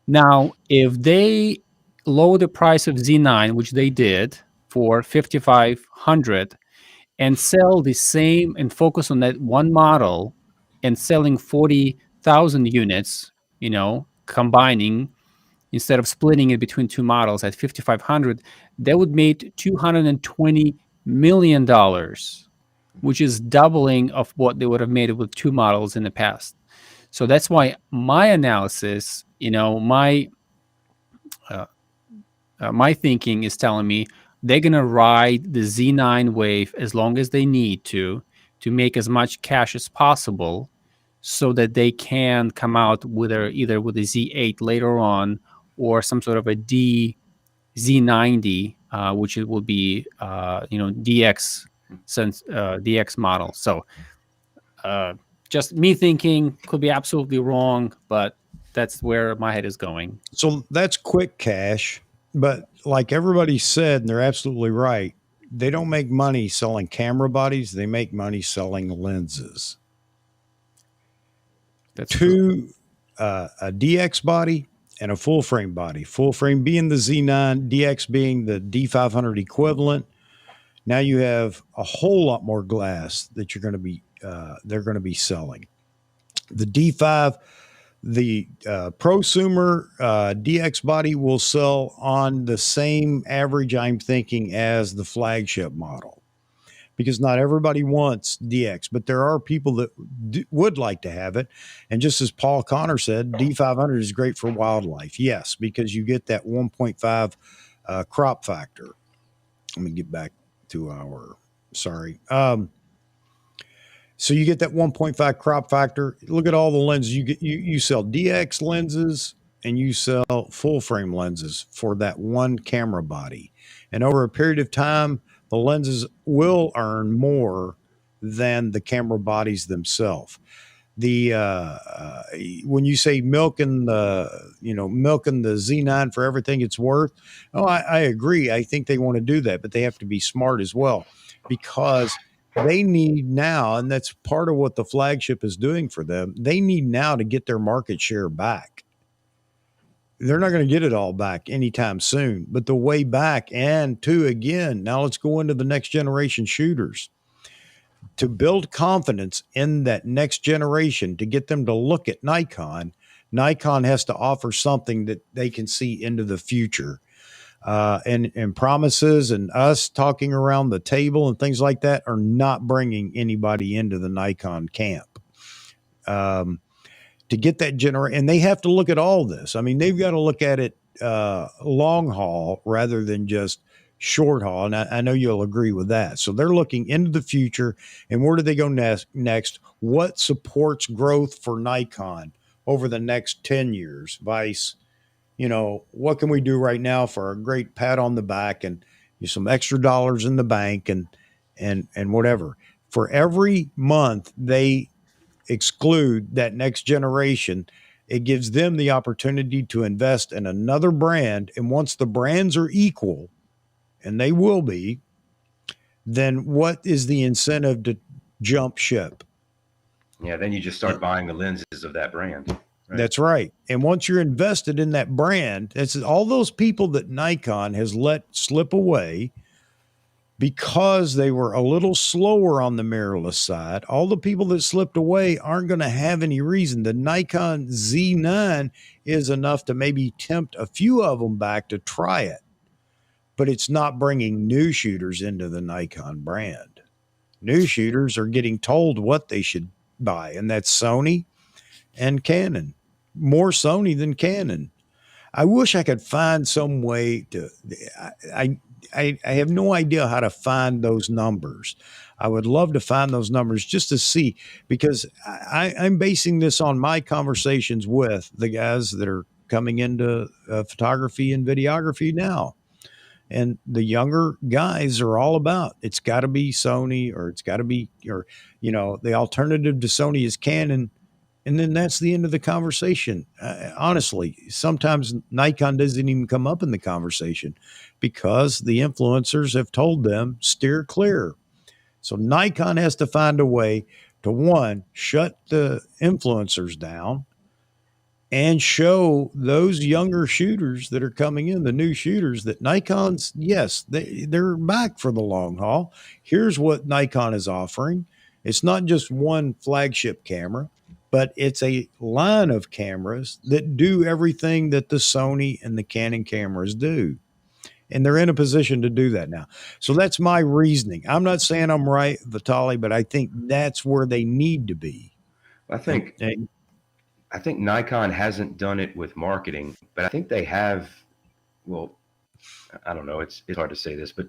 Now, if they lower the price of Z9, which they did for 5,500, and sell the same and focus on that one model and selling 40,000 units, combining instead of splitting it between two models at 5,500, that would make $220 million, which is doubling of what they would have made with two models in the past. So that's why my analysis, my thinking is telling me they're going to ride the Z9 wave as long as they need to make as much cash as possible so that they can come out with either with a Z8 later on or some sort of a Z90, which it will be, DX DX model. So just me thinking, could be absolutely wrong, but that's where my head is going. So that's quick cash, but like everybody said, and they're absolutely right, they don't make money selling camera bodies. They make money selling lenses. That's true. a DX body and a full frame body. Full frame being the Z9, DX being the D500 equivalent. Now you have a whole lot more glass that you're going to be they're going to be selling. The D5, the prosumer DX body will sell on the same average, I'm thinking, as the flagship model, because not everybody wants DX, but there are people that would like to have it. And just as Paul Connor said, D500 is great for wildlife. Yes, because you get that 1.5 crop factor. Let me get back to our, sorry. So you get that 1.5 crop factor. Look at all the lenses you get. You sell DX lenses and you sell full frame lenses for that one camera body. And over a period of time, the lenses will earn more than the camera bodies themselves. The when you say milking the Z9 for everything it's worth, oh, I agree. I think they want to do that, but they have to be smart as well, because they need now, and that's part of what the flagship is doing for them. They need now to get their market share back. They're not going to get it all back anytime soon, but the way back, and to again, now let's go into the next generation shooters. To build confidence in that next generation, to get them to look at Nikon, Nikon has to offer something that they can see into the future. And promises and us talking around the table and things like that are not bringing anybody into the Nikon camp. To get that generation, and they have to look at all this. I mean, they've got to look at it long haul rather than just short haul. And I know you'll agree with that. So they're looking into the future, and where do they go next? What supports growth for Nikon over the next 10 years? Vice, what can we do right now for a great pat on the back and some extra dollars in the bank and whatever. For every month they exclude that next generation, it gives them the opportunity to invest in another brand. And once the brands are equal, and they will be, then what is the incentive to jump ship? Yeah, then you just start buying the lenses of that brand. Right? That's right. And once you're invested in that brand, it's all those people that Nikon has let slip away because they were a little slower on the mirrorless side. All the people that slipped away aren't going to have any reason. The Nikon Z9 is enough to maybe tempt a few of them back to try it, but it's not bringing new shooters into the Nikon brand. New shooters are getting told what they should buy, and that's Sony and Canon. More Sony than Canon. I wish I could find some way to, I have no idea how to find those numbers. I would love to find those numbers just to see, because I'm basing this on my conversations with the guys that are coming into photography and videography now. And the younger guys are all about, it's got to be Sony, or it's got to be, or, the alternative to Sony is Canon. And then that's the end of the conversation. Honestly, sometimes Nikon doesn't even come up in the conversation because the influencers have told them steer clear. So Nikon has to find a way to, one, shut the influencers down and show those younger shooters that are coming in, the new shooters, that Nikon's, yes, they're back for the long haul. Here's what Nikon is offering. It's not just one flagship camera, but it's a line of cameras that do everything that the Sony and the Canon cameras do. And they're in a position to do that now. So that's my reasoning. I'm not saying I'm right, Vitalij, but I think that's where they need to be. I think Nikon hasn't done it with marketing, but I think they have. Well, I don't know. It's hard to say this, but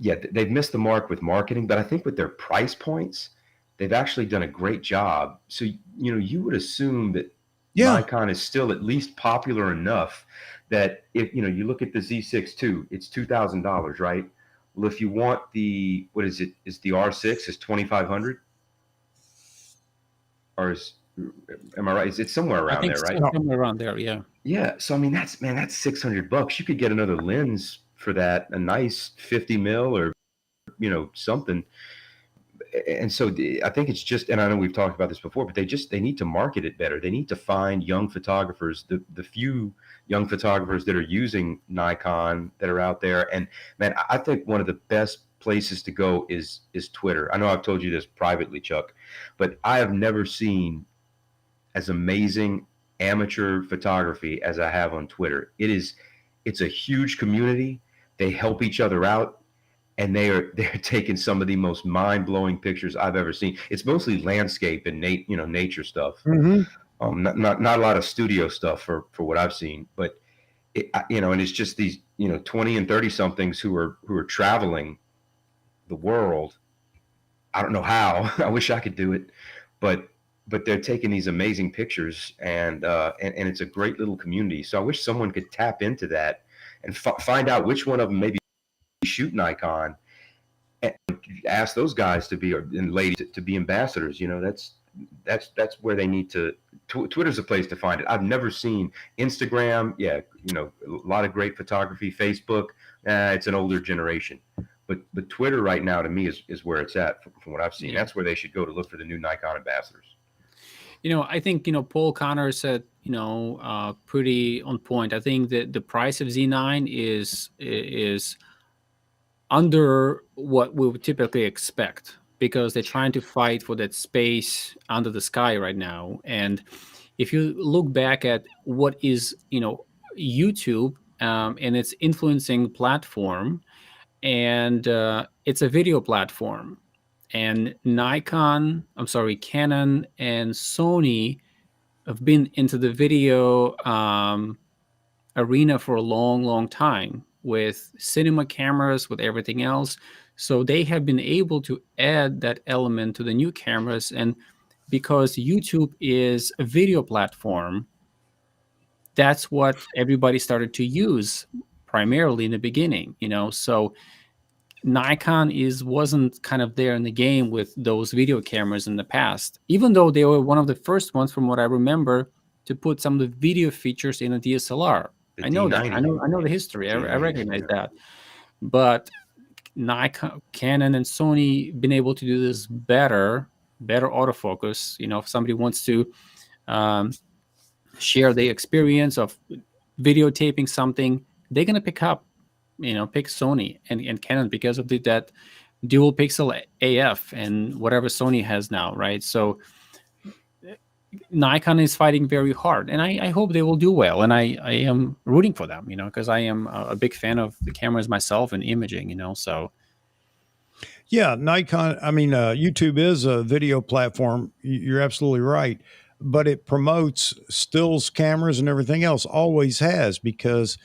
yeah, they've missed the mark with marketing. But I think with their price points, they've actually done a great job. So, you would assume that Nikon is still at least popular enough that if, you look at the Z6 II, it's $2,000, right? Well, if you want the, what is it? Is the R6 is 2,500? Or am I right? It's somewhere around there, right? Somewhere around there, yeah. Yeah. So I mean, that's $600. You could get another lens for that, a nice 50 mil or something. and so I think it's just, and I know we've talked about this before, but they need to market it better. They need to find young photographers, the few young photographers that are using Nikon that are out there. And man, I think one of the best places to go is Twitter. I know I've told you this privately, Chuck, but I have never seen as amazing amateur photography as I have on Twitter. It's a huge community. They help each other out, and they're taking some of the most mind-blowing pictures I've ever seen. It's mostly landscape and nature stuff. Not a lot of studio stuff for what I've seen, but and it's just these 20 and 30 somethings who are traveling the world. I don't know how. I wish I could do it, but they're taking these amazing pictures, and it's a great little community. So I wish someone could tap into that and find out which one of them maybe shoot Nikon, and ask those guys to be, and ladies to be ambassadors. That's where they need to. Twitter's a place to find it. I've never seen Instagram. Yeah, a lot of great photography. Facebook, it's an older generation. But Twitter right now to me is where it's at from what I've seen. That's where they should go to look for the new Nikon ambassadors. I think Paul Connor said pretty on point. I think that the price of Z9 is under what we would typically expect, because they're trying to fight for that space under the sky right now. And if you look back at what is YouTube and its influencing platform, and it's a video platform, and Canon and Sony have been into the video arena for a long time, with cinema cameras, with everything else. So they have been able to add that element to the new cameras. And because YouTube is a video platform, that's what everybody started to use primarily in the beginning, so Nikon wasn't kind of there in the game with those video cameras in the past, even though they were one of the first ones, from what I remember, to put some of the video features in a DSLR. I know that. I know the history. I recognize that. But Nikon, Canon, and Sony been able to do this better autofocus. If somebody wants to share the experience of videotaping something, they're gonna pick Sony and Canon because of that dual pixel AF and whatever Sony has now, right? So Nikon is fighting very hard, and I hope they will do well, and I am rooting for them, because I am a big fan of the cameras myself and imaging, so. Yeah, Nikon, YouTube is a video platform. You're absolutely right. But it promotes stills cameras and everything else, always has, because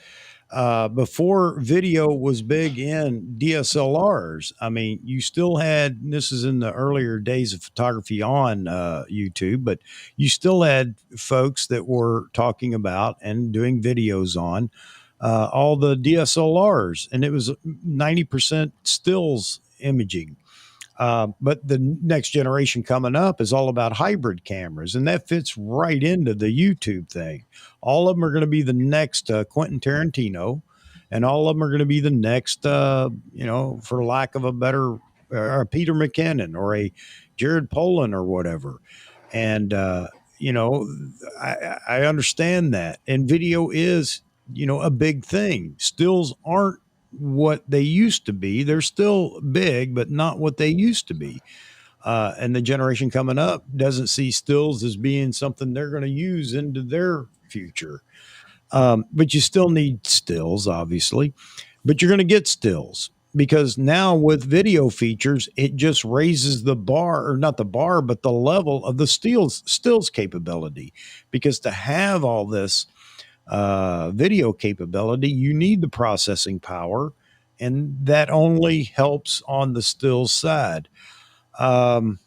before video was big in DSLRs, you still had, this is in the earlier days of photography on YouTube, but you still had folks that were talking about and doing videos on all the DSLRs, and it was 90% stills imaging. But the next generation coming up is all about hybrid cameras, and that fits right into the YouTube thing. All of them are going to be the next Quentin Tarantino, and all of them are going to be the next, for lack of a better, Peter McKinnon or a Jared Polin or whatever. And, I understand that. And video is, a big thing. Stills aren't what they used to be. They're still big, but not what they used to be. And the generation coming up doesn't see stills as being something they're going to use into their future. But you still need stills, obviously, but you're going to get stills, because now with video features, it just raises the bar, or not the bar, but the level of the stills capability, because to have all this video capability, you need the processing power, and that only helps on the stills side. Now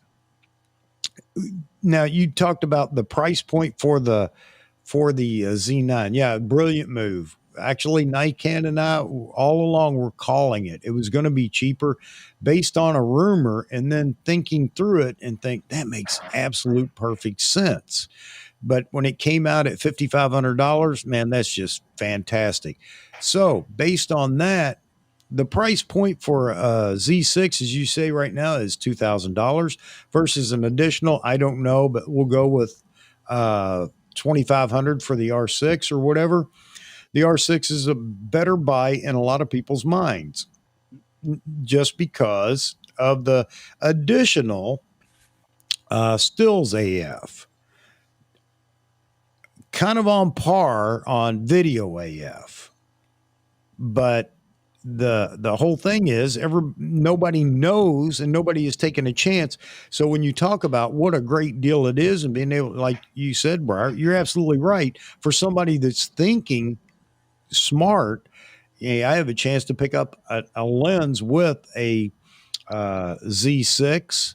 you talked about the price point for the Z9. Yeah, brilliant move. Actually, Nikon and I all along were calling it. It was going to be cheaper based on a rumor, and then thinking through it and think that makes absolute perfect sense. But when it came out at $5,500, man, that's just fantastic. So based on that, the price point for a Z6, as you say right now, is $2,000 versus an additional, I don't know, but we'll go with 2,500 for the R6 or whatever. The R6 is a better buy in a lot of people's minds just because of the additional stills AF. Kind of on par on video AF. But the whole thing is nobody knows and nobody is taking a chance. So when you talk about what a great deal it is and being able, like you said, Briar, you're absolutely right. For somebody that's thinking smart, yeah, I have a chance to pick up a lens with a Z6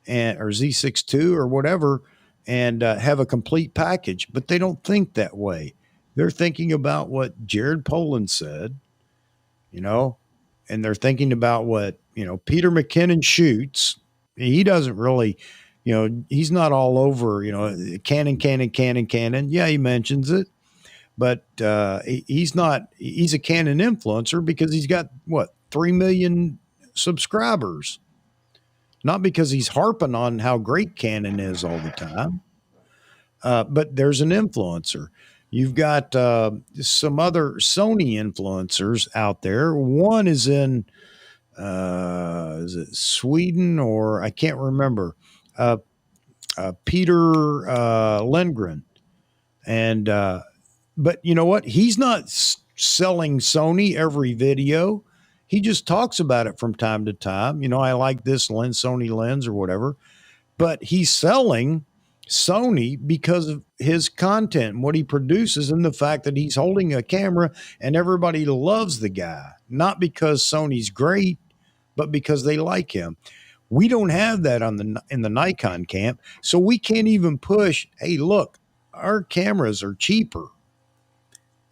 or Z6 II or whatever, and have a complete package. But they don't think that way. They're thinking about what Jared Poland said, and they're thinking about what, Peter McKinnon shoots. He doesn't really, he's not all over, Canon. Yeah, he mentions it, but he's not, he's a Canon influencer because he's got 3 million subscribers, not because he's harping on how great Canon is all the time. But there's an influencer. You've got some other Sony influencers out there. One is in, is it Sweden or I can't remember, Peter Lindgren. And, but you know what? He's not selling Sony every video. He just talks about it from time to time. I like this lens, Sony lens or whatever, but he's selling Sony because of his content and what he produces and the fact that he's holding a camera and everybody loves the guy, not because Sony's great, but because they like him. We don't have that in the Nikon camp, so we can't even push, hey, look, our cameras are cheaper.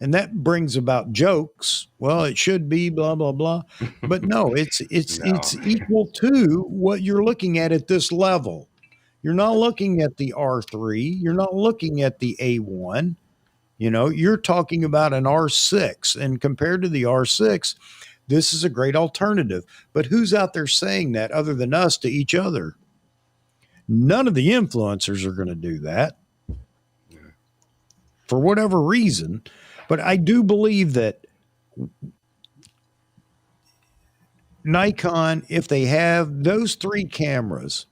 And that brings about jokes. Well, it should be blah, blah, blah. But no, it's equal to what you're looking at this level. You're not looking at the R3. You're not looking at the A1. You're talking about an R6. And compared to the R6, this is a great alternative. But who's out there saying that other than us to each other? None of the influencers are going to do that for whatever reason. But I do believe that Nikon, if they have those 3 cameras,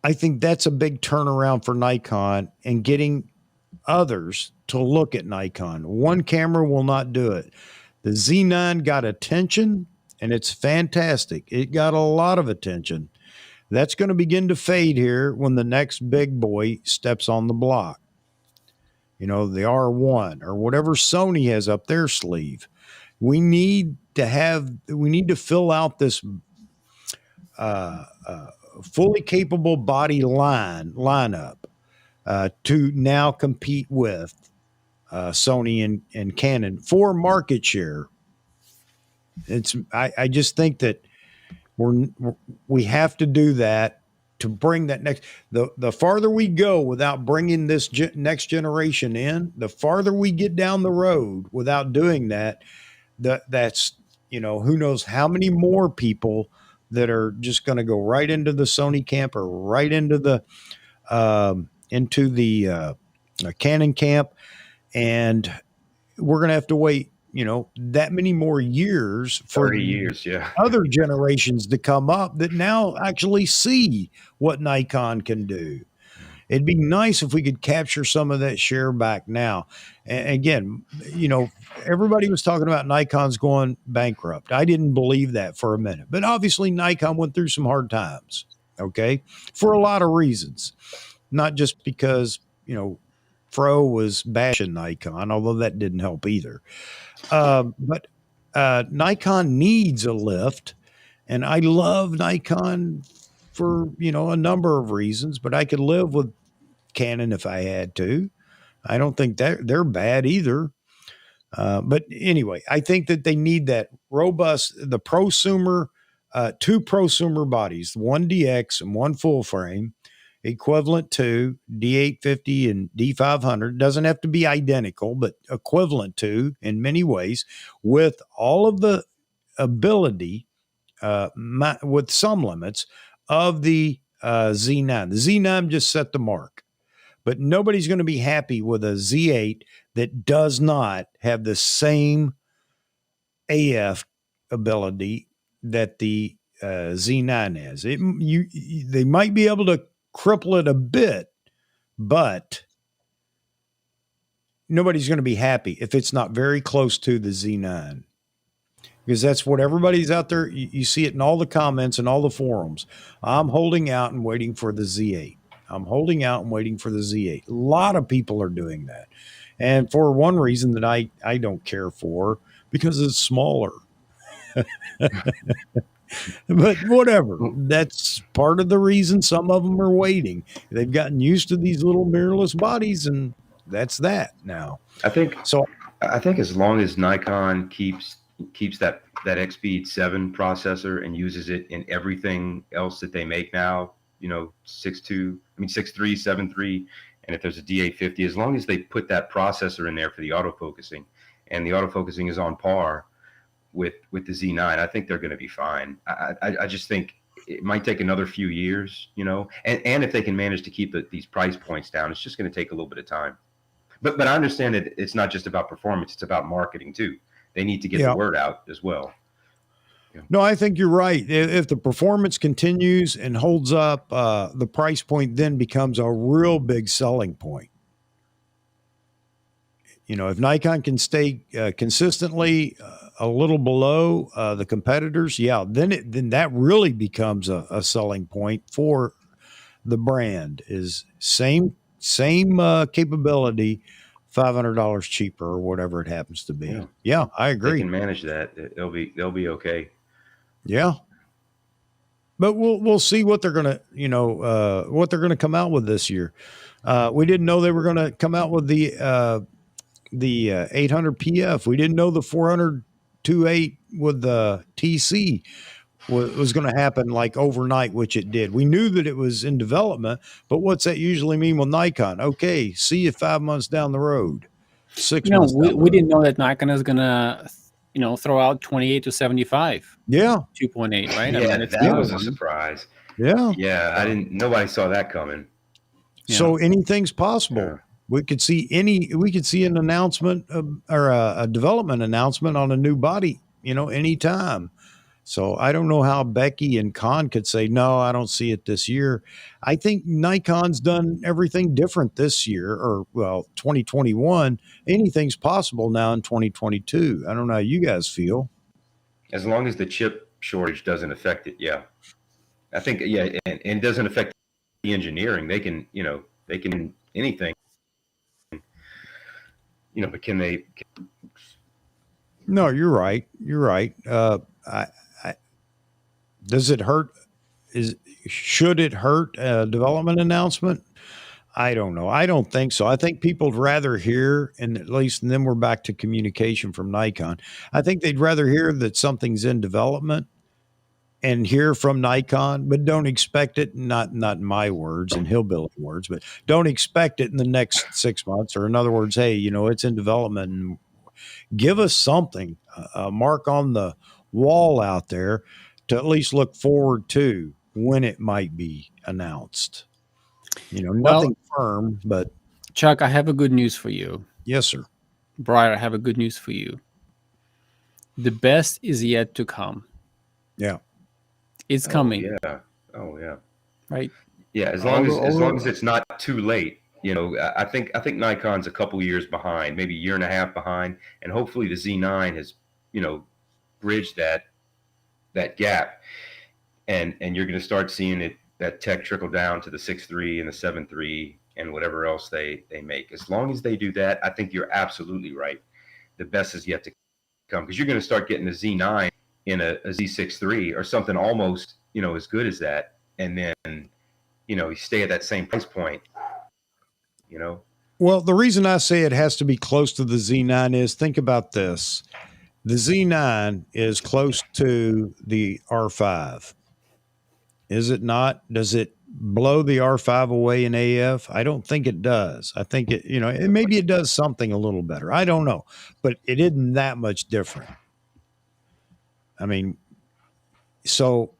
I think that's a big turnaround for Nikon and getting others to look at Nikon. One camera will not do it. The Z9 got attention, and it's fantastic. It got a lot of attention. That's going to begin to fade here when the next big boy steps on the block. The R1 or whatever Sony has up their sleeve. We need to fill out this fully capable body lineup to now compete with Sony and Canon for market share. I just think that we have to do that to bring that next. The farther we go without bringing this next generation in, the farther we get down the road without doing that. That's who knows how many more people that are just going to go right into the Sony camp or right into the Canon camp, and we're going to have to wait, that many more years for 30 years, yeah, other generations to come up that now actually see what Nikon can do. It'd be nice if we could capture some of that share back now. And again, everybody was talking about Nikon's going bankrupt. I didn't believe that for a minute, but obviously Nikon went through some hard times, okay, for a lot of reasons, not just because, Fro was bashing Nikon, although that didn't help either. But Nikon needs a lift, and I love Nikon for, a number of reasons, but I could live with Canon if I had to. I don't think they're bad either. But anyway, I think that they need that robust, the prosumer, 2 prosumer bodies, one DX and one full frame. equivalent to D850 and D500. Doesn't have to be identical, but equivalent to in many ways, with all of the ability, with some limits, of the Z9. The Z9 just set the mark, but nobody's going to be happy with a Z8 that does not have the same AF ability that the Z9 has. They might be able to cripple it a bit, but nobody's going to be happy if it's not very close to the Z9, because that's what everybody's out there. You see it in all the comments and all the forums. I'm holding out and waiting for the Z8. I'm holding out and waiting for the Z8. A lot of people are doing that. And for one reason that I don't care for, because it's smaller. But whatever, that's part of the reason some of them are waiting. They've gotten used to these little mirrorless bodies, and that's that now. I think So as long as Nikon keeps that XP 7 processor and uses it in everything else that they make now, 6.2, 6.3, 7.3, and if there's a D850, as long as they put that processor in there for the autofocusing, and the autofocusing is on par with the Z9, I think they're going to be fine. I just think it might take another few years, and if they can manage to keep these price points down, it's just going to take a little bit of time. But I understand that it's not just about performance; it's about marketing too. They need to get the word out as well. No, I think you're right. If the performance continues and holds up, the price point then becomes a real big selling point. If Nikon can stay consistently a little below the competitors, then that really becomes a selling point for the brand. Is same capability, $500 cheaper or whatever it happens to be. Yeah, I agree. They can manage that. They'll be okay. Yeah. But we'll see what they're gonna what they're gonna come out with this year. We didn't know they were gonna come out with the 800 PF. We didn't know the 400-28 with the TC was going to happen like overnight, which it did. We knew that it was in development, but what's that usually mean with Nikon? Okay, see you 5 months down the road, 6 months. We didn't know that Nikon is gonna throw out 28 to 75. Yeah, 2.8, right? Yeah, that was a surprise. Yeah, Nobody saw that coming. So anything's possible. Yeah. We could see an announcement or a development announcement on a new body, anytime. So I don't know how Becky and Con could say, no, I don't see it this year. I think Nikon's done everything different this year, 2021. Anything's possible now in 2022. I don't know how you guys feel. As long as the chip shortage doesn't affect it, yeah. I think, and it doesn't affect the engineering. They can anything. But can they? No, you're right. You're right. Does it hurt? Should it hurt a development announcement? I don't know. I don't think so. I think people would rather hear, and then we're back to communication from Nikon. I think they'd rather hear that something's in development and hear from Nikon, but don't expect it. Not in my words and hillbilly words, but don't expect it in the next 6 months. Or in other words, hey, it's in development, and give us something, a mark on the wall out there to at least look forward to when it might be announced. Nothing firm, but Chuck, I have a good news for you. Yes, sir. Brian, I have a good news for you. The best is yet to come. Yeah. It's coming. Oh yeah. Right. Yeah. As long as it's not too late. I think Nikon's a couple years behind, maybe a year and a half behind, and hopefully the Z9 has, bridged that gap, and you're going to start seeing that tech trickle down to the 6.3 and the 7.3 and whatever else they make. As long as they do that, I think you're absolutely right. The best is yet to come, because you're going to start getting the Z9 in a Z6.3 or something almost, as good as that, and then, you stay at that same price point. Well, the reason I say it has to be close to the Z9 is, think about this. The Z9 is close to the R5. Is it not? Does it blow the R5 away in AF? I don't think it does. I think it, maybe it does something a little better. I don't know, but it isn't that much different. I mean, so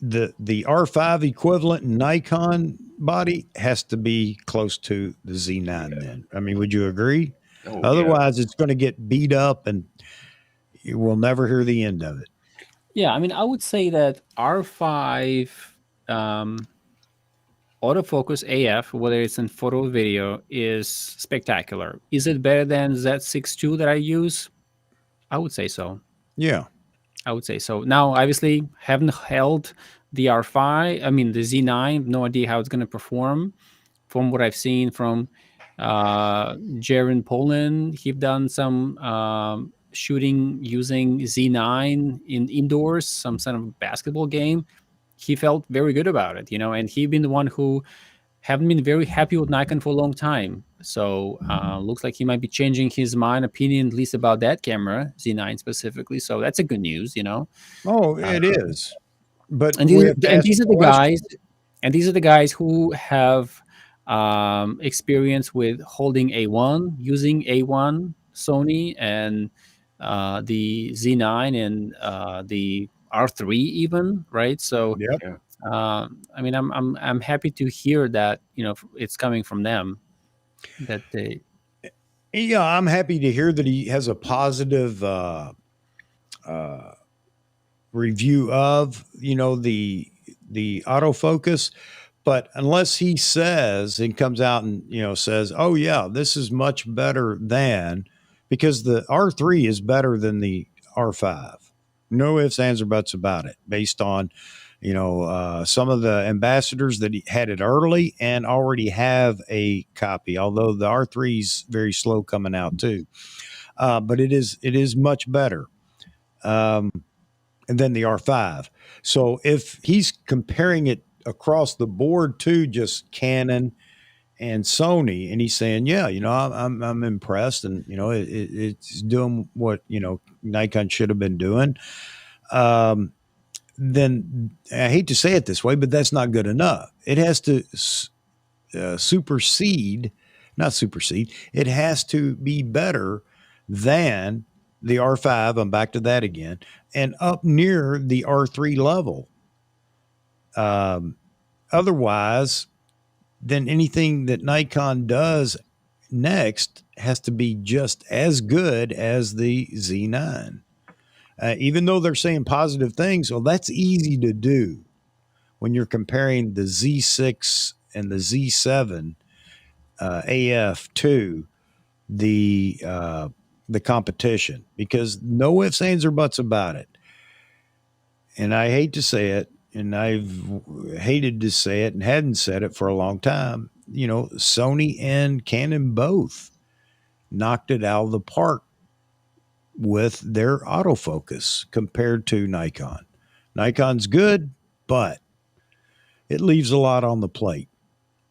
the R5 equivalent Nikon body has to be close to the Z9 then. I mean, would you agree? Oh, Otherwise, it's going to get beat up and you will never hear the end of it. Yeah, I mean, I would say that R5 autofocus AF, whether it's in photo or video, is spectacular. Is it better than Z6 II that I use? I would say so. Yeah. I would say so. Now, obviously, haven't held the R5. I mean, the Z9. No idea how it's going to perform. From what I've seen from Jaron Poland, he's done some shooting using Z9 in indoors, some sort of basketball game. He felt very good about it, and he'd been the one who haven't been very happy with Nikon for a long time. So looks like he might be changing his opinion, at least about that camera, Z9 specifically. So that's a good news, Oh, it is. But And we these, have to and ask these are the the question. guys, and these are the guys who have experience with holding A1, using A1 Sony, and the Z9 and the R3 even, right? So Yep. yeah. I mean, I'm happy to hear that it's coming from them. That they Yeah, I'm happy to hear that he has a positive review of the autofocus. But unless he says and comes out and says, "Oh yeah, this is much better than," because the R3 is better than the R5. No ifs, ands, or buts about it. Based on some of the ambassadors that had it early and already have a copy. Although the R3 is very slow coming out too, but it is much better. And then the R5. So if he's comparing it across the board to just Canon and Sony, and he's saying, yeah, I'm impressed, and it's doing what Nikon should have been doing. Then I hate to say it this way, but that's not good enough. It has to supersede, not supersede. It has to be better than the R5. I'm back to that again, and up near the R3 level. Otherwise, then anything that Nikon does next has to be just as good as the Z9. Even though they're saying positive things, well, that's easy to do when you're comparing the Z6 and the Z7 AF to the competition, because no ifs, ands, or buts about it. And I hate to say it, and I've hated to say it and hadn't said it for a long time. Sony and Canon both knocked it out of the park with their autofocus compared to Nikon. Nikon's good, but it leaves a lot on the plate.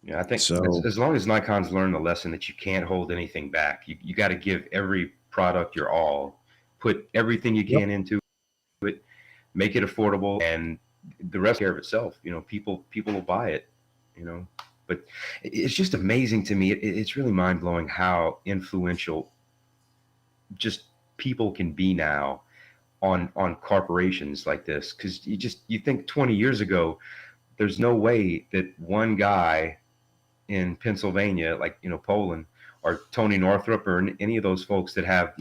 Yeah, I think So, as long as Nikon's learned the lesson that you can't hold anything back, you got to give every product your all, put everything you can into it, make it affordable, and the rest care of itself. People will buy it. But it's just amazing to me. It's really mind blowing how influential just people can be now on corporations like this. Because you think 20 years ago, there's no way that one guy in Pennsylvania, like Poland, or Tony Northrup, or any of those folks that have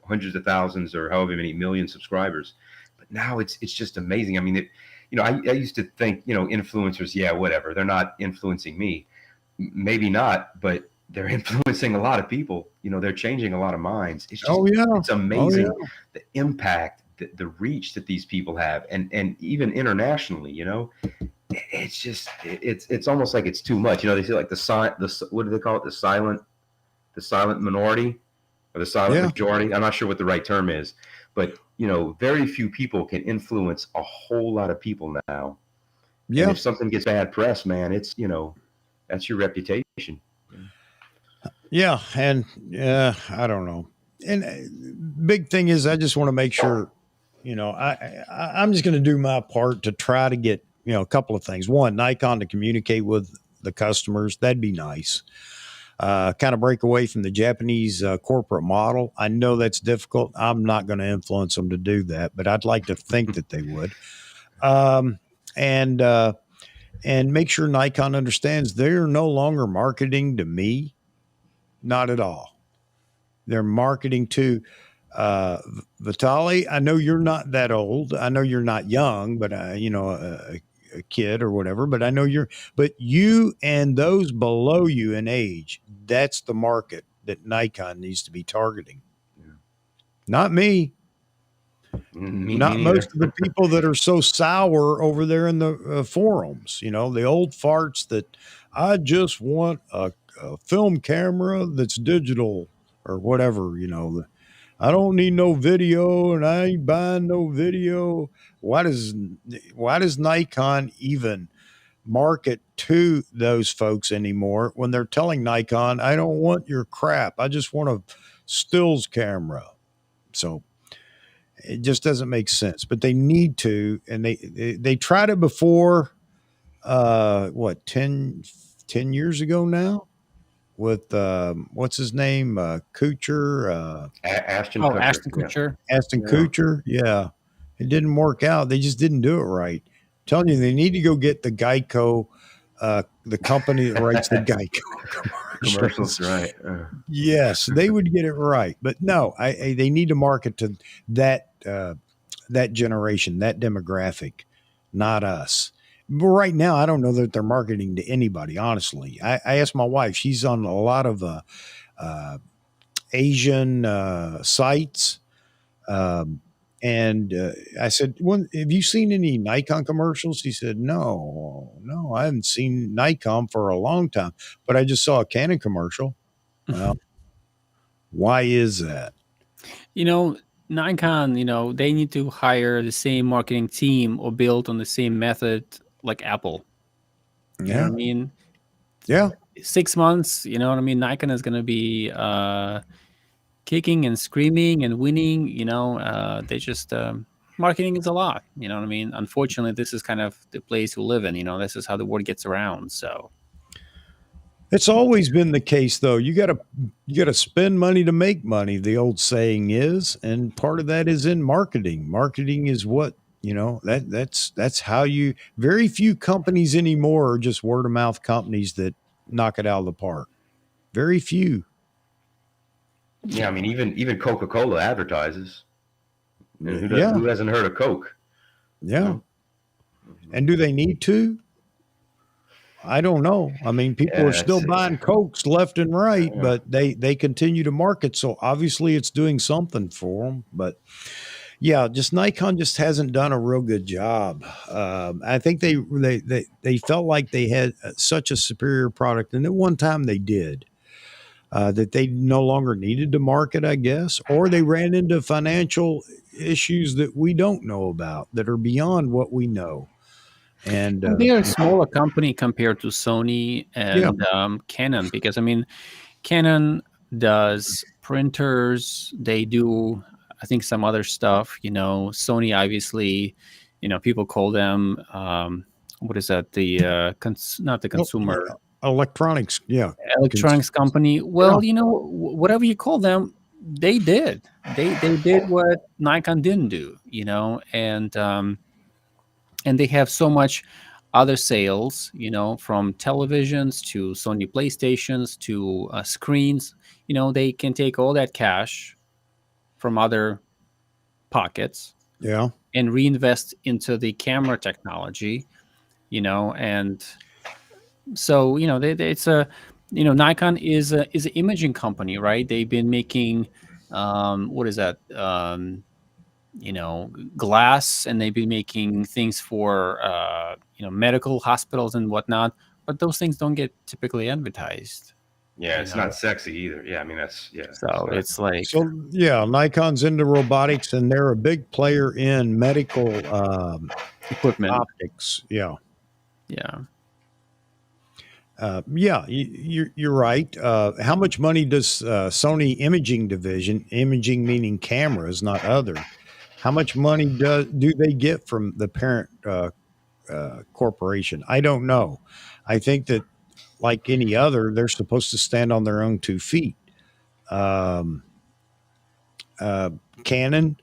hundreds of thousands or however many million subscribers. But now it's just amazing. I mean, I used to think influencers, yeah, whatever, they're not influencing me. Maybe not, but they're influencing a lot of people. They're changing a lot of minds. It's just it's amazing the impact, the reach that these people have, and even internationally. It's just it's almost like it's too much. They say like the what do they call it? The silent minority or the silent majority. I'm not sure what the right term is, but very few people can influence a whole lot of people now. Yeah. And if something gets bad press, man, it's that's your reputation. Yeah, and I don't know. And big thing is, I just want to make sure, I'm just going to do my part to try to get a couple of things. One, Nikon to communicate with the customers. That'd be nice. Kind of break away from the Japanese corporate model. I know that's difficult. I'm not going to influence them to do that, but I'd like to think that they would. Um, and make sure Nikon understands they're no longer marketing to me. Not at all. They're marketing to Vitalij. I know you're not that old. I know you're not young, but a kid or whatever. But I know but you and those below you in age, that's the market that Nikon needs to be targeting. Yeah. Not me. Not Me most neither. of the people that are so sour over there in the forums. The old farts that I just want a film camera that's digital or whatever. I don't need no video, and I ain't buying no video. Why does Nikon even market to those folks anymore when they're telling Nikon, I don't want your crap. I just want a stills camera. So it just doesn't make sense, but they need to, and they tried it before, 10 years ago now with, what's his name? Kuchar, Ashton Oh, Kutcher. Ashton Yeah. Kutcher. Aston Yeah. Kutcher. Yeah. It didn't work out. They just didn't do it right. I'm telling you, they need to go get the Geico, the company that writes the Geico Commercials, right? Yes, they would get it right, but no, they need to market to that that generation, that demographic, not us. But right now, I don't know that they're marketing to anybody. Honestly, I asked my wife; she's on a lot of Asian sites, and I said, well, "Have you seen any Nikon commercials?" She said, "No, I haven't seen Nikon for a long time, but I just saw a Canon commercial." Well, why is that? You know, Nikon, they need to hire the same marketing team or build on the same method like Apple. You know Yeah, what I mean? yeah. 6 months, you know what I mean? Nikon is going to be kicking and screaming and winning. They just, marketing is a lot. You know what I mean? Unfortunately, this is kind of the place we live in. This is how the world gets around. So, It's always been the case, though. You gotta spend money to make money. The old saying is, and part of that is in marketing. Marketing is what that's how you. Very few companies anymore are just word of mouth companies that knock it out of the park. Very few. Yeah, I mean, even Coca-Cola advertises. And Yeah, who hasn't heard of Coke? yeah. And do they need to? I don't know. I mean, people Yeah, are still buying Cokes left and right, Yeah. but they continue to market. So obviously, it's doing something for them. But yeah, just Nikon just hasn't done a real good job. I think they felt like they had such a superior product, and at one time they did. That they no longer needed to market, I guess, or they ran into financial issues that we don't know about that are beyond what we know. And well, they are a smaller company compared to Sony yeah, and Canon because, I mean, Canon does printers. They do, I think, some other stuff. Sony, obviously, people call them, what is that? The not the consumer electronics, yeah, electronics company. Well, whatever you call them, they did. They did what Nikon didn't do. And they have so much other sales, from televisions to Sony PlayStations to screens. They can take all that cash from other pockets yeah. and reinvest into the camera technology, and so it's a Nikon is an imaging company, right? They've been making what is that glass, and they've been making things for medical hospitals and whatnot, but those things don't get typically advertised. Yeah, it's not sexy either. Yeah, I mean So it's like, So yeah, Nikon's into robotics, and they're a big player in medical equipment. optics. Yeah, Yeah. yeah, you're right. How much money does Sony Imaging Division, imaging meaning cameras, not other? How much money do they get from the parent corporation. I don't know. I think that, like any other, they're supposed to stand on their own 2 feet. Um, Canon,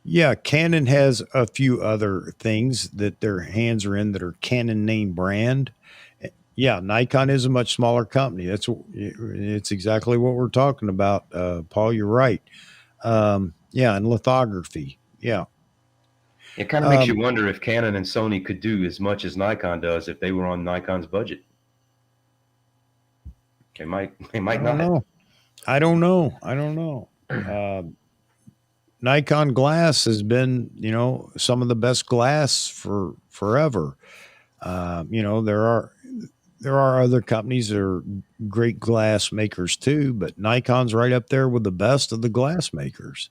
yeah, Canon has a few other things that their hands are in that are Canon name brand. Yeah, Nikon is a much smaller company. It's exactly what we're talking about, Paul. You're right. Yeah, and lithography. Yeah. It kind of makes you wonder if Canon and Sony could do as much as Nikon does if they were on Nikon's budget. They might I don't not. know. I don't know. Nikon glass has been, some of the best glass for forever. There are other companies that are great glass makers too, but Nikon's right up there with the best of the glass makers.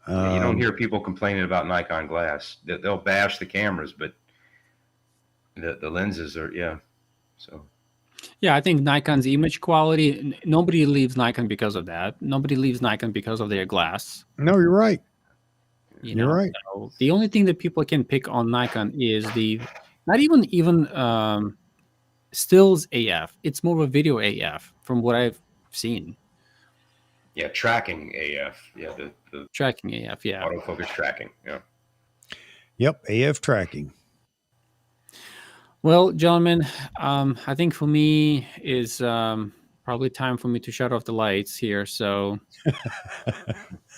You don't hear people complaining about Nikon glass. They'll bash the cameras, but the lenses are, yeah. So. Yeah, I think Nikon's image quality, nobody leaves Nikon because of that. Nobody leaves Nikon because of their glass. No, you're right. You're right. So the only thing that people can pick on Nikon is not even stills AF. It's more of a video AF from what I've seen. Yeah, tracking AF. Yeah, the tracking AF. Yeah, autofocus tracking. Yeah. Yep, AF tracking. Well, gentlemen, I think for me is probably time for me to shut off the lights here. So,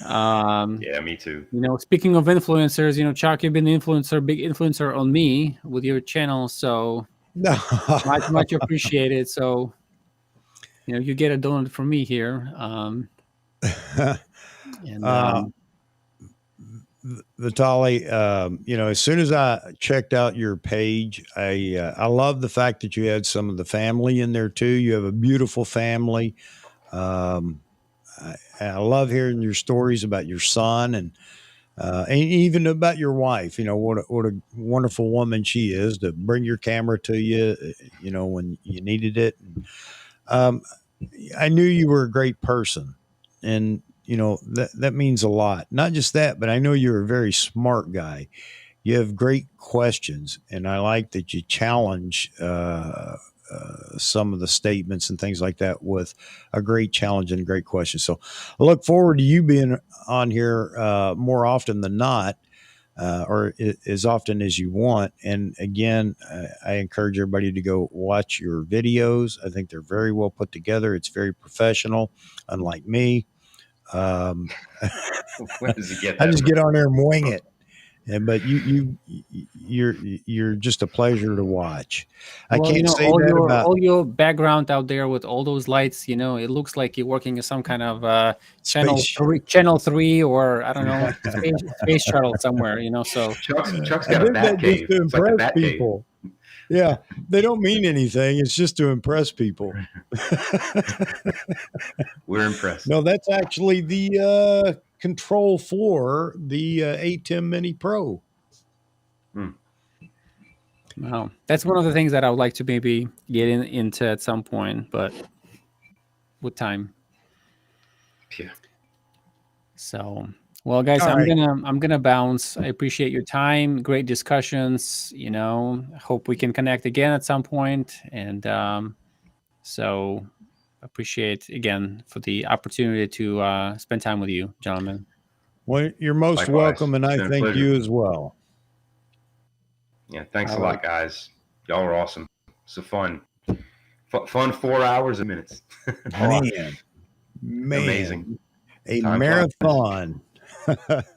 yeah, me too. Speaking of influencers, Chuck, you've been big influencer on me with your channel. So much appreciated. So, you get a donut from me here. Vitalij, as soon as I checked out your page, I love the fact that you had some of the family in there too. You have a beautiful family. I love hearing your stories about your son and even about your wife. What a wonderful woman she is to bring your camera to you, when you needed it. I knew you were a great person, and that means a lot. Not just that, but I know you're a very smart guy. You have great questions, and I like that you challenge some of the statements and things like that with a great challenge and great question. So I look forward to you being on here more often than not, or as often as you want. And again, I encourage everybody to go watch your videos. I think they're very well put together. It's very professional, unlike me. Where does he get that I just from? get on there and wing it. But you're just a pleasure to watch. I can't say that about all your background out there with all those lights. It looks like you're working in some kind of channel 3, or I don't know, space shuttle somewhere. So Chuck's got a bat cave. To it's like a bat people. Cave. Yeah, they don't mean anything. It's just to impress people. We're impressed. No, that's actually the control for the ATEM Mini Pro. Wow, that's one of the things that I would like to maybe get into at some point, but with time. Yeah. So, well, guys, I'm gonna bounce. I appreciate your time. Great discussions. Hope we can connect again at some point. And so appreciate again for the opportunity to spend time with you, gentlemen. Well, you're most Likewise. welcome, and I thank you as well. Yeah, thanks a lot, guys. Y'all are awesome. So fun 4 hours and minutes. Man, amazing. A marathon.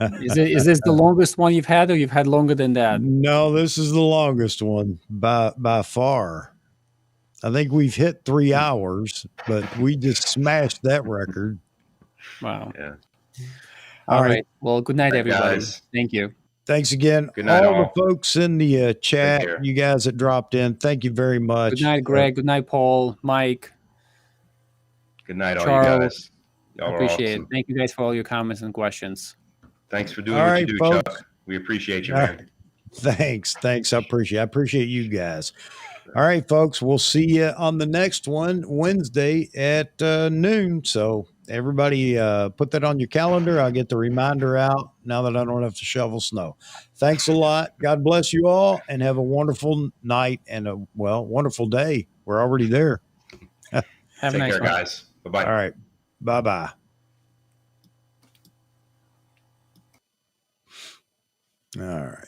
Is this the longest one you've had, or you've had longer than that? No, this is the longest one by far. I think we've hit 3 hours, but we just smashed that record. Wow. Yeah. All right. Well, good night, everybody. Guys. Thank you. Thanks again. Good night, all the folks in the chat, you guys that dropped in, thank you very much. Good night, Greg. Good night, Paul, Mike. Good night, Charles. all you guys. Y'all appreciate awesome. it. Thank you guys for all your comments and questions. Thanks for doing what you do, folks. Chuck. We appreciate you, man. Thanks. I appreciate you guys. All right, folks. We'll see you on the next one Wednesday at noon. So Everybody put that on your calendar. I'll get the reminder out now that I don't have to shovel snow. Thanks a lot. God bless you all and have a wonderful night and a wonderful day. We're already there. Have a Take nice care, one. guys. Bye-bye. All right. Bye-bye. All right.